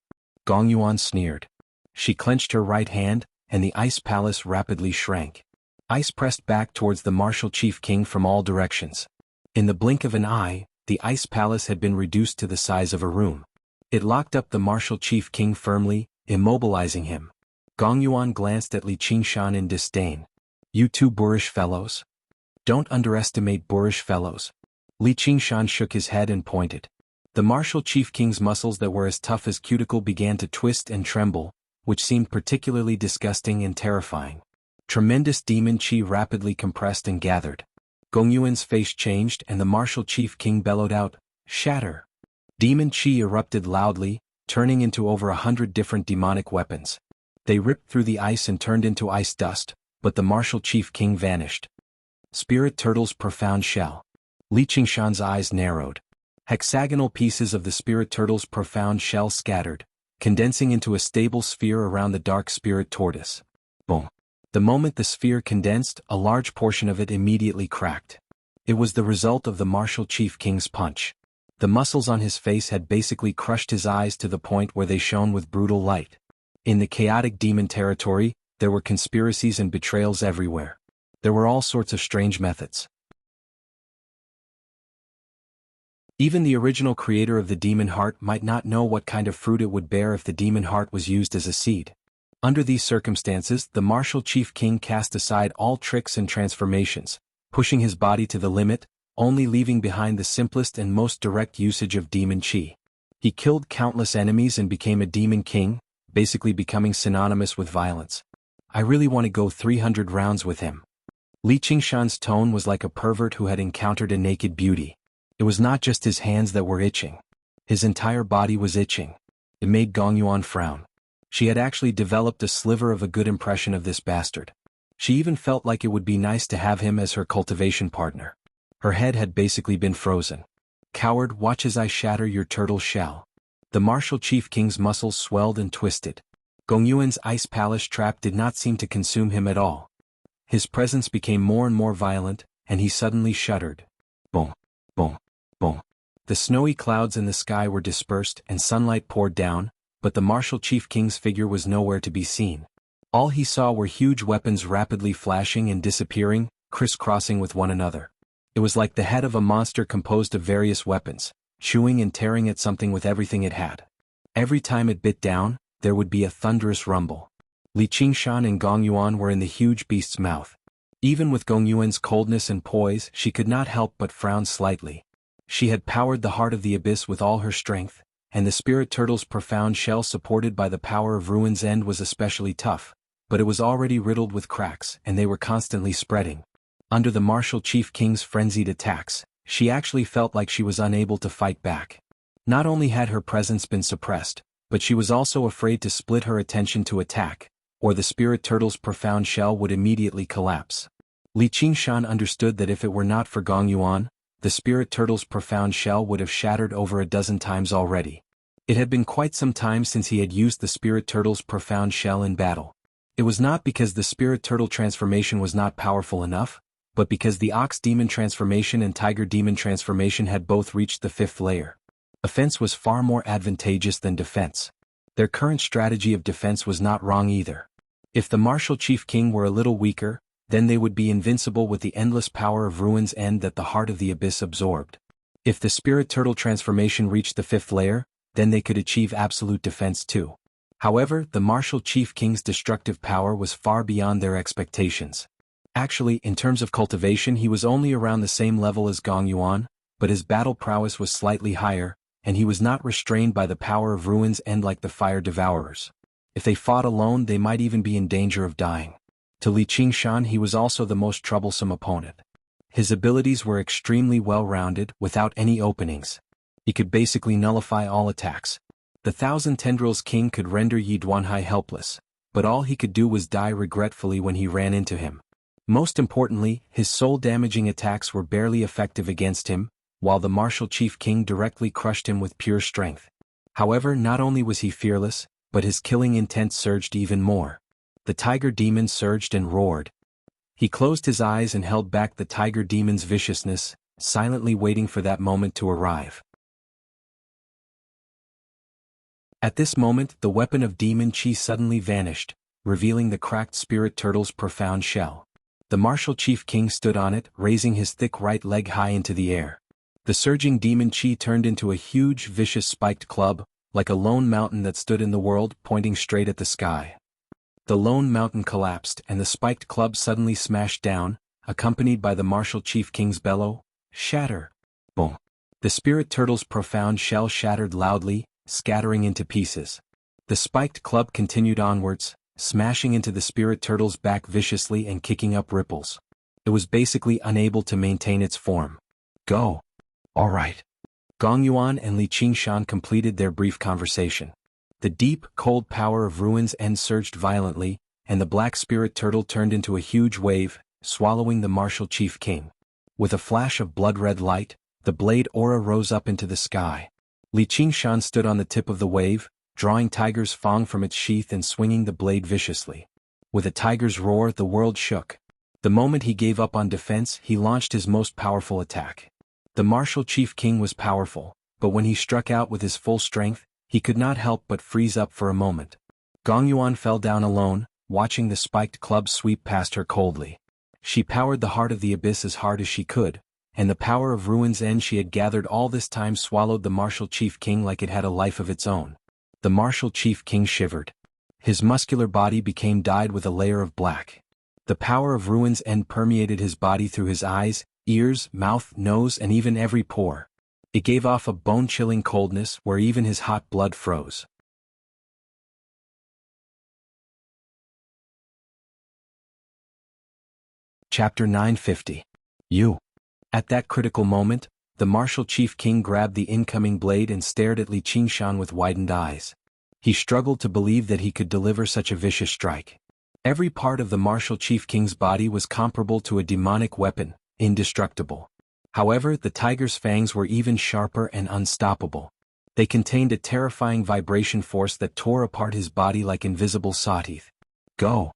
Gongyuan sneered. She clenched her right hand, and the ice palace rapidly shrank. Ice pressed back towards the martial chief king from all directions. In the blink of an eye, the ice palace had been reduced to the size of a room. It locked up the martial chief king firmly, immobilizing him. Gongyuan glanced at Li Qingshan in disdain. You two boorish fellows? Don't underestimate boorish fellows. Li Qingshan shook his head and pointed. The martial chief king's muscles that were as tough as cuticle began to twist and tremble, which seemed particularly disgusting and terrifying. Tremendous demon chi rapidly compressed and gathered. Gongyuan's face changed and the martial chief king bellowed out, Shatter! Demon chi erupted loudly, turning into over 100 different demonic weapons. They ripped through the ice and turned into ice dust, but the martial chief king vanished. Spirit turtle's profound shell. Li Qingshan's eyes narrowed. Hexagonal pieces of the spirit turtle's profound shell scattered, condensing into a stable sphere around the dark spirit tortoise. Boom. The moment the sphere condensed, a large portion of it immediately cracked. It was the result of the martial chief king's punch. The muscles on his face had basically crushed his eyes to the point where they shone with brutal light. In the chaotic demon territory, there were conspiracies and betrayals everywhere. There were all sorts of strange methods. Even the original creator of the demon heart might not know what kind of fruit it would bear if the demon heart was used as a seed. Under these circumstances, the martial chief king cast aside all tricks and transformations, pushing his body to the limit, only leaving behind the simplest and most direct usage of demon chi. He killed countless enemies and became a demon king, basically becoming synonymous with violence. I really want to go 300 rounds with him. Li Qingshan's tone was like a pervert who had encountered a naked beauty. It was not just his hands that were itching. His entire body was itching. It made Gongyuan frown. She had actually developed a sliver of a good impression of this bastard. She even felt like it would be nice to have him as her cultivation partner. Her head had basically been frozen. Coward, watch as I shatter your turtle shell. The martial chief king's muscles swelled and twisted. Gongyuan's ice palace trap did not seem to consume him at all. His presence became more and more violent, and he suddenly shuddered. Boom, boom, boom. The snowy clouds in the sky were dispersed and sunlight poured down, but the martial chief king's figure was nowhere to be seen. All he saw were huge weapons rapidly flashing and disappearing, crisscrossing with one another. It was like the head of a monster composed of various weapons, chewing and tearing at something with everything it had. Every time it bit down, there would be a thunderous rumble. Li Qingshan and Gongyuan were in the huge beast's mouth. Even with Gongyuan's coldness and poise, she could not help but frown slightly. She had powered the heart of the abyss with all her strength, and the spirit turtle's profound shell supported by the power of Ruin's End was especially tough, but it was already riddled with cracks and they were constantly spreading. Under the martial chief king's frenzied attacks, she actually felt like she was unable to fight back. Not only had her presence been suppressed, but she was also afraid to split her attention to attack, or the spirit turtle's profound shell would immediately collapse. Li Qingshan understood that if it were not for Gongyuan, the spirit turtle's profound shell would have shattered over a dozen times already. It had been quite some time since he had used the spirit turtle's profound shell in battle. It was not because the spirit turtle transformation was not powerful enough, but because the ox demon transformation and tiger demon transformation had both reached the 5th layer. Offense was far more advantageous than defense. Their current strategy of defense was not wrong either. If the martial chief king were a little weaker, then they would be invincible with the endless power of Ruin's End that the heart of the abyss absorbed. If the spirit turtle transformation reached the 5th layer, then they could achieve absolute defense too. However, the martial chief king's destructive power was far beyond their expectations. Actually, in terms of cultivation he was only around the same level as Gong Yuan, but his battle prowess was slightly higher, and he was not restrained by the power of Ruin's End like the fire devourers. If they fought alone they might even be in danger of dying. To Li Qingshan he was also the most troublesome opponent. His abilities were extremely well-rounded, without any openings. He could basically nullify all attacks. The Thousand Tendrils King could render Yi Duanhai helpless, but all he could do was die regretfully when he ran into him. Most importantly, his soul-damaging attacks were barely effective against him, while the martial chief king directly crushed him with pure strength. However, not only was he fearless, but his killing intent surged even more. The tiger demon surged and roared. He closed his eyes and held back the tiger demon's viciousness, silently waiting for that moment to arrive. At this moment, the weapon of demon chi suddenly vanished, revealing the cracked spirit turtle's profound shell. The martial chief king stood on it, raising his thick right leg high into the air. The surging demon chi turned into a huge, vicious spiked club, like a lone mountain that stood in the world, pointing straight at the sky. The lone mountain collapsed and the spiked club suddenly smashed down, accompanied by the martial chief king's bellow, "Shatter!" Boom! The spirit turtle's profound shell shattered loudly, scattering into pieces. The spiked club continued onwards, smashing into the spirit turtle's back viciously and kicking up ripples. It was basically unable to maintain its form. "Go. All right." Gong Yuan and Li Qingshan completed their brief conversation. The deep, cold power of Ruin's End surged violently, and the black spirit turtle turned into a huge wave, swallowing the martial chief king. With a flash of blood-red light, the blade aura rose up into the sky. Li Qingshan stood on the tip of the wave, drawing Tiger's Fang from its sheath and swinging the blade viciously. With a tiger's roar, the world shook. The moment he gave up on defense, he launched his most powerful attack. The martial chief king was powerful, but when he struck out with his full strength, he could not help but freeze up for a moment. Gong Yuan fell down alone, watching the spiked club sweep past her coldly. She powered the heart of the abyss as hard as she could, and the power of Ruin's End she had gathered all this time swallowed the martial chief king like it had a life of its own. The martial chief king shivered. His muscular body became dyed with a layer of black. The power of Ruin's End permeated his body through his eyes, ears, mouth, nose, and even every pore. It gave off a bone-chilling coldness where even his hot blood froze. Chapter 950. You. At that critical moment, the martial chief king grabbed the incoming blade and stared at Li Qingshan with widened eyes. He struggled to believe that he could deliver such a vicious strike. Every part of the martial chief king's body was comparable to a demonic weapon, indestructible. However, the tiger's fangs were even sharper and unstoppable. They contained a terrifying vibration force that tore apart his body like invisible sawteeth. "Go!"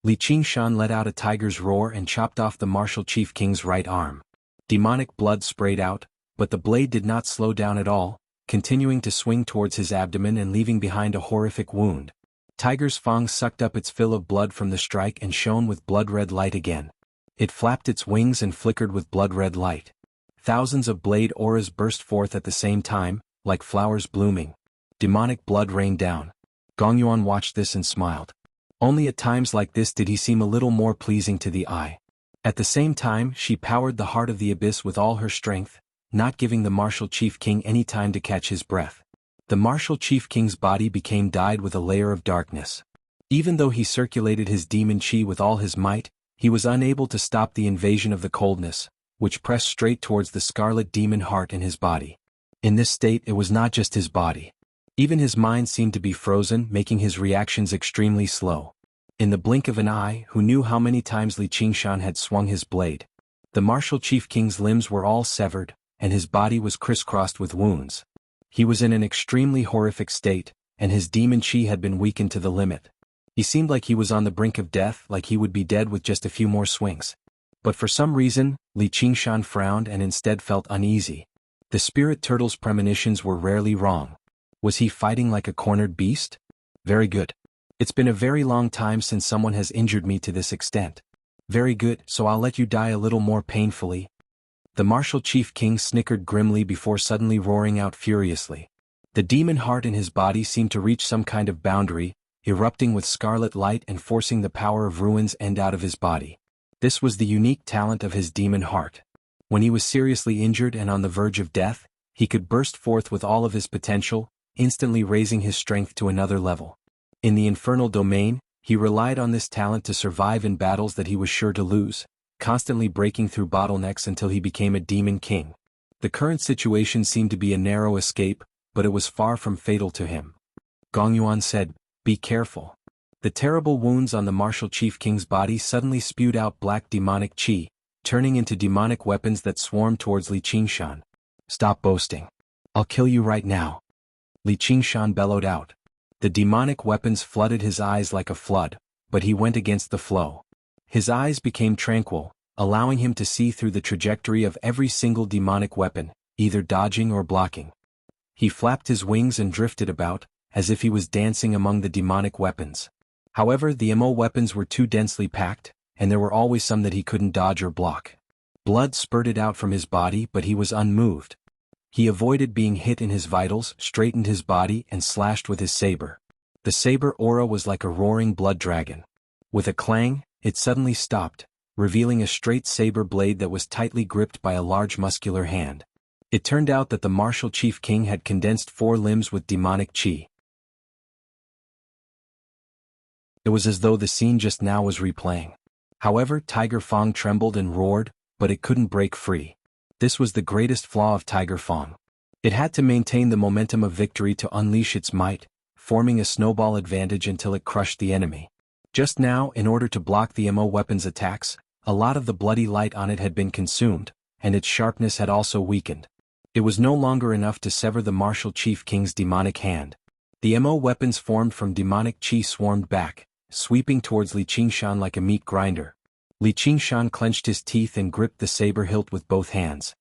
Li Qingshan let out a tiger's roar and chopped off the martial chief king's right arm. Demonic blood sprayed out, but the blade did not slow down at all, continuing to swing towards his abdomen and leaving behind a horrific wound. Tiger's Fang sucked up its fill of blood from the strike and shone with blood-red light again. It flapped its wings and flickered with blood-red light. Thousands of blade auras burst forth at the same time, like flowers blooming. Demonic blood rained down. Gong Yuan watched this and smiled. Only at times like this did he seem a little more pleasing to the eye. At the same time, she powered the heart of the abyss with all her strength, not giving the martial chief king any time to catch his breath. The martial chief king's body became dyed with a layer of darkness. Even though he circulated his demon chi with all his might, he was unable to stop the invasion of the coldness, which pressed straight towards the scarlet demon heart in his body. In this state it was not just his body. Even his mind seemed to be frozen, making his reactions extremely slow. In the blink of an eye, who knew how many times Li Qingshan had swung his blade? The martial chief king's limbs were all severed, and his body was crisscrossed with wounds. He was in an extremely horrific state, and his demon chi had been weakened to the limit. He seemed like he was on the brink of death, like he would be dead with just a few more swings. But for some reason, Li Qingshan frowned and instead felt uneasy. The spirit turtle's premonitions were rarely wrong. Was he fighting like a cornered beast? Very good. It's been a very long time since someone has injured me to this extent. Very good, so I'll let you die a little more painfully. The martial chief king snickered grimly before suddenly roaring out furiously. The demon heart in his body seemed to reach some kind of boundary, erupting with scarlet light and forcing the power of ruin's end out of his body. This was the unique talent of his demon heart. When he was seriously injured and on the verge of death, he could burst forth with all of his potential, instantly raising his strength to another level. In the infernal domain, he relied on this talent to survive in battles that he was sure to lose, constantly breaking through bottlenecks until he became a demon king. The current situation seemed to be a narrow escape, but it was far from fatal to him. Gongyuan said, "Be careful." The terrible wounds on the martial chief king's body suddenly spewed out black demonic qi, turning into demonic weapons that swarmed towards Li Qingshan. "Stop boasting. I'll kill you right now," Li Qingshan bellowed out. The demonic weapons flooded his eyes like a flood, but he went against the flow. His eyes became tranquil, allowing him to see through the trajectory of every single demonic weapon, either dodging or blocking. He flapped his wings and drifted about, as if he was dancing among the demonic weapons. However, the MO weapons were too densely packed, and there were always some that he couldn't dodge or block. Blood spurted out from his body, but he was unmoved. He avoided being hit in his vitals, straightened his body, and slashed with his saber. The saber aura was like a roaring blood dragon. With a clang, it suddenly stopped, revealing a straight saber blade that was tightly gripped by a large muscular hand. It turned out that the martial chief king had condensed 4 limbs with demonic qi. It was as though the scene just now was replaying. However, Tiger Fong trembled and roared, but it couldn't break free. This was the greatest flaw of Tiger Fong. It had to maintain the momentum of victory to unleash its might, forming a snowball advantage until it crushed the enemy. Just now, in order to block the MO weapon's attacks, a lot of the bloody light on it had been consumed, and its sharpness had also weakened. It was no longer enough to sever the martial chief king's demonic hand. The MO weapons formed from demonic qi swarmed back, sweeping towards Li Qingshan like a meat grinder. Li Qingshan clenched his teeth and gripped the saber hilt with both hands.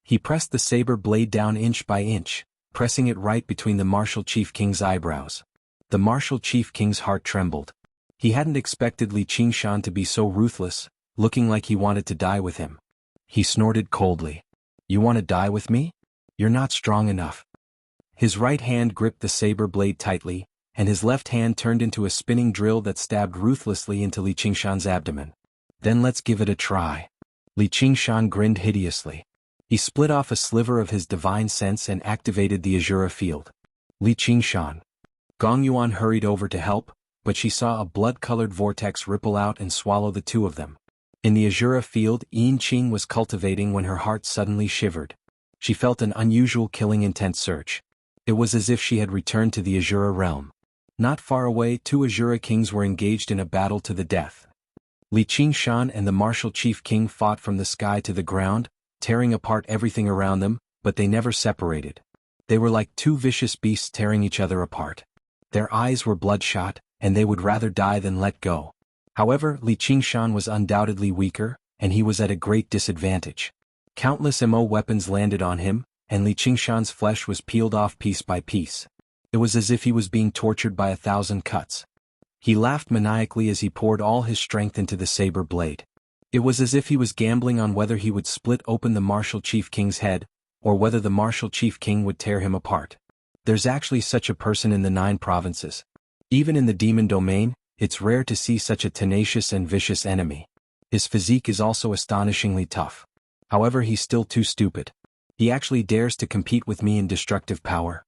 He pressed the saber blade down inch by inch, pressing it right between the martial chief king's eyebrows. The martial chief king's heart trembled. He hadn't expected Li Qingshan to be so ruthless, looking like he wanted to die with him. He snorted coldly. "You want to die with me? You're not strong enough." His right hand gripped the saber blade tightly, and his left hand turned into a spinning drill that stabbed ruthlessly into Li Qingshan's abdomen. "Then let's give it a try." Li Qingshan grinned hideously. He split off a sliver of his divine sense and activated the Azura field. Li Qingshan. Gongyuan hurried over to help, but she saw a blood-colored vortex ripple out and swallow the two of them. In the Azura field Yin Qing was cultivating when her heart suddenly shivered. She felt an unusual killing intent surge. It was as if she had returned to the Azura realm. Not far away 2 Azura kings were engaged in a battle to the death. Li Qingshan and the martial chief king fought from the sky to the ground, tearing apart everything around them, but they never separated. They were like 2 vicious beasts tearing each other apart. Their eyes were bloodshot, and they would rather die than let go. However, Li Qingshan was undoubtedly weaker, and he was at a great disadvantage. Countless MO weapons landed on him, and Li Qingshan's flesh was peeled off piece by piece. It was as if he was being tortured by 1,000 cuts. He laughed maniacally as he poured all his strength into the saber blade. It was as if he was gambling on whether he would split open the martial chief king's head, or whether the martial chief king would tear him apart. There's actually such a person in the 9 provinces. Even in the demon domain, it's rare to see such a tenacious and vicious enemy. His physique is also astonishingly tough. However, he's still too stupid. He actually dares to compete with me in destructive power.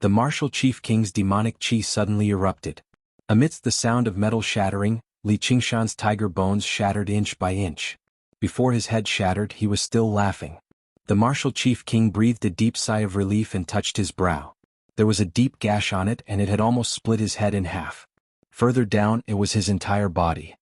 The martial chief king's demonic qi suddenly erupted. Amidst the sound of metal shattering, Li Qingshan's tiger bones shattered inch by inch. Before his head shattered, he was still laughing. The martial chief king breathed a deep sigh of relief and touched his brow. There was a deep gash on it and it had almost split his head in half. Further down, it was his entire body.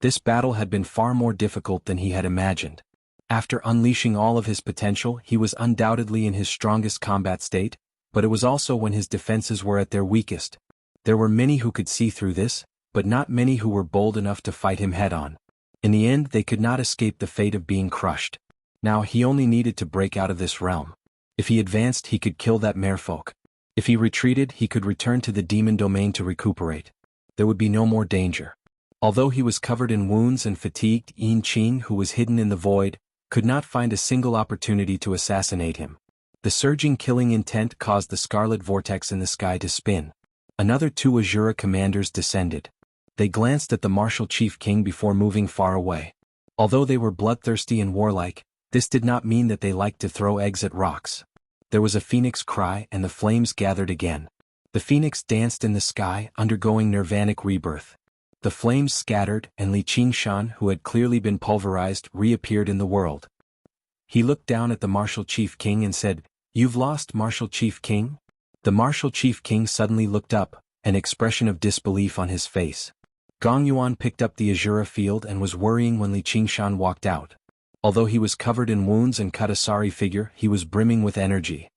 This battle had been far more difficult than he had imagined. After unleashing all of his potential, he was undoubtedly in his strongest combat state, but it was also when his defenses were at their weakest. There were many who could see through this, but not many who were bold enough to fight him head-on. In the end, they could not escape the fate of being crushed. Now he only needed to break out of this realm. If he advanced, he could kill that merfolk. If he retreated, he could return to the demon domain to recuperate. There would be no more danger. Although he was covered in wounds and fatigued, Yin Qing, who was hidden in the void, could not find a single opportunity to assassinate him. The surging killing intent caused the scarlet vortex in the sky to spin. Another 2 Azura commanders descended. They glanced at the martial chief king before moving far away. Although they were bloodthirsty and warlike, this did not mean that they liked to throw eggs at rocks. There was a phoenix cry and the flames gathered again. The phoenix danced in the sky, undergoing nirvanic rebirth. The flames scattered and Li Qingshan, who had clearly been pulverized, reappeared in the world. He looked down at the martial chief king and said, "You've lost, martial chief king?" The martial chief king suddenly looked up, an expression of disbelief on his face. Gong Yuan picked up the Azura field and was worrying when Li Qingshan walked out. Although he was covered in wounds and cut a sorry figure, he was brimming with energy.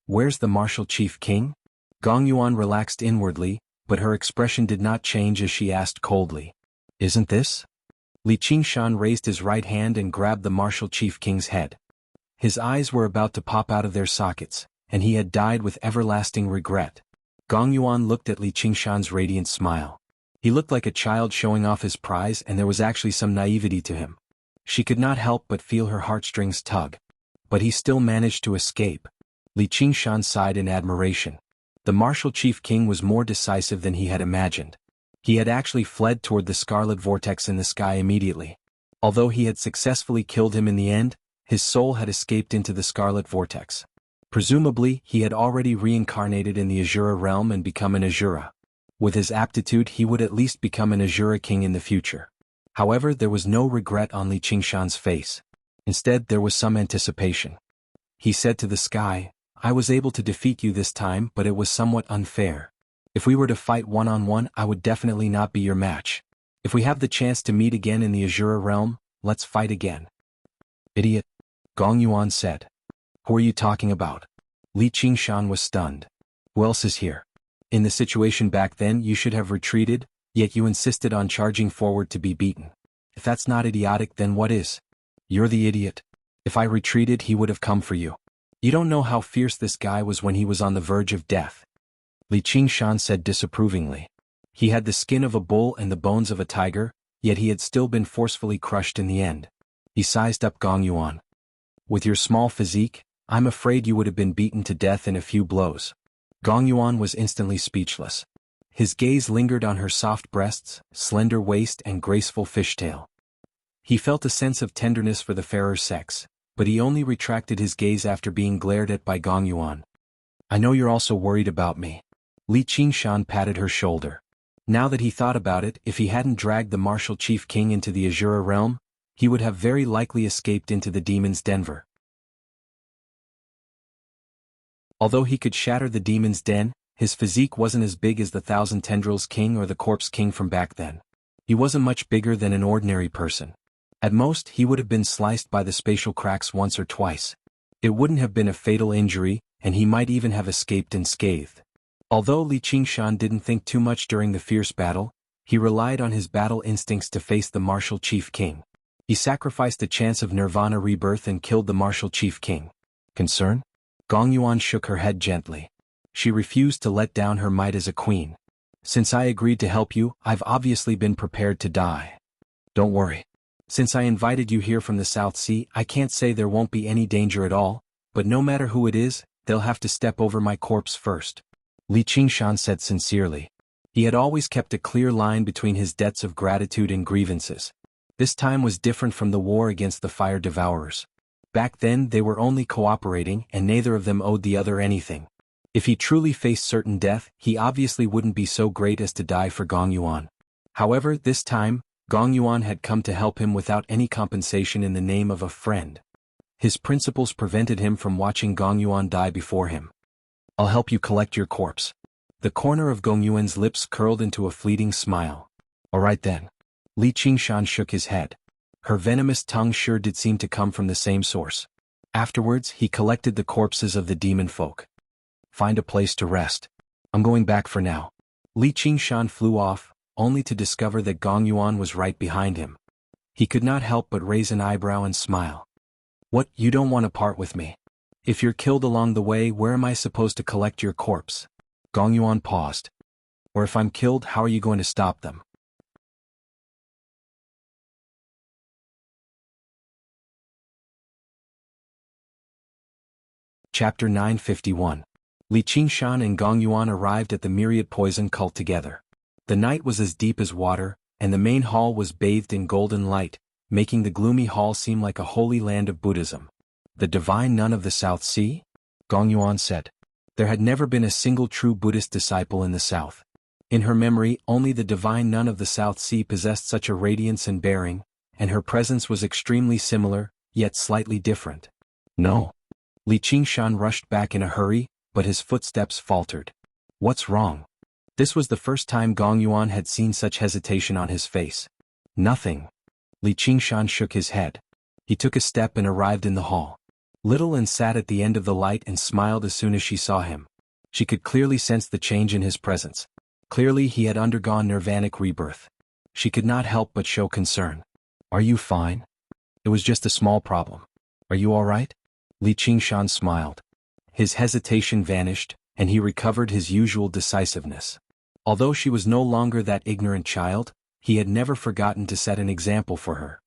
"Where's the martial chief king?" Gong Yuan relaxed inwardly, but her expression did not change as she asked coldly, "Isn't this?" Li Qingshan raised his right hand and grabbed the martial chief king's head. His eyes were about to pop out of their sockets, and he had died with everlasting regret. Gong Yuan looked at Li Qingshan's radiant smile. He looked like a child showing off his prize, and there was actually some naivety to him. She could not help but feel her heartstrings tug. But he still managed to escape. Li Qingshan sighed in admiration. The martial chief king was more decisive than he had imagined. He had actually fled toward the scarlet vortex in the sky immediately. Although he had successfully killed him in the end, his soul had escaped into the scarlet vortex. Presumably, he had already reincarnated in the Azura realm and become an Azura. With his aptitude, he would at least become an Azura king in the future. However, there was no regret on Li Qingshan's face. Instead, there was some anticipation. He said to the sky, "I was able to defeat you this time, but it was somewhat unfair. If we were to fight one-on-one, I would definitely not be your match. If we have the chance to meet again in the Azura realm, let's fight again." "Idiot," Gong Yuan said. "Who are you talking about?" Li Qingshan was stunned. "Who else is here? In the situation back then, you should have retreated, yet you insisted on charging forward to be beaten. If that's not idiotic, then what is? You're the idiot. If I retreated, he would have come for you. You don't know how fierce this guy was when he was on the verge of death." Li Qingshan said disapprovingly. He had the skin of a bull and the bones of a tiger, yet he had still been forcefully crushed in the end. He sized up Gong Yuan. "With your small physique, I'm afraid you would have been beaten to death in a few blows." Gong Yuan was instantly speechless. His gaze lingered on her soft breasts, slender waist and graceful fishtail. He felt a sense of tenderness for the fairer sex, but he only retracted his gaze after being glared at by Gong Yuan. "I know you're also worried about me." Li Qingshan patted her shoulder. Now that he thought about it, if he hadn't dragged the martial chief king into the Azura realm, he would have very likely escaped into the demon's den. Although he could shatter the demon's den, his physique wasn't as big as the Thousand Tendrils King or the Corpse King from back then. He wasn't much bigger than an ordinary person. At most, he would have been sliced by the spatial cracks once or twice. It wouldn't have been a fatal injury, and he might even have escaped unscathed. Although Li Qingshan didn't think too much during the fierce battle, he relied on his battle instincts to face the martial chief king. He sacrificed a chance of nirvana rebirth and killed the martial chief king. Concern? Gong Yuan shook her head gently. She refused to let down her might as a queen. "Since I agreed to help you, I've obviously been prepared to die. Don't worry. Since I invited you here from the South Sea, I can't say there won't be any danger at all, but no matter who it is, they'll have to step over my corpse first." Li Qingshan said sincerely. He had always kept a clear line between his debts of gratitude and grievances. This time was different from the war against the fire devourers. Back then they were only cooperating and neither of them owed the other anything. If he truly faced certain death, he obviously wouldn't be so great as to die for Gong Yuan. However, this time, Gong Yuan had come to help him without any compensation in the name of a friend. His principles prevented him from watching Gong Yuan die before him. "I'll help you collect your corpse." The corner of Gong Yuan's lips curled into a fleeting smile. "All right then." Li Qingshan shook his head. Her venomous tongue sure did seem to come from the same source. Afterwards, he collected the corpses of the demon folk. "Find a place to rest. I'm going back for now." Li Qingshan flew off, only to discover that Gong Yuan was right behind him. He could not help but raise an eyebrow and smile. "What, you don't want to part with me? If you're killed along the way, where am I supposed to collect your corpse?" Gong Yuan paused. "Or if I'm killed, how are you going to stop them?" Chapter 951. Li Qingshan and Gong Yuan arrived at the myriad poison cult together. The night was as deep as water, and the main hall was bathed in golden light, making the gloomy hall seem like a holy land of Buddhism. The divine nun of the South Sea? Gong Yuan said. There had never been a single true Buddhist disciple in the South. In her memory, only the divine nun of the South Sea possessed such a radiance and bearing, and her presence was extremely similar, yet slightly different. No. Li Qingshan rushed back in a hurry, but his footsteps faltered. What's wrong? This was the first time Gong Yuan had seen such hesitation on his face. Nothing. Li Qingshan shook his head. He took a step and arrived in the hall. Little Anne sat at the end of the light and smiled as soon as she saw him. She could clearly sense the change in his presence. Clearly he had undergone nirvanic rebirth. She could not help but show concern. Are you fine? It was just a small problem. Are you all right? Li Qingshan smiled. His hesitation vanished, and he recovered his usual decisiveness. Although she was no longer that ignorant child, he had never forgotten to set an example for her.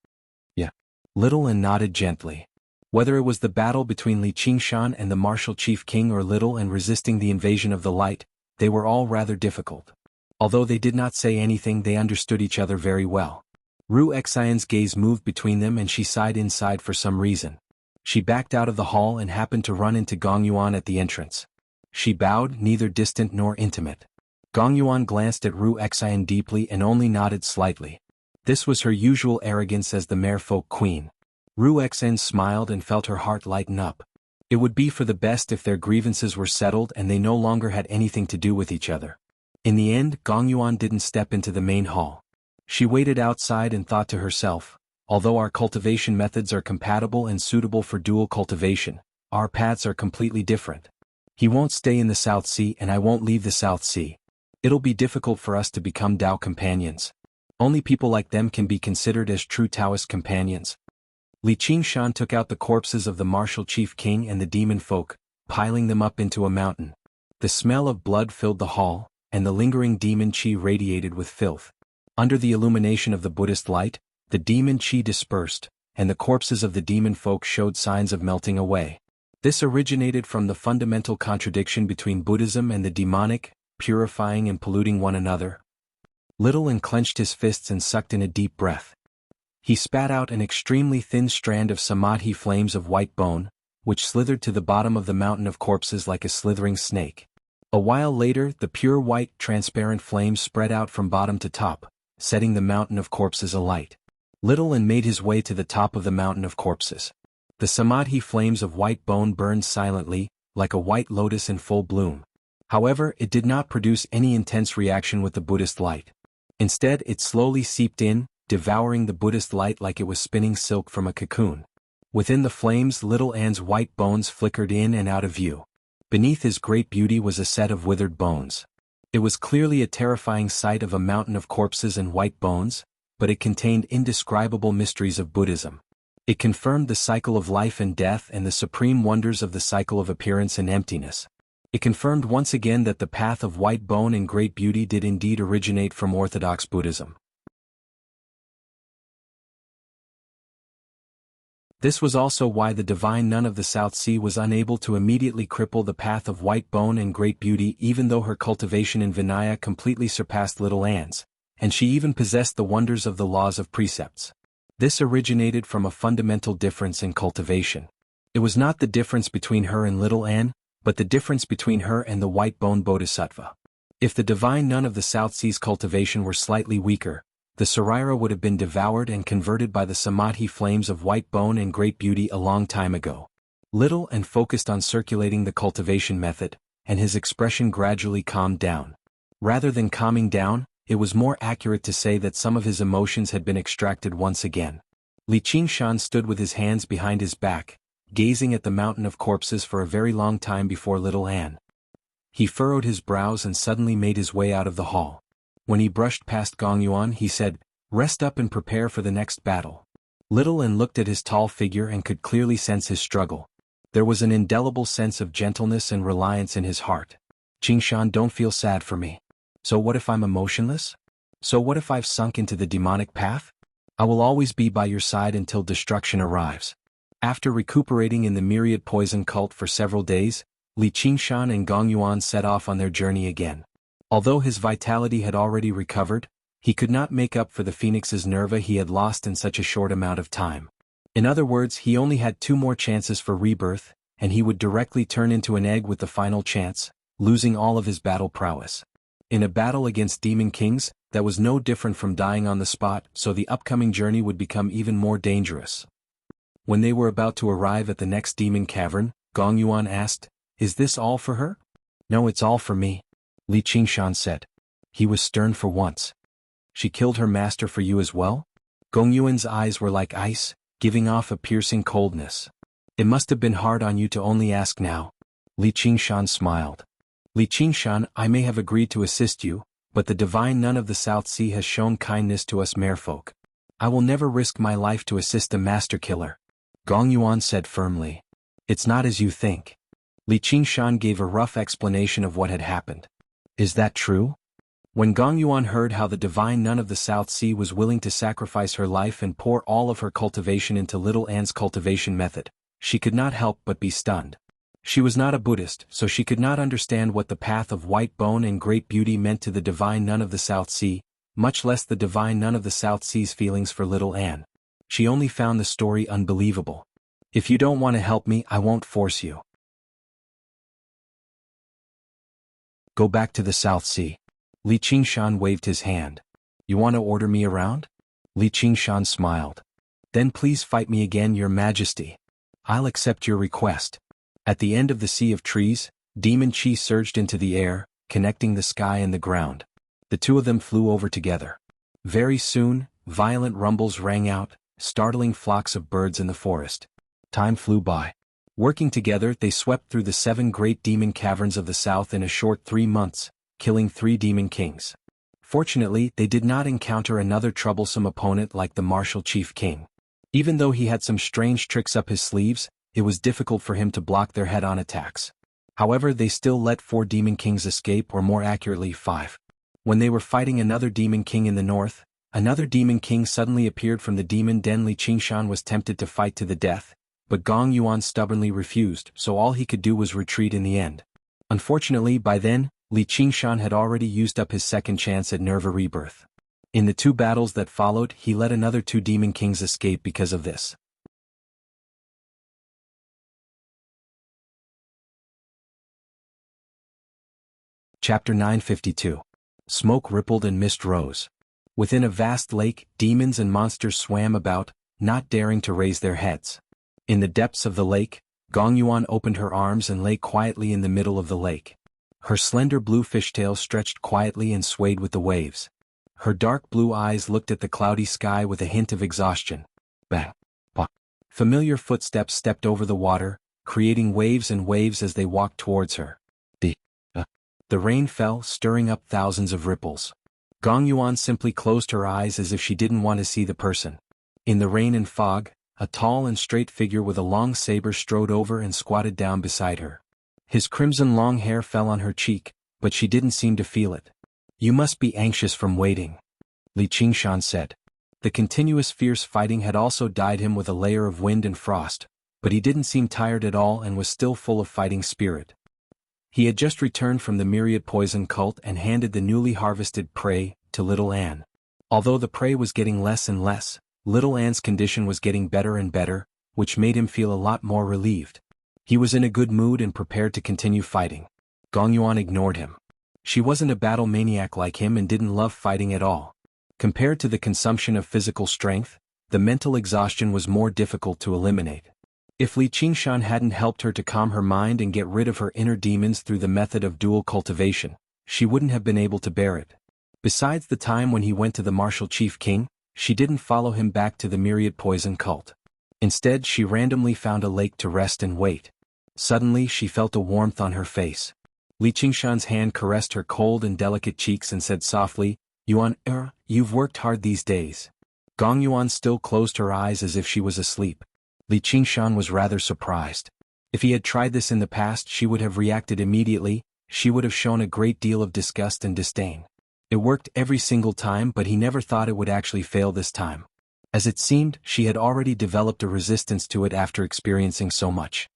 Yeah. Little Anne nodded gently. Whether it was the battle between Li Qingshan and the martial chief king or Little Anne resisting the invasion of the light, they were all rather difficult. Although they did not say anything, they understood each other very well. Ru Xian's gaze moved between them and she sighed inside for some reason. She backed out of the hall and happened to run into Gong Yuan at the entrance. She bowed, neither distant nor intimate. Gong Yuan glanced at Ru Xian deeply and only nodded slightly. This was her usual arrogance as the merfolk queen. Ru Xian smiled and felt her heart lighten up. It would be for the best if their grievances were settled and they no longer had anything to do with each other. In the end, Gong Yuan didn't step into the main hall. She waited outside and thought to herself, although our cultivation methods are compatible and suitable for dual cultivation, our paths are completely different. He won't stay in the South Sea and I won't leave the South Sea. It'll be difficult for us to become Tao companions. Only people like them can be considered as true Taoist companions. Li Qingshan took out the corpses of the martial chief king and the demon folk, piling them up into a mountain. The smell of blood filled the hall, and the lingering demon qi radiated with filth. Under the illumination of the Buddhist light, the demon qi dispersed, and the corpses of the demon folk showed signs of melting away. This originated from the fundamental contradiction between Buddhism and the demonic, purifying and polluting one another. Little Anne clenched his fists and sucked in a deep breath. He spat out an extremely thin strand of samadhi flames of white bone, which slithered to the bottom of the mountain of corpses like a slithering snake. A while later, the pure white, transparent flames spread out from bottom to top, setting the mountain of corpses alight. Little Anne made his way to the top of the mountain of corpses. The samadhi flames of white bone burned silently, like a white lotus in full bloom. However, it did not produce any intense reaction with the Buddhist light. Instead, it slowly seeped in, devouring the Buddhist light like it was spinning silk from a cocoon. Within the flames, Little Anne's white bones flickered in and out of view. Beneath his great beauty was a set of withered bones. It was clearly a terrifying sight of a mountain of corpses and white bones, but it contained indescribable mysteries of Buddhism. It confirmed the cycle of life and death and the supreme wonders of the cycle of appearance and emptiness. It confirmed once again that the path of white bone and great beauty did indeed originate from Orthodox Buddhism. This was also why the divine nun of the South Sea was unable to immediately cripple the path of white bone and great beauty, even though her cultivation in Vinaya completely surpassed Little Anne's, and she even possessed the wonders of the laws of precepts. This originated from a fundamental difference in cultivation. It was not the difference between her and Little Anne, but the difference between her and the white bone bodhisattva. If the divine nun of the South Sea's cultivation were slightly weaker, the Sarira would have been devoured and converted by the samadhi flames of white bone and great beauty a long time ago. Little Anne focused on circulating the cultivation method, and his expression gradually calmed down. Rather than calming down, it was more accurate to say that some of his emotions had been extracted once again. Li Qingshan stood with his hands behind his back, gazing at the mountain of corpses for a very long time before Little Anne. He furrowed his brows and suddenly made his way out of the hall. When he brushed past Gong Yuan, he said, "Rest up and prepare for the next battle." Little Anne looked at his tall figure and could clearly sense his struggle. There was an indelible sense of gentleness and reliance in his heart. "Qingshan, don't feel sad for me. So what if I'm emotionless? So what if I've sunk into the demonic path? I will always be by your side until destruction arrives." After recuperating in the myriad poison cult for several days, Li Qingshan and Gong Yuan set off on their journey again. Although his vitality had already recovered, he could not make up for the phoenix's nerva he had lost in such a short amount of time. In other words, he only had 2 more chances for rebirth, and he would directly turn into an egg with the final chance, losing all of his battle prowess. In a battle against demon kings, that was no different from dying on the spot, so the upcoming journey would become even more dangerous. When they were about to arrive at the next demon cavern, Gong Yuan asked, "Is this all for her?" "No, it's all for me," Li Qingshan said. He was stern for once. "She killed her master for you as well?" Gong Yuan's eyes were like ice, giving off a piercing coldness. "It must have been hard on you to only ask now." Li Qingshan smiled. "Li Qingshan, I may have agreed to assist you, but the divine nun of the South Sea has shown kindness to us merfolk. I will never risk my life to assist a master killer," Gong Yuan said firmly. "It's not as you think." Li Qingshan gave a rough explanation of what had happened. "Is that true?" When Gong Yuan heard how the divine nun of the South Sea was willing to sacrifice her life and pour all of her cultivation into Little Anne's cultivation method, she could not help but be stunned. She was not a Buddhist, so she could not understand what the path of white bone and great beauty meant to the divine nun of the South Sea, much less the divine nun of the South Sea's feelings for Little Anne. She only found the story unbelievable. "If you don't want to help me, I won't force you. Go back to the South Sea." Li Qingshan waved his hand. "You want to order me around?" Li Qingshan smiled. "Then please fight me again, Your Majesty. I'll accept your request." At the end of the sea of trees, demon chi surged into the air, connecting the sky and the ground. The 2 of them flew over together. Very soon, violent rumbles rang out, startling flocks of birds in the forest. Time flew by. Working together, they swept through the 7 great demon caverns of the south in a short 3 months, killing 3 demon kings. Fortunately, they did not encounter another troublesome opponent like the martial chief king. Even though he had some strange tricks up his sleeves, it was difficult for him to block their head-on attacks. However, they still let 4 demon kings escape, or more accurately 5. When they were fighting another demon king in the north, another demon king suddenly appeared from the demon den. Li Qingshan was tempted to fight to the death, but Gong Yuan stubbornly refused, so all he could do was retreat in the end. Unfortunately, by then, Li Qingshan had already used up his second chance at Nerva rebirth. In the 2 battles that followed, he let another 2 demon kings escape because of this. Chapter 952. Smoke rippled and mist rose. Within a vast lake, demons and monsters swam about, not daring to raise their heads. In the depths of the lake, Gong Yuan opened her arms and lay quietly in the middle of the lake. Her slender blue fishtail stretched quietly and swayed with the waves. Her dark blue eyes looked at the cloudy sky with a hint of exhaustion. Bang! Bang! Familiar footsteps stepped over the water, creating waves and waves as they walked towards her. The rain fell, stirring up thousands of ripples. Gong Yuan simply closed her eyes as if she didn't want to see the person. In the rain and fog, a tall and straight figure with a long saber strode over and squatted down beside her. His crimson long hair fell on her cheek, but she didn't seem to feel it. "You must be anxious from waiting," Li Qingshan said. The continuous fierce fighting had also dyed him with a layer of wind and frost, but he didn't seem tired at all and was still full of fighting spirit. He had just returned from the myriad poison cult and handed the newly harvested prey to Little Anne. Although the prey was getting less and less, Little Anne's condition was getting better and better, which made him feel a lot more relieved. He was in a good mood and prepared to continue fighting. Gong Yuan ignored him. She wasn't a battle maniac like him and didn't love fighting at all. Compared to the consumption of physical strength, the mental exhaustion was more difficult to eliminate. If Li Qingshan hadn't helped her to calm her mind and get rid of her inner demons through the method of dual cultivation, she wouldn't have been able to bear it. Besides the time when he went to the martial chief king, she didn't follow him back to the myriad poison cult. Instead, she randomly found a lake to rest and wait. Suddenly, she felt a warmth on her face. Li Qingshan's hand caressed her cold and delicate cheeks and said softly, "Yuan, you've worked hard these days." Gong Yuan still closed her eyes as if she was asleep. Li Qingshan was rather surprised. If he had tried this in the past, she would have reacted immediately. She would have shown a great deal of disgust and disdain. It worked every single time, but he never thought it would actually fail this time. As it seemed, she had already developed a resistance to it after experiencing so much.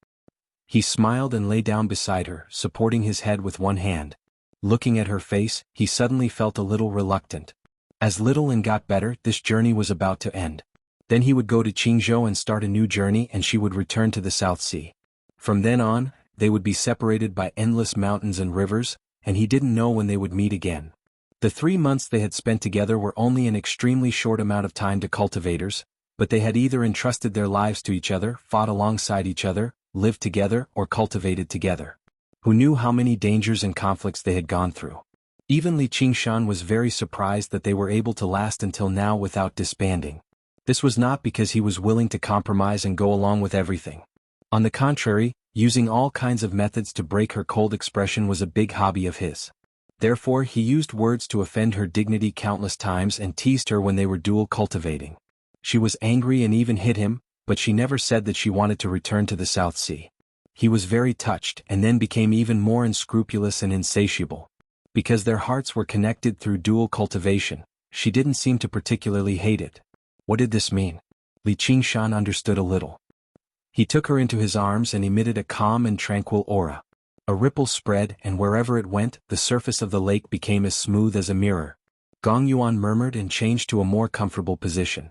He smiled and lay down beside her, supporting his head with one hand. Looking at her face, he suddenly felt a little reluctant. As little and got better, this journey was about to end. Then he would go to Qingzhou and start a new journey, and she would return to the South Sea. From then on, they would be separated by endless mountains and rivers, and he didn't know when they would meet again. The 3 months they had spent together were only an extremely short amount of time to cultivators, but they had either entrusted their lives to each other, fought alongside each other, lived together, or cultivated together. Who knew how many dangers and conflicts they had gone through? Even Li Qingshan was very surprised that they were able to last until now without disbanding. This was not because he was willing to compromise and go along with everything. On the contrary, using all kinds of methods to break her cold expression was a big hobby of his. Therefore, he used words to offend her dignity countless times and teased her when they were dual cultivating. She was angry and even hit him, but she never said that she wanted to return to the South Sea. He was very touched and then became even more unscrupulous and insatiable. Because their hearts were connected through dual cultivation, she didn't seem to particularly hate it. What did this mean? Li Qingshan understood a little. He took her into his arms and emitted a calm and tranquil aura. A ripple spread, and wherever it went, the surface of the lake became as smooth as a mirror. Gong Yuan murmured and changed to a more comfortable position.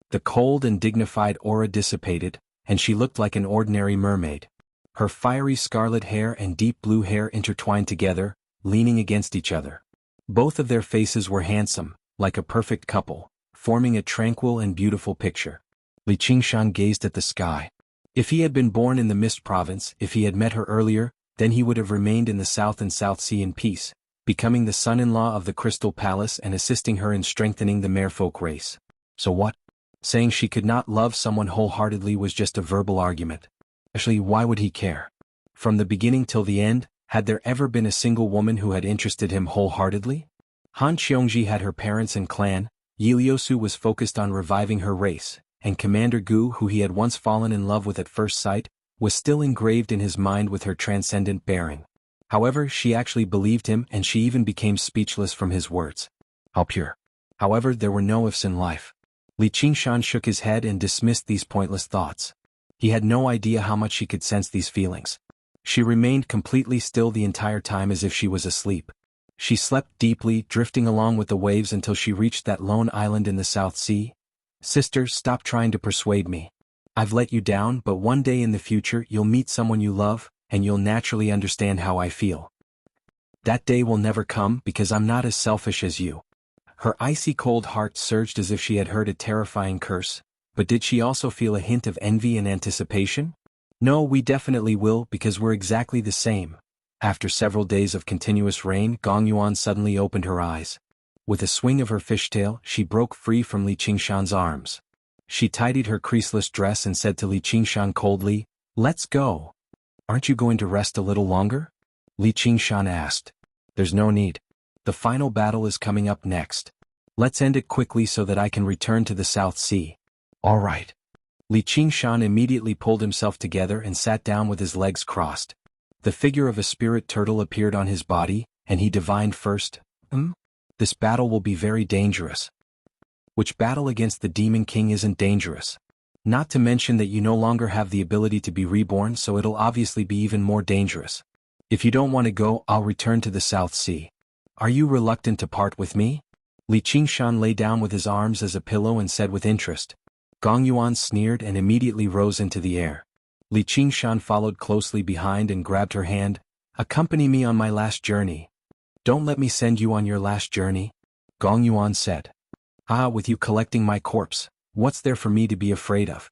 The cold and dignified aura dissipated, and she looked like an ordinary mermaid. Her fiery scarlet hair and deep blue hair intertwined together, leaning against each other. Both of their faces were handsome, like a perfect couple, forming a tranquil and beautiful picture. Li Qingshan gazed at the sky. If he had been born in the Mist Province, if he had met her earlier, then he would have remained in the South and South Sea in peace, becoming the son-in-law of the Crystal Palace and assisting her in strengthening the merfolk race. So what? Saying she could not love someone wholeheartedly was just a verbal argument. Actually, why would he care? From the beginning till the end, had there ever been a single woman who had interested him wholeheartedly? Han Qiongji had her parents and clan, Yi Liusu was focused on reviving her race, and Commander Gu, who he had once fallen in love with at first sight, was still engraved in his mind with her transcendent bearing. However, she actually believed him, and she even became speechless from his words. How pure. However, there were no ifs in life. Li Qingshan shook his head and dismissed these pointless thoughts. He had no idea how much she could sense these feelings. She remained completely still the entire time as if she was asleep. She slept deeply, drifting along with the waves until she reached that lone island in the South Sea. Sister, stop trying to persuade me. I've let you down, but one day in the future you'll meet someone you love, and you'll naturally understand how I feel. That day will never come because I'm not as selfish as you. Her icy cold heart surged as if she had heard a terrifying curse, but did she also feel a hint of envy and anticipation? No, we definitely will because we're exactly the same. After several days of continuous rain, Gong Yuan suddenly opened her eyes. With a swing of her fishtail, she broke free from Li Qingshan's arms. She tidied her creaseless dress and said to Li Qingshan coldly, "Let's go. Aren't you going to rest a little longer?" Li Qingshan asked. "There's no need. The final battle is coming up next. Let's end it quickly so that I can return to the South Sea." "All right." Li Qingshan immediately pulled himself together and sat down with his legs crossed. The figure of a spirit turtle appeared on his body, and he divined first, This battle will be very dangerous." "Which battle against the Demon King isn't dangerous? Not to mention that you no longer have the ability to be reborn, so it'll obviously be even more dangerous. If you don't want to go, I'll return to the South Sea. Are you reluctant to part with me?" Li Qingshan lay down with his arms as a pillow and said with interest. Gong Yuan sneered and immediately rose into the air. Li Qingshan followed closely behind and grabbed her hand. "Accompany me on my last journey." "Don't let me send you on your last journey," Gong Yuan said. "Ah, with you collecting my corpse, what's there for me to be afraid of?"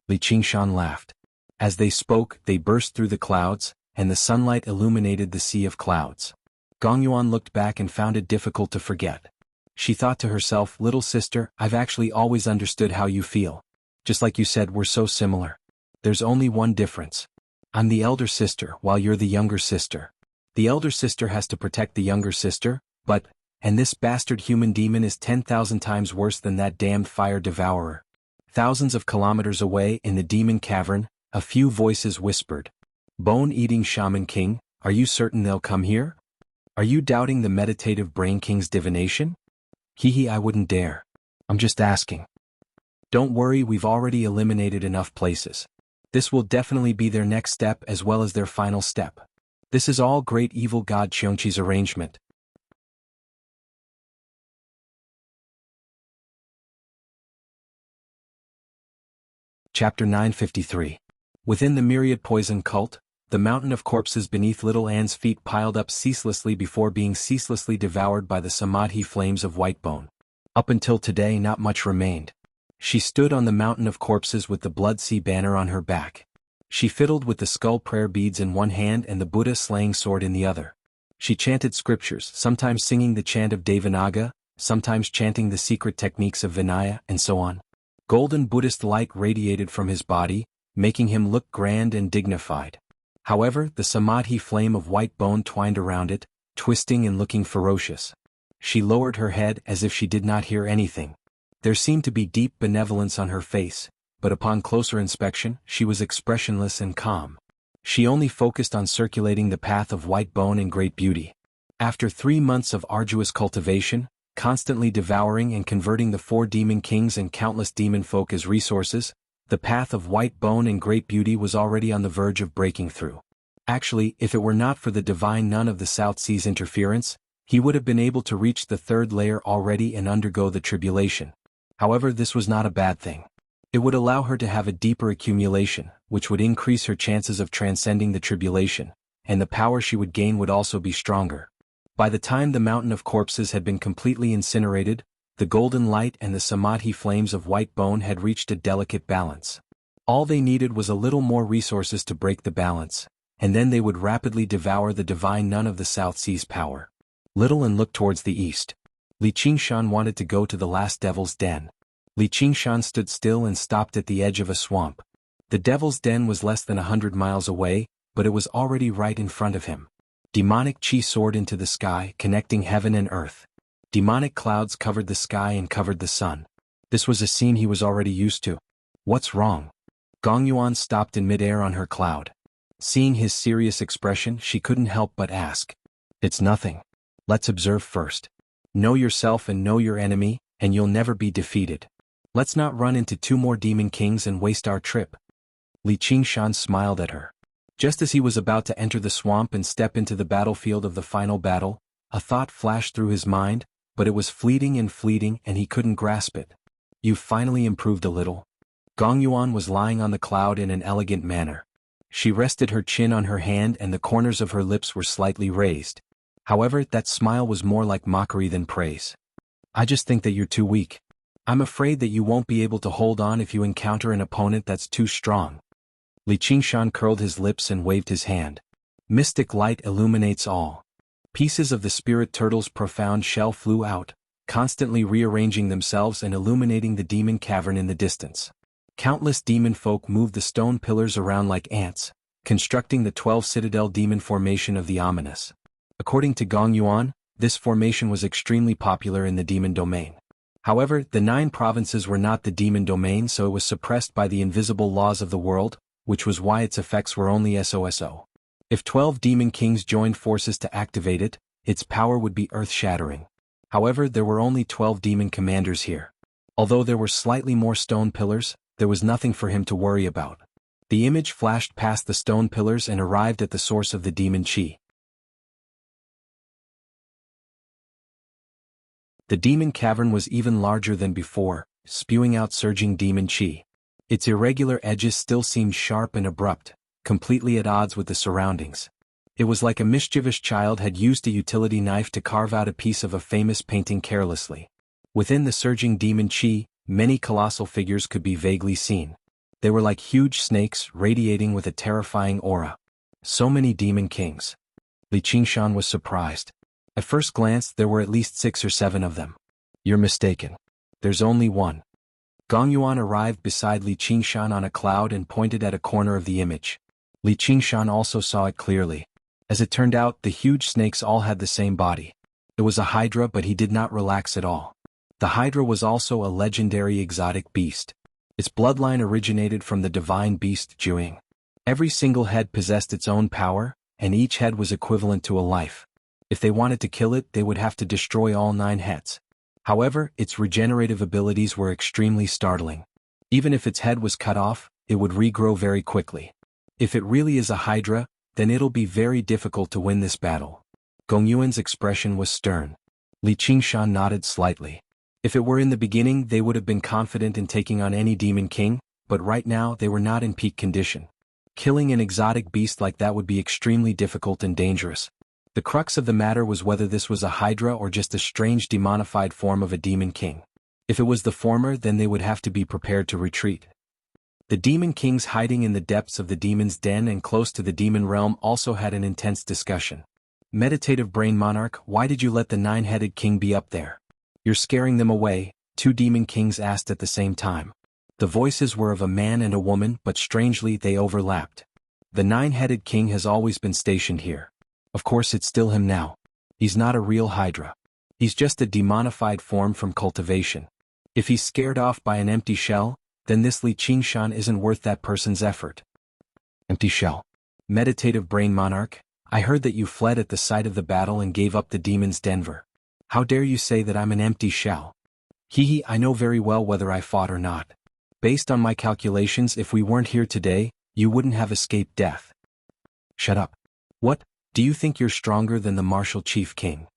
Li Qingshan laughed. As they spoke, they burst through the clouds, and the sunlight illuminated the sea of clouds. Gong Yuan looked back and found it difficult to forget. She thought to herself, "Little sister, I've actually always understood how you feel. Just like you said, we're so similar. There's only one difference. I'm the elder sister while you're the younger sister. The elder sister has to protect the younger sister, and this bastard human demon is 10,000 times worse than that damned fire devourer." Thousands of kilometers away in the demon cavern, a few voices whispered. "Bone-eating shaman king, are you certain they'll come here? Are you doubting the meditative Brain King's divination? Hee, I wouldn't dare. I'm just asking. Don't worry, we've already eliminated enough places. This will definitely be their next step as well as their final step. This is all great evil god Xiongqi's arrangement. Chapter 953. Within the myriad poison cult, the mountain of corpses beneath little Anne's feet piled up ceaselessly before being ceaselessly devoured by the samadhi flames of white bone. Up until today not much remained. She stood on the mountain of corpses with the blood sea banner on her back. She fiddled with the skull prayer beads in one hand and the Buddha slaying sword in the other. She chanted scriptures, sometimes singing the chant of Devanaga, sometimes chanting the secret techniques of Vinaya, and so on. Golden Buddhist light radiated from his body, making him look grand and dignified. However, the samadhi flame of white bone twined around it, twisting and looking ferocious. She lowered her head as if she did not hear anything. There seemed to be deep benevolence on her face, but upon closer inspection, she was expressionless and calm. She only focused on circulating the path of white bone in great beauty. After 3 months of arduous cultivation, constantly devouring and converting the 4 demon kings and countless demon folk as resources, the path of white bone and great beauty was already on the verge of breaking through. Actually, if it were not for the divine nun of the South Seas interference, he would have been able to reach the 3rd layer already and undergo the tribulation. However, this was not a bad thing. It would allow her to have a deeper accumulation, which would increase her chances of transcending the tribulation, and the power she would gain would also be stronger. By the time the mountain of corpses had been completely incinerated, the golden light and the samadhi flames of white bone had reached a delicate balance. All they needed was a little more resources to break the balance, and then they would rapidly devour the divine nun of the South Seas power. Little and looked towards the east. Li Qingshan wanted to go to the last devil's den. Li Qingshan stood still and stopped at the edge of a swamp. The devil's den was less than 100 miles away, but it was already right in front of him. Demonic chi soared into the sky, connecting heaven and earth. Demonic clouds covered the sky and covered the sun. This was a scene he was already used to. What's wrong? Gong Yuan stopped in midair on her cloud. Seeing his serious expression, she couldn't help but ask. It's nothing. Let's observe first. Know yourself and know your enemy, and you'll never be defeated. Let's not run into 2 more demon kings and waste our trip. Li Qingshan smiled at her. Just as he was about to enter the swamp and step into the battlefield of the final battle, a thought flashed through his mind, but it was fleeting and he couldn't grasp it. You've finally improved a little. Gong Yuan was lying on the cloud in an elegant manner. She rested her chin on her hand and the corners of her lips were slightly raised. However, that smile was more like mockery than praise. I just think that you're too weak. I'm afraid that you won't be able to hold on if you encounter an opponent that's too strong. Li Qingshan curled his lips and waved his hand. Mystic light illuminates all. Pieces of the spirit turtle's profound shell flew out, constantly rearranging themselves and illuminating the demon cavern in the distance. Countless demon folk moved the stone pillars around like ants, constructing the 12 citadel demon formation of the ominous. According to Gong Yuan, this formation was extremely popular in the demon domain. However, the 9 provinces were not the demon domain, so it was suppressed by the invisible laws of the world, which was why its effects were only SOSO. If 12 demon kings joined forces to activate it, its power would be earth-shattering. However, there were only 12 demon commanders here. Although there were slightly more stone pillars, there was nothing for him to worry about. The image flashed past the stone pillars and arrived at the source of the demon chi. The demon cavern was even larger than before, spewing out surging demon chi. Its irregular edges still seemed sharp and abrupt, completely at odds with the surroundings. It was like a mischievous child had used a utility knife to carve out a piece of a famous painting carelessly. Within the surging demon chi, many colossal figures could be vaguely seen. They were like huge snakes radiating with a terrifying aura. So many demon kings. Li Qingshan was surprised. At first glance there were at least 6 or 7 of them. You're mistaken. There's only one. Gong Yuan arrived beside Li Qingshan on a cloud and pointed at a corner of the image. Li Qingshan also saw it clearly. As it turned out, the huge snakes all had the same body. It was a hydra, but he did not relax at all. The hydra was also a legendary exotic beast. Its bloodline originated from the divine beast Juing. Every single head possessed its own power, and each head was equivalent to a life. If they wanted to kill it, they would have to destroy all 9 heads. However, its regenerative abilities were extremely startling. Even if its head was cut off, it would regrow very quickly. If it really is a hydra, then it'll be very difficult to win this battle. Gong Yuan's expression was stern. Li Qingshan nodded slightly. If it were in the beginning, they would have been confident in taking on any demon king, but right now they were not in peak condition. Killing an exotic beast like that would be extremely difficult and dangerous. The crux of the matter was whether this was a hydra or just a strange demonified form of a demon king. If it was the former, then they would have to be prepared to retreat. The demon kings hiding in the depths of the demon's den and close to the demon realm also had an intense discussion. Meditative Brain Monarch, why did you let the 9-headed king be up there? You're scaring them away, 2 demon kings asked at the same time. The voices were of a man and a woman, but strangely they overlapped. The 9-headed king has always been stationed here. Of course it's still him now. He's not a real hydra. He's just a demonified form from cultivation. If he's scared off by an empty shell, then this Li Qingshan isn't worth that person's effort. Empty shell. Meditative Brain Monarch, I heard that you fled at the sight of the battle and gave up the demon's Denver. How dare you say that I'm an empty shell? Hehe, I know very well whether I fought or not. Based on my calculations, if we weren't here today, you wouldn't have escaped death. Shut up. What? Do you think you're stronger than the Martial Chief King?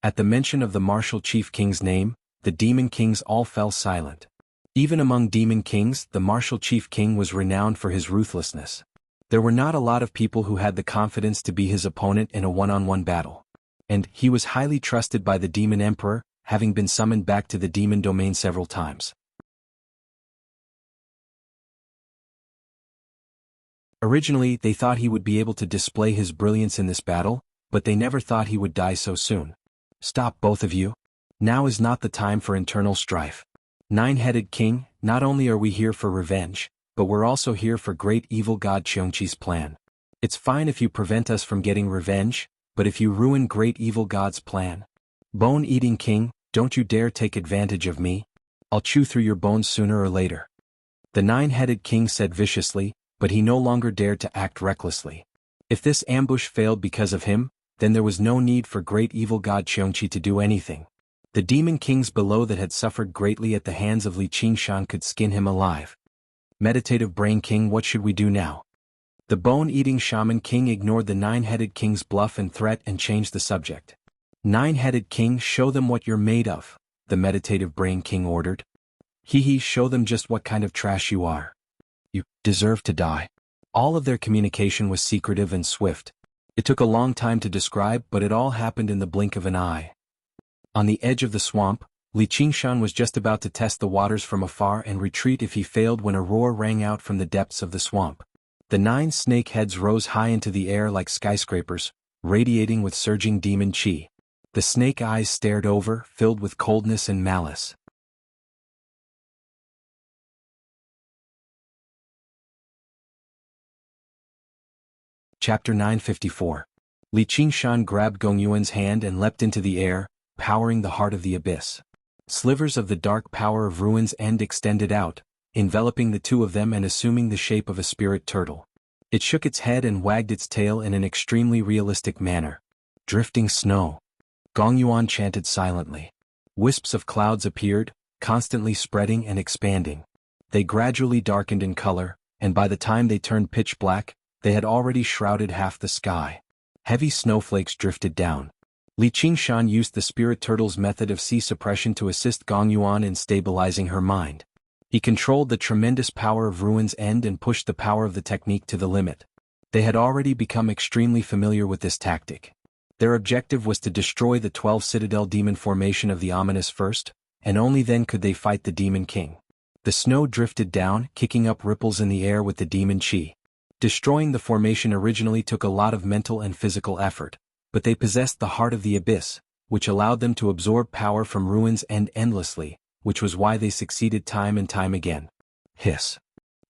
At the mention of the Martial Chief King's name, the demon kings all fell silent. Even among demon kings, the Martial Chief King was renowned for his ruthlessness. There were not a lot of people who had the confidence to be his opponent in a one-on-one battle. And he was highly trusted by the Demon Emperor, having been summoned back to the demon domain several times. Originally, they thought he would be able to display his brilliance in this battle, but they never thought he would die so soon. Stop, both of you. Now is not the time for internal strife. 9-headed king, not only are we here for revenge, but we're also here for great evil god Qiongqi's plan. It's fine if you prevent us from getting revenge, but if you ruin great evil god's plan. Bone-eating king, don't you dare take advantage of me. I'll chew through your bones sooner or later. The 9-headed king said viciously, but he no longer dared to act recklessly. If this ambush failed because of him, then there was no need for great evil god Qiongqi to do anything. The demon kings below that had suffered greatly at the hands of Li Qingshan could skin him alive. Meditative Brain King, what should we do now? The bone-eating shaman king ignored the 9-headed king's bluff and threat and changed the subject. 9-headed king, show them what you're made of, the meditative Brain King ordered. Hehe, show them just what kind of trash you are. You deserve to die. All of their communication was secretive and swift. It took a long time to describe, but it all happened in the blink of an eye. On the edge of the swamp, Li Qingshan was just about to test the waters from afar and retreat if he failed when a roar rang out from the depths of the swamp. The 9 snake heads rose high into the air like skyscrapers, radiating with surging demon chi. The snake eyes stared over, filled with coldness and malice. Chapter 954. Li Qingshan grabbed Gong Yuan's hand and leapt into the air, powering the heart of the abyss. Slivers of the dark power of Ruin's End extended out, enveloping the two of them and assuming the shape of a spirit turtle. It shook its head and wagged its tail in an extremely realistic manner. Drifting snow. Gong Yuan chanted silently. Wisps of clouds appeared, constantly spreading and expanding. They gradually darkened in color, and by the time they turned pitch black, they had already shrouded half the sky. Heavy snowflakes drifted down. Li Qingshan used the spirit turtle's method of sea suppression to assist Gong Yuan in stabilizing her mind. He controlled the tremendous power of Ruin's End and pushed the power of the technique to the limit. They had already become extremely familiar with this tactic. Their objective was to destroy the 12 Citadel Demon formation of the Ominous first, and only then could they fight the Demon King. The snow drifted down, kicking up ripples in the air with the demon chi. Destroying the formation originally took a lot of mental and physical effort, but they possessed the heart of the abyss, which allowed them to absorb power from Ruin's End endlessly, which was why they succeeded time and time again. Hiss.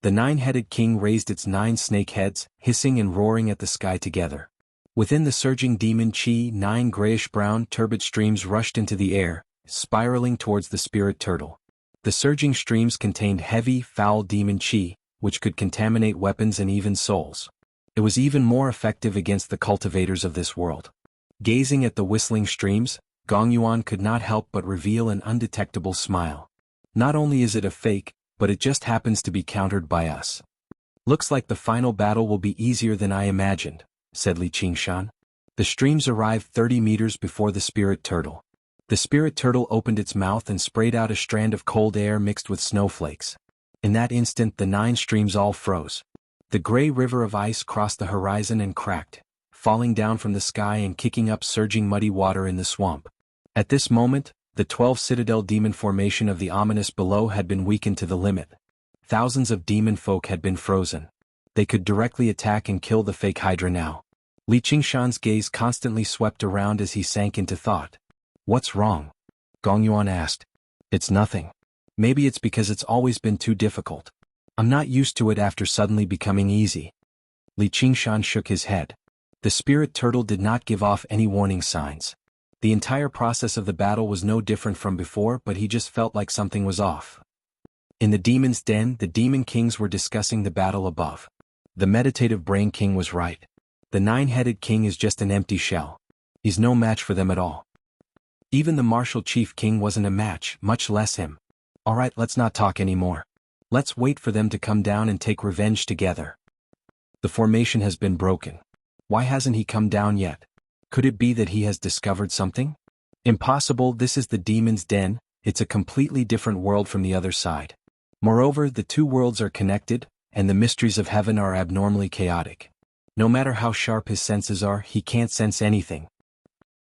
The 9-headed king raised its 9 snake heads, hissing and roaring at the sky together. Within the surging demon chi, 9 grayish-brown turbid streams rushed into the air, spiraling towards the spirit turtle. The surging streams contained heavy, foul demon chi, which could contaminate weapons and even souls. It was even more effective against the cultivators of this world. Gazing at the whistling streams, Gong Yuan could not help but reveal an undetectable smile. Not only is it a fake, but it just happens to be countered by us. Looks like the final battle will be easier than I imagined, said Li Qingshan. The streams arrived 30 meters before the spirit turtle. The spirit turtle opened its mouth and sprayed out a strand of cold air mixed with snowflakes. In that instant the 9 streams all froze. The gray river of ice crossed the horizon and cracked, falling down from the sky and kicking up surging muddy water in the swamp. At this moment, the 12 citadel demon formation of the ominous below had been weakened to the limit. Thousands of demon folk had been frozen. They could directly attack and kill the fake Hydra now. Li Qingshan's gaze constantly swept around as he sank into thought. What's wrong? Gong Yuan asked. It's nothing. Maybe it's because it's always been too difficult. I'm not used to it after suddenly becoming easy. Li Qingshan shook his head. The spirit turtle did not give off any warning signs. The entire process of the battle was no different from before, but he just felt like something was off. In the demon's den, the demon kings were discussing the battle above. The meditative brain king was right. The 9-headed king is just an empty shell. He's no match for them at all. Even the martial chief king wasn't a match, much less him. Alright, let's not talk anymore. Let's wait for them to come down and take revenge together. The formation has been broken. Why hasn't he come down yet? Could it be that he has discovered something? Impossible, this is the demon's den, it's a completely different world from the other side. Moreover, the 2 worlds are connected, and the mysteries of heaven are abnormally chaotic. No matter how sharp his senses are, he can't sense anything.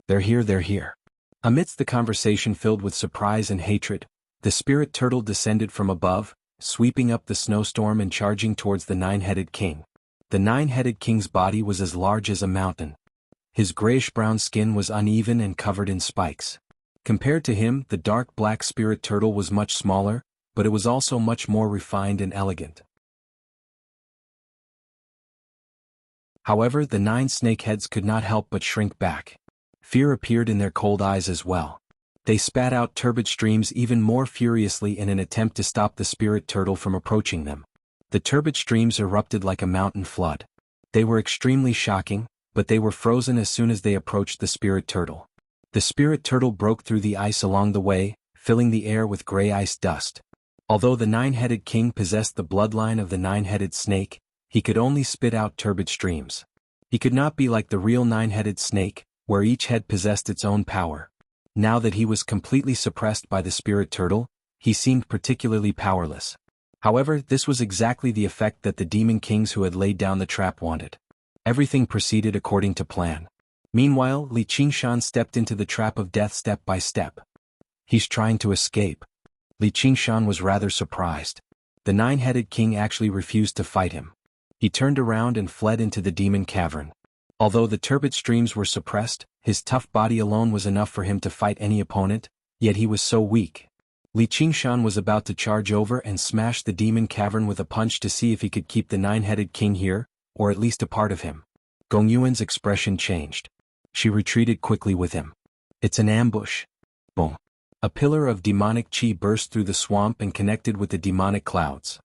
They're here. Amidst the conversation filled with surprise and hatred, the spirit turtle descended from above, sweeping up the snowstorm and charging towards the 9-headed king. The 9-headed king's body was as large as a mountain. His grayish-brown skin was uneven and covered in spikes. Compared to him, the dark black spirit turtle was much smaller, but it was also much more refined and elegant. However, the 9 snakeheads could not help but shrink back. Fear appeared in their cold eyes as well. They spat out turbid streams even more furiously in an attempt to stop the spirit turtle from approaching them. The turbid streams erupted like a mountain flood. They were extremely shocking, but they were frozen as soon as they approached the spirit turtle. The spirit turtle broke through the ice along the way, filling the air with gray ice dust. Although the 9-headed king possessed the bloodline of the 9-headed snake, he could only spit out turbid streams. He could not be like the real 9-headed snake, where each head possessed its own power. Now that he was completely suppressed by the spirit turtle, he seemed particularly powerless. However, this was exactly the effect that the demon kings who had laid down the trap wanted. Everything proceeded according to plan. Meanwhile, Li Qingshan stepped into the trap of death step by step. He's trying to escape. Li Qingshan was rather surprised. The 9-headed king actually refused to fight him. He turned around and fled into the demon cavern. Although the turbid streams were suppressed, his tough body alone was enough for him to fight any opponent, yet he was so weak. Li Qingshan was about to charge over and smash the demon cavern with a punch to see if he could keep the 9-headed king here, or at least a part of him. Gong Yuan's expression changed. She retreated quickly with him. It's an ambush. Boom. A pillar of demonic chi burst through the swamp and connected with the demonic clouds.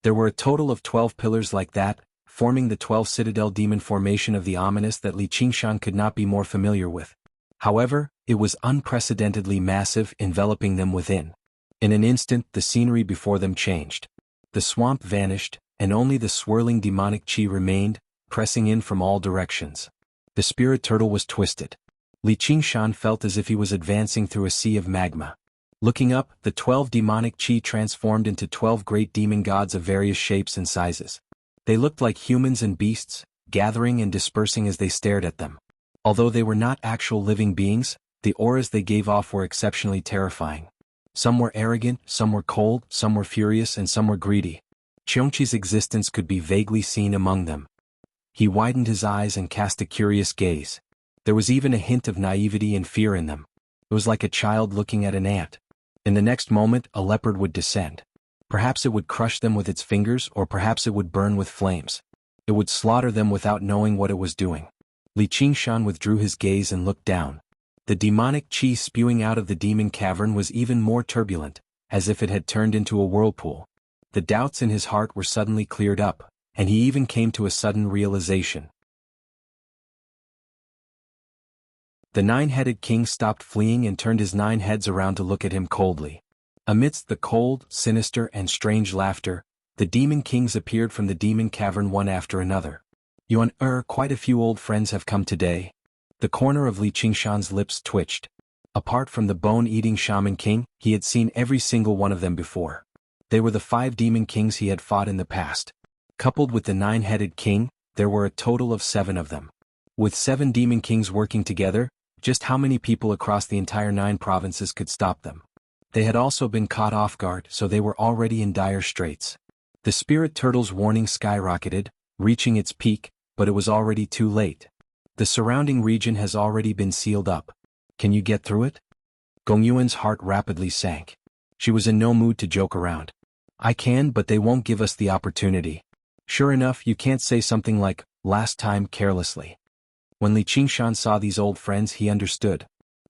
There were a total of 12 pillars like that, forming the 12 citadel demon formation of the ominous that Li Qingshan could not be more familiar with. However, it was unprecedentedly massive, enveloping them within. In an instant, the scenery before them changed. The swamp vanished, and only the swirling demonic chi remained, pressing in from all directions. The spirit turtle was twisted. Li Qingshan felt as if he was advancing through a sea of magma. Looking up, the 12 demonic chi transformed into 12 great demon gods of various shapes and sizes. They looked like humans and beasts, gathering and dispersing as they stared at them. Although they were not actual living beings, the auras they gave off were exceptionally terrifying. Some were arrogant, some were cold, some were furious, and some were greedy. Qiongqi's existence could be vaguely seen among them. He widened his eyes and cast a curious gaze. There was even a hint of naivety and fear in them. It was like a child looking at an ant. In the next moment, a leopard would descend. Perhaps it would crush them with its fingers, or perhaps it would burn with flames. It would slaughter them without knowing what it was doing. Li Qingshan withdrew his gaze and looked down. The demonic chi spewing out of the demon cavern was even more turbulent, as if it had turned into a whirlpool. The doubts in his heart were suddenly cleared up, and he even came to a sudden realization. The nine-headed king stopped fleeing and turned his 9 heads around to look at him coldly. Amidst the cold, sinister, and strange laughter, the demon kings appeared from the demon cavern one after another. Yuan, quite a few old friends have come today. The corner of Li Qingshan's lips twitched. Apart from the bone-eating shaman king, he had seen every single one of them before. They were the 5 demon kings he had fought in the past. Coupled with the 9-headed king, there were a total of 7 of them. With 7 demon kings working together, just how many people across the entire 9 provinces could stop them? They had also been caught off guard, so they were already in dire straits. The spirit turtle's warning skyrocketed, reaching its peak, but it was already too late. The surrounding region has already been sealed up. Can you get through it? Gong Yuan's heart rapidly sank. She was in no mood to joke around. I can, but they won't give us the opportunity. Sure enough, you can't say something like, last time, carelessly. When Li Qingshan saw these old friends, he understood.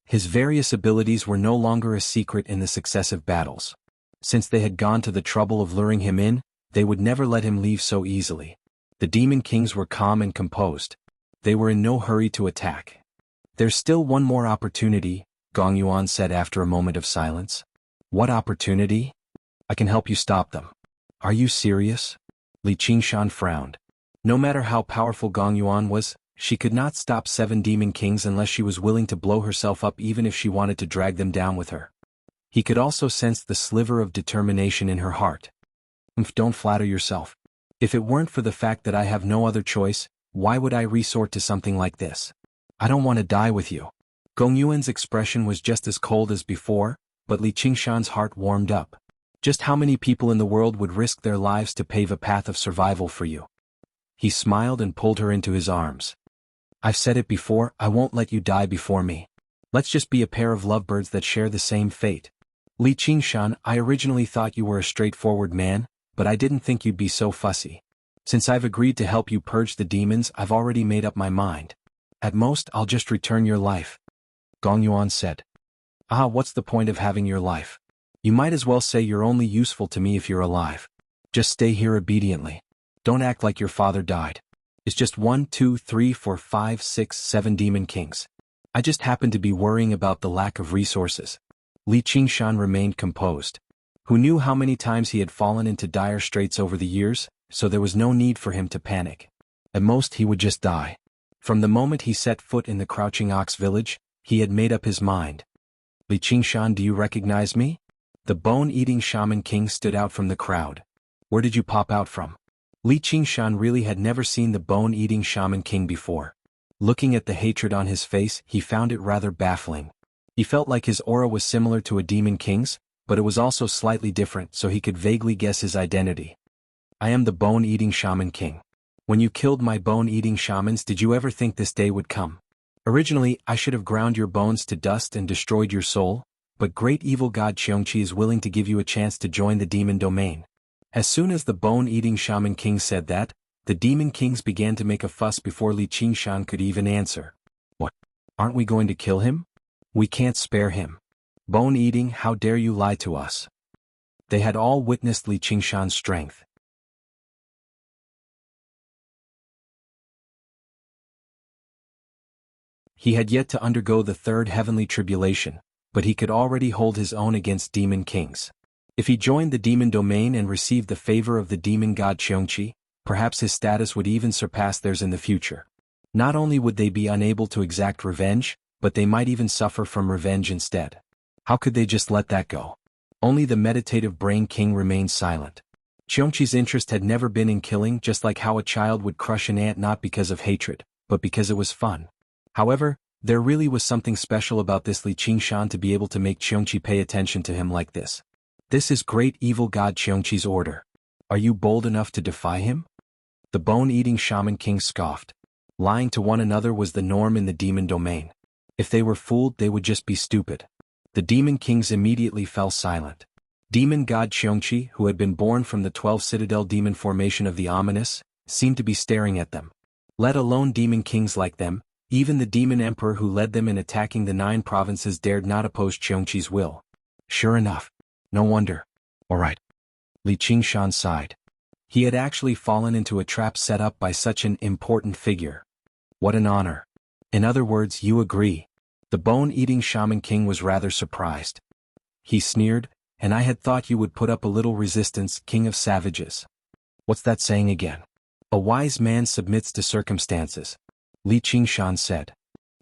His various abilities were no longer a secret in the successive battles. Since they had gone to the trouble of luring him in, they would never let him leave so easily. The demon kings were calm and composed. They were in no hurry to attack. There's still one more opportunity, Gong Yuan said after a moment of silence. What opportunity? I can help you stop them. Are you serious? Li Qingshan frowned. No matter how powerful Gong Yuan was, she could not stop 7 demon kings unless she was willing to blow herself up, even if she wanted to drag them down with her. He could also sense the sliver of determination in her heart. Don't flatter yourself. If it weren't for the fact that I have no other choice, why would I resort to something like this? I don't want to die with you. Gong Yuan's expression was just as cold as before, but Li Qingshan's heart warmed up. Just how many people in the world would risk their lives to pave a path of survival for you? He smiled and pulled her into his arms. I've said it before, I won't let you die before me. Let's just be a pair of lovebirds that share the same fate. Li Qingshan, I originally thought you were a straightforward man, but I didn't think you'd be so fussy. Since I've agreed to help you purge the demons, I've already made up my mind. At most, I'll just return your life. Gong Yuan said. What's the point of having your life? You might as well say you're only useful to me if you're alive. Just stay here obediently. Don't act like your father died. It's just 1, 2, 3, 4, 5, 6, 7 demon kings. I just happen to be worrying about the lack of resources. Li Qingshan remained composed. Who knew how many times he had fallen into dire straits over the years, so there was no need for him to panic. At most he would just die. From the moment he set foot in the Crouching Ox village, he had made up his mind. Li Qingshan, do you recognize me? The bone-eating shaman king stood out from the crowd. Where did you pop out from? Li Qingshan really had never seen the bone-eating shaman king before. Looking at the hatred on his face, he found it rather baffling. He felt like his aura was similar to a demon king's, but it was also slightly different, so he could vaguely guess his identity. I am the bone-eating shaman king. When you killed my bone-eating shamans, did you ever think this day would come? Originally, I should have ground your bones to dust and destroyed your soul, but great evil god Qiongqi is willing to give you a chance to join the demon domain. As soon as the bone-eating shaman king said that, the demon kings began to make a fuss before Li Qingshan could even answer. What? Aren't we going to kill him? We can't spare him. Bone-eating, how dare you lie to us? They had all witnessed Li Qingshan's strength. He had yet to undergo the 3rd heavenly tribulation, but he could already hold his own against demon kings. If he joined the demon domain and received the favor of the demon god Qiongqi, perhaps his status would even surpass theirs in the future. Not only would they be unable to exact revenge, but they might even suffer from revenge instead. How could they just let that go? Only the meditative brain king remained silent. Qiongqi's interest had never been in killing, just like how a child would crush an ant not because of hatred, but because it was fun. However, there really was something special about this Li Qingshan to be able to make Qiongqi pay attention to him like this. This is great evil god Qiongqi's order. Are you bold enough to defy him? The bone-eating shaman king scoffed. Lying to one another was the norm in the demon domain. If they were fooled, they would just be stupid. The demon kings immediately fell silent. Demon god Qiongqi, who had been born from the 12 citadel demon formation of the ominous, seemed to be staring at them. Let alone demon kings like them, even the demon emperor who led them in attacking the 9 provinces dared not oppose Qiongqi's will. Sure enough. No wonder. All right. Li Qingshan sighed. He had actually fallen into a trap set up by such an important figure. What an honor. In other words, you agree. The bone-eating shaman king was rather surprised. He sneered, "And I had thought you would put up a little resistance, king of savages." "What's that saying again?" "A wise man submits to circumstances," Li Qingshan said.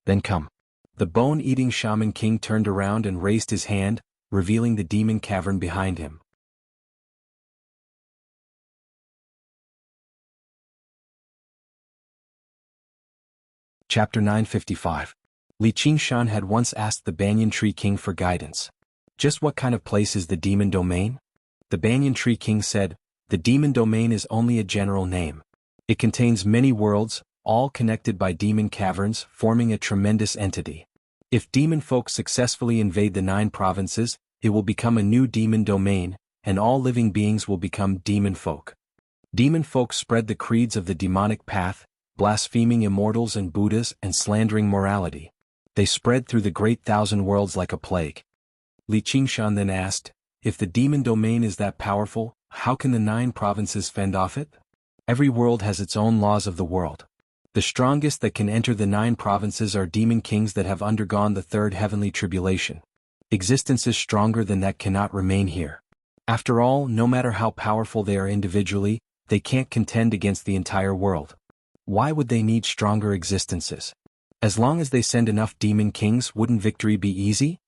"Then come." The bone-eating shaman king turned around and raised his hand, revealing the demon cavern behind him. Chapter 955. Li Qingshan had once asked the Banyan Tree King for guidance. "Just what kind of place is the demon domain?" The Banyan Tree King said, "The demon domain is only a general name. It contains many worlds, all connected by demon caverns, forming a tremendous entity. If demon folk successfully invade the 9 provinces, it will become a new demon domain, and all living beings will become demon folk. Demon folk spread the creeds of the demonic path, blaspheming immortals and Buddhas and slandering morality. They spread through the great 1,000 worlds like a plague." Li Qingshan then asked, "If the demon domain is that powerful, how can the 9 provinces fend off it?" "Every world has its own laws of the world. The strongest that can enter the 9 provinces are demon kings that have undergone the 3rd heavenly tribulation. Existences stronger than that cannot remain here. After all, no matter how powerful they are individually, they can't contend against the entire world. Why would they need stronger existences? As long as they send enough demon kings, wouldn't victory be easy?"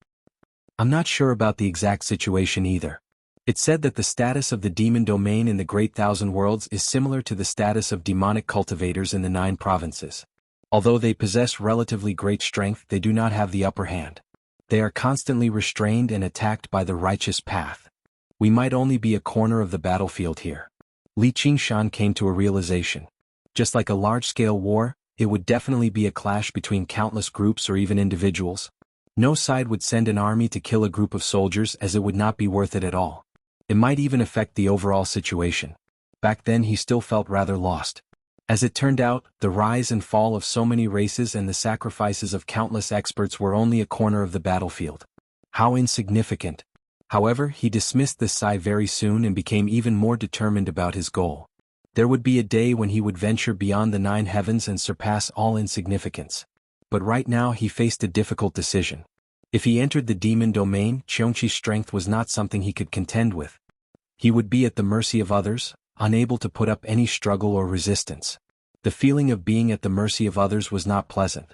"I'm not sure about the exact situation either. It's said that the status of the demon domain in the Great 1,000 Worlds is similar to the status of demonic cultivators in the 9 provinces. Although they possess relatively great strength, they do not have the upper hand. They are constantly restrained and attacked by the righteous path. We might only be a corner of the battlefield here." Li Qingshan came to a realization. Just like a large-scale war, it would definitely be a clash between countless groups or even individuals. No side would send an army to kill a group of soldiers, as it would not be worth it at all. It might even affect the overall situation. Back then he still felt rather lost. As it turned out, the rise and fall of so many races and the sacrifices of countless experts were only a corner of the battlefield. How insignificant. However, he dismissed this sigh very soon and became even more determined about his goal. There would be a day when he would venture beyond the 9 heavens and surpass all insignificance. But right now he faced a difficult decision. If he entered the demon domain, Qiongqi's strength was not something he could contend with. He would be at the mercy of others, unable to put up any struggle or resistance. The feeling of being at the mercy of others was not pleasant.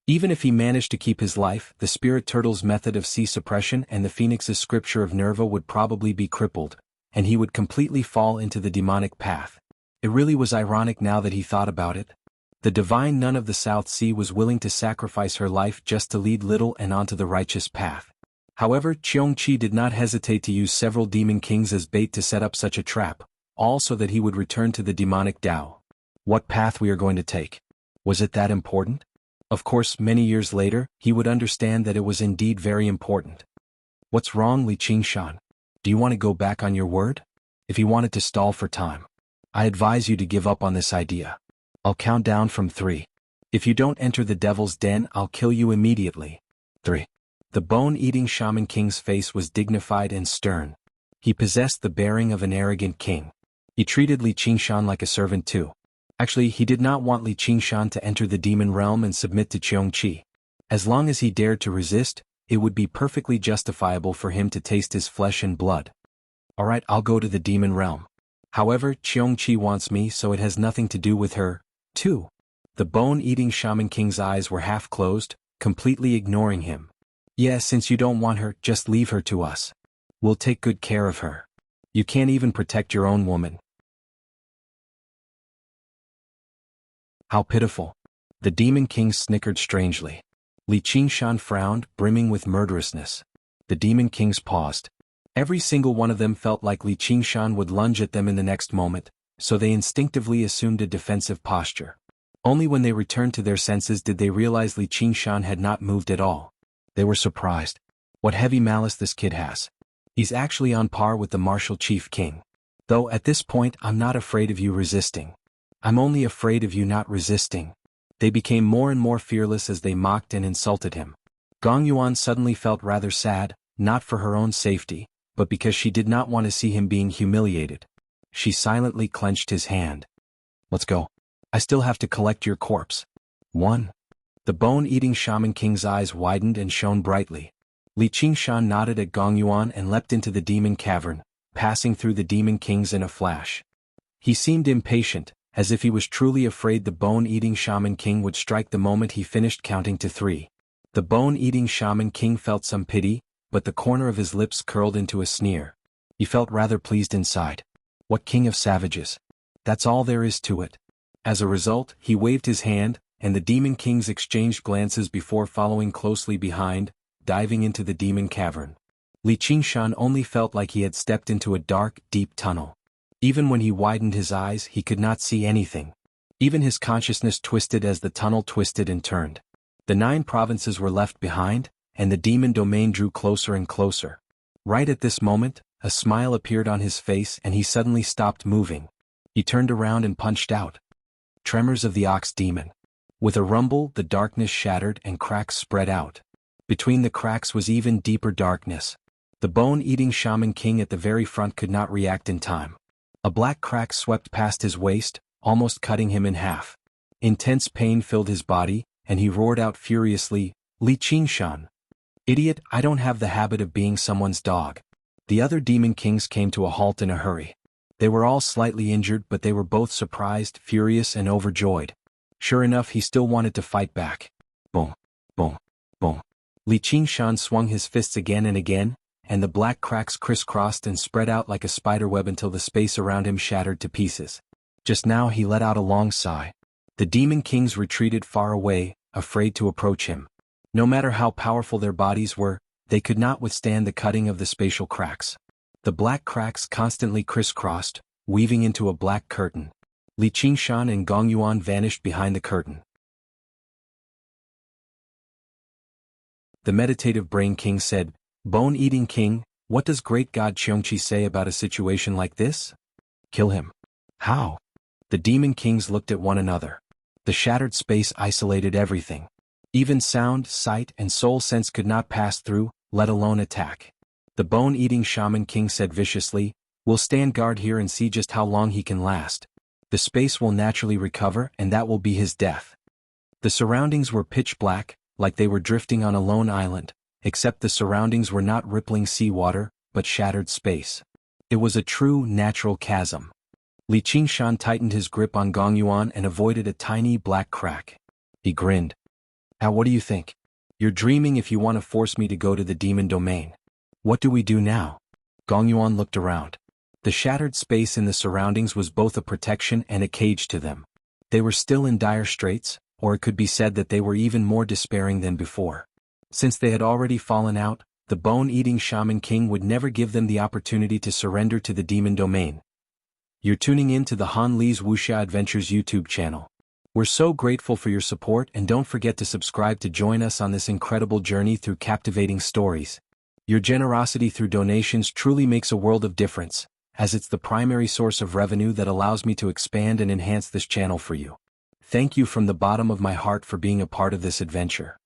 Even if he managed to keep his life, the spirit turtle's method of sea suppression and the phoenix's scripture of Nerva would probably be crippled, and he would completely fall into the demonic path. It really was ironic now that he thought about it. The divine nun of the South Sea was willing to sacrifice her life just to lead little and onto the righteous path. However, Qiongqi did not hesitate to use several demon kings as bait to set up such a trap, all so that he would return to the demonic Tao. What path we are going to take? Was it that important? Of course, many years later, he would understand that it was indeed very important. "What's wrong, Li Qingshan? Do you want to go back on your word?" If he wanted to stall for time. "I advise you to give up on this idea. I'll count down from 3. If you don't enter the devil's den, I'll kill you immediately. 3. The bone-eating shaman king's face was dignified and stern. He possessed the bearing of an arrogant king. He treated Li Qingshan like a servant too. Actually, he did not want Li Qingshan to enter the demon realm and submit to Qiongqi. As long as he dared to resist, it would be perfectly justifiable for him to taste his flesh and blood. "Alright, I'll go to the demon realm. However, Qiongqi wants me, so it has nothing to do with her, too." The bone-eating shaman king's eyes were half closed, completely ignoring him. "Yeah, since you don't want her, just leave her to us. We'll take good care of her. You can't even protect your own woman." How pitiful. The demon king snickered strangely. Li Qingshan frowned, brimming with murderousness. The demon kings paused. Every single one of them felt like Li Qingshan would lunge at them in the next moment, so they instinctively assumed a defensive posture. Only when they returned to their senses did they realize Li Qingshan had not moved at all. They were surprised. What heavy malice this kid has. He's actually on par with the martial chief king. Though at this point I'm not afraid of you resisting. I'm only afraid of you not resisting. They became more and more fearless as they mocked and insulted him. Gong Yuan suddenly felt rather sad, not for her own safety, but because she did not want to see him being humiliated. She silently clenched his hand. "Let's go. I still have to collect your corpse." 1. The bone-eating Shaman King's eyes widened and shone brightly. Li Qingshan nodded at Gong Yuan and leapt into the demon cavern, passing through the demon kings in a flash. He seemed impatient, as if he was truly afraid the bone-eating Shaman King would strike the moment he finished counting to 3. The bone-eating Shaman King felt some pity, but the corner of his lips curled into a sneer. He felt rather pleased inside. What king of savages? That's all there is to it. As a result, he waved his hand, and the demon kings exchanged glances before following closely behind, diving into the demon cavern. Li Qingshan only felt like he had stepped into a dark, deep tunnel. Even when he widened his eyes, he could not see anything. Even his consciousness twisted as the tunnel twisted and turned. The 9 provinces were left behind, and the demon domain drew closer and closer. Right at this moment, a smile appeared on his face and he suddenly stopped moving. He turned around and punched out. Tremors of the ox demon. With a rumble, the darkness shattered and cracks spread out. Between the cracks was even deeper darkness. The bone-eating Shaman King at the very front could not react in time. A black crack swept past his waist, almost cutting him in half. Intense pain filled his body, and he roared out furiously, "Li Qingshan! Idiot, I don't have the habit of being someone's dog." The other demon kings came to a halt in a hurry. They were all slightly injured, but they were both surprised, furious, and overjoyed. Sure enough, he still wanted to fight back. Boom, boom, boom. Li Qingshan swung his fists again and again, and the black cracks crisscrossed and spread out like a spiderweb until the space around him shattered to pieces. Just now he let out a long sigh. The demon kings retreated far away, afraid to approach him. No matter how powerful their bodies were, they could not withstand the cutting of the spatial cracks. The black cracks constantly crisscrossed, weaving into a black curtain. Li Qingshan and Gong Yuan vanished behind the curtain. The meditative brain king said, "Bone-eating king, what does great god Qiongqi say about a situation like this?" "Kill him." "How?" The demon kings looked at one another. The shattered space isolated everything. Even sound, sight, and soul sense could not pass through, let alone attack. The bone-eating Shaman King said viciously, "We'll stand guard here and see just how long he can last. The space will naturally recover, and that will be his death." The surroundings were pitch black, like they were drifting on a lone island, except the surroundings were not rippling seawater, but shattered space. It was a true, natural chasm. Li Qingshan tightened his grip on Gong Yuan and avoided a tiny black crack. He grinned. "Now what do you think? You're dreaming if you want to force me to go to the demon domain. What do we do now?" Gong Yuan looked around. The shattered space in the surroundings was both a protection and a cage to them. They were still in dire straits, or it could be said that they were even more despairing than before. Since they had already fallen out, the bone-eating Shaman King would never give them the opportunity to surrender to the demon domain. You're tuning in to the Han Li's Wuxia Adventures YouTube channel. We're so grateful for your support, and don't forget to subscribe to join us on this incredible journey through captivating stories. Your generosity through donations truly makes a world of difference, as it's the primary source of revenue that allows me to expand and enhance this channel for you. Thank you from the bottom of my heart for being a part of this adventure.